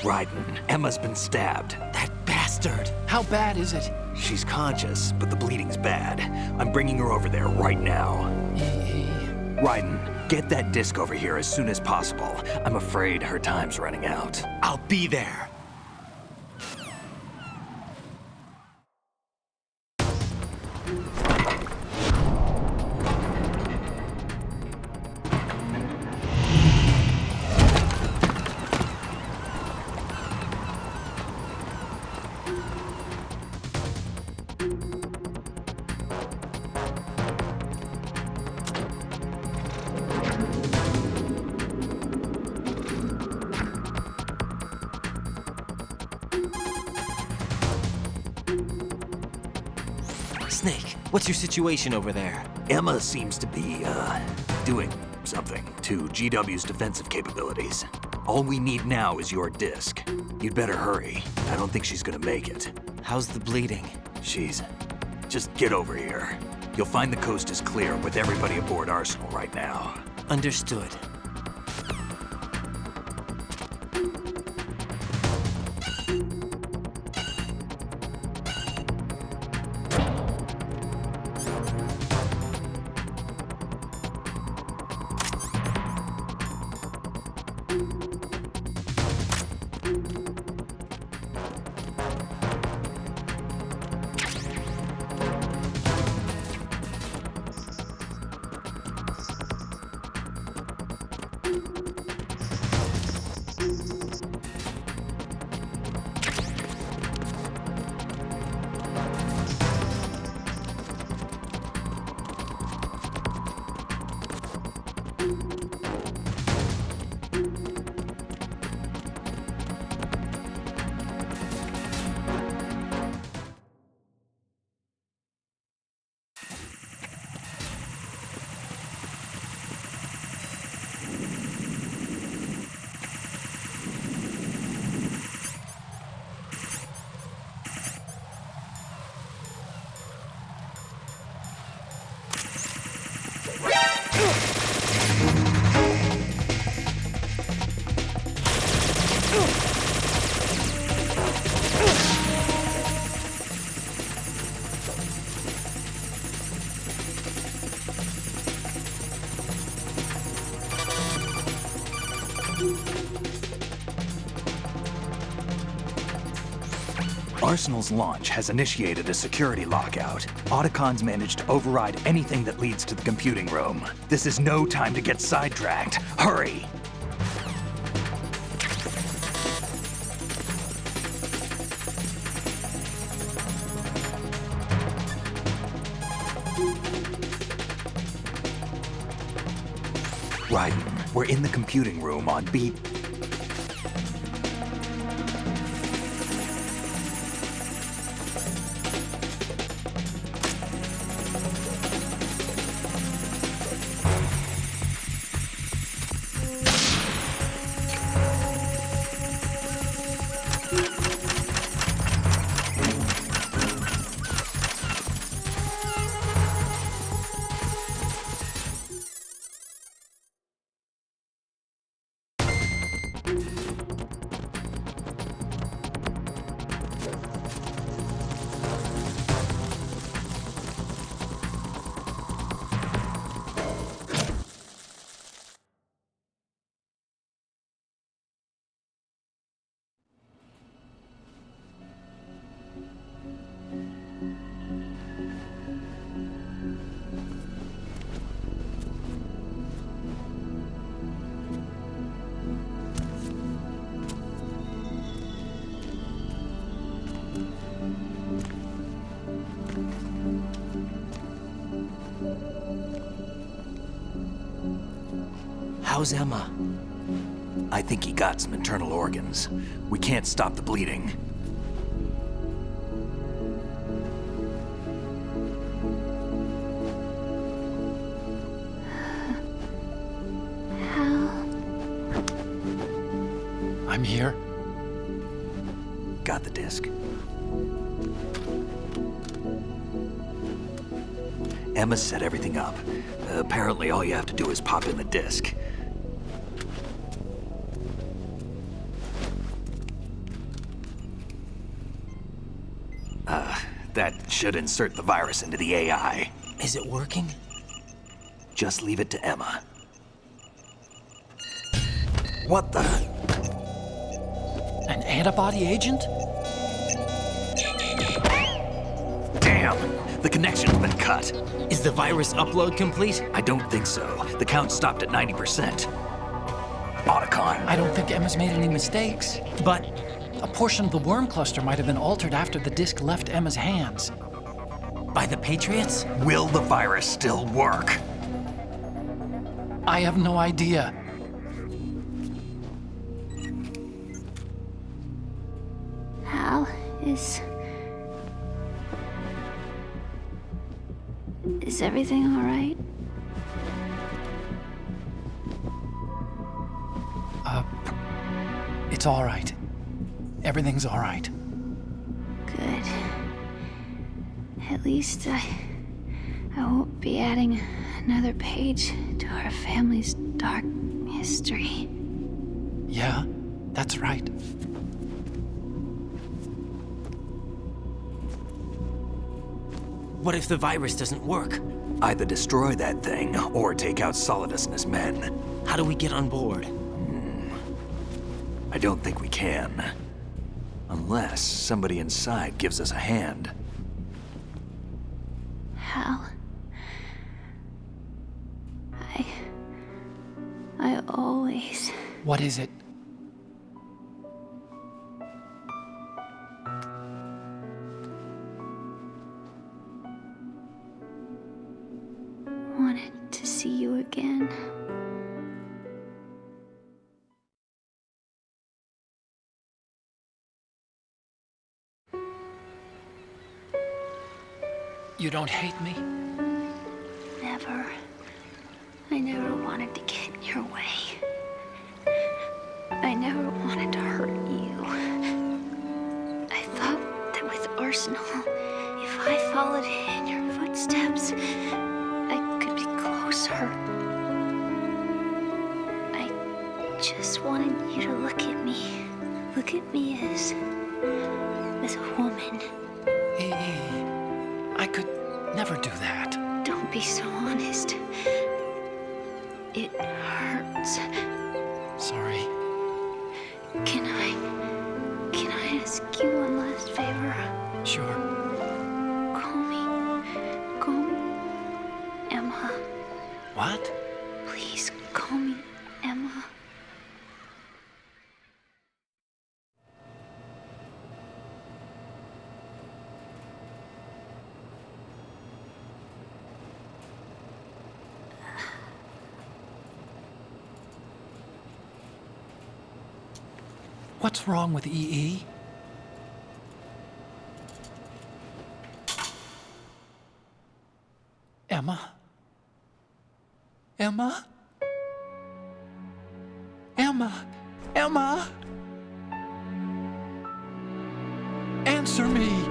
Raiden, Emma's been stabbed. That bastard! How bad is it? She's conscious, but the bleeding's bad. I'm bringing her over there right now. Raiden, get that disc over here as soon as possible. I'm afraid her time's running out. I'll be there. Snake, what's your situation over there? Emma seems to be, doing something to GW's defensive capabilities. All we need now is your disc. You'd better hurry. I don't think she's gonna make it. How's the bleeding? Just get over here. You'll find the coast is clear with everybody aboard Arsenal right now. Understood. Arsenal's launch has initiated a security lockout. Autocon's managed to override anything that leads to the computing room. This is no time to get sidetracked. Hurry! Raiden, we're in the computing room on B. How's Emma? I think he got some internal organs. We can't stop the bleeding. I'm here. Got the disc. Emma set everything up. Apparently all you have to do is pop in the disc. That should insert the virus into the AI. Is it working? Just leave it to Emma. What the? An antibody agent? Damn! The connection's been cut. Is the virus upload complete? I don't think so. The count stopped at 90%. Autocon. I don't think Emma's made any mistakes. But a portion of the worm cluster might have been altered after the disc left Emma's hands. by the Patriots? Will the virus still work? I have no idea. Hal, is everything all right? It's all right. Everything's all right. Good. At least I won't be adding another page to our family's dark history. Yeah, that's right. What if the virus doesn't work? Either destroy that thing, or take out Solidus and his men. How do we get on board? I don't think we can. Unless somebody inside gives us a hand. Hal, I always... What is it? wanted to see you again. You don't hate me? Never. I never wanted to get in your way. I never wanted to hurt you. I thought that with Arsenal, if I followed in your footsteps, I could be closer. I just wanted you to look at me. Look at me as a woman. I could never do that. Don't be so honest. It hurts. Sorry. Can I ask you one last favor? Sure. Call me Emma. What? Please call me Emma. What's wrong with EE? Emma? Emma? Emma? Emma? Answer me!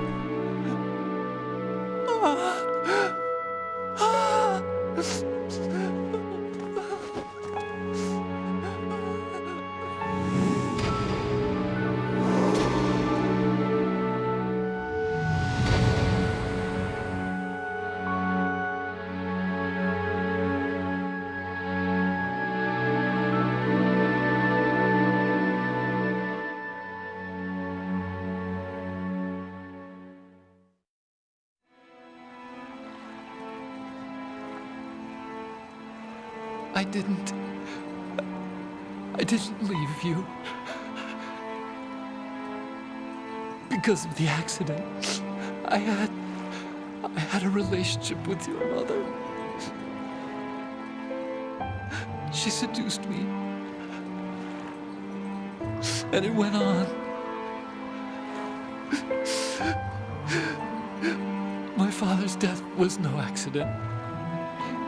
I didn't leave you. Because of the accident, I had a relationship with your mother. She seduced me. And it went on. My father's death was no accident.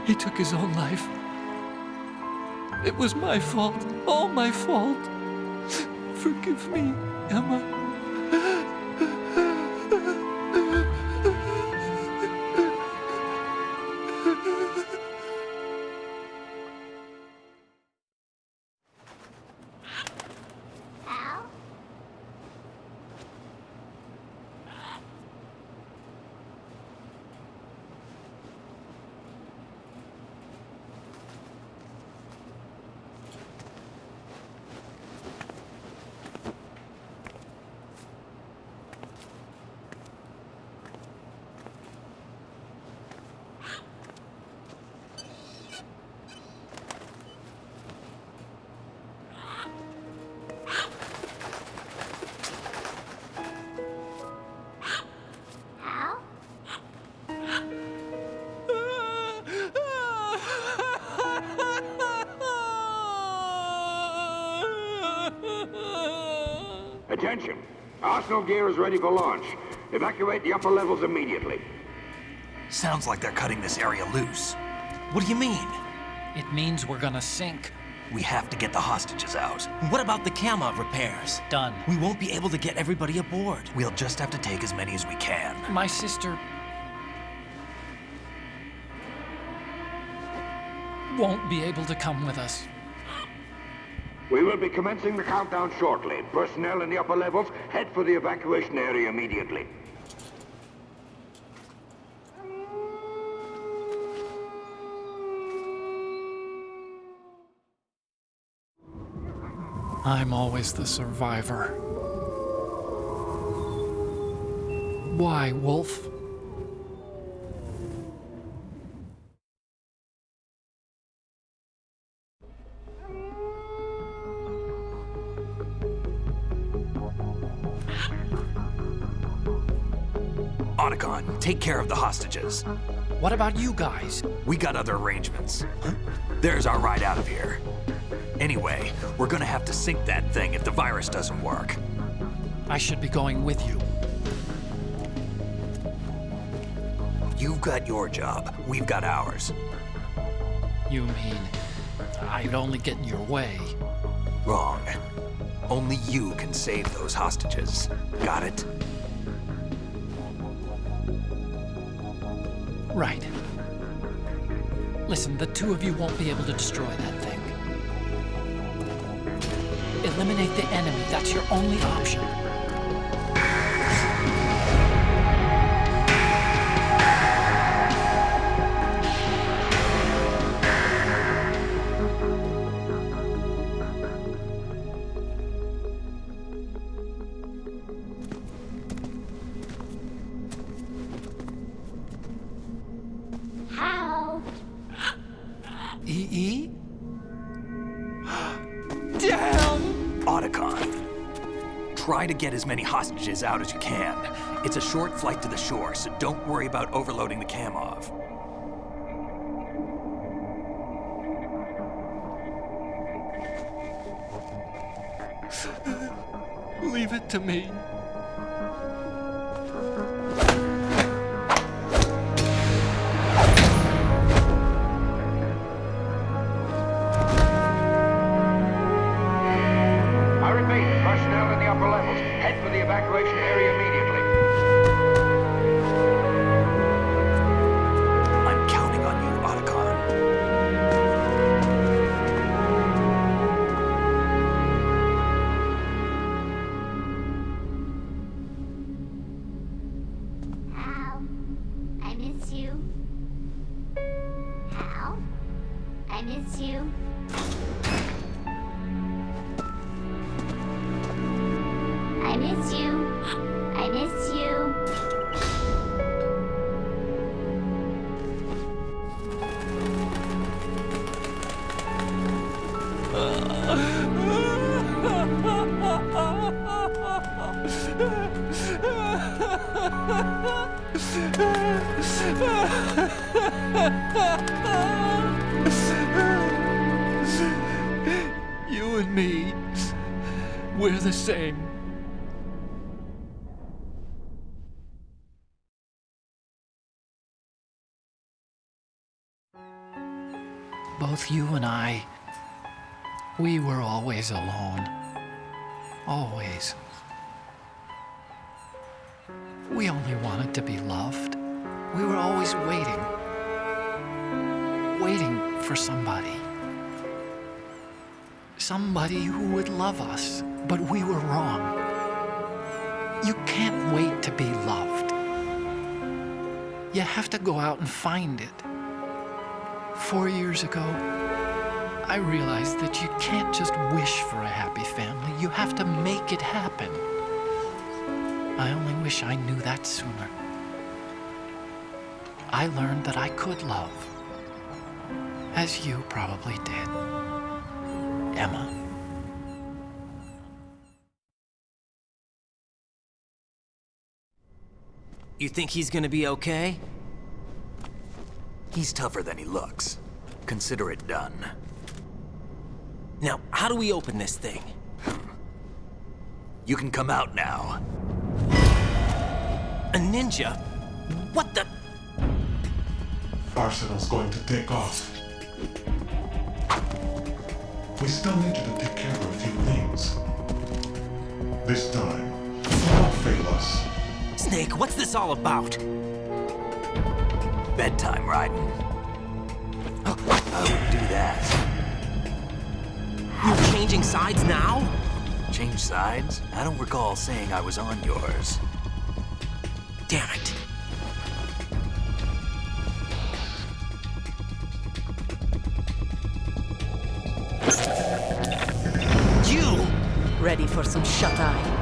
He took his own life. It was my fault, all my fault. Forgive me, Emma. Attention! Arsenal gear is ready for launch. Evacuate the upper levels immediately. Sounds like they're cutting this area loose. What do you mean? It means we're gonna sink. We have to get the hostages out. What about the camera repairs? Done. We won't be able to get everybody aboard. We'll just have to take as many as we can. My sister won't be able to come with us. We will be commencing the countdown shortly. Personnel in the upper levels, head for the evacuation area immediately. I'm always the survivor. Why, Wolf? Otacon, take care of the hostages. What about you guys? We got other arrangements. There's our ride out of here. Anyway, we're gonna have to sink that thing if the virus doesn't work. I should be going with you. You've got your job, we've got ours. You mean I'd only get in your way? Wrong. Only you can save those hostages. Got it? Right. Listen, the two of you won't be able to destroy that thing. Eliminate the enemy. That's your only option. Try to get as many hostages out as you can. It's a short flight to the shore, so don't worry about overloading the Kamov. Leave it to me. I repeat, personnel in the upper levels, head for the evacuation area immediately. I'm counting on you, Otacon. Hal, I miss you. Hal, I miss you. I miss you. I miss you. You and me, we're the same. Both you and I, we were always alone. Always. We only wanted to be loved. We were always waiting. Waiting for somebody. Somebody who would love us, but we were wrong. You can't wait to be loved. You have to go out and find it. 4 years ago, I realized that you can't just wish for a happy family. You have to make it happen. I only wish I knew that sooner. I learned that I could love, as you probably did, Emma. You think he's gonna be okay? He's tougher than he looks. Consider it done. Now, how do we open this thing? You can come out now. A ninja? What the? Arsenal's going to take off. We still need you to take care of a few things. This time, don't fail us. Snake, what's this all about? Bedtime, Raiden. I wouldn't do that. You're changing sides now? Change sides? I don't recall saying I was on yours. Damn it. You! Ready for some shut-eye?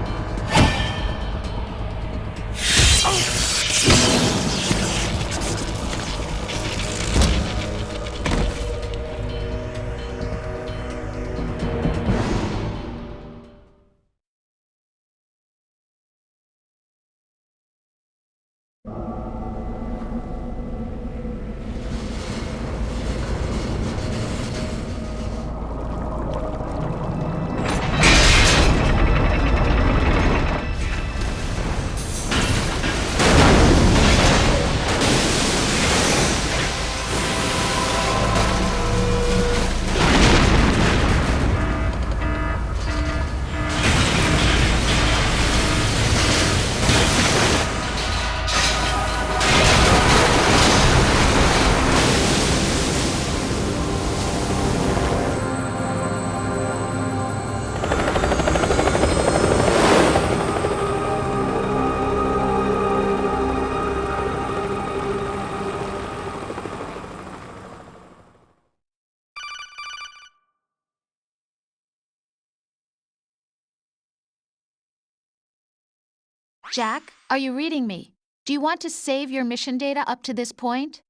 Jack, are you reading me? Do you want to save your mission data up to this point?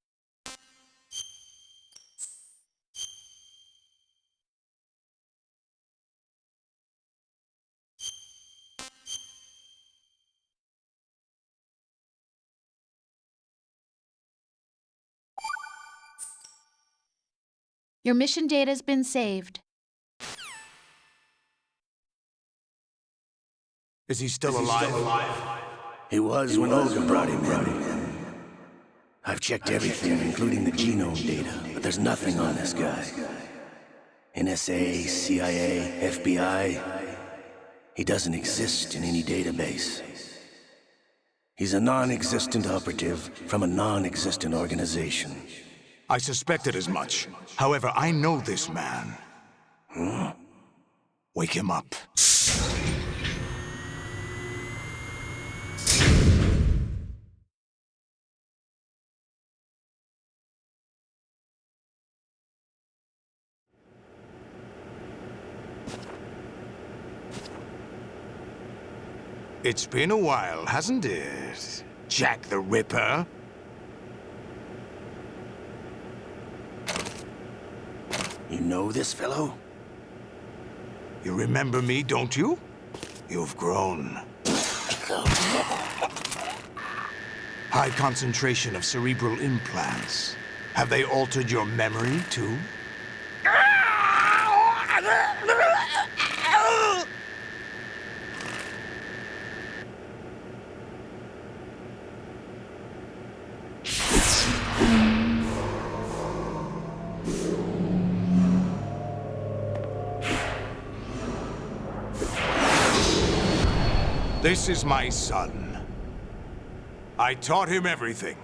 Your mission data's been saved. Is he still alive? He was when Olga brought him in. I've checked everything, including the genome data, but there's nothing on this guy. NSA, CIA, FBI. He doesn't exist in any database. He's a non-existent operative from a non-existent organization. I suspected as much. However, I know this man. Wake him up. It's been a while, hasn't it? Jack the Ripper? You know this fellow? You remember me, don't you? You've grown. High concentration of cerebral implants. Have they altered your memory, too? This is my son. I taught him everything.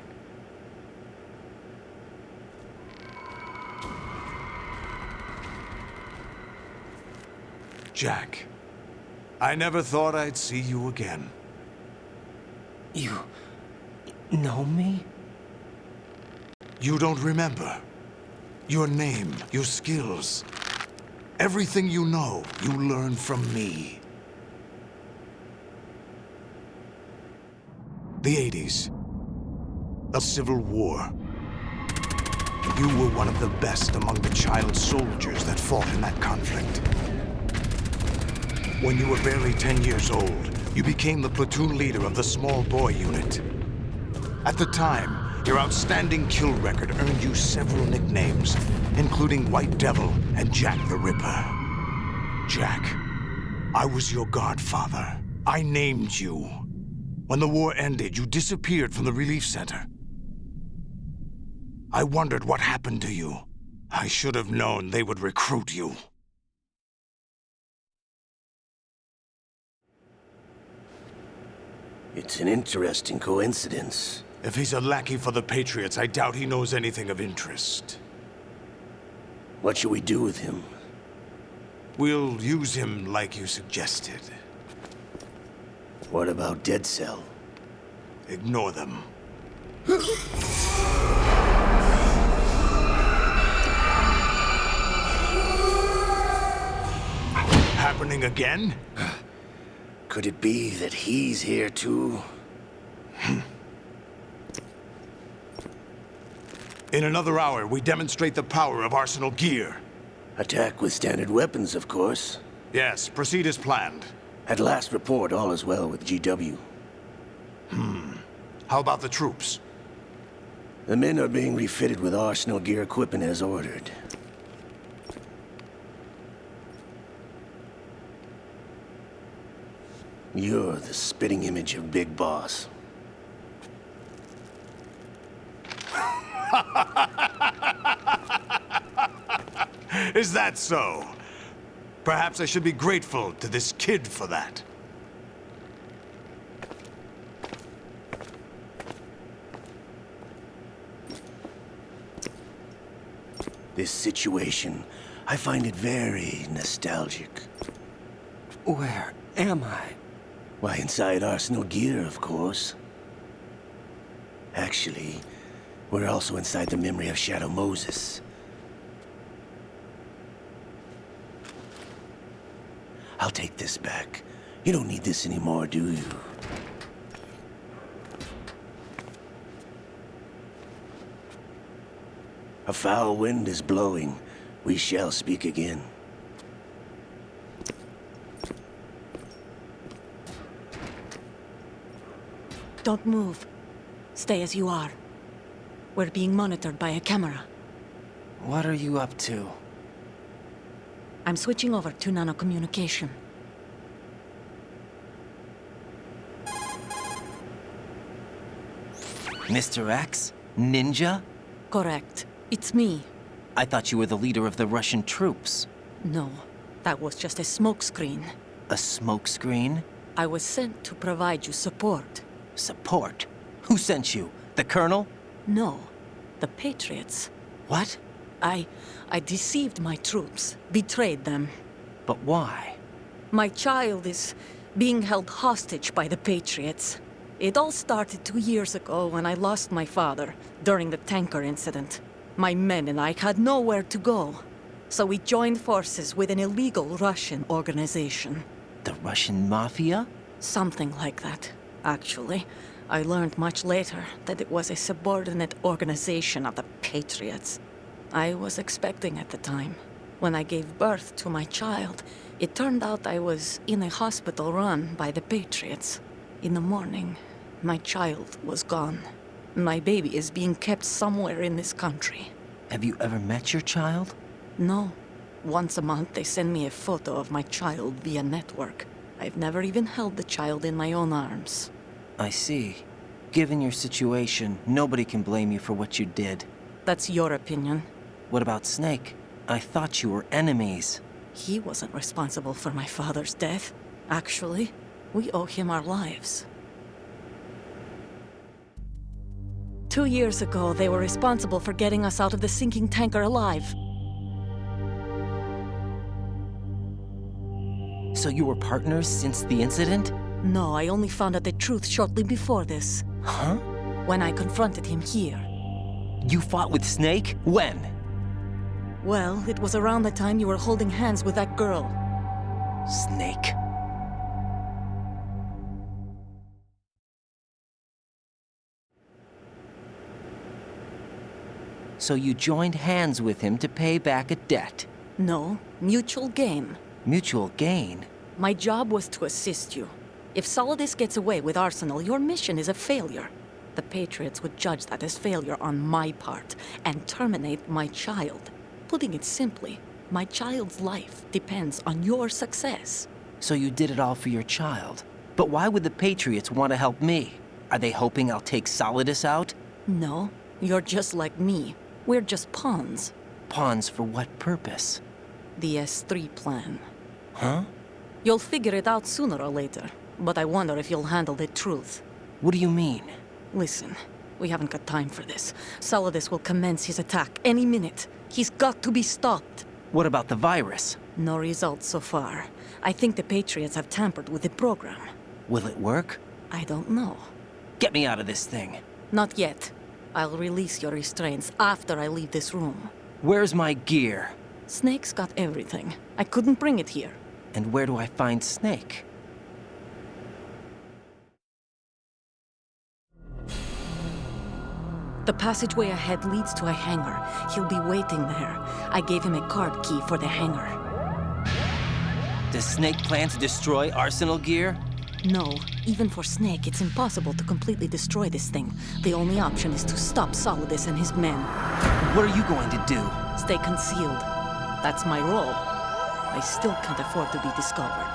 Jack, I never thought I'd see you again. You know me? You don't remember. Your name, your skills. Everything you know, you learned from me. The 80s. A civil war. You were one of the best among the child soldiers that fought in that conflict. When you were barely 10 years old, you became the platoon leader of the small boy unit. At the time, your outstanding kill record earned you several nicknames, including White Devil and Jack the Ripper. Jack, I was your godfather. I named you. When the war ended, you disappeared from the relief center. I wondered what happened to you. I should have known they would recruit you. It's an interesting coincidence. If he's a lackey for the Patriots, I doubt he knows anything of interest. What should we do with him? We'll use him like you suggested. What about Dead Cell? Ignore them. Happening again? Could it be that he's here too? In another hour, we demonstrate the power of Arsenal gear. Attack with standard weapons, of course. Yes, proceed as planned. At last report, all is well with GW. How about the troops? The men are being refitted with Arsenal gear equipment as ordered. You're the spitting image of Big Boss. Is that so? Perhaps I should be grateful to this kid for that. This situation, I find it very nostalgic. Where am I? Why, inside Arsenal gear, of course. Actually, we're also inside the memory of Shadow Moses. I'll take this back. You don't need this anymore, do you? A foul wind is blowing. We shall speak again. Don't move. Stay as you are. We're being monitored by a camera. What are you up to? I'm switching over to nanocommunication. Mr. X? Ninja? Correct. It's me. I thought you were the leader of the Russian troops. No, that was just a smokescreen. A smokescreen? I was sent to provide you support. Support? Who sent you? The Colonel? No, the Patriots. What? I deceived my troops, betrayed them. But why? My child is being held hostage by the Patriots. It all started 2 years ago when I lost my father during the tanker incident. My men and I had nowhere to go, so we joined forces with an illegal Russian organization. The Russian Mafia? Something like that, actually. I learned much later that it was a subordinate organization of the Patriots. I was expecting at the time. When I gave birth to my child, it turned out I was in a hospital run by the Patriots. In the morning, my child was gone. My baby is being kept somewhere in this country. Have you ever met your child? No. Once a month, they send me a photo of my child via network. I've never even held the child in my own arms. I see. Given your situation, nobody can blame you for what you did. That's your opinion. What about Snake? I thought you were enemies. He wasn't responsible for my father's death. Actually, we owe him our lives. 2 years ago, they were responsible for getting us out of the sinking tanker alive. So you were partners since the incident? No, I only found out the truth shortly before this. Huh? When I confronted him here. You fought with Snake? When? Well, it was around the time you were holding hands with that girl. Snake. So you joined hands with him to pay back a debt? No, mutual gain. Mutual gain? My job was to assist you. If Solidus gets away with Arsenal, your mission is a failure. The Patriots would judge that as failure on my part and terminate my child. Putting it simply, my child's life depends on your success. So you did it all for your child. But why would the Patriots want to help me? Are they hoping I'll take Solidus out? No, you're just like me. We're just pawns. Pawns for what purpose? The S3 plan. Huh? You'll figure it out sooner or later, but I wonder if you'll handle the truth. What do you mean? Listen, we haven't got time for this. Solidus will commence his attack any minute. He's got to be stopped. What about the virus? No results so far. I think the Patriots have tampered with the program. Will it work? I don't know. Get me out of this thing. Not yet. I'll release your restraints after I leave this room. Where's my gear? Snake's got everything. I couldn't bring it here. And where do I find Snake? The passageway ahead leads to a hangar. He'll be waiting there. I gave him a card key for the hangar. Does Snake plan to destroy Arsenal gear? No. Even for Snake, it's impossible to completely destroy this thing. The only option is to stop Solidus and his men. What are you going to do? Stay concealed. That's my role. I still can't afford to be discovered.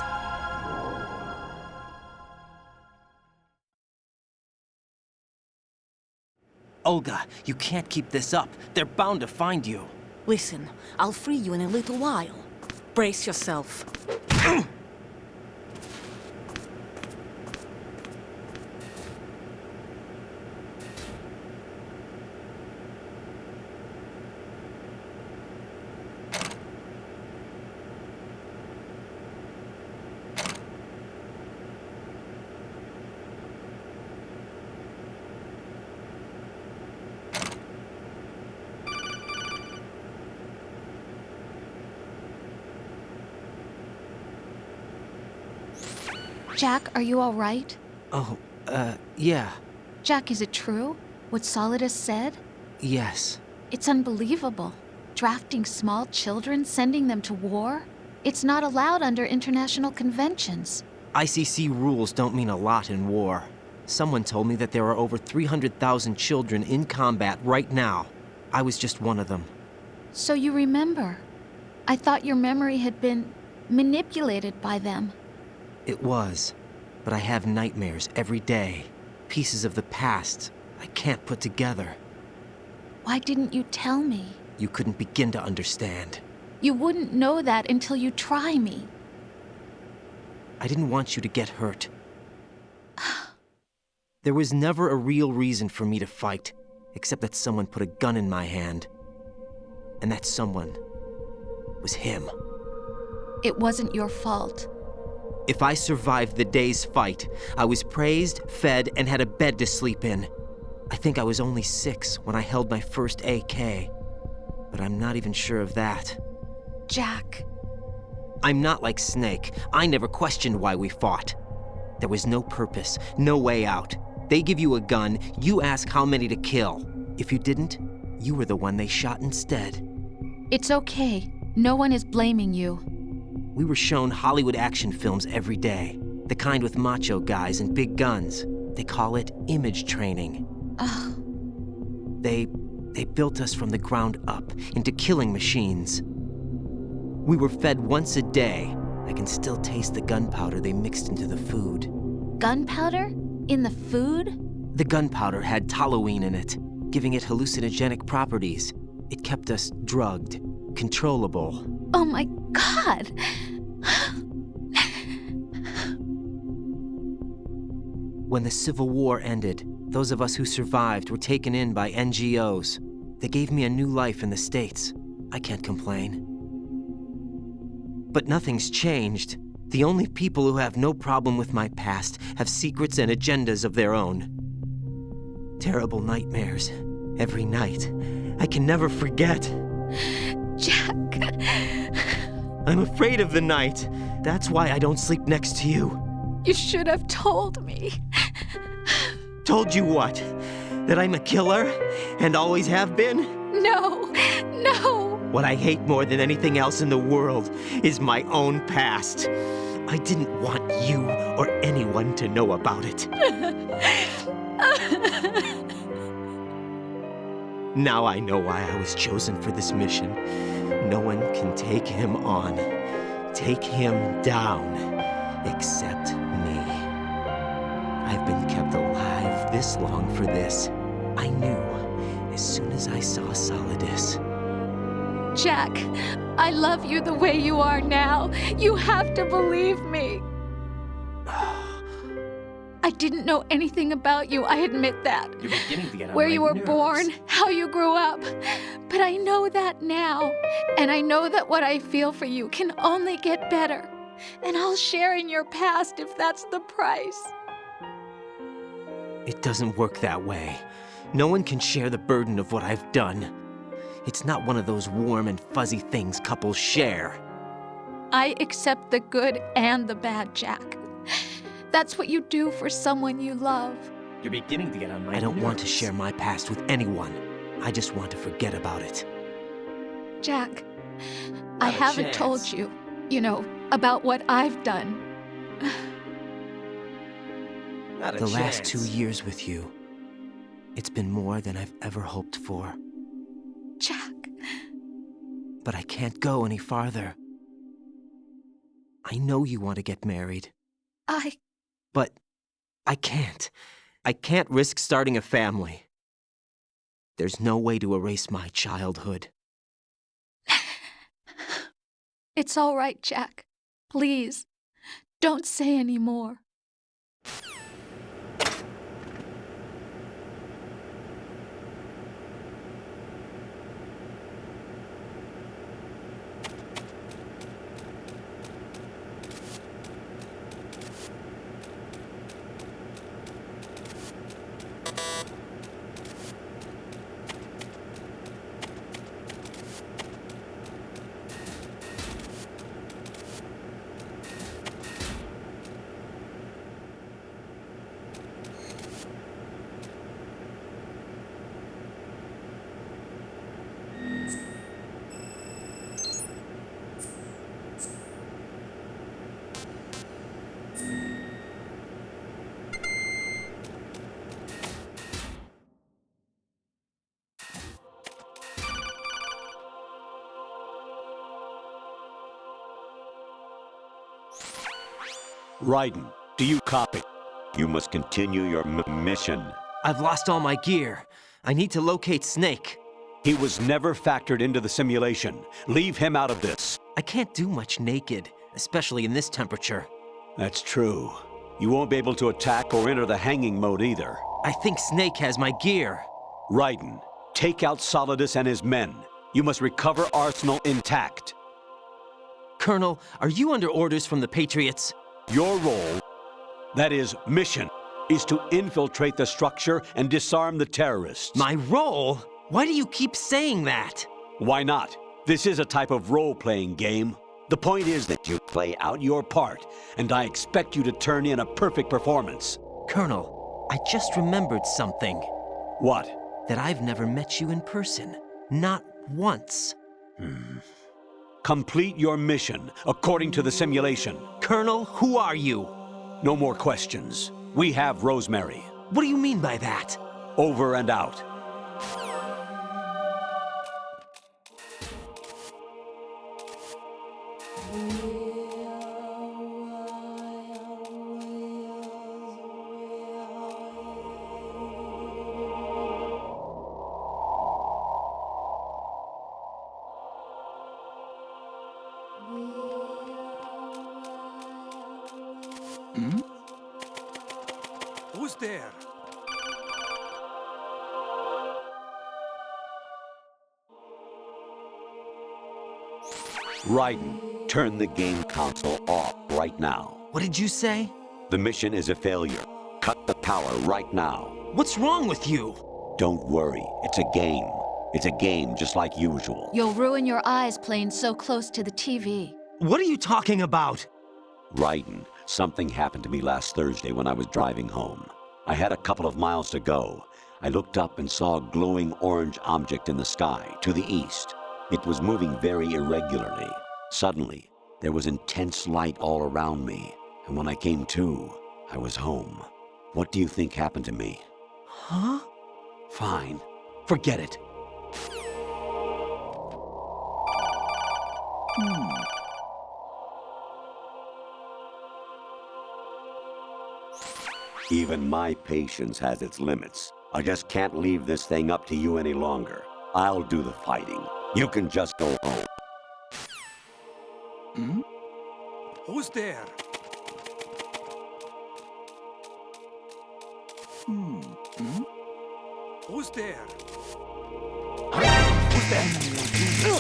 Olga, you can't keep this up. They're bound to find you. Listen, I'll free you in a little while. Brace yourself. Jack, are you all right? Oh, yeah. Jack, is it true? What Solidus said? Yes. It's unbelievable. Drafting small children, sending them to war? It's not allowed under international conventions. ICC rules don't mean a lot in war. Someone told me that there are over 300,000 children in combat right now. I was just one of them. So you remember. I thought your memory had been manipulated by them. It was, but I have nightmares every day. Pieces of the past I can't put together. Why didn't you tell me? You couldn't begin to understand. You wouldn't know that until you try me. I didn't want you to get hurt. There was never a real reason for me to fight, except that someone put a gun in my hand. And that someone was him. It wasn't your fault. If I survived the day's fight, I was praised, fed, and had a bed to sleep in. I think I was only 6 when I held my first AK. But I'm not even sure of that. Jack. I'm not like Snake. I never questioned why we fought. There was no purpose, no way out. They give you a gun, you ask how many to kill. If you didn't, you were the one they shot instead. It's okay. No one is blaming you. We were shown Hollywood action films every day. The kind with macho guys and big guns. They call it image training. Ugh. They built us from the ground up into killing machines. We were fed once a day. I can still taste the gunpowder they mixed into the food. Gunpowder? In the food? The gunpowder had toluene in it, giving it hallucinogenic properties. It kept us drugged, controllable. Oh my God! When the Civil War ended, those of us who survived were taken in by NGOs. They gave me a new life in the States. I can't complain. But nothing's changed. The only people who have no problem with my past have secrets and agendas of their own. Terrible nightmares. Every night. I can never forget. Jack. I'm afraid of the night. That's why I don't sleep next to you. You should have told me. Told you what? That I'm a killer? And always have been? No, no. What I hate more than anything else in the world is my own past. I didn't want you or anyone to know about it. Now I know why I was chosen for this mission. No one can take him on, take him down, except me. I've been kept alive this long for this. I knew as soon as I saw Solidus. Jack, I love you the way you are now. You have to believe me. I didn't know anything about you, I admit that. You're beginning to get on Where my you were nerves. born, how you grew up. But I know that now. And I know that what I feel for you can only get better. And I'll share in your past if that's the price. It doesn't work that way. No one can share the burden of what I've done. It's not one of those warm and fuzzy things couples share. I accept the good and the bad, Jack. That's what you do for someone you love. You're beginning to get on my nerves. I don't want to share my past with anyone. I just want to forget about it. Jack, I haven't told you, about what I've done. The last 2 years with you, it's been more than I've ever hoped for. Jack. But I can't go any farther. I know you want to get married. But I can't. I can't risk starting a family. There's no way to erase my childhood. It's all right, Jack. Please, don't say any more. Raiden, do you copy? You must continue your mission. I've lost all my gear. I need to locate Snake. He was never factored into the simulation. Leave him out of this. I can't do much naked, especially in this temperature. That's true. You won't be able to attack or enter the hanging mode either. I think Snake has my gear. Raiden, take out Solidus and his men. You must recover Arsenal intact. Colonel, are you under orders from the Patriots? Your role, that is, mission, is to infiltrate the structure and disarm the terrorists. My role? Why do you keep saying that? Why not? This is a type of role-playing game. The point is that you play out your part, and I expect you to turn in a perfect performance. Colonel, I just remembered something. What? That I've never met you in person. Not once. Complete your mission, according to the simulation. Colonel, who are you? No more questions. We have Rosemary. What do you mean by that? Over and out. Who's there? Raiden, turn the game console off right now. What did you say? The mission is a failure. Cut the power right now. What's wrong with you? Don't worry, it's a game. It's a game just like usual. You'll ruin your eyes playing so close to the TV. What are you talking about? Raiden, something happened to me last Thursday when I was driving home. I had a couple of miles to go. I looked up and saw a glowing orange object in the sky to the east. It was moving very irregularly. Suddenly, there was intense light all around me, and when I came to, I was home. What do you think happened to me? Huh? Fine. Forget it. Even my patience has its limits. I just can't leave this thing up to you any longer. I'll do the fighting. You can just go home. Who's there? Who's there? Who's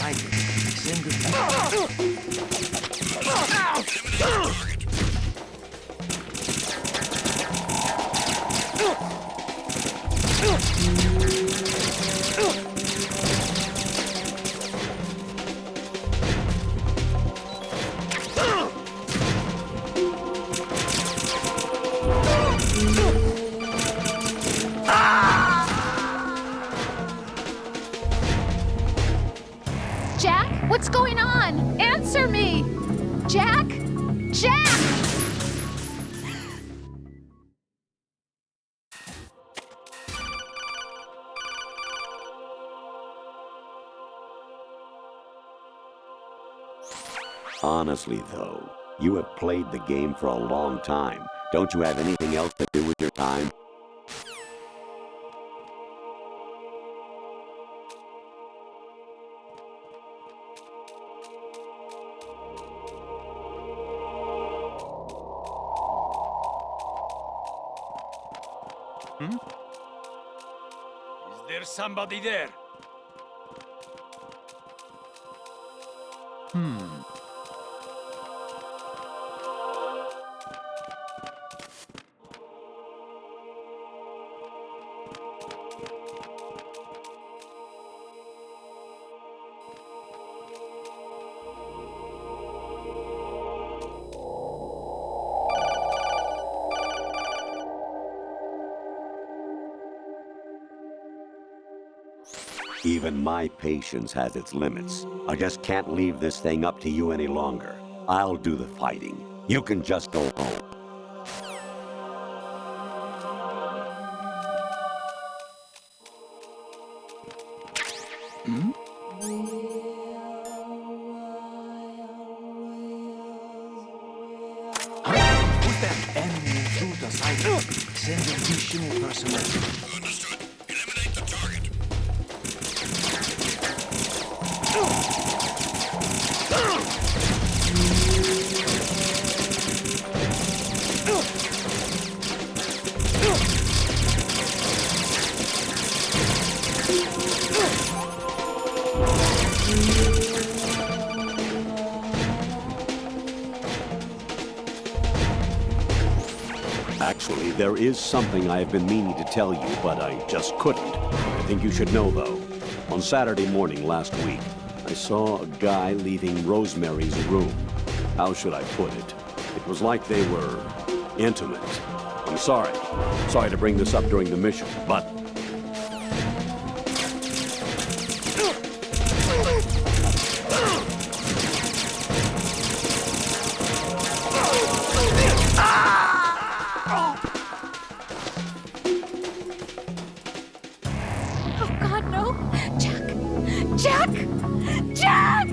Jack, what's going on? Answer me! Jack? Jack! Honestly, though, you have played the game for a long time. Don't you have anything else to do with your time? Is there somebody there? Even my patience has its limits. I just can't leave this thing up to you any longer. I'll do the fighting. You can just go home. Who's detect enemy intruder sighting. Send additional personnel. Understood. Eliminate the target. Actually, there is something I have been meaning to tell you, but I just couldn't. I think you should know, though. On Saturday morning last week, I saw a guy leaving Rosemary's room. How should I put it? It was like they were intimate. I'm sorry. Sorry to bring this up during the mission, but... Oh God, no! Jack! Jack! Jack!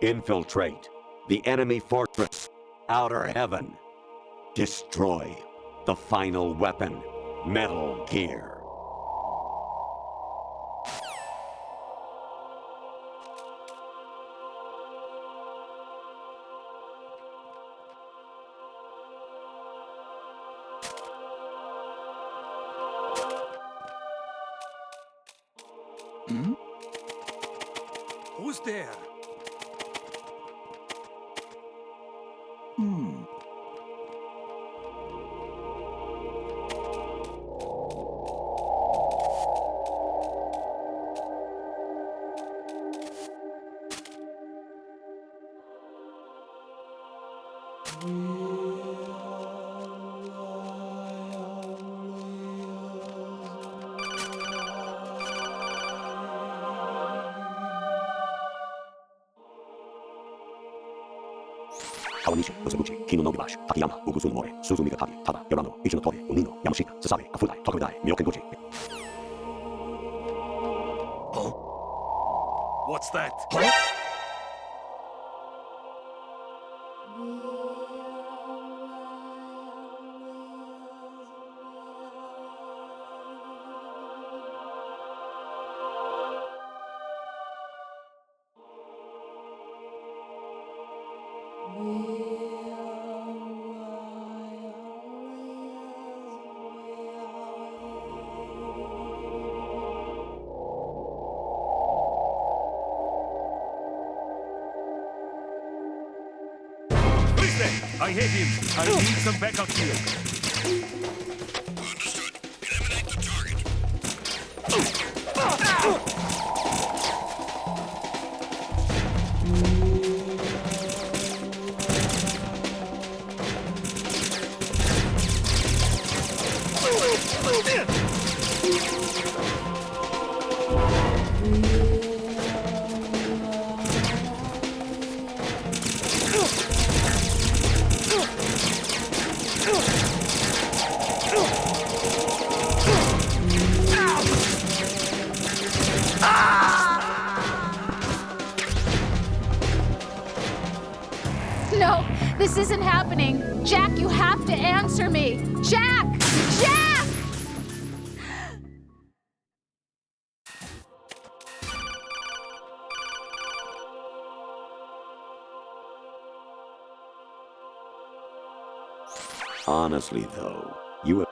Infiltrate the enemy fortress, Outer Heaven. Destroy the final weapon, Metal Gear. Who's there? Kawanishi, Osabuchi, Kino no Gibash, Takayama, Ugusun More, Suzumiga Tagi, Tada, Yorano, Ichinotori, Unino, Yamashita, Sasabe, Kafudai, Tokudai, Myokenguchi. Huh? What's that? Huh? I hit him. I need some backup here. Understood. Eliminate the target. No, this isn't happening. Jack, you have to answer me. Jack! Jack! Honestly, though, you have...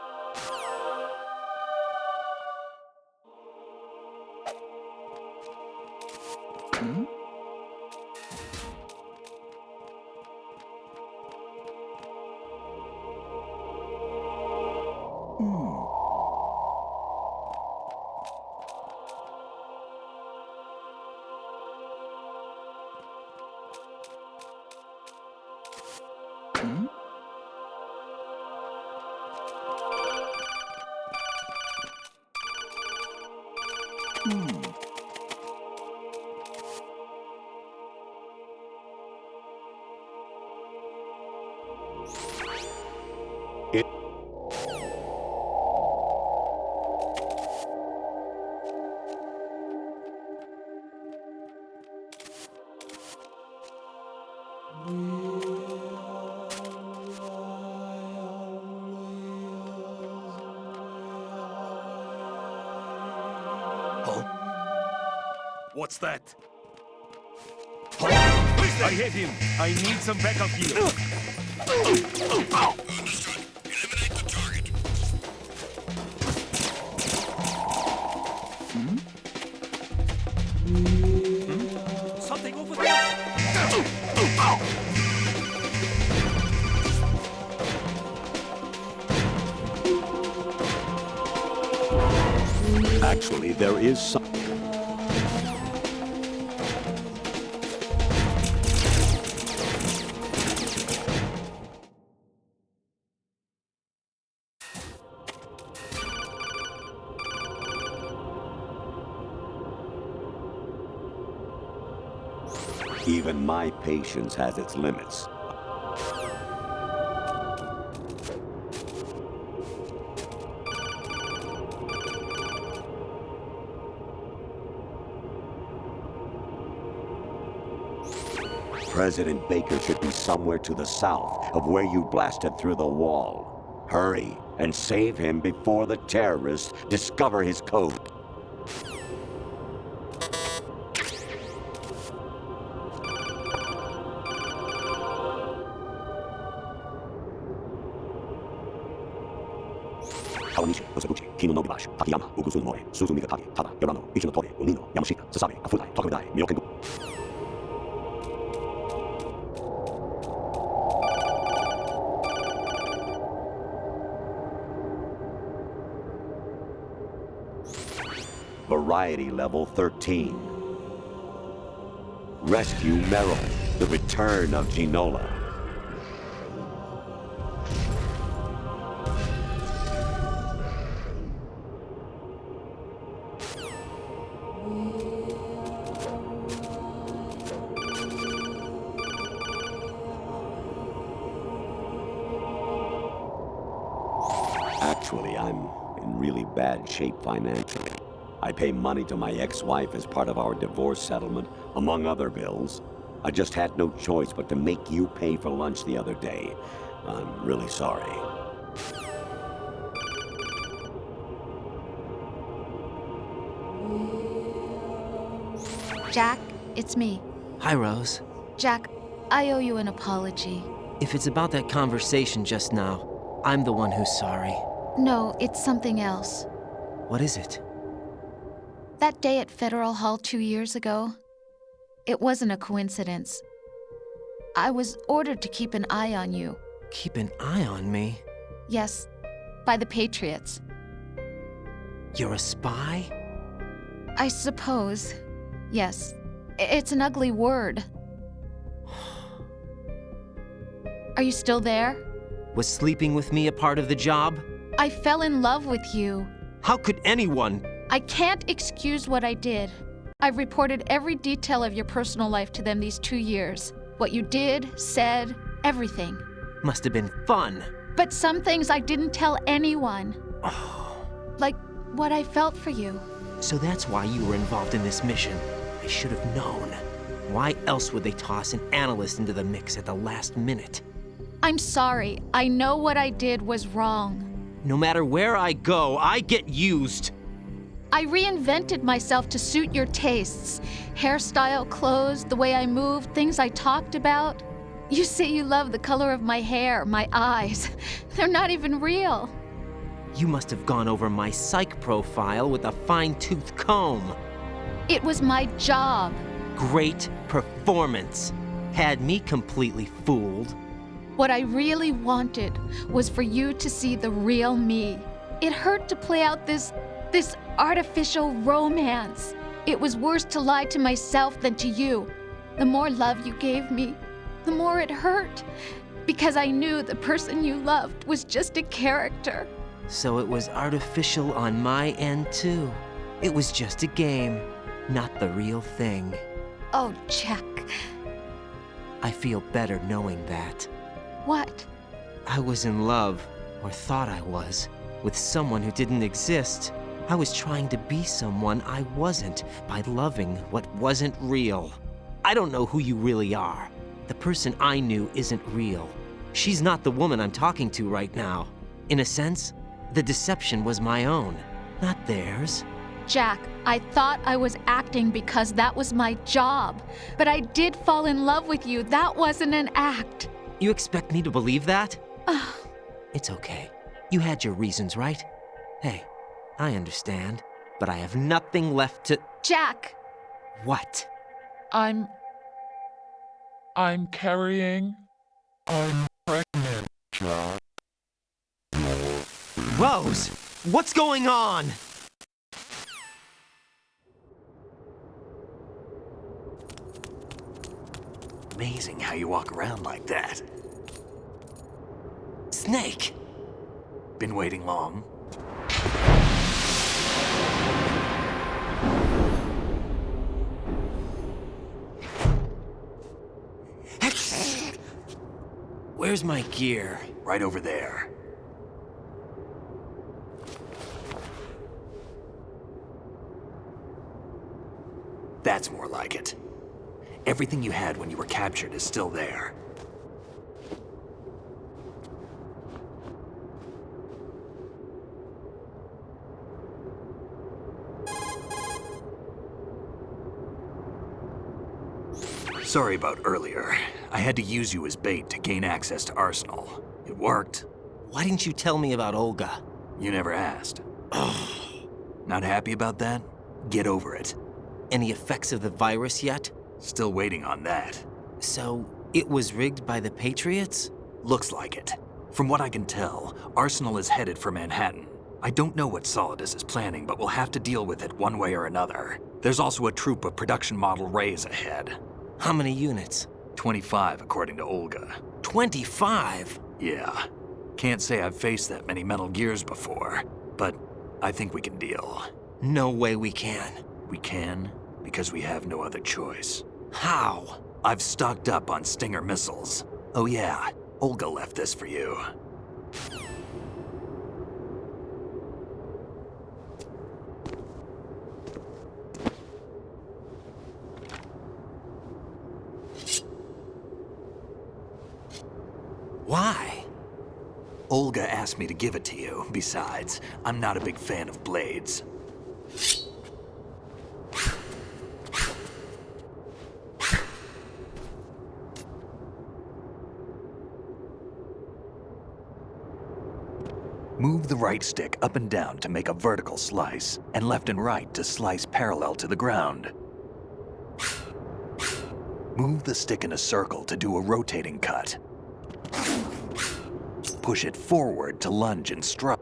What's that? I hit him. I need some backup gear. Understood. Eliminate the target. Something over there. Actually, there is some. Even my patience has its limits. President Baker should be somewhere to the south of where you blasted through the wall. Hurry and save him before the terrorists discover his code. Kawanishi, Osabuchi, Kino no Bibashi, Takayama, Ugusu no More, Suzu Migatagi, Tada, Yorano, Ichi no Tori, Unino, Yamashita, Sasabe, Afudai, Tokudai, Miyokengu. Variety level 13. Rescue Merrill, the return of Ginola. Actually, I'm in really bad shape financially. I pay money to my ex-wife as part of our divorce settlement, among other bills. I just had no choice but to make you pay for lunch the other day. I'm really sorry. Jack, it's me. Hi, Rose. Jack, I owe you an apology. If it's about that conversation just now, I'm the one who's sorry. No, it's something else. What is it? That day at Federal Hall 2 years ago, it wasn't a coincidence. I was ordered to keep an eye on you. Keep an eye on me? Yes, by the Patriots. You're a spy? I suppose. Yes. It's an ugly word. Are you still there? Was sleeping with me a part of the job? I fell in love with you. How could anyone? I can't excuse what I did. I've reported every detail of your personal life to them these 2 years. What you did, said, everything. Must have been fun. But some things I didn't tell anyone. Like what I felt for you. So that's why you were involved in this mission. I should have known. Why else would they toss an analyst into the mix at the last minute? I'm sorry. I know what I did was wrong. No matter where I go, I get used. I reinvented myself to suit your tastes. Hairstyle, clothes, the way I moved, things I talked about. You say you love the color of my hair, my eyes. They're not even real. You must have gone over my psych profile with a fine-tooth comb. It was my job. Great performance. Had me completely fooled. What I really wanted was for you to see the real me. It hurt to play out this artificial romance. It was worse to lie to myself than to you. The more love you gave me, the more it hurt. Because I knew the person you loved was just a character. So it was artificial on my end, too. It was just a game, not the real thing. Oh, Jack. I feel better knowing that. What? I was in love, or thought I was, with someone who didn't exist. I was trying to be someone I wasn't by loving what wasn't real. I don't know who you really are. The person I knew isn't real. She's not the woman I'm talking to right now. In a sense, the deception was my own, not theirs. Jack, I thought I was acting because that was my job. But I did fall in love with you. That wasn't an act. You expect me to believe that? It's okay. You had your reasons, right? Hey, I understand, but I have nothing left to... Jack! What? I'm carrying... I'm pregnant, Jack. Rose! What's going on? Amazing how you walk around like that. Snake! Been waiting long? Where's my gear? Right over there. That's more like it. Everything you had when you were captured is still there. Sorry about earlier. I had to use you as bait to gain access to Arsenal. It worked. Why didn't you tell me about Olga? You never asked. Not happy about that? Get over it. Any effects of the virus yet? Still waiting on that. So, it was rigged by the Patriots? Looks like it. From what I can tell, Arsenal is headed for Manhattan. I don't know what Solidus is planning, but we'll have to deal with it one way or another. There's also a troop of production model Rays ahead. How many units? 25, according to Olga. 25? Yeah. Can't say I've faced that many Metal Gears before, but I think we can deal. No way we can. We can, because we have no other choice. How? I've stocked up on Stinger missiles. Oh yeah, Olga left this for you. Why? Olga asked me to give it to you. Besides, I'm not a big fan of blades. Move the right stick up and down to make a vertical slice, and left and right to slice parallel to the ground. Move the stick in a circle to do a rotating cut. Push it forward to lunge and strike.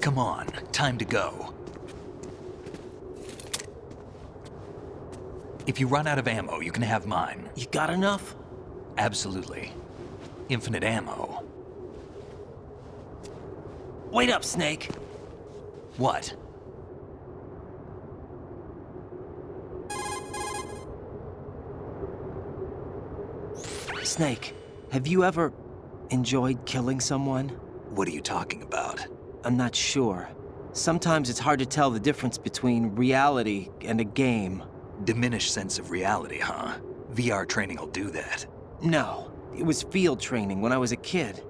Come on, time to go. If you run out of ammo, you can have mine. You got enough? Absolutely. Infinite ammo. Wait up, Snake. What? Snake, have you ever enjoyed killing someone? What are you talking about? I'm not sure. Sometimes it's hard to tell the difference between reality and a game. Diminished sense of reality, huh? VR training will do that. No, it was field training when I was a kid.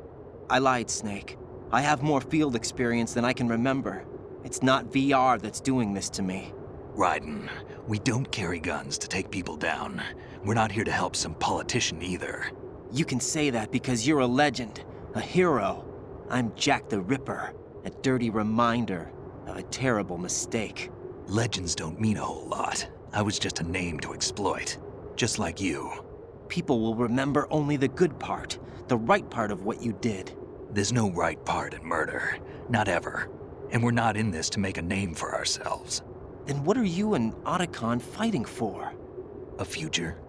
I lied, Snake. I have more field experience than I can remember. It's not VR that's doing this to me. Raiden, we don't carry guns to take people down. We're not here to help some politician either. You can say that because you're a legend, a hero. I'm Jack the Ripper, a dirty reminder of a terrible mistake. Legends don't mean a whole lot. I was just a name to exploit. just like you. People will remember only the good part, the right part of what you did. There's no right part in murder. Not ever. And we're not in this to make a name for ourselves. Then what are you and Otacon fighting for? A future.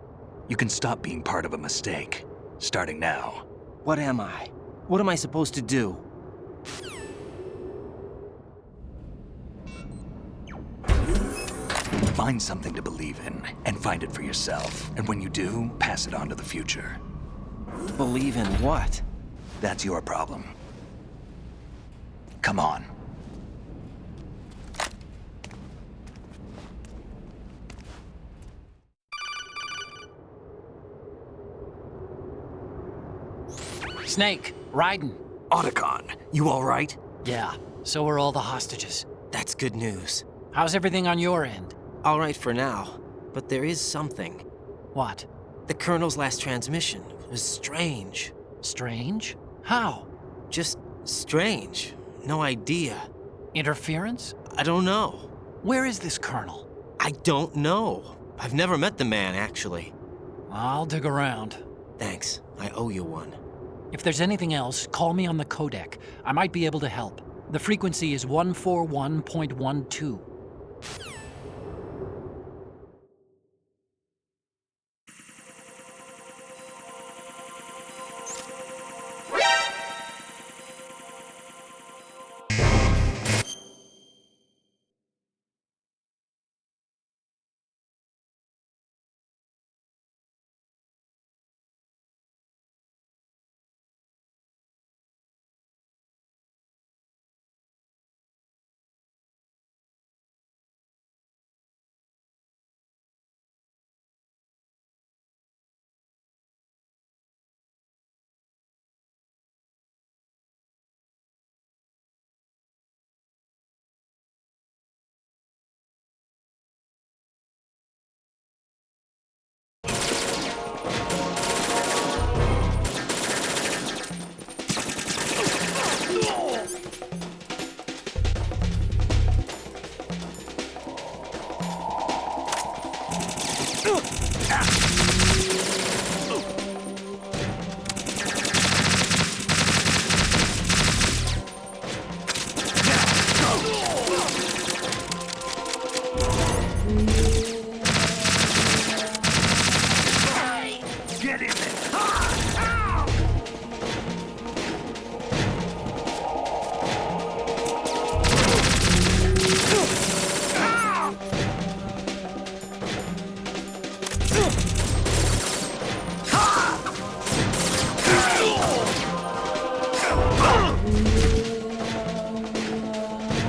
You can stop being part of a mistake, starting now. What am I? What am I supposed to do? Find something to believe in, and find it for yourself. And when you do, pass it on to the future. Believe in what? That's your problem. Come on. Snake, Raiden. Otacon, you all right? Yeah, so are all the hostages. That's good news. How's everything on your end? All right for now, but there is something. What? The Colonel's last transmission was strange. Strange? How? Just strange. No idea. Interference? I don't know. Where is this Colonel? I don't know. I've never met the man, actually. I'll dig around. Thanks. I owe you one. If there's anything else, call me on the codec. I might be able to help. The frequency is 141.12.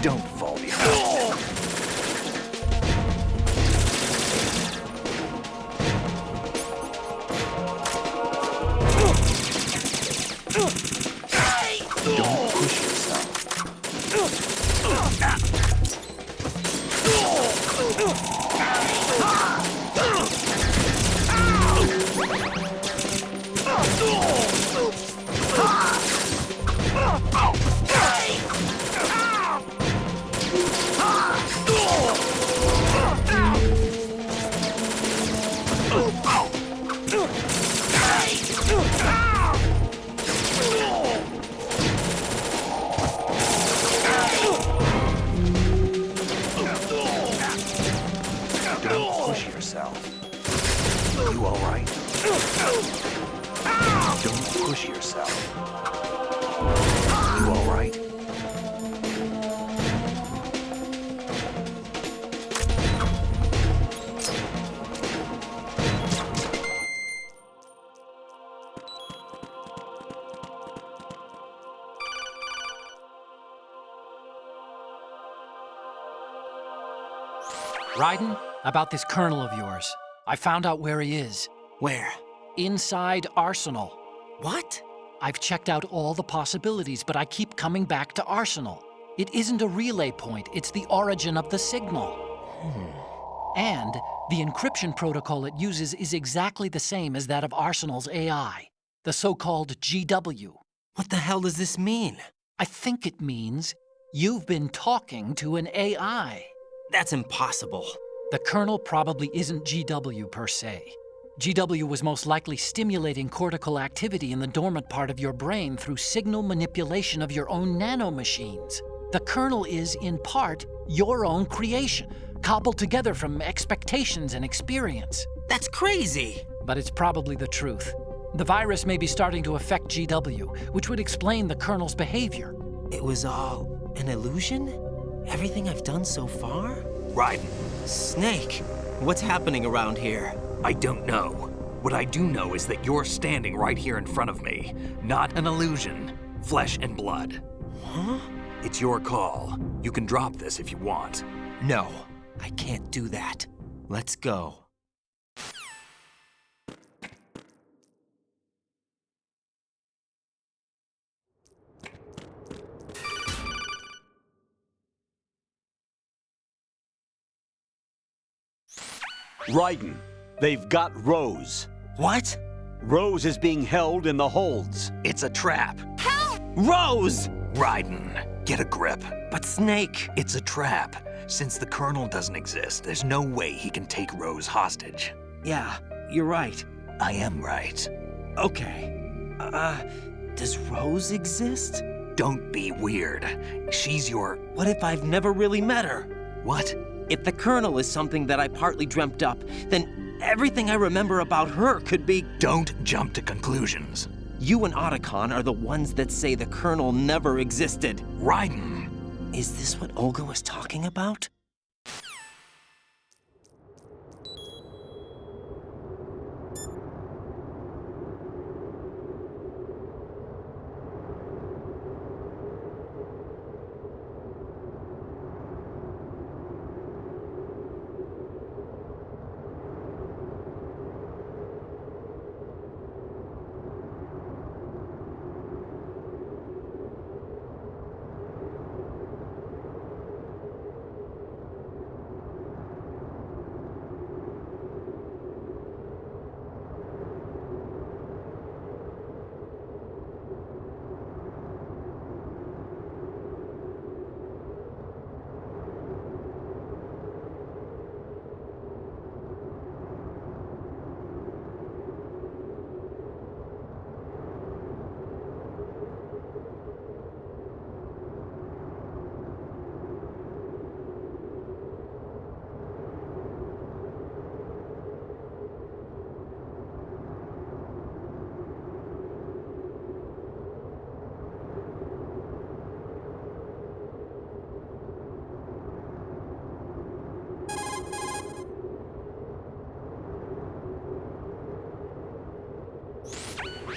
Don't fall behind. Don't push yourself. Don't push yourself. You all right? Don't push yourself. You all right? Raiden, about this colonel of yours. I found out where he is. Where? Inside Arsenal. What? I've checked out all the possibilities, but I keep coming back to Arsenal. It isn't a relay point, it's the origin of the signal. And the encryption protocol it uses is exactly the same as that of Arsenal's AI, the so-called GW. What the hell does this mean? I think it means you've been talking to an AI. That's impossible. The Colonel probably isn't GW per se. GW was most likely stimulating cortical activity in the dormant part of your brain through signal manipulation of your own nanomachines. The kernel is, in part, your own creation, cobbled together from expectations and experience. That's crazy! But it's probably the truth. The virus may be starting to affect GW, which would explain the kernel's behavior. It was all an illusion? Everything I've done so far? Raiden. Snake, what's happening around here? I don't know. What I do know is that you're standing right here in front of me. Not an illusion. Flesh and blood. Huh? It's your call. You can drop this if you want. No, I can't do that. Let's go. Raiden, they've got Rose. What? Rose is being held in the holds. It's a trap. Help! Rose! Raiden, get a grip. But Snake... It's a trap. Since the Colonel doesn't exist, there's no way he can take Rose hostage. Yeah, you're right. I am right. Okay. Does Rose exist? Don't be weird. She's your... What if I've never really met her? What? If the Colonel is something that I partly dreamt up, then everything I remember about her could be... Don't jump to conclusions. You and Otacon are the ones that say the Colonel never existed. Raiden! Is this what Olga was talking about?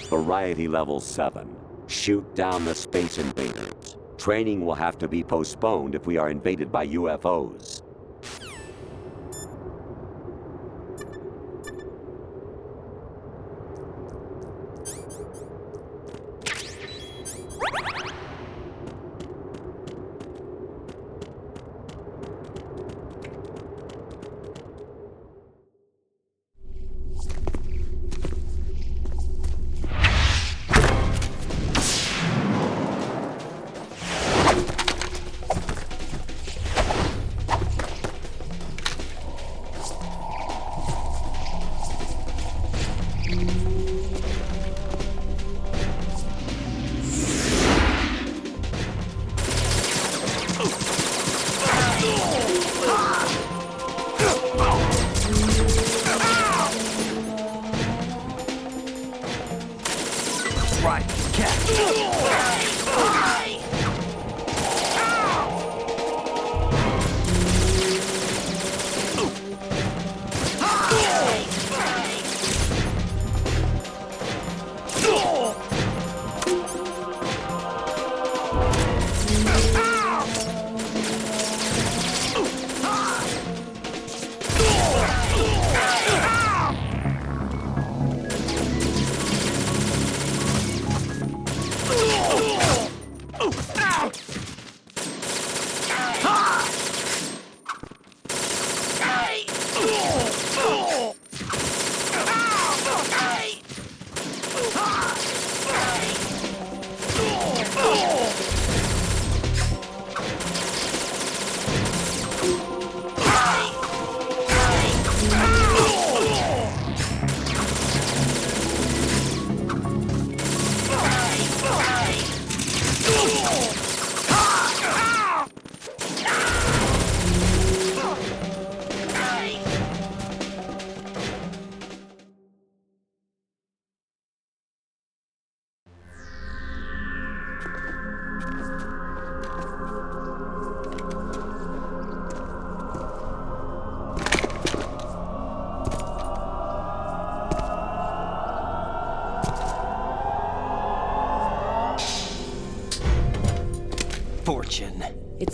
Variety level 7. Shoot down the space invaders. Training will have to be postponed if we are invaded by UFOs.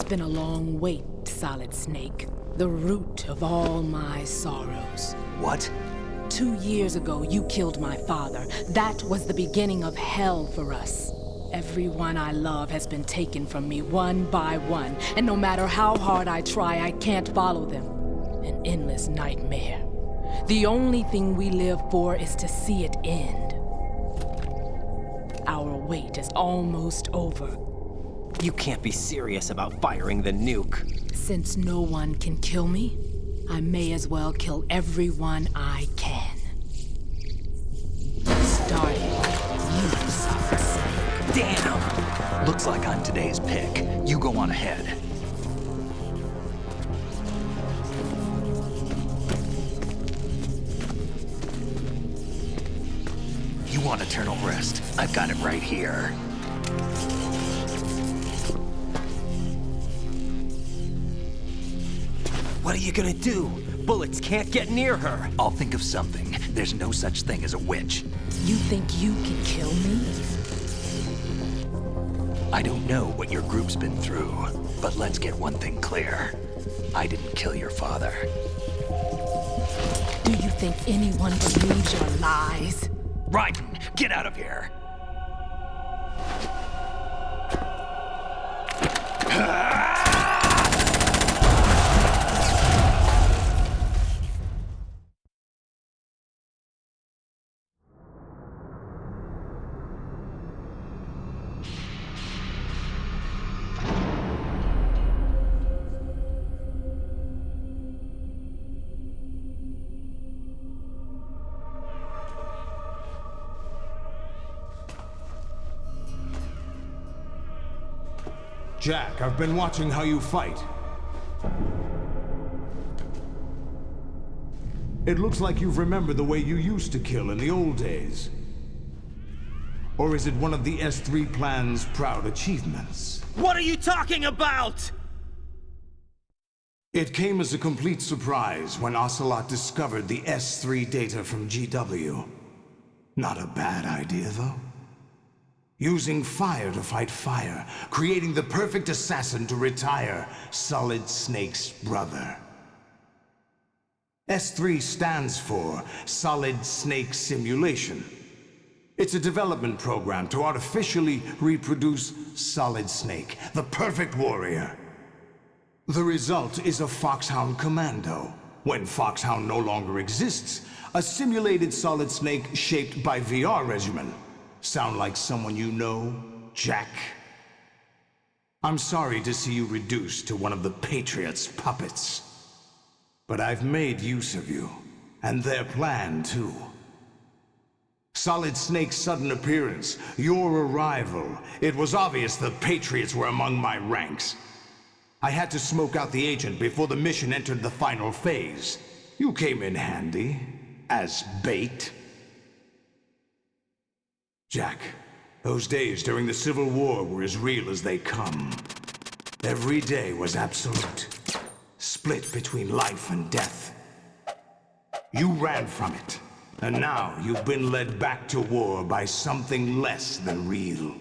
been a long wait, Solid Snake. The root of all my sorrows. What? 2 years ago, you killed my father. That was the beginning of hell for us. Everyone I love has been taken from me one by one, and no matter how hard I try, I can't follow them. An endless nightmare. The only thing we live for is to see it end. Our wait is almost over. You can't be serious about firing the nuke. Since no one can kill me, I may as well kill everyone I can. Starting with you, Solid Snake. Damn! Looks like I'm today's pick. You go on ahead. You want eternal rest? I've got it right here. What are you gonna do? Bullets can't get near her. I'll think of something. There's no such thing as a witch. You think you can kill me? I don't know what your group's been through, but let's get one thing clear. I didn't kill your father. Do you think anyone believes your lies? Raiden, get out of here! Jack, I've been watching how you fight. It looks like you've remembered the way you used to kill in the old days. Or is it one of the S3 plan's proud achievements? What are you talking about? It came as a complete surprise when Ocelot discovered the S3 data from GW. Not a bad idea, though. Using fire to fight fire, creating the perfect assassin to retire Solid Snake's brother. S3 stands for Solid Snake Simulation. It's a development program to artificially reproduce Solid Snake, the perfect warrior. The result is a Foxhound Commando. When Foxhound no longer exists, a simulated Solid Snake shaped by VR regimen. Sound like someone you know, Jack? I'm sorry to see you reduced to one of the Patriots' puppets. But I've made use of you, and their plan too. Solid Snake's sudden appearance, your arrival, it was obvious the Patriots were among my ranks. I had to smoke out the agent before the mission entered the final phase. You came in handy, as bait. Jack, those days during the Civil War were as real as they come. Every day was absolute, split between life and death. You ran from it, and now you've been led back to war by something less than real.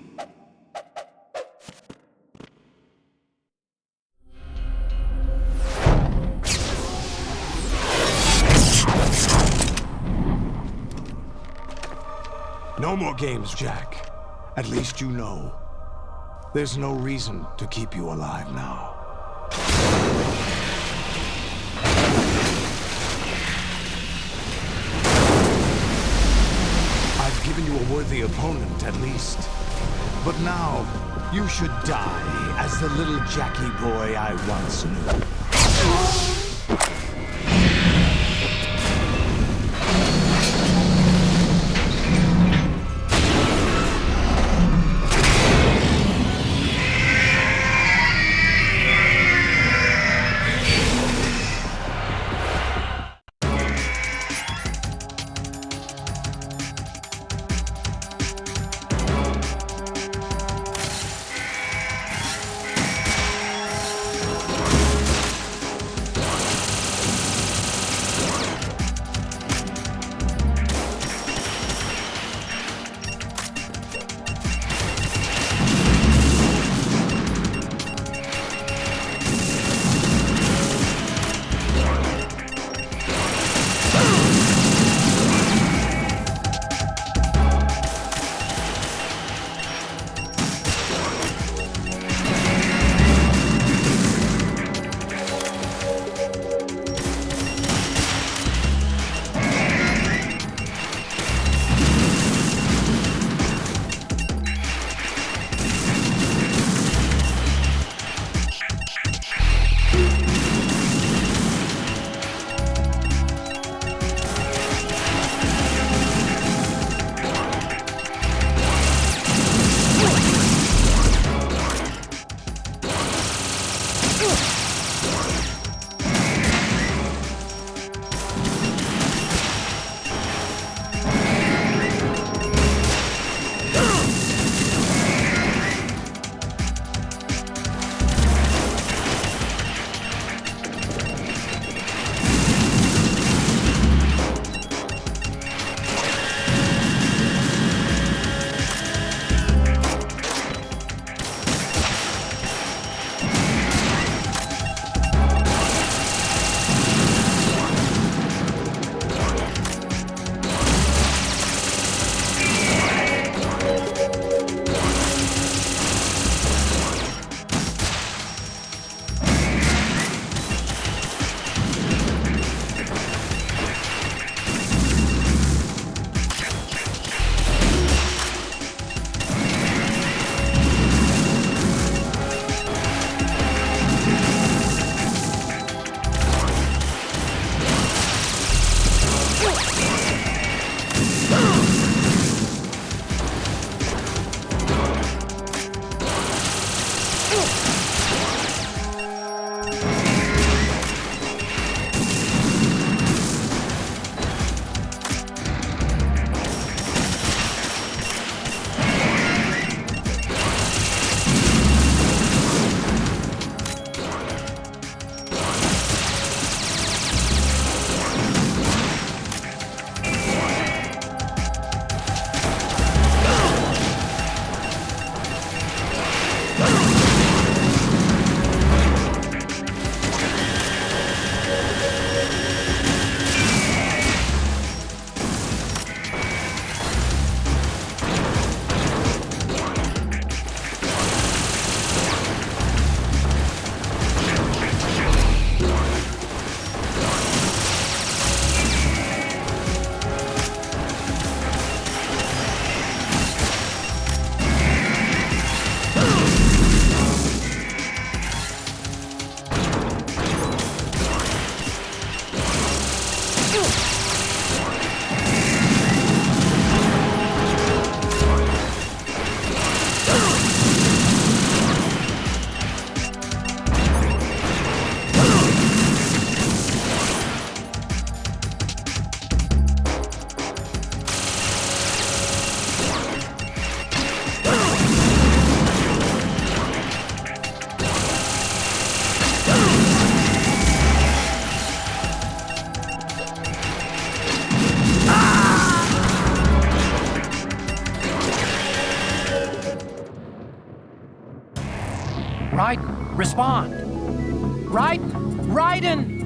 No more games, Jack. At least you know. There's no reason to keep you alive now. I've given you a worthy opponent, at least. But now, you should die as the little Jackie boy I once knew. Raiden, respond! Raiden! Raiden!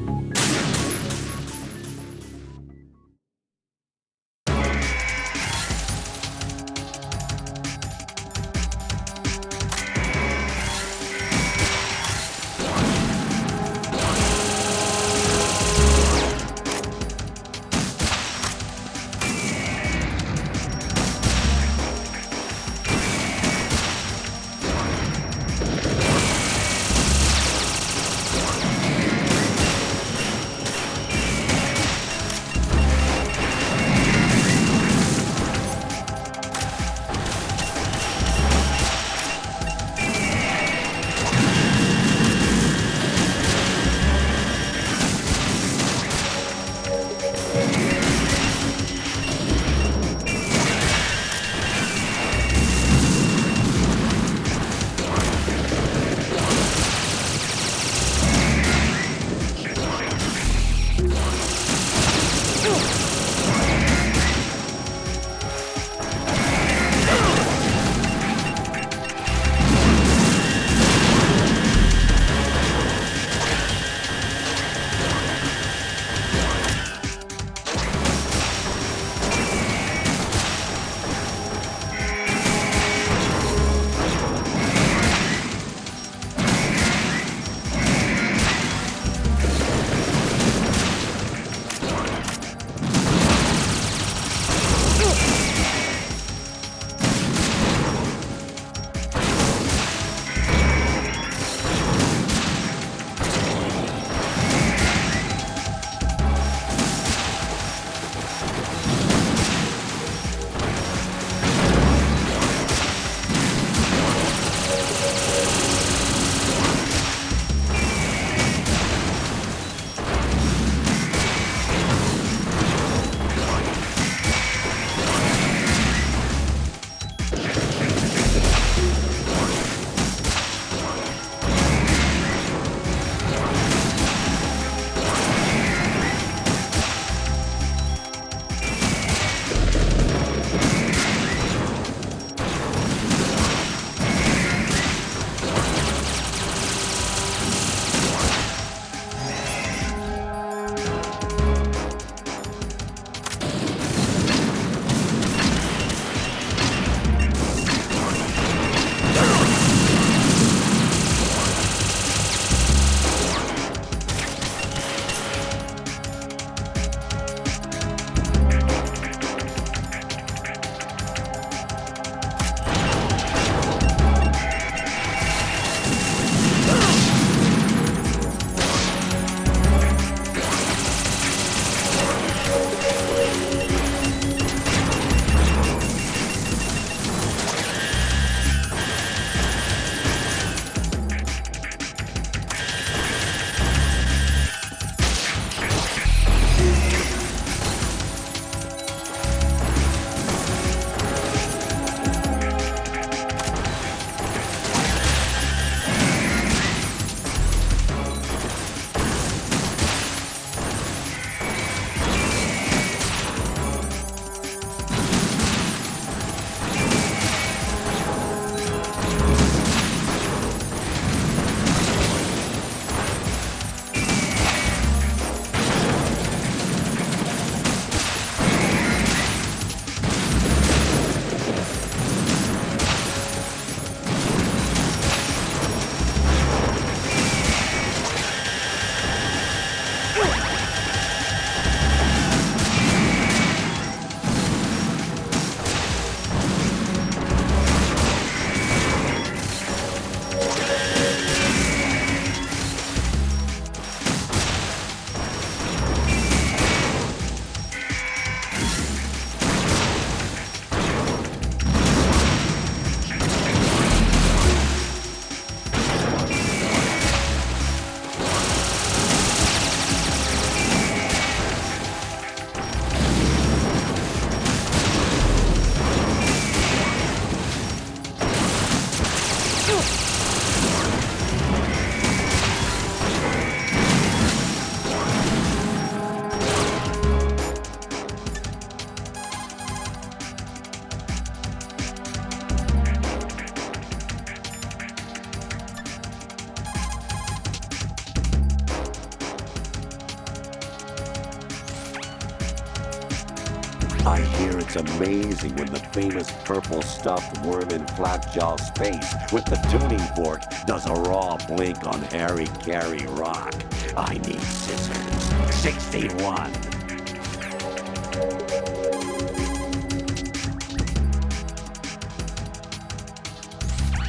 I hear it's amazing when the famous purple stuffed worm in Flapjaw's face with the tuning fork does a raw blink on Harry Carey rock. I need scissors. 61.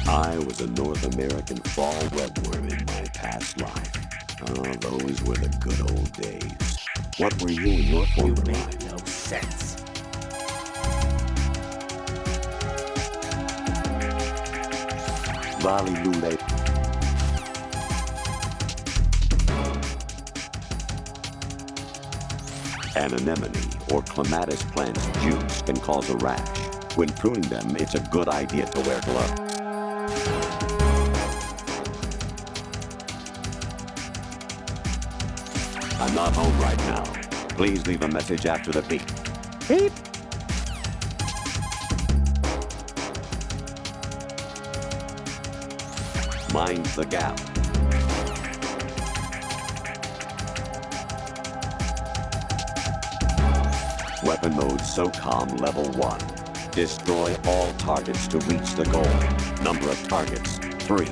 I was a North American fall webworm in my past life. Oh, those were the good old days. What were you in your former life? No sense. Valley Lule. An anemone or clematis plant's juice can cause a rash. When pruning them, it's a good idea to wear gloves. I'm not home right now. Please leave a message after the beep. Beep. Mind the gap. Weapon mode SOCOM level 1. Destroy all targets to reach the goal. Number of targets, 3.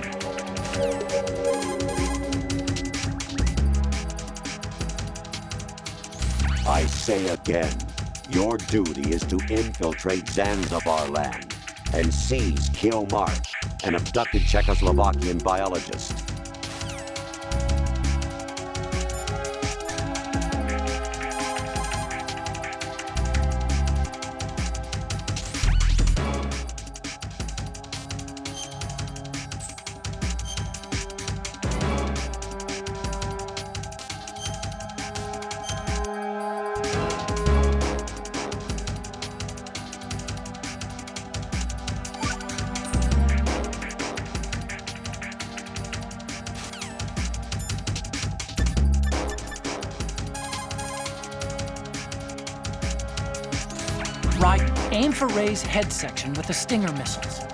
I say again, your duty is to infiltrate Zanzibar land and seize Kill March, an abducted Czechoslovakian biologist. Right, aim for Ray's head section with the Stinger missiles.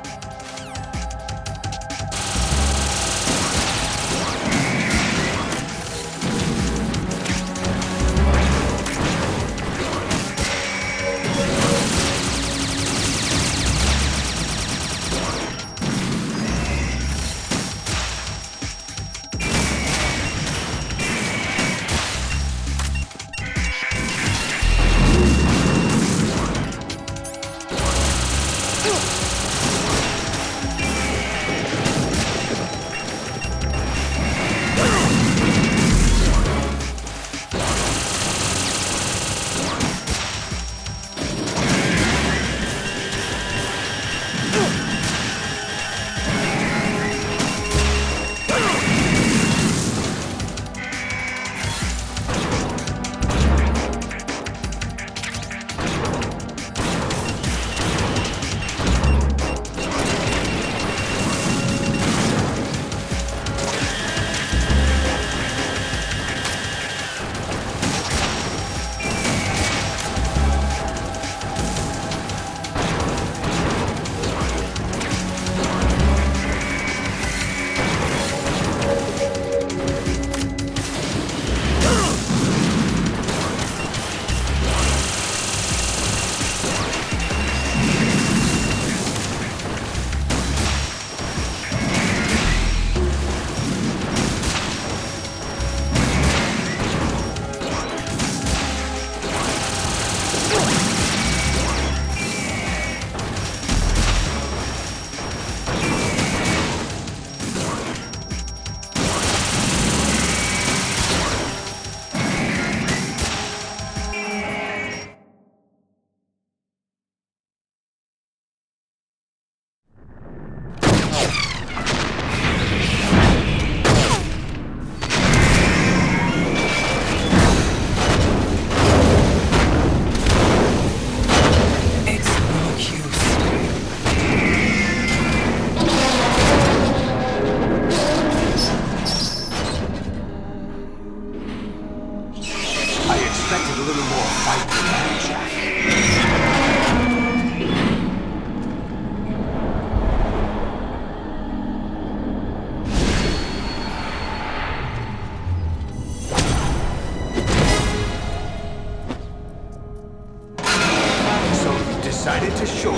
decided to show you.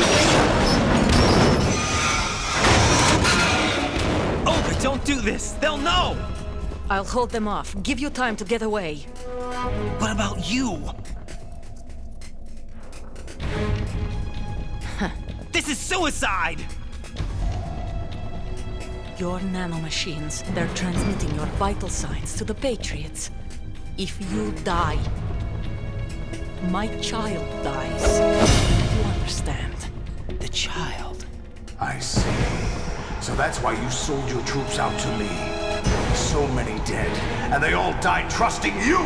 Olga, don't do this! They'll know! I'll hold them off. Give you time to get away. What about you? This is suicide! Your nanomachines, they're transmitting your vital signs to the Patriots. If you die, my child dies. You understand? The child. I see. So that's why you sold your troops out to me. So many dead, and they all died trusting you!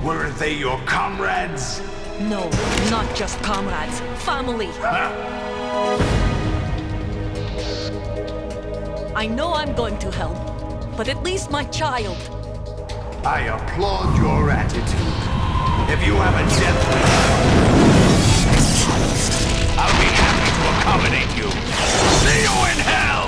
Weren't they your comrades? No, not just comrades. Family! I know I'm going to help, but at least my child. I applaud your attitude. If you have a death wish, I'll be happy to accommodate you. See you in hell!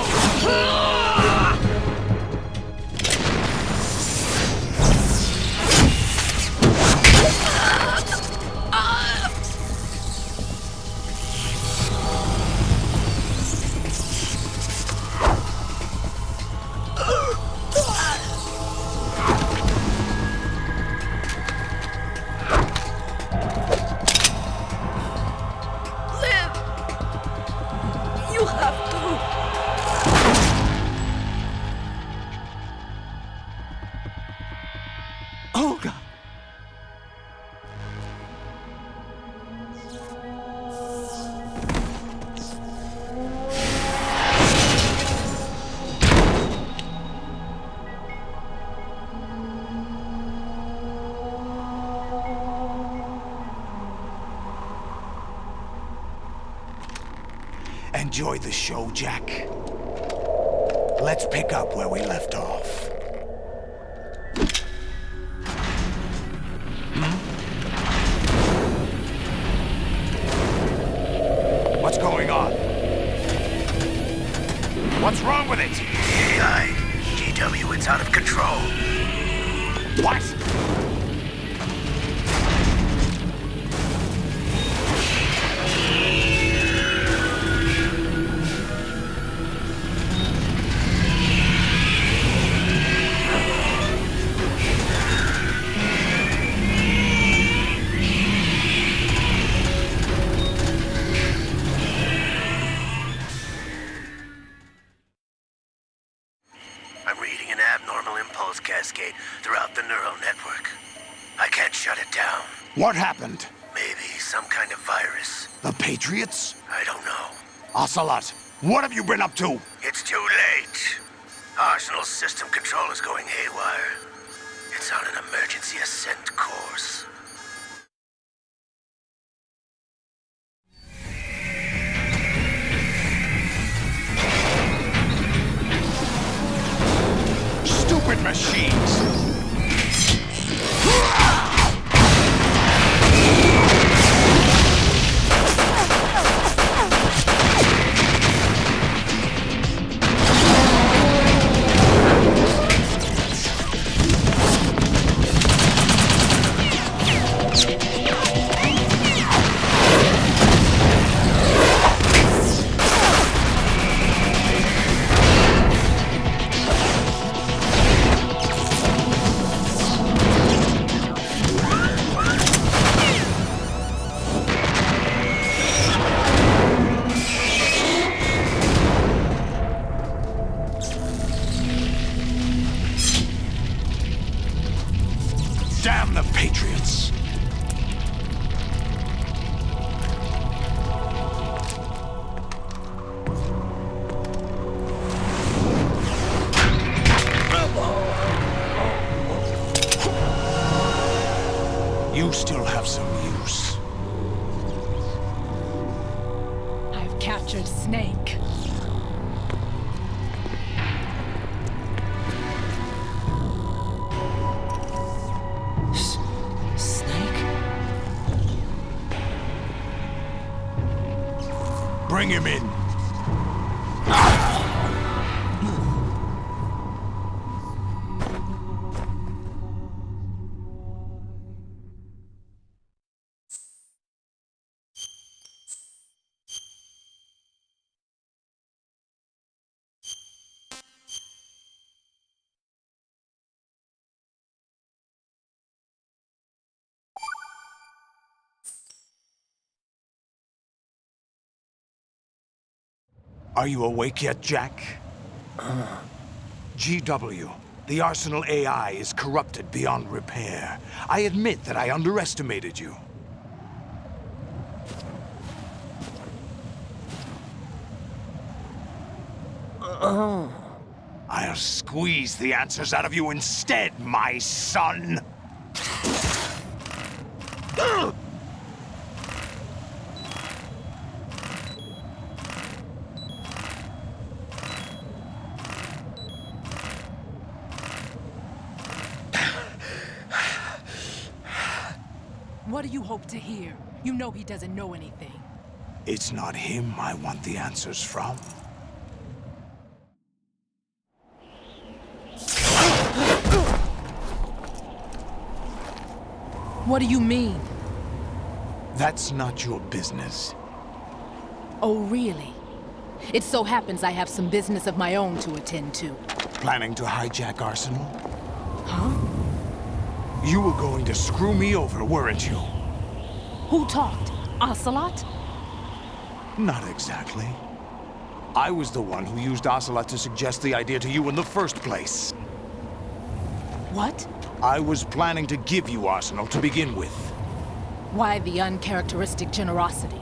Olga! Enjoy the show, Jack. Let's pick up where we left off. What's going on? What's wrong with it? AI. GW, it's out of control. What? I'm reading an abnormal impulse cascade throughout the neural network. I can't shut it down. What happened? Maybe some kind of virus. The Patriots? I don't know. Ocelot, what have you been up to? It's too late. Arsenal's system control is going haywire. It's on an emergency ascent course. Stupid machines! Damn the Patriots! You still have some use. I've captured Snake. Bring him in. Are you awake yet, Jack? GW, the Arsenal AI is corrupted beyond repair. I admit that I underestimated you. I'll squeeze the answers out of you instead, my son! What do you hope to hear? You know he doesn't know anything. It's not him I want the answers from. What do you mean? That's not your business. Oh, really? It so happens I have some business of my own to attend to. Planning to hijack Arsenal? Huh? You were going to screw me over, weren't you? Who talked? Ocelot? Not exactly. I was the one who used Ocelot to suggest the idea to you in the first place. What? I was planning to give you Arsenal to begin with. Why the uncharacteristic generosity?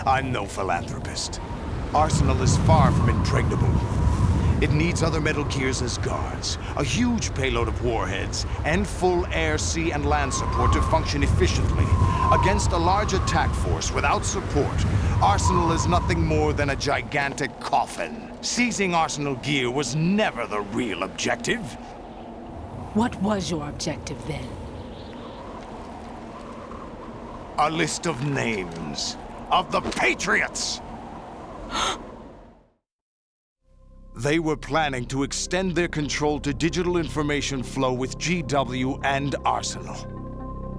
I'm no philanthropist. Arsenal is far from impregnable. It needs other Metal Gears as guards, a huge payload of warheads, and full air, sea, and land support to function efficiently. Against a large attack force without support, Arsenal is nothing more than a gigantic coffin. Seizing Arsenal gear was never the real objective. What was your objective then? A list of names of the Patriots! They were planning to extend their control to digital information flow with GW and Arsenal.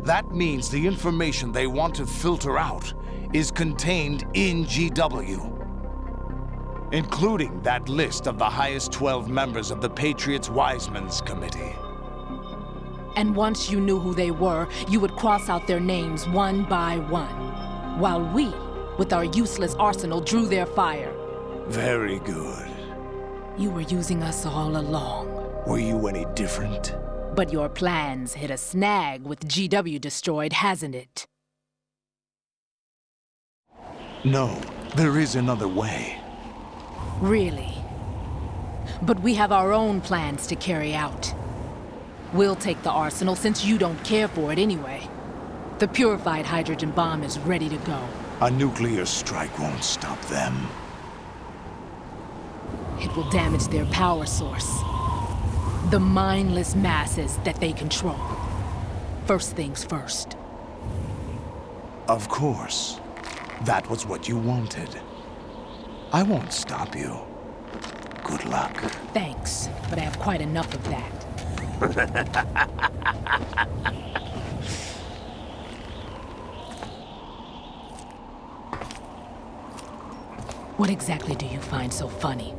That means the information they want to filter out is contained in GW, including that list of the highest 12 members of the Patriots Wiseman's Committee. And once you knew who they were, you would cross out their names one by one, while we, with our useless arsenal, drew their fire. Very good. You were using us all along. Were you any different? But your plans hit a snag with GW destroyed, hasn't it? No, there is another way. Really? But we have our own plans to carry out. We'll take the arsenal since you don't care for it anyway. The purified hydrogen bomb is ready to go. A nuclear strike won't stop them. It will damage their power source. The mindless masses that they control. First things first. Of course. That was what you wanted. I won't stop you. Good luck. Thanks, but I have quite enough of that. What exactly do you find so funny?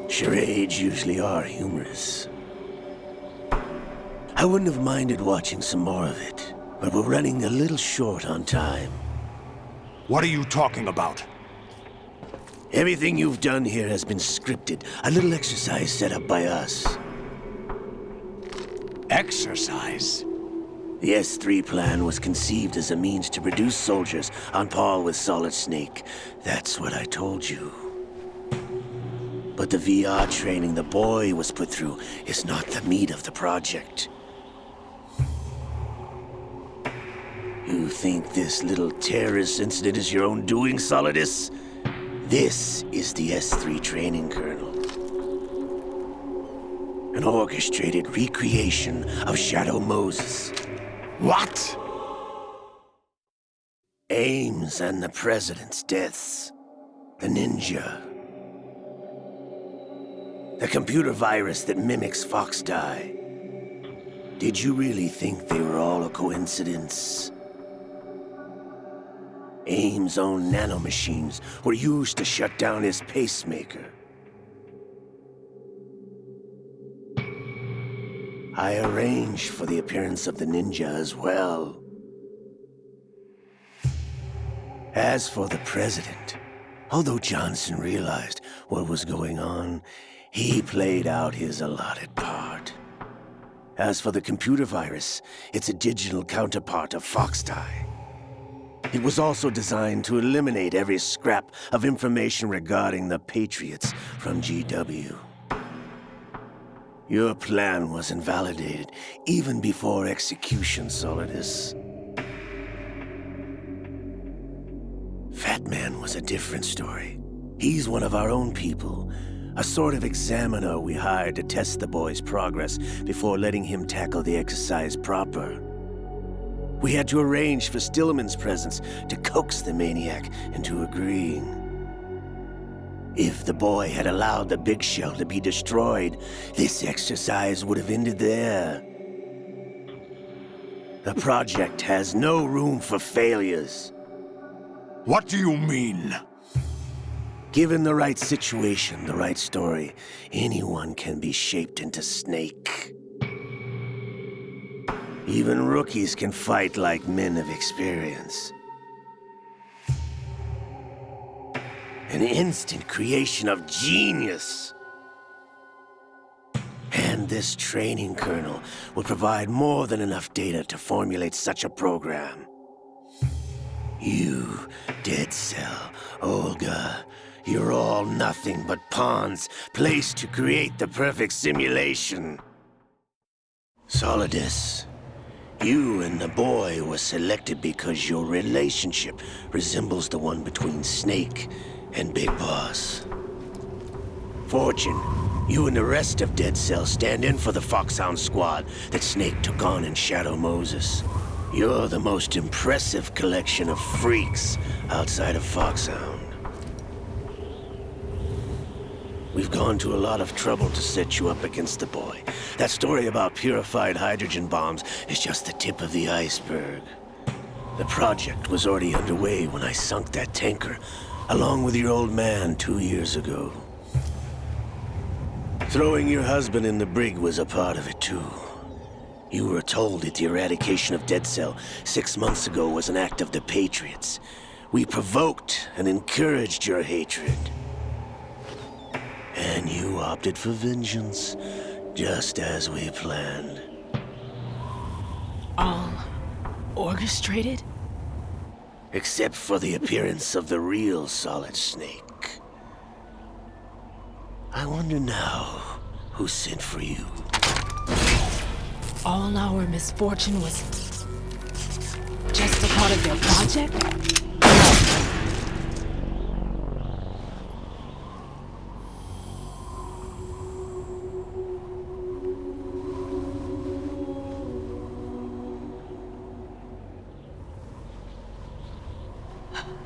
Charades usually are humorous. I wouldn't have minded watching some more of it, but we're running a little short on time. What are you talking about? Everything you've done here has been scripted. A little exercise set up by us. Exercise? The S3 plan was conceived as a means to produce soldiers on par with Solid Snake. That's what I told you. But the VR training the boy was put through is not the meat of the project. You think this little terrorist incident is your own doing, Solidus? This is the S3 training kernel. An orchestrated recreation of Shadow Moses. What? Ames and the President's deaths. The ninja. The computer virus that mimics Foxdie. Did you really think they were all a coincidence? Ames' own nanomachines were used to shut down his pacemaker. I arranged for the appearance of the ninja as well. As for the president, although Johnson realized what was going on, he played out his allotted part. As for the computer virus, it's a digital counterpart of Foxtie. It was also designed to eliminate every scrap of information regarding the Patriots from GW. Your plan was invalidated even before execution, Solidus. Fat Man was a different story. He's one of our own people, a sort of examiner we hired to test the boy's progress before letting him tackle the exercise proper. We had to arrange for Stillman's presence to coax the maniac into agreeing. If the boy had allowed the big shell to be destroyed, this exercise would have ended there. The project has no room for failures. What do you mean? Given the right situation, the right story, anyone can be shaped into Snake. Even rookies can fight like men of experience. An instant creation of genius. And this training kernel will provide more than enough data to formulate such a program. You, Dead Cell, Olga, you're all nothing but pawns placed to create the perfect simulation. Solidus, you and the boy were selected because your relationship resembles the one between Snake and Big Boss. Fortune, you and the rest of Dead Cell stand in for the Foxhound squad that Snake took on in Shadow Moses. You're the most impressive collection of freaks outside of Foxhound. We've gone to a lot of trouble to set you up against the boy. That story about purified hydrogen bombs is just the tip of the iceberg. The project was already underway when I sunk that tanker, along with your old man 2 years ago. Throwing your husband in the brig was a part of it too. You were told that the eradication of Dead Cell 6 months ago was an act of the Patriots. We provoked and encouraged your hatred. And you opted for vengeance, just as we planned. All orchestrated? Except for the appearance of the real Solid Snake. I wonder now who sent for you. All our misfortune was just a part of their project?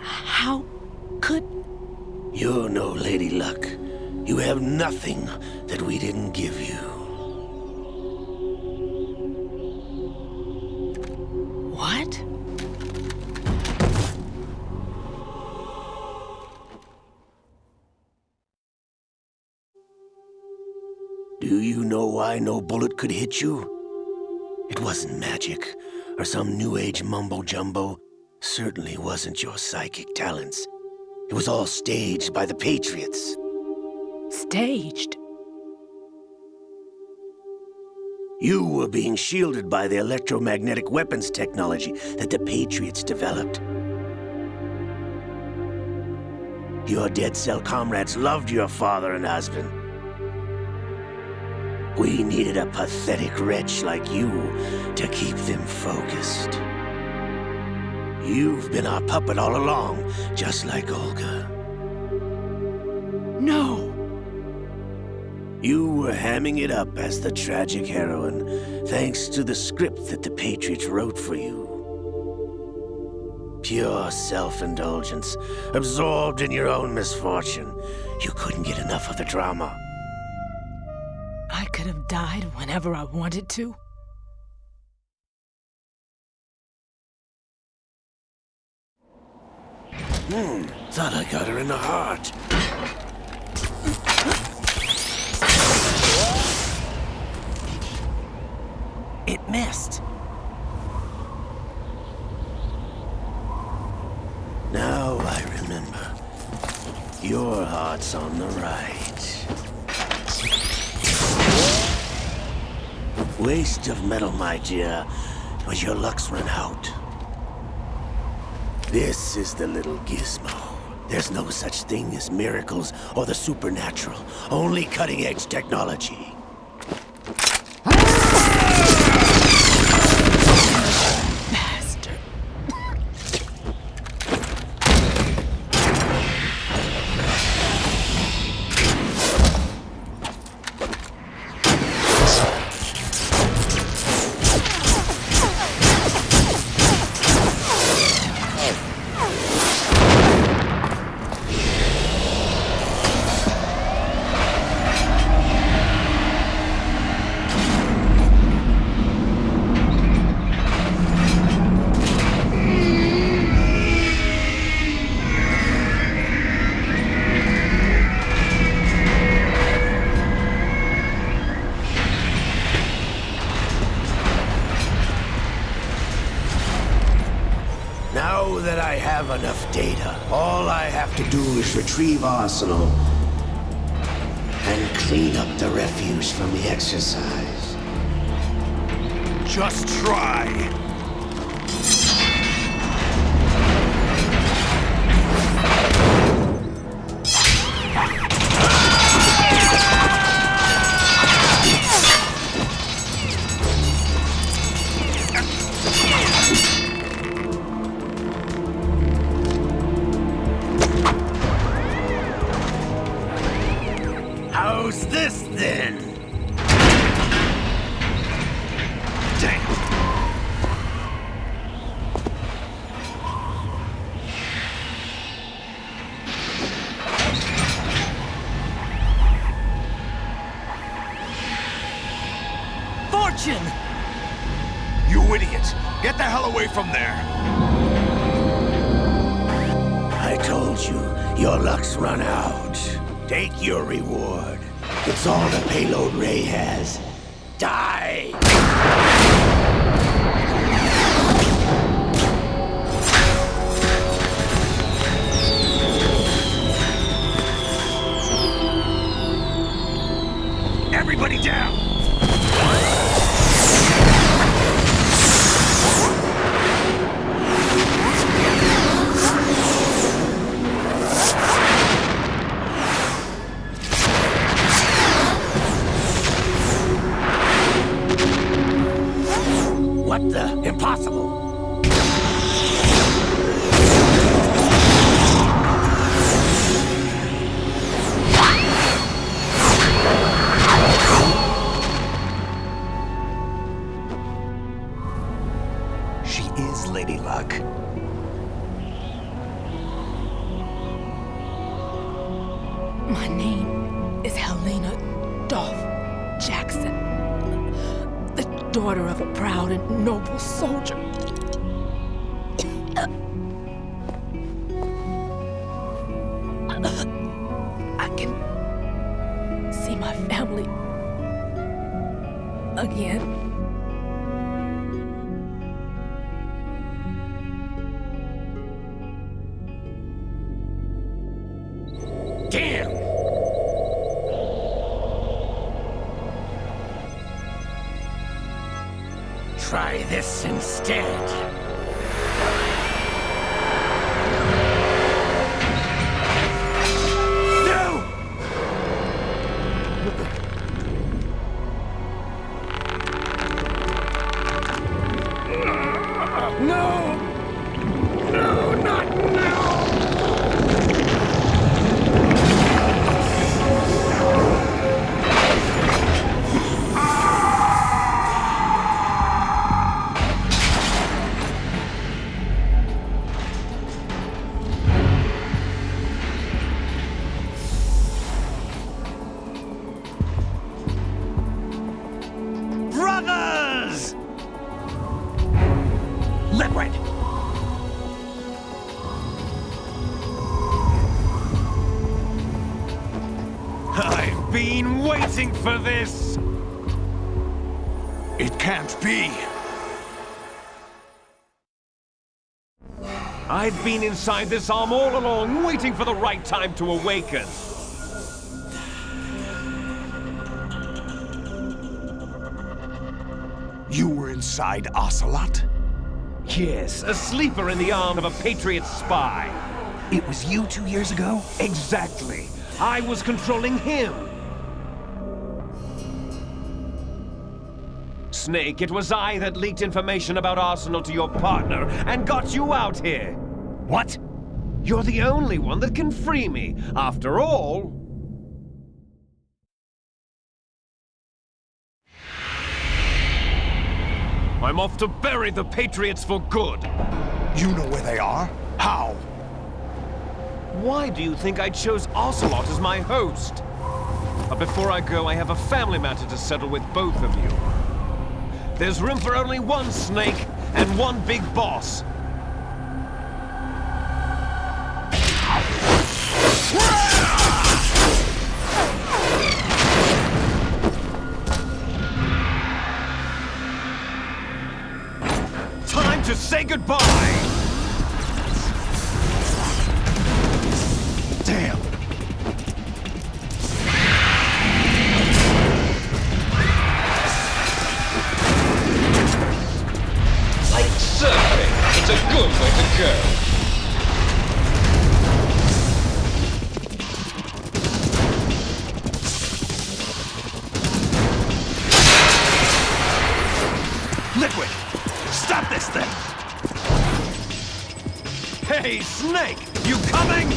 How could... You're no Lady Luck. You have nothing that we didn't give you. What? Do you know why no bullet could hit you? It wasn't magic, or some new age mumbo-jumbo. Certainly wasn't your psychic talents. It was all staged by the Patriots. Staged? You were being shielded by the electromagnetic weapons technology that the Patriots developed. Your Dead Cell comrades loved your father and husband. We needed a pathetic wretch like you to keep them focused. You've been our puppet all along, just like Olga. No! You were hamming it up as the tragic heroine, thanks to the script that the Patriots wrote for you. Pure self-indulgence, absorbed in your own misfortune. You couldn't get enough of the drama. I could have died whenever I wanted to. Thought I got her in the heart. It missed. Now Your heart's on the right. Waste of metal, my dear, but your luck's run out. This is the little gizmo. There's no such thing as miracles or the supernatural, only cutting-edge technology. Now that I have enough data, all I have to do is retrieve Arsenal and clean up the refuse from the exercise. Just try. How's this then? Damn. Fortune! You idiot! Get the hell away from there! I told you, your luck's run out. Take your reward. It's all the payload Ray has. Die! Everybody down! What the? Impossible! She is Lady Luck. My name is Helena Dolph Jackson, the daughter of a proud and noble soldier. I can see my family again. Damn! Try this instead. No! No, not now! Brothers! Liquid! I've been waiting for this! It can't be! I've been inside this arm all along, waiting for the right time to awaken. You were inside Ocelot? Yes, a sleeper in the arm of a Patriot spy. It was you 2 years ago? Exactly. I was controlling him. Snake, it was I that leaked information about Arsenal to your partner and got you out here. What? You're the only one that can free me. After all... I'm off to bury the Patriots for good. You know where they are? How? Why do you think I chose Ocelot as my host? But before I go, I have a family matter to settle with both of you. There's room for only one Snake and one big boss. Time to say goodbye! Damn! Like surfing, it's a good way to go. Liquid! Stop this thing! Hey, Snake! You coming?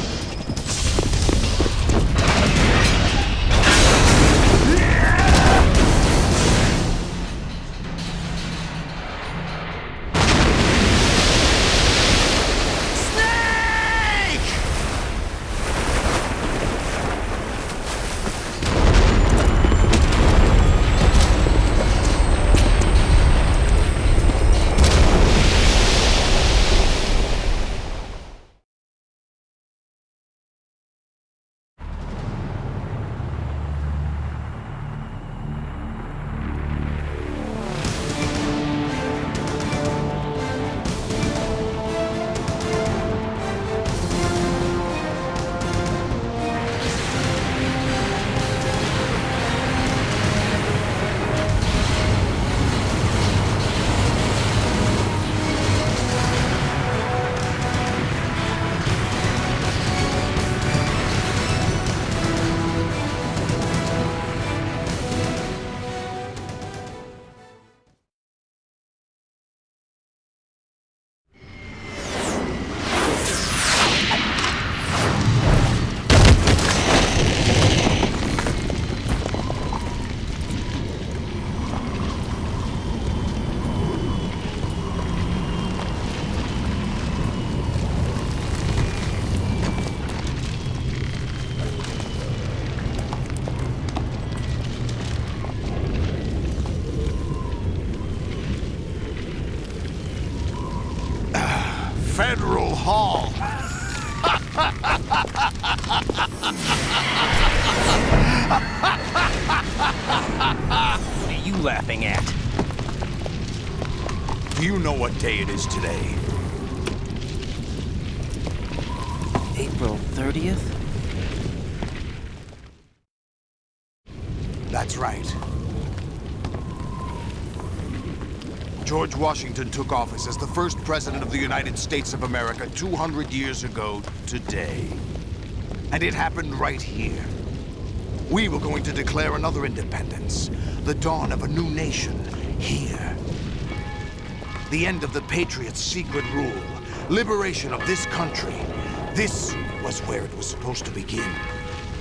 Federal Hall. What are you laughing at? Do you know what day it is today? April 30th? That's right. George Washington took office as the first president of the United States of America 200 years ago today. And it happened right here. We were going to declare another independence, the dawn of a new nation, here. The end of the Patriots' secret rule, liberation of this country. This was where it was supposed to begin.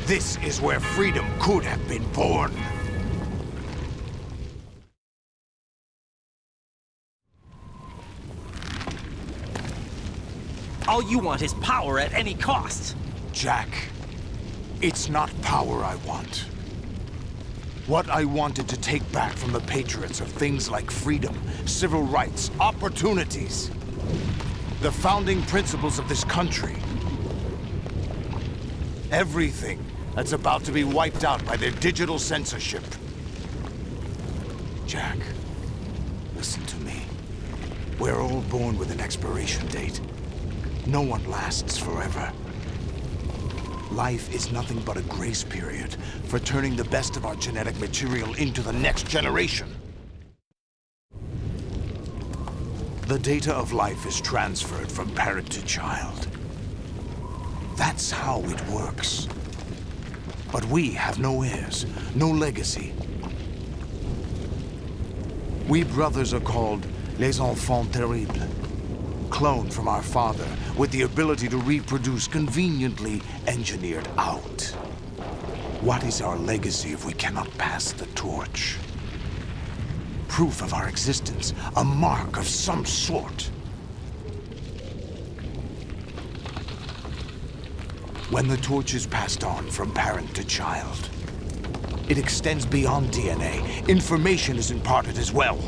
This is where freedom could have been born. All you want is power at any cost. Jack, it's not power I want. What I wanted to take back from the Patriots are things like freedom, civil rights, opportunities. The founding principles of this country. Everything that's about to be wiped out by their digital censorship. Jack, listen to me. We're all born with an expiration date. No one lasts forever. Life is nothing but a grace period for turning the best of our genetic material into the next generation. The data of life is transferred from parent to child. That's how it works. But we have no heirs, no legacy. We brothers are called les enfants terribles, cloned from our father with the ability to reproduce conveniently engineered out. What is our legacy if we cannot pass the torch? Proof of our existence, a mark of some sort. When the torch is passed on from parent to child, it extends beyond DNA. Information is imparted as well.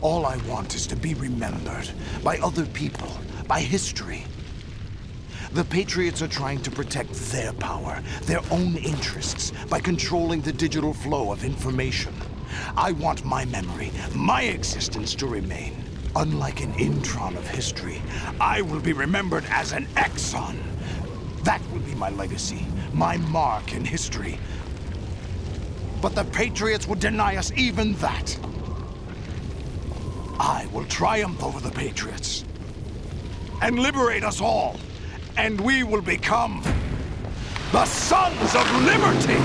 All I want is to be remembered by other people, by history. The Patriots are trying to protect their power, their own interests, by controlling the digital flow of information. I want my memory, my existence to remain. Unlike an intron of history, I will be remembered as an exon. That will be my legacy, my mark in history. But the Patriots would deny us even that. I will triumph over the Patriots and liberate us all, and we will become the Sons of Liberty!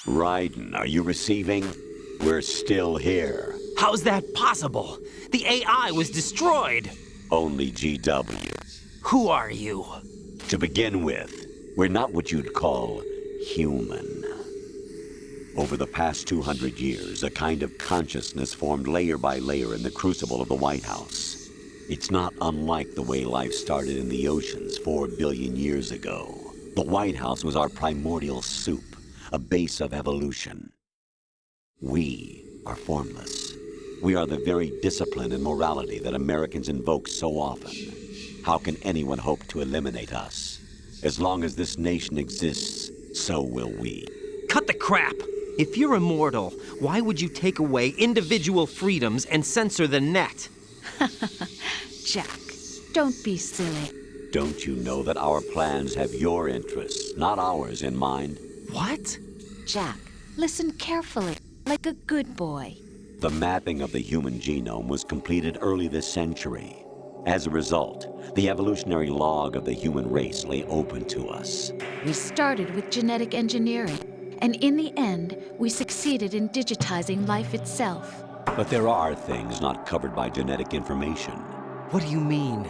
Raiden, are you receiving? We're still here. How's that possible? The AI was destroyed. Only GW. Who are you? To begin with, we're not what you'd call human. Over the past 200 years, a kind of consciousness formed layer by layer in the crucible of the White House. It's not unlike the way life started in the oceans 4 billion years ago. The White House was our primordial soup, a base of evolution. We are formless. We are the very discipline and morality that Americans invoke so often. How can anyone hope to eliminate us? As long as this nation exists, so will we. Cut the crap! If you're immortal, why would you take away individual freedoms and censor the net? Jack, don't be silly. Don't you know that our plans have your interests, not ours, in mind? What? Jack, listen carefully, like a good boy. The mapping of the human genome was completed early this century. As a result, the evolutionary log of the human race lay open to us. We started with genetic engineering, and in the end, we succeeded in digitizing life itself. But there are things not covered by genetic information. What do you mean?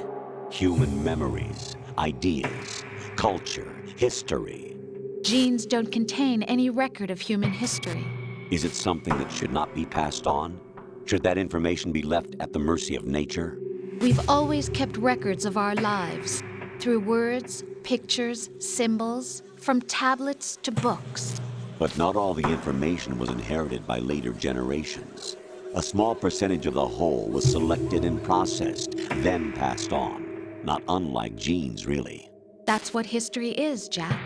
Human memories, ideas, culture, history. Genes don't contain any record of human history. Is it something that should not be passed on? Should that information be left at the mercy of nature? We've always kept records of our lives, through words, pictures, symbols, from tablets to books. But not all the information was inherited by later generations. A small percentage of the whole was selected and processed, then passed on. Not unlike genes, really. That's what history is, Jack.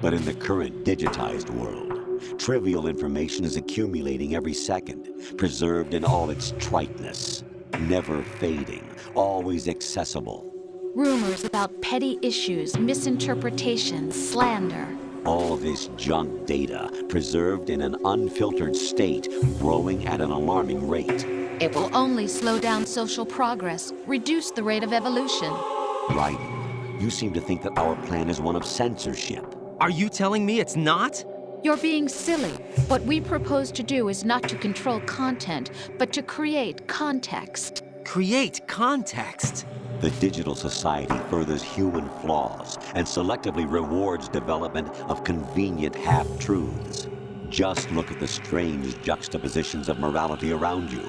But in the current digitized world, trivial information is accumulating every second, preserved in all its triteness, never fading, always accessible. Rumors about petty issues, misinterpretations, slander. All this junk data, preserved in an unfiltered state, growing at an alarming rate. It will only slow down social progress, reduce the rate of evolution. Right. You seem to think that our plan is one of censorship. Are you telling me it's not? You're being silly. What we propose to do is not to control content, but to create context. Create context? The digital society furthers human flaws and selectively rewards development of convenient half-truths. Just look at the strange juxtapositions of morality around you.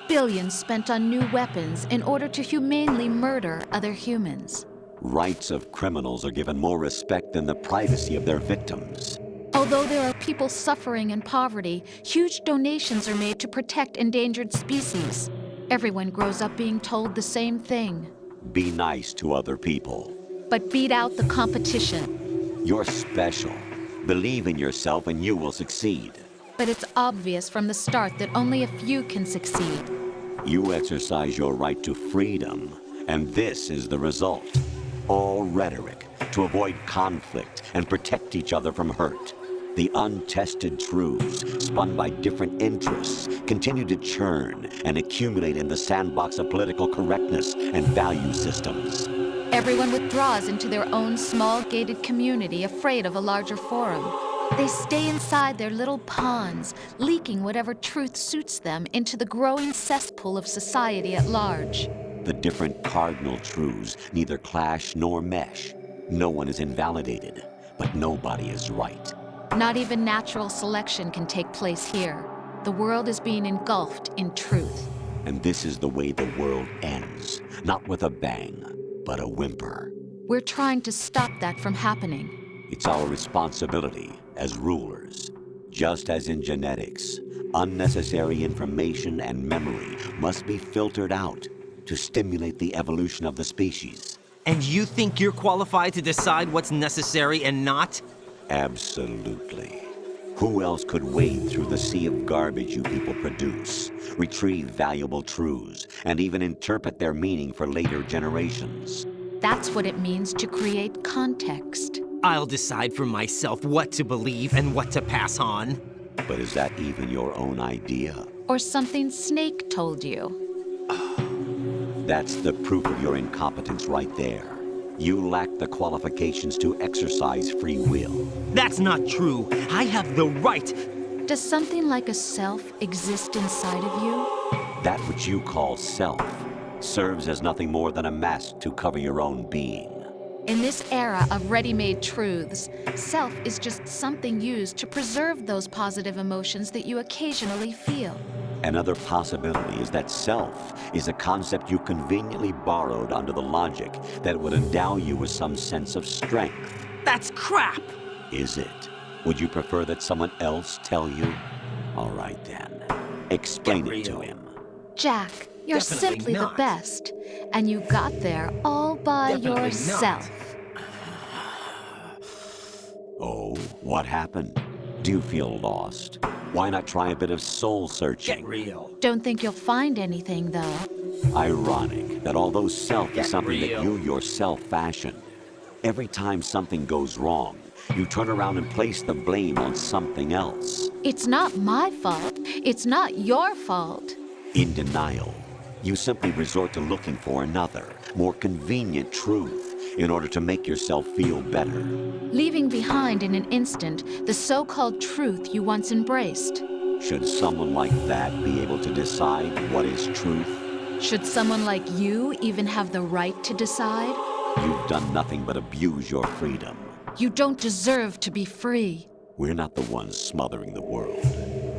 Billions spent on new weapons in order to humanely murder other humans. Rights of criminals are given more respect than the privacy of their victims. Although there are people suffering in poverty, huge donations are made to protect endangered species. Everyone grows up being told the same thing. Be nice to other people. But beat out the competition. You're special. Believe in yourself and you will succeed. But it's obvious from the start that only a few can succeed. You exercise your right to freedom, and this is the result. All rhetoric to avoid conflict and protect each other from hurt. The untested truths, spun by different interests, continue to churn and accumulate in the sandbox of political correctness and value systems. Everyone withdraws into their own small gated community, afraid of a larger forum. They stay inside their little ponds, leaking whatever truth suits them into the growing cesspool of society at large. The different cardinal truths neither clash nor mesh. No one is invalidated, but nobody is right. Not even natural selection can take place here. The world is being engulfed in truth. And this is the way the world ends. Not with a bang, but a whimper. We're trying to stop that from happening. It's our responsibility as rulers. Just as in genetics, unnecessary information and memory must be filtered out to stimulate the evolution of the species. And you think you're qualified to decide what's necessary and not? Absolutely. Who else could wade through the sea of garbage you people produce, retrieve valuable truths, and even interpret their meaning for later generations? That's what it means to create context. I'll decide for myself what to believe and what to pass on. But is that even your own idea? Or something Snake told you? That's the proof of your incompetence right there. You lack the qualifications to exercise free will. That's not true. I have the right. Does something like a self exist inside of you? That which you call self serves as nothing more than a mask to cover your own being. In this era of ready-made truths, self is just something used to preserve those positive emotions that you occasionally feel. Another possibility is that self is a concept you conveniently borrowed under the logic that would endow you with some sense of strength. That's crap! Is it? Would you prefer that someone else tell you? All right then. Explain it to him. Jack, you're simply the best. And you got there all by yourself. Oh, what happened? Do you feel lost? Why not try a bit of soul searching? Get real. Don't think you'll find anything, though. Ironic that although self is something that you yourself fashioned, every time something goes wrong, you turn around and place the blame on something else. It's not my fault. It's not your fault. In denial, you simply resort to looking for another, more convenient truth in order to make yourself feel better. Leaving behind in an instant the so-called truth you once embraced. Should someone like that be able to decide what is truth? Should someone like you even have the right to decide? You've done nothing but abuse your freedom. You don't deserve to be free. We're not the ones smothering the world.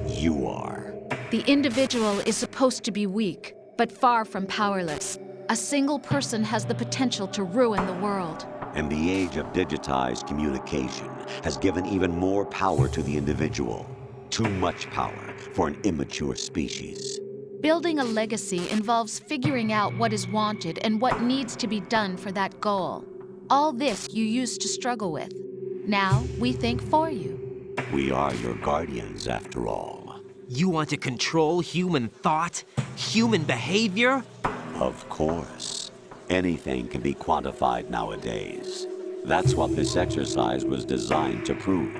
You are. The individual is supposed to be weak, but far from powerless. A single person has the potential to ruin the world. And the age of digitized communication has given even more power to the individual. Too much power for an immature species. Building a legacy involves figuring out what is wanted and what needs to be done for that goal. All this you used to struggle with. Now we think for you. We are your guardians, after all. You want to control human thought? Human behavior? Of course. Anything can be quantified nowadays. That's what this exercise was designed to prove.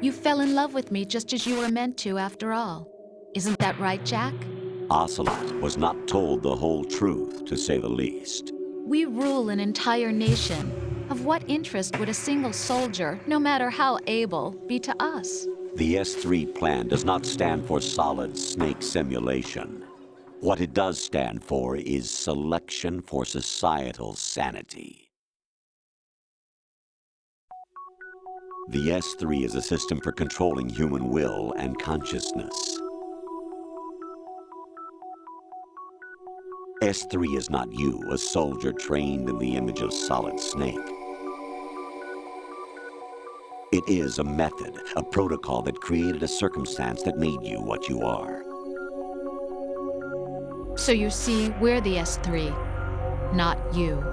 You fell in love with me just as you were meant to, after all. Isn't that right, Jack? Ocelot was not told the whole truth, to say the least. We rule an entire nation. Of what interest would a single soldier, no matter how able, be to us? The S3 plan does not stand for solid snake simulation. What it does stand for is selection for societal sanity. The S3 is a system for controlling human will and consciousness. S3 is not you, a soldier trained in the image of Solid Snake. It is a method, a protocol that created a circumstance that made you what you are. So you see, we're the S3. not you.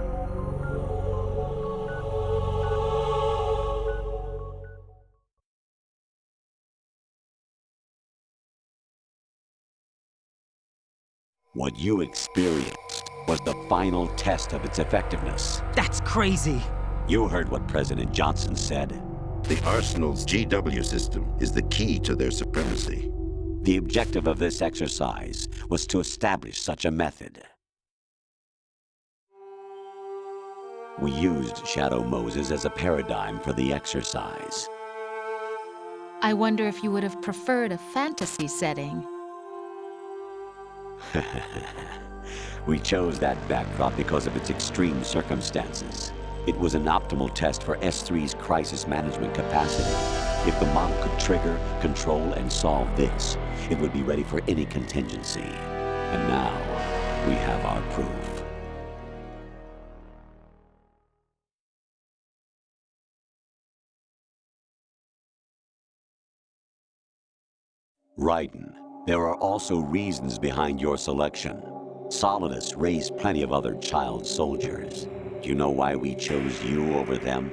What you experienced was the final test of its effectiveness. That's crazy. You heard what President Johnson said. The Arsenal's GW system is the key to their supremacy. The objective of this exercise was to establish such a method. We used Shadow Moses as a paradigm for the exercise. I wonder if you would have preferred a fantasy setting. We chose that backdrop because of its extreme circumstances. It was an optimal test for S3's crisis management capacity. If the model could trigger, control, and solve this, it would be ready for any contingency. And now, we have our proof. Raiden, there are also reasons behind your selection. Solidus raised plenty of other child soldiers. Do you know why we chose you over them?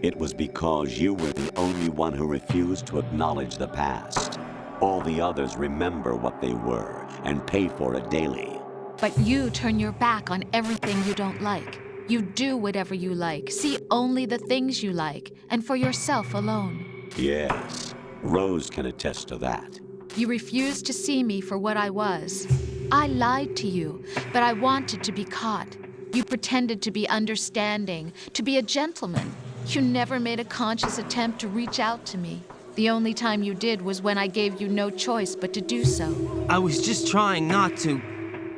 It was because you were the only one who refused to acknowledge the past. All the others remember what they were and pay for it daily. But you turn your back on everything you don't like. You do whatever you like, see only the things you like, and for yourself alone. Yes, Rose can attest to that. You refused to see me for what I was. I lied to you, but I wanted to be caught. You pretended to be understanding, to be a gentleman. You never made a conscious attempt to reach out to me. The only time you did was when I gave you no choice but to do so. I was just trying not to.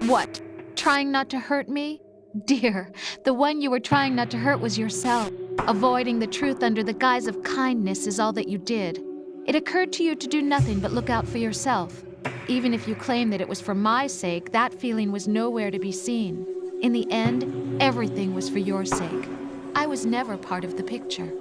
What? Trying not to hurt me? Dear, the one you were trying not to hurt was yourself. Avoiding the truth under the guise of kindness is all that you did. It occurred to you to do nothing but look out for yourself. Even if you claim that it was for my sake, that feeling was nowhere to be seen. In the end, everything was for your sake. I was never part of the picture.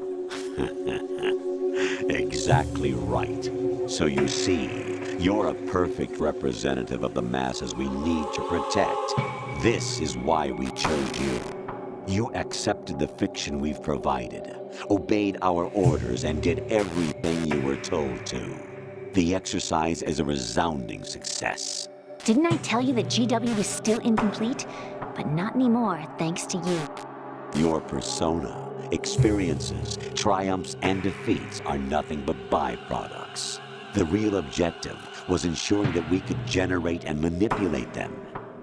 Exactly right. So you see, you're a perfect representative of the masses we need to protect. This is why we chose you. You accepted the fiction we've provided, obeyed our orders, and did everything you were told to. The exercise is a resounding success. Didn't I tell you that GW was still incomplete? But not anymore, thanks to you. Your persona, experiences, triumphs, and defeats are nothing but byproducts. The real objective was ensuring that we could generate and manipulate them.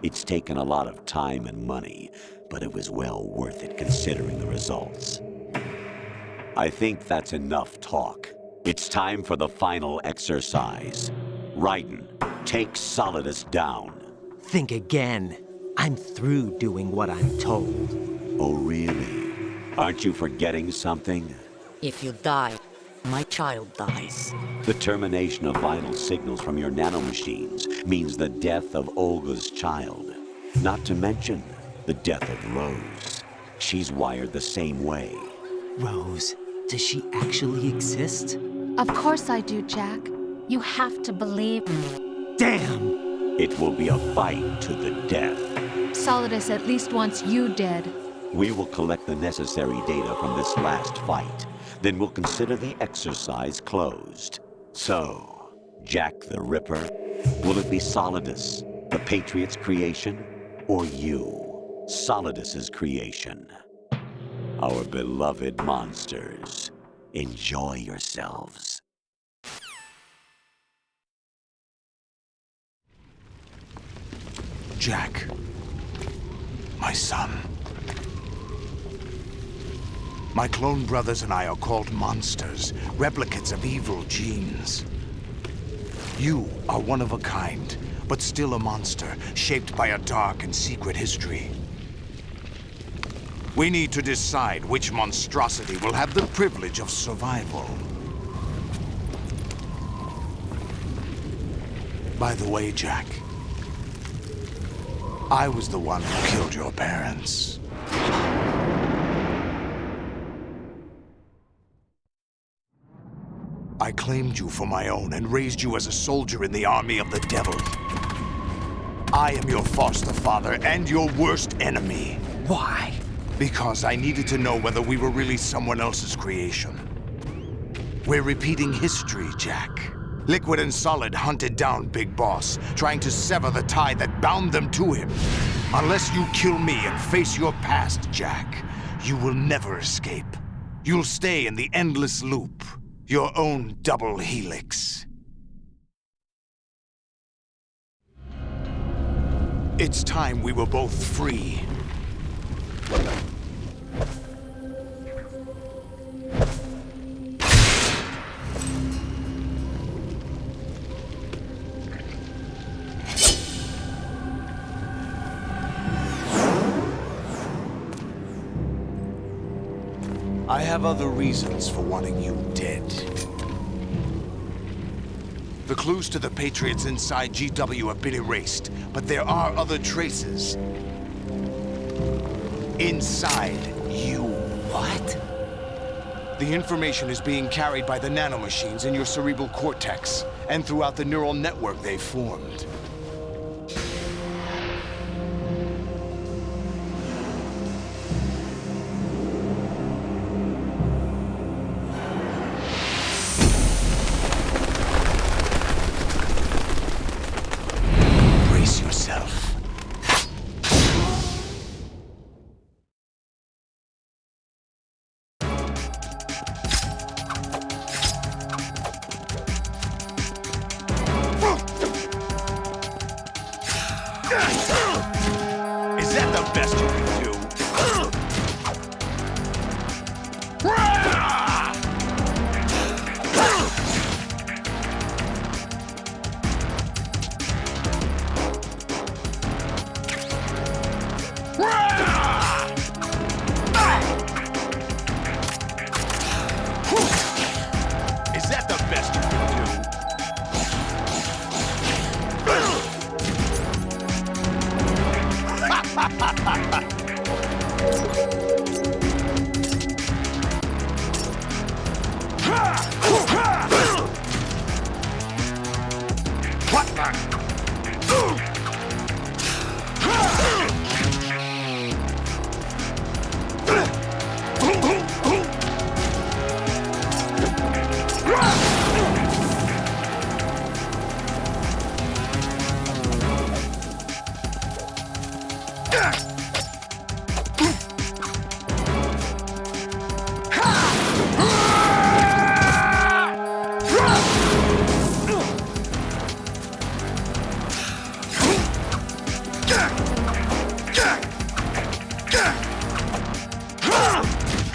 It's taken a lot of time and money, but it was well worth it considering the results. I think that's enough talk. It's time for the final exercise. Raiden, take Solidus down. Think again. I'm through doing what I'm told. Oh, really? Aren't you forgetting something? If you die, my child dies. The termination of vital signals from your nanomachines means the death of Olga's child. Not to mention the death of Rose. She's wired the same way. Rose, does she actually exist? Of course I do, Jack. You have to believe me. Damn! It will be a fight to the death. Solidus at least wants you dead. We will collect the necessary data from this last fight. Then we'll consider the exercise closed. So, Jack the Ripper, will it be Solidus, the Patriot's creation, or you, Solidus's creation? Our beloved monsters, enjoy yourselves. Jack, my son. My clone brothers and I are called monsters, replicates of evil genes. You are one of a kind, but still a monster, shaped by a dark and secret history. We need to decide which monstrosity will have the privilege of survival. By the way, Jack, I was the one who killed your parents. I claimed you for my own and raised you as a soldier in the army of the devil. I am your foster father and your worst enemy. Why? Because I needed to know whether we were really someone else's creation. We're repeating history, Jack. Liquid and Solid hunted down Big Boss, trying to sever the tie that bound them to him. Unless you kill me and face your past, Jack, you will never escape. You'll stay in the endless loop, your own double helix. It's time we were both free. I have other reasons for wanting you dead. The clues to the Patriots inside GW have been erased, but there are other traces. Inside you. What? The information is being carried by the nanomachines in your cerebral cortex, and throughout the neural network they've formed. Is that the best you can do? Is that the best you can do? What the?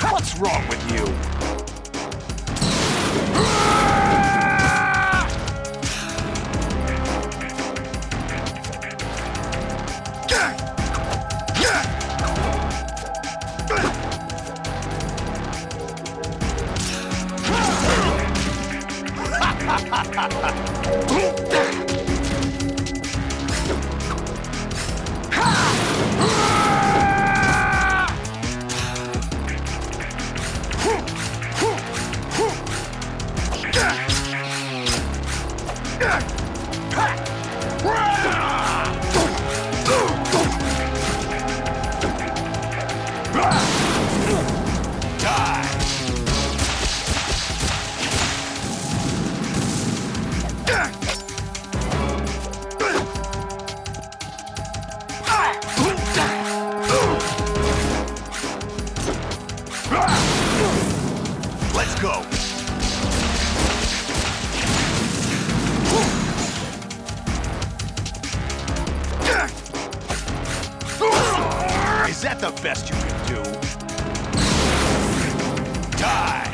What's wrong with you? Let's go. Is that the best you can do? Die.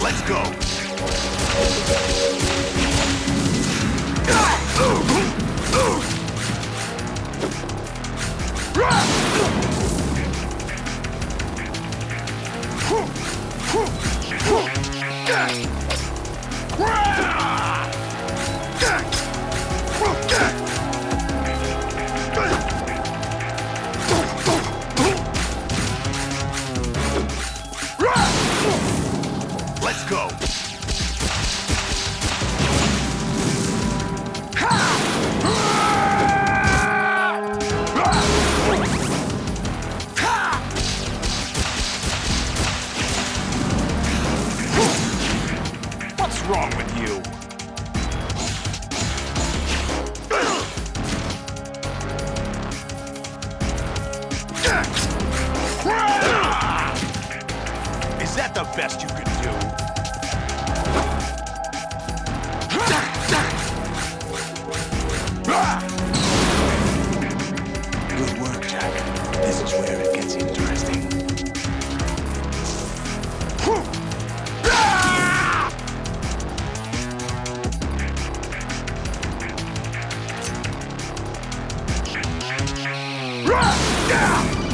Let's go. go. What's wrong with you? Is that the best you can do? Good work, Jack. This is where it gets interesting.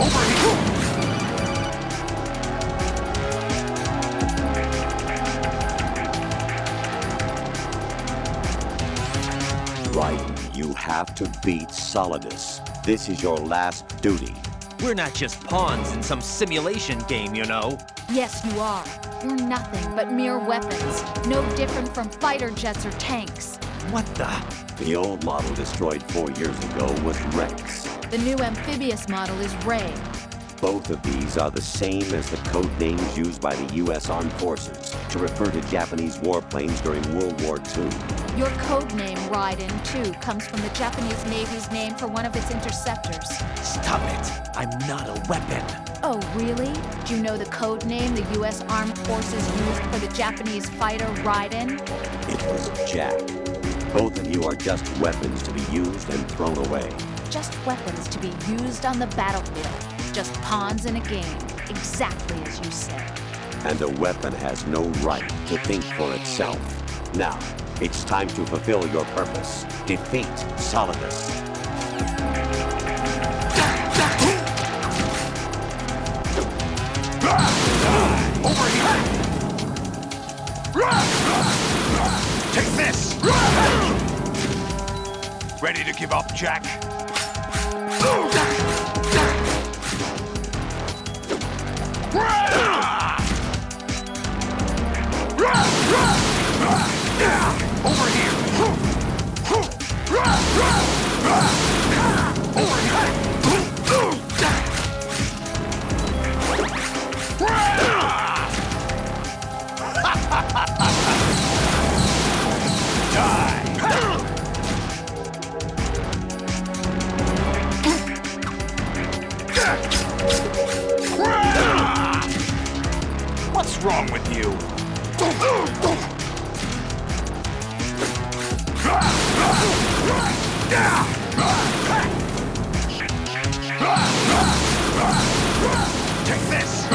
Over here! Right, you have to beat Solidus. This is your last duty. We're not just pawns in some simulation game, you know. Yes, you are. You're nothing but mere weapons. No different from fighter jets or tanks. What the? The old model destroyed 4 years ago was Rex. The new amphibious model is Ray. Both of these are the same as the code names used by the U.S. Armed Forces to refer to Japanese warplanes during World War II. Your code name, Raiden, too, comes from the Japanese Navy's name for one of its interceptors. Stop it! I'm not a weapon. Oh, really? Do you know the code name the U.S. Armed Forces used for the Japanese fighter Raiden? It was Jack. Both of you are just weapons to be used and thrown away. Just weapons to be used on the battlefield. Just pawns in a game, exactly as you said. And a weapon has no right to think for itself. Now, it's time to fulfill your purpose. Defeat Solidus. Over here! Take this! Ready to give up, Jack? Over here! What's wrong with you? Take this!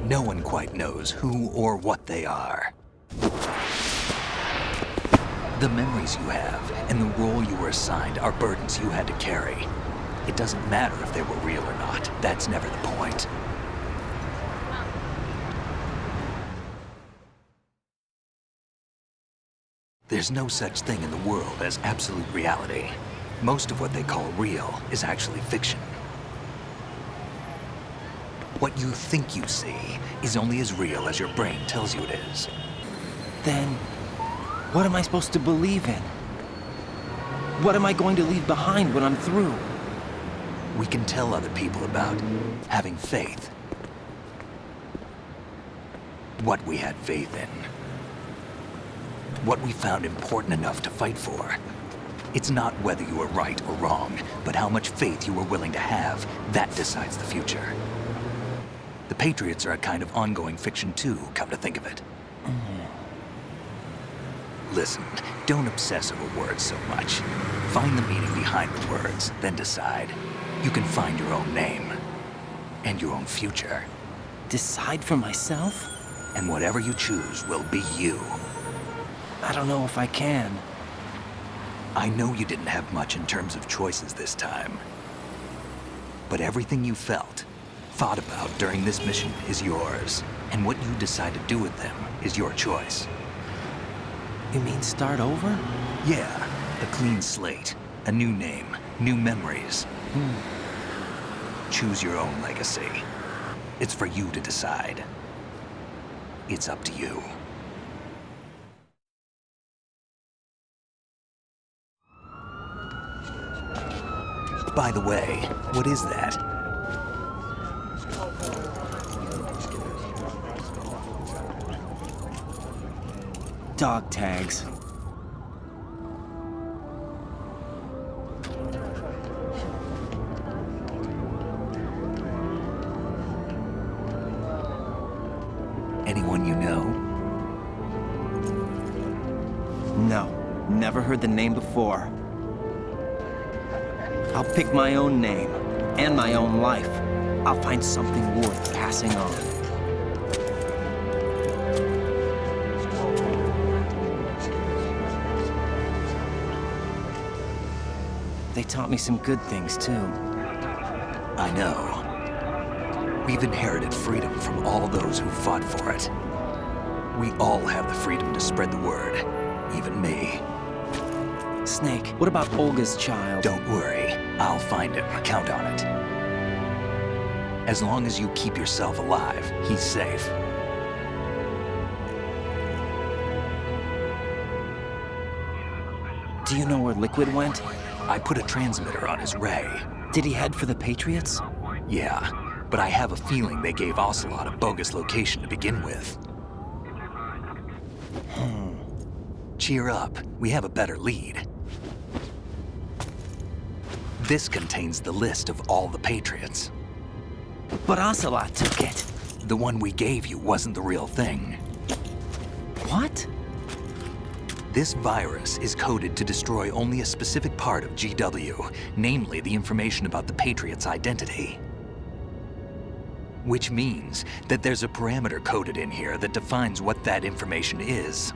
No one quite knows who or what they are. The memories you have and the role you were assigned are burdens you had to carry. It doesn't matter if they were real or not. That's never the point. There's no such thing in the world as absolute reality. Most of what they call real is actually fiction. What you think you see is only as real as your brain tells you it is. Then, what am I supposed to believe in? What am I going to leave behind when I'm through? We can tell other people about having faith. What we had faith in. What we found important enough to fight for. It's not whether you were right or wrong, but how much faith you were willing to have. That decides the future. The Patriots are a kind of ongoing fiction too, come to think of it. Listen, don't obsess over words so much. Find the meaning behind the words, then decide. You can find your own name. And your own future. Decide for myself? And whatever you choose will be you. I don't know if I can. I know you didn't have much in terms of choices this time. But everything you felt, thought about during this mission is yours. And what you decide to do with them is your choice. You mean start over? Yeah, a clean slate, a new name, new memories. Choose your own legacy. It's for you to decide. It's up to you. By the way, what is that? Dog tags. Anyone you know? No, never heard the name before. I'll pick my own name and my own life. I'll find something worth passing on. They taught me some good things, too. I know. We've inherited freedom from all those who fought for it. We all have the freedom to spread the word, even me. Snake, what about Olga's child? Don't worry. I'll find him. Count on it. As long as you keep yourself alive, he's safe. Do you know where Liquid went? I put a transmitter on his ray. Did he head for the Patriots? Yeah, but I have a feeling they gave Ocelot a bogus location to begin with. Cheer up. We have a better lead. This contains the list of all the Patriots. But Ocelot took it. The one we gave you wasn't the real thing. What? This virus is coded to destroy only a specific part of GW, namely the information about the Patriots' identity. Which means that there's a parameter coded in here that defines what that information is.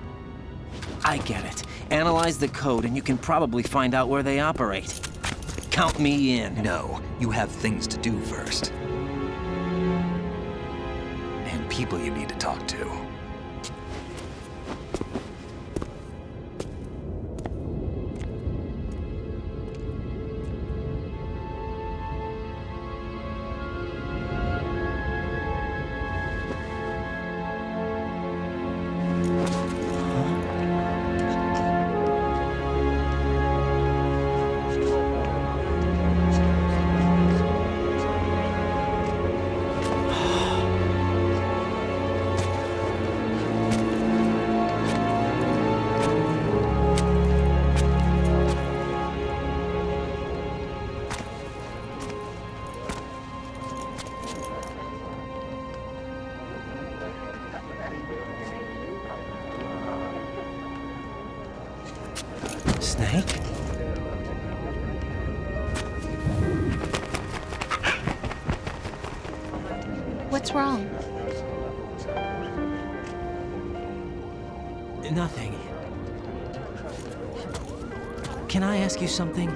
I get it. Analyze the code and you can probably find out where they operate. Count me in. No, you have things to do first. And people you need to talk to. Snake? What's wrong? Nothing. Can I ask you something?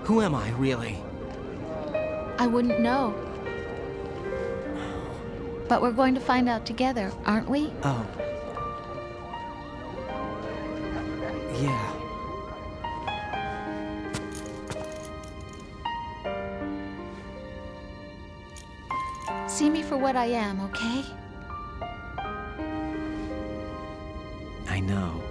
Who am I, really? I wouldn't know. But we're going to find out together, aren't we? Oh. Yeah. See me for what I am, okay? I know.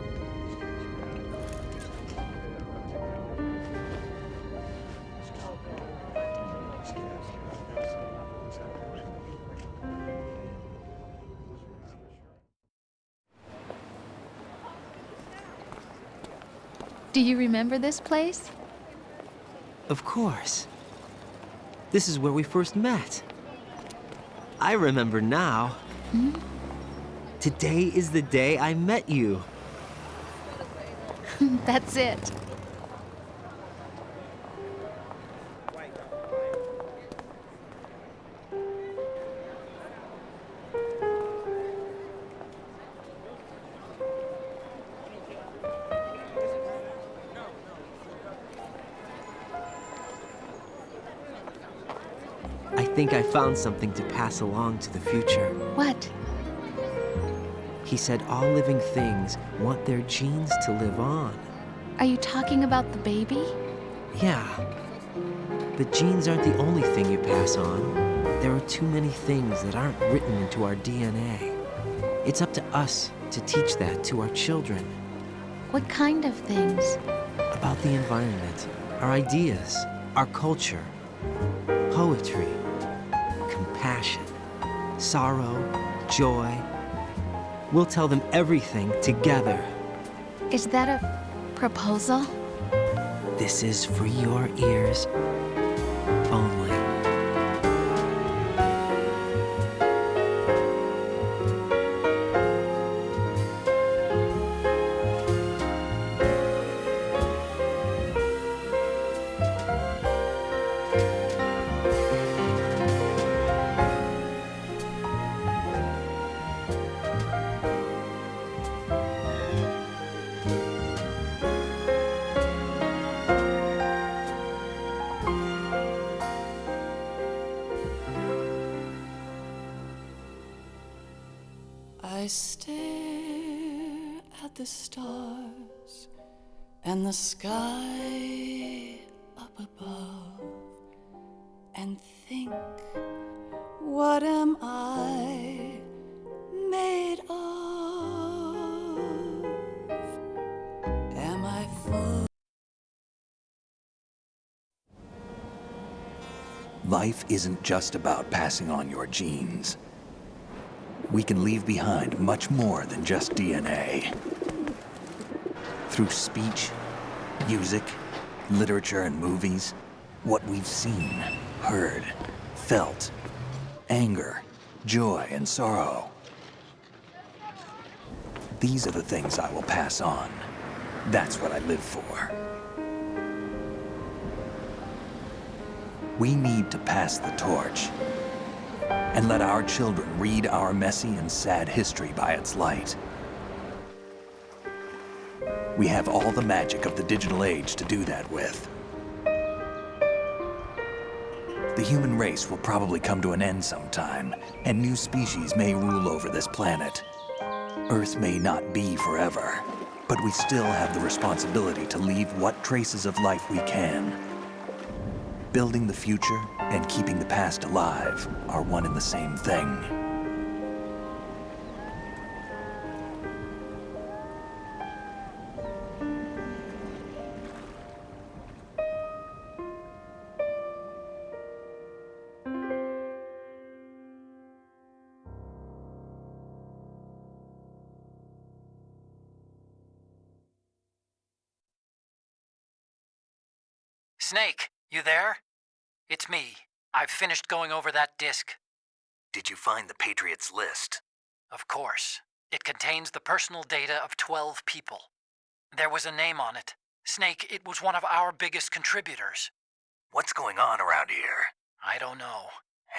Do you remember this place? Of course. This is where we first met. I remember now. Hmm? Today is the day I met you. That's it. I think I found something to pass along to the future. What? He said all living things want their genes to live on. Are you talking about the baby? Yeah. But genes aren't the only thing you pass on. There are too many things that aren't written into our DNA. It's up to us to teach that to our children. What kind of things? About the environment, our ideas, our culture, poetry, compassion, sorrow, joy. We'll tell them everything together. Is that a proposal? This is for your ears only. I stare at the stars and the sky up above and think, what am I made of? Am I full? Life isn't just about passing on your genes. We can leave behind much more than just DNA. Through speech, music, literature, and movies, what we've seen, heard, felt, anger, joy, and sorrow. These are the things I will pass on. That's what I live for. We need to pass the torch and let our children read our messy and sad history by its light. We have all the magic of the digital age to do that with. The human race will probably come to an end sometime, and new species may rule over this planet. Earth may not be forever, but we still have the responsibility to leave what traces of life we can. Building the future and keeping the past alive are one and the same thing. Snake, you there? It's me. I've finished going over that disk. Did you find the Patriots list? Of course. It contains the personal data of 12 people. There was a name on it. Snake, it was one of our biggest contributors. What's going on around here? I don't know.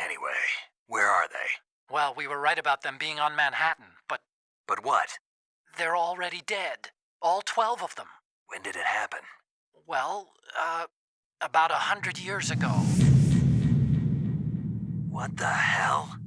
Anyway, where are they? Well, we were right about them being on Manhattan, but... But what? They're already dead. All 12 of them. When did it happen? Well, about 100 years ago. What the hell?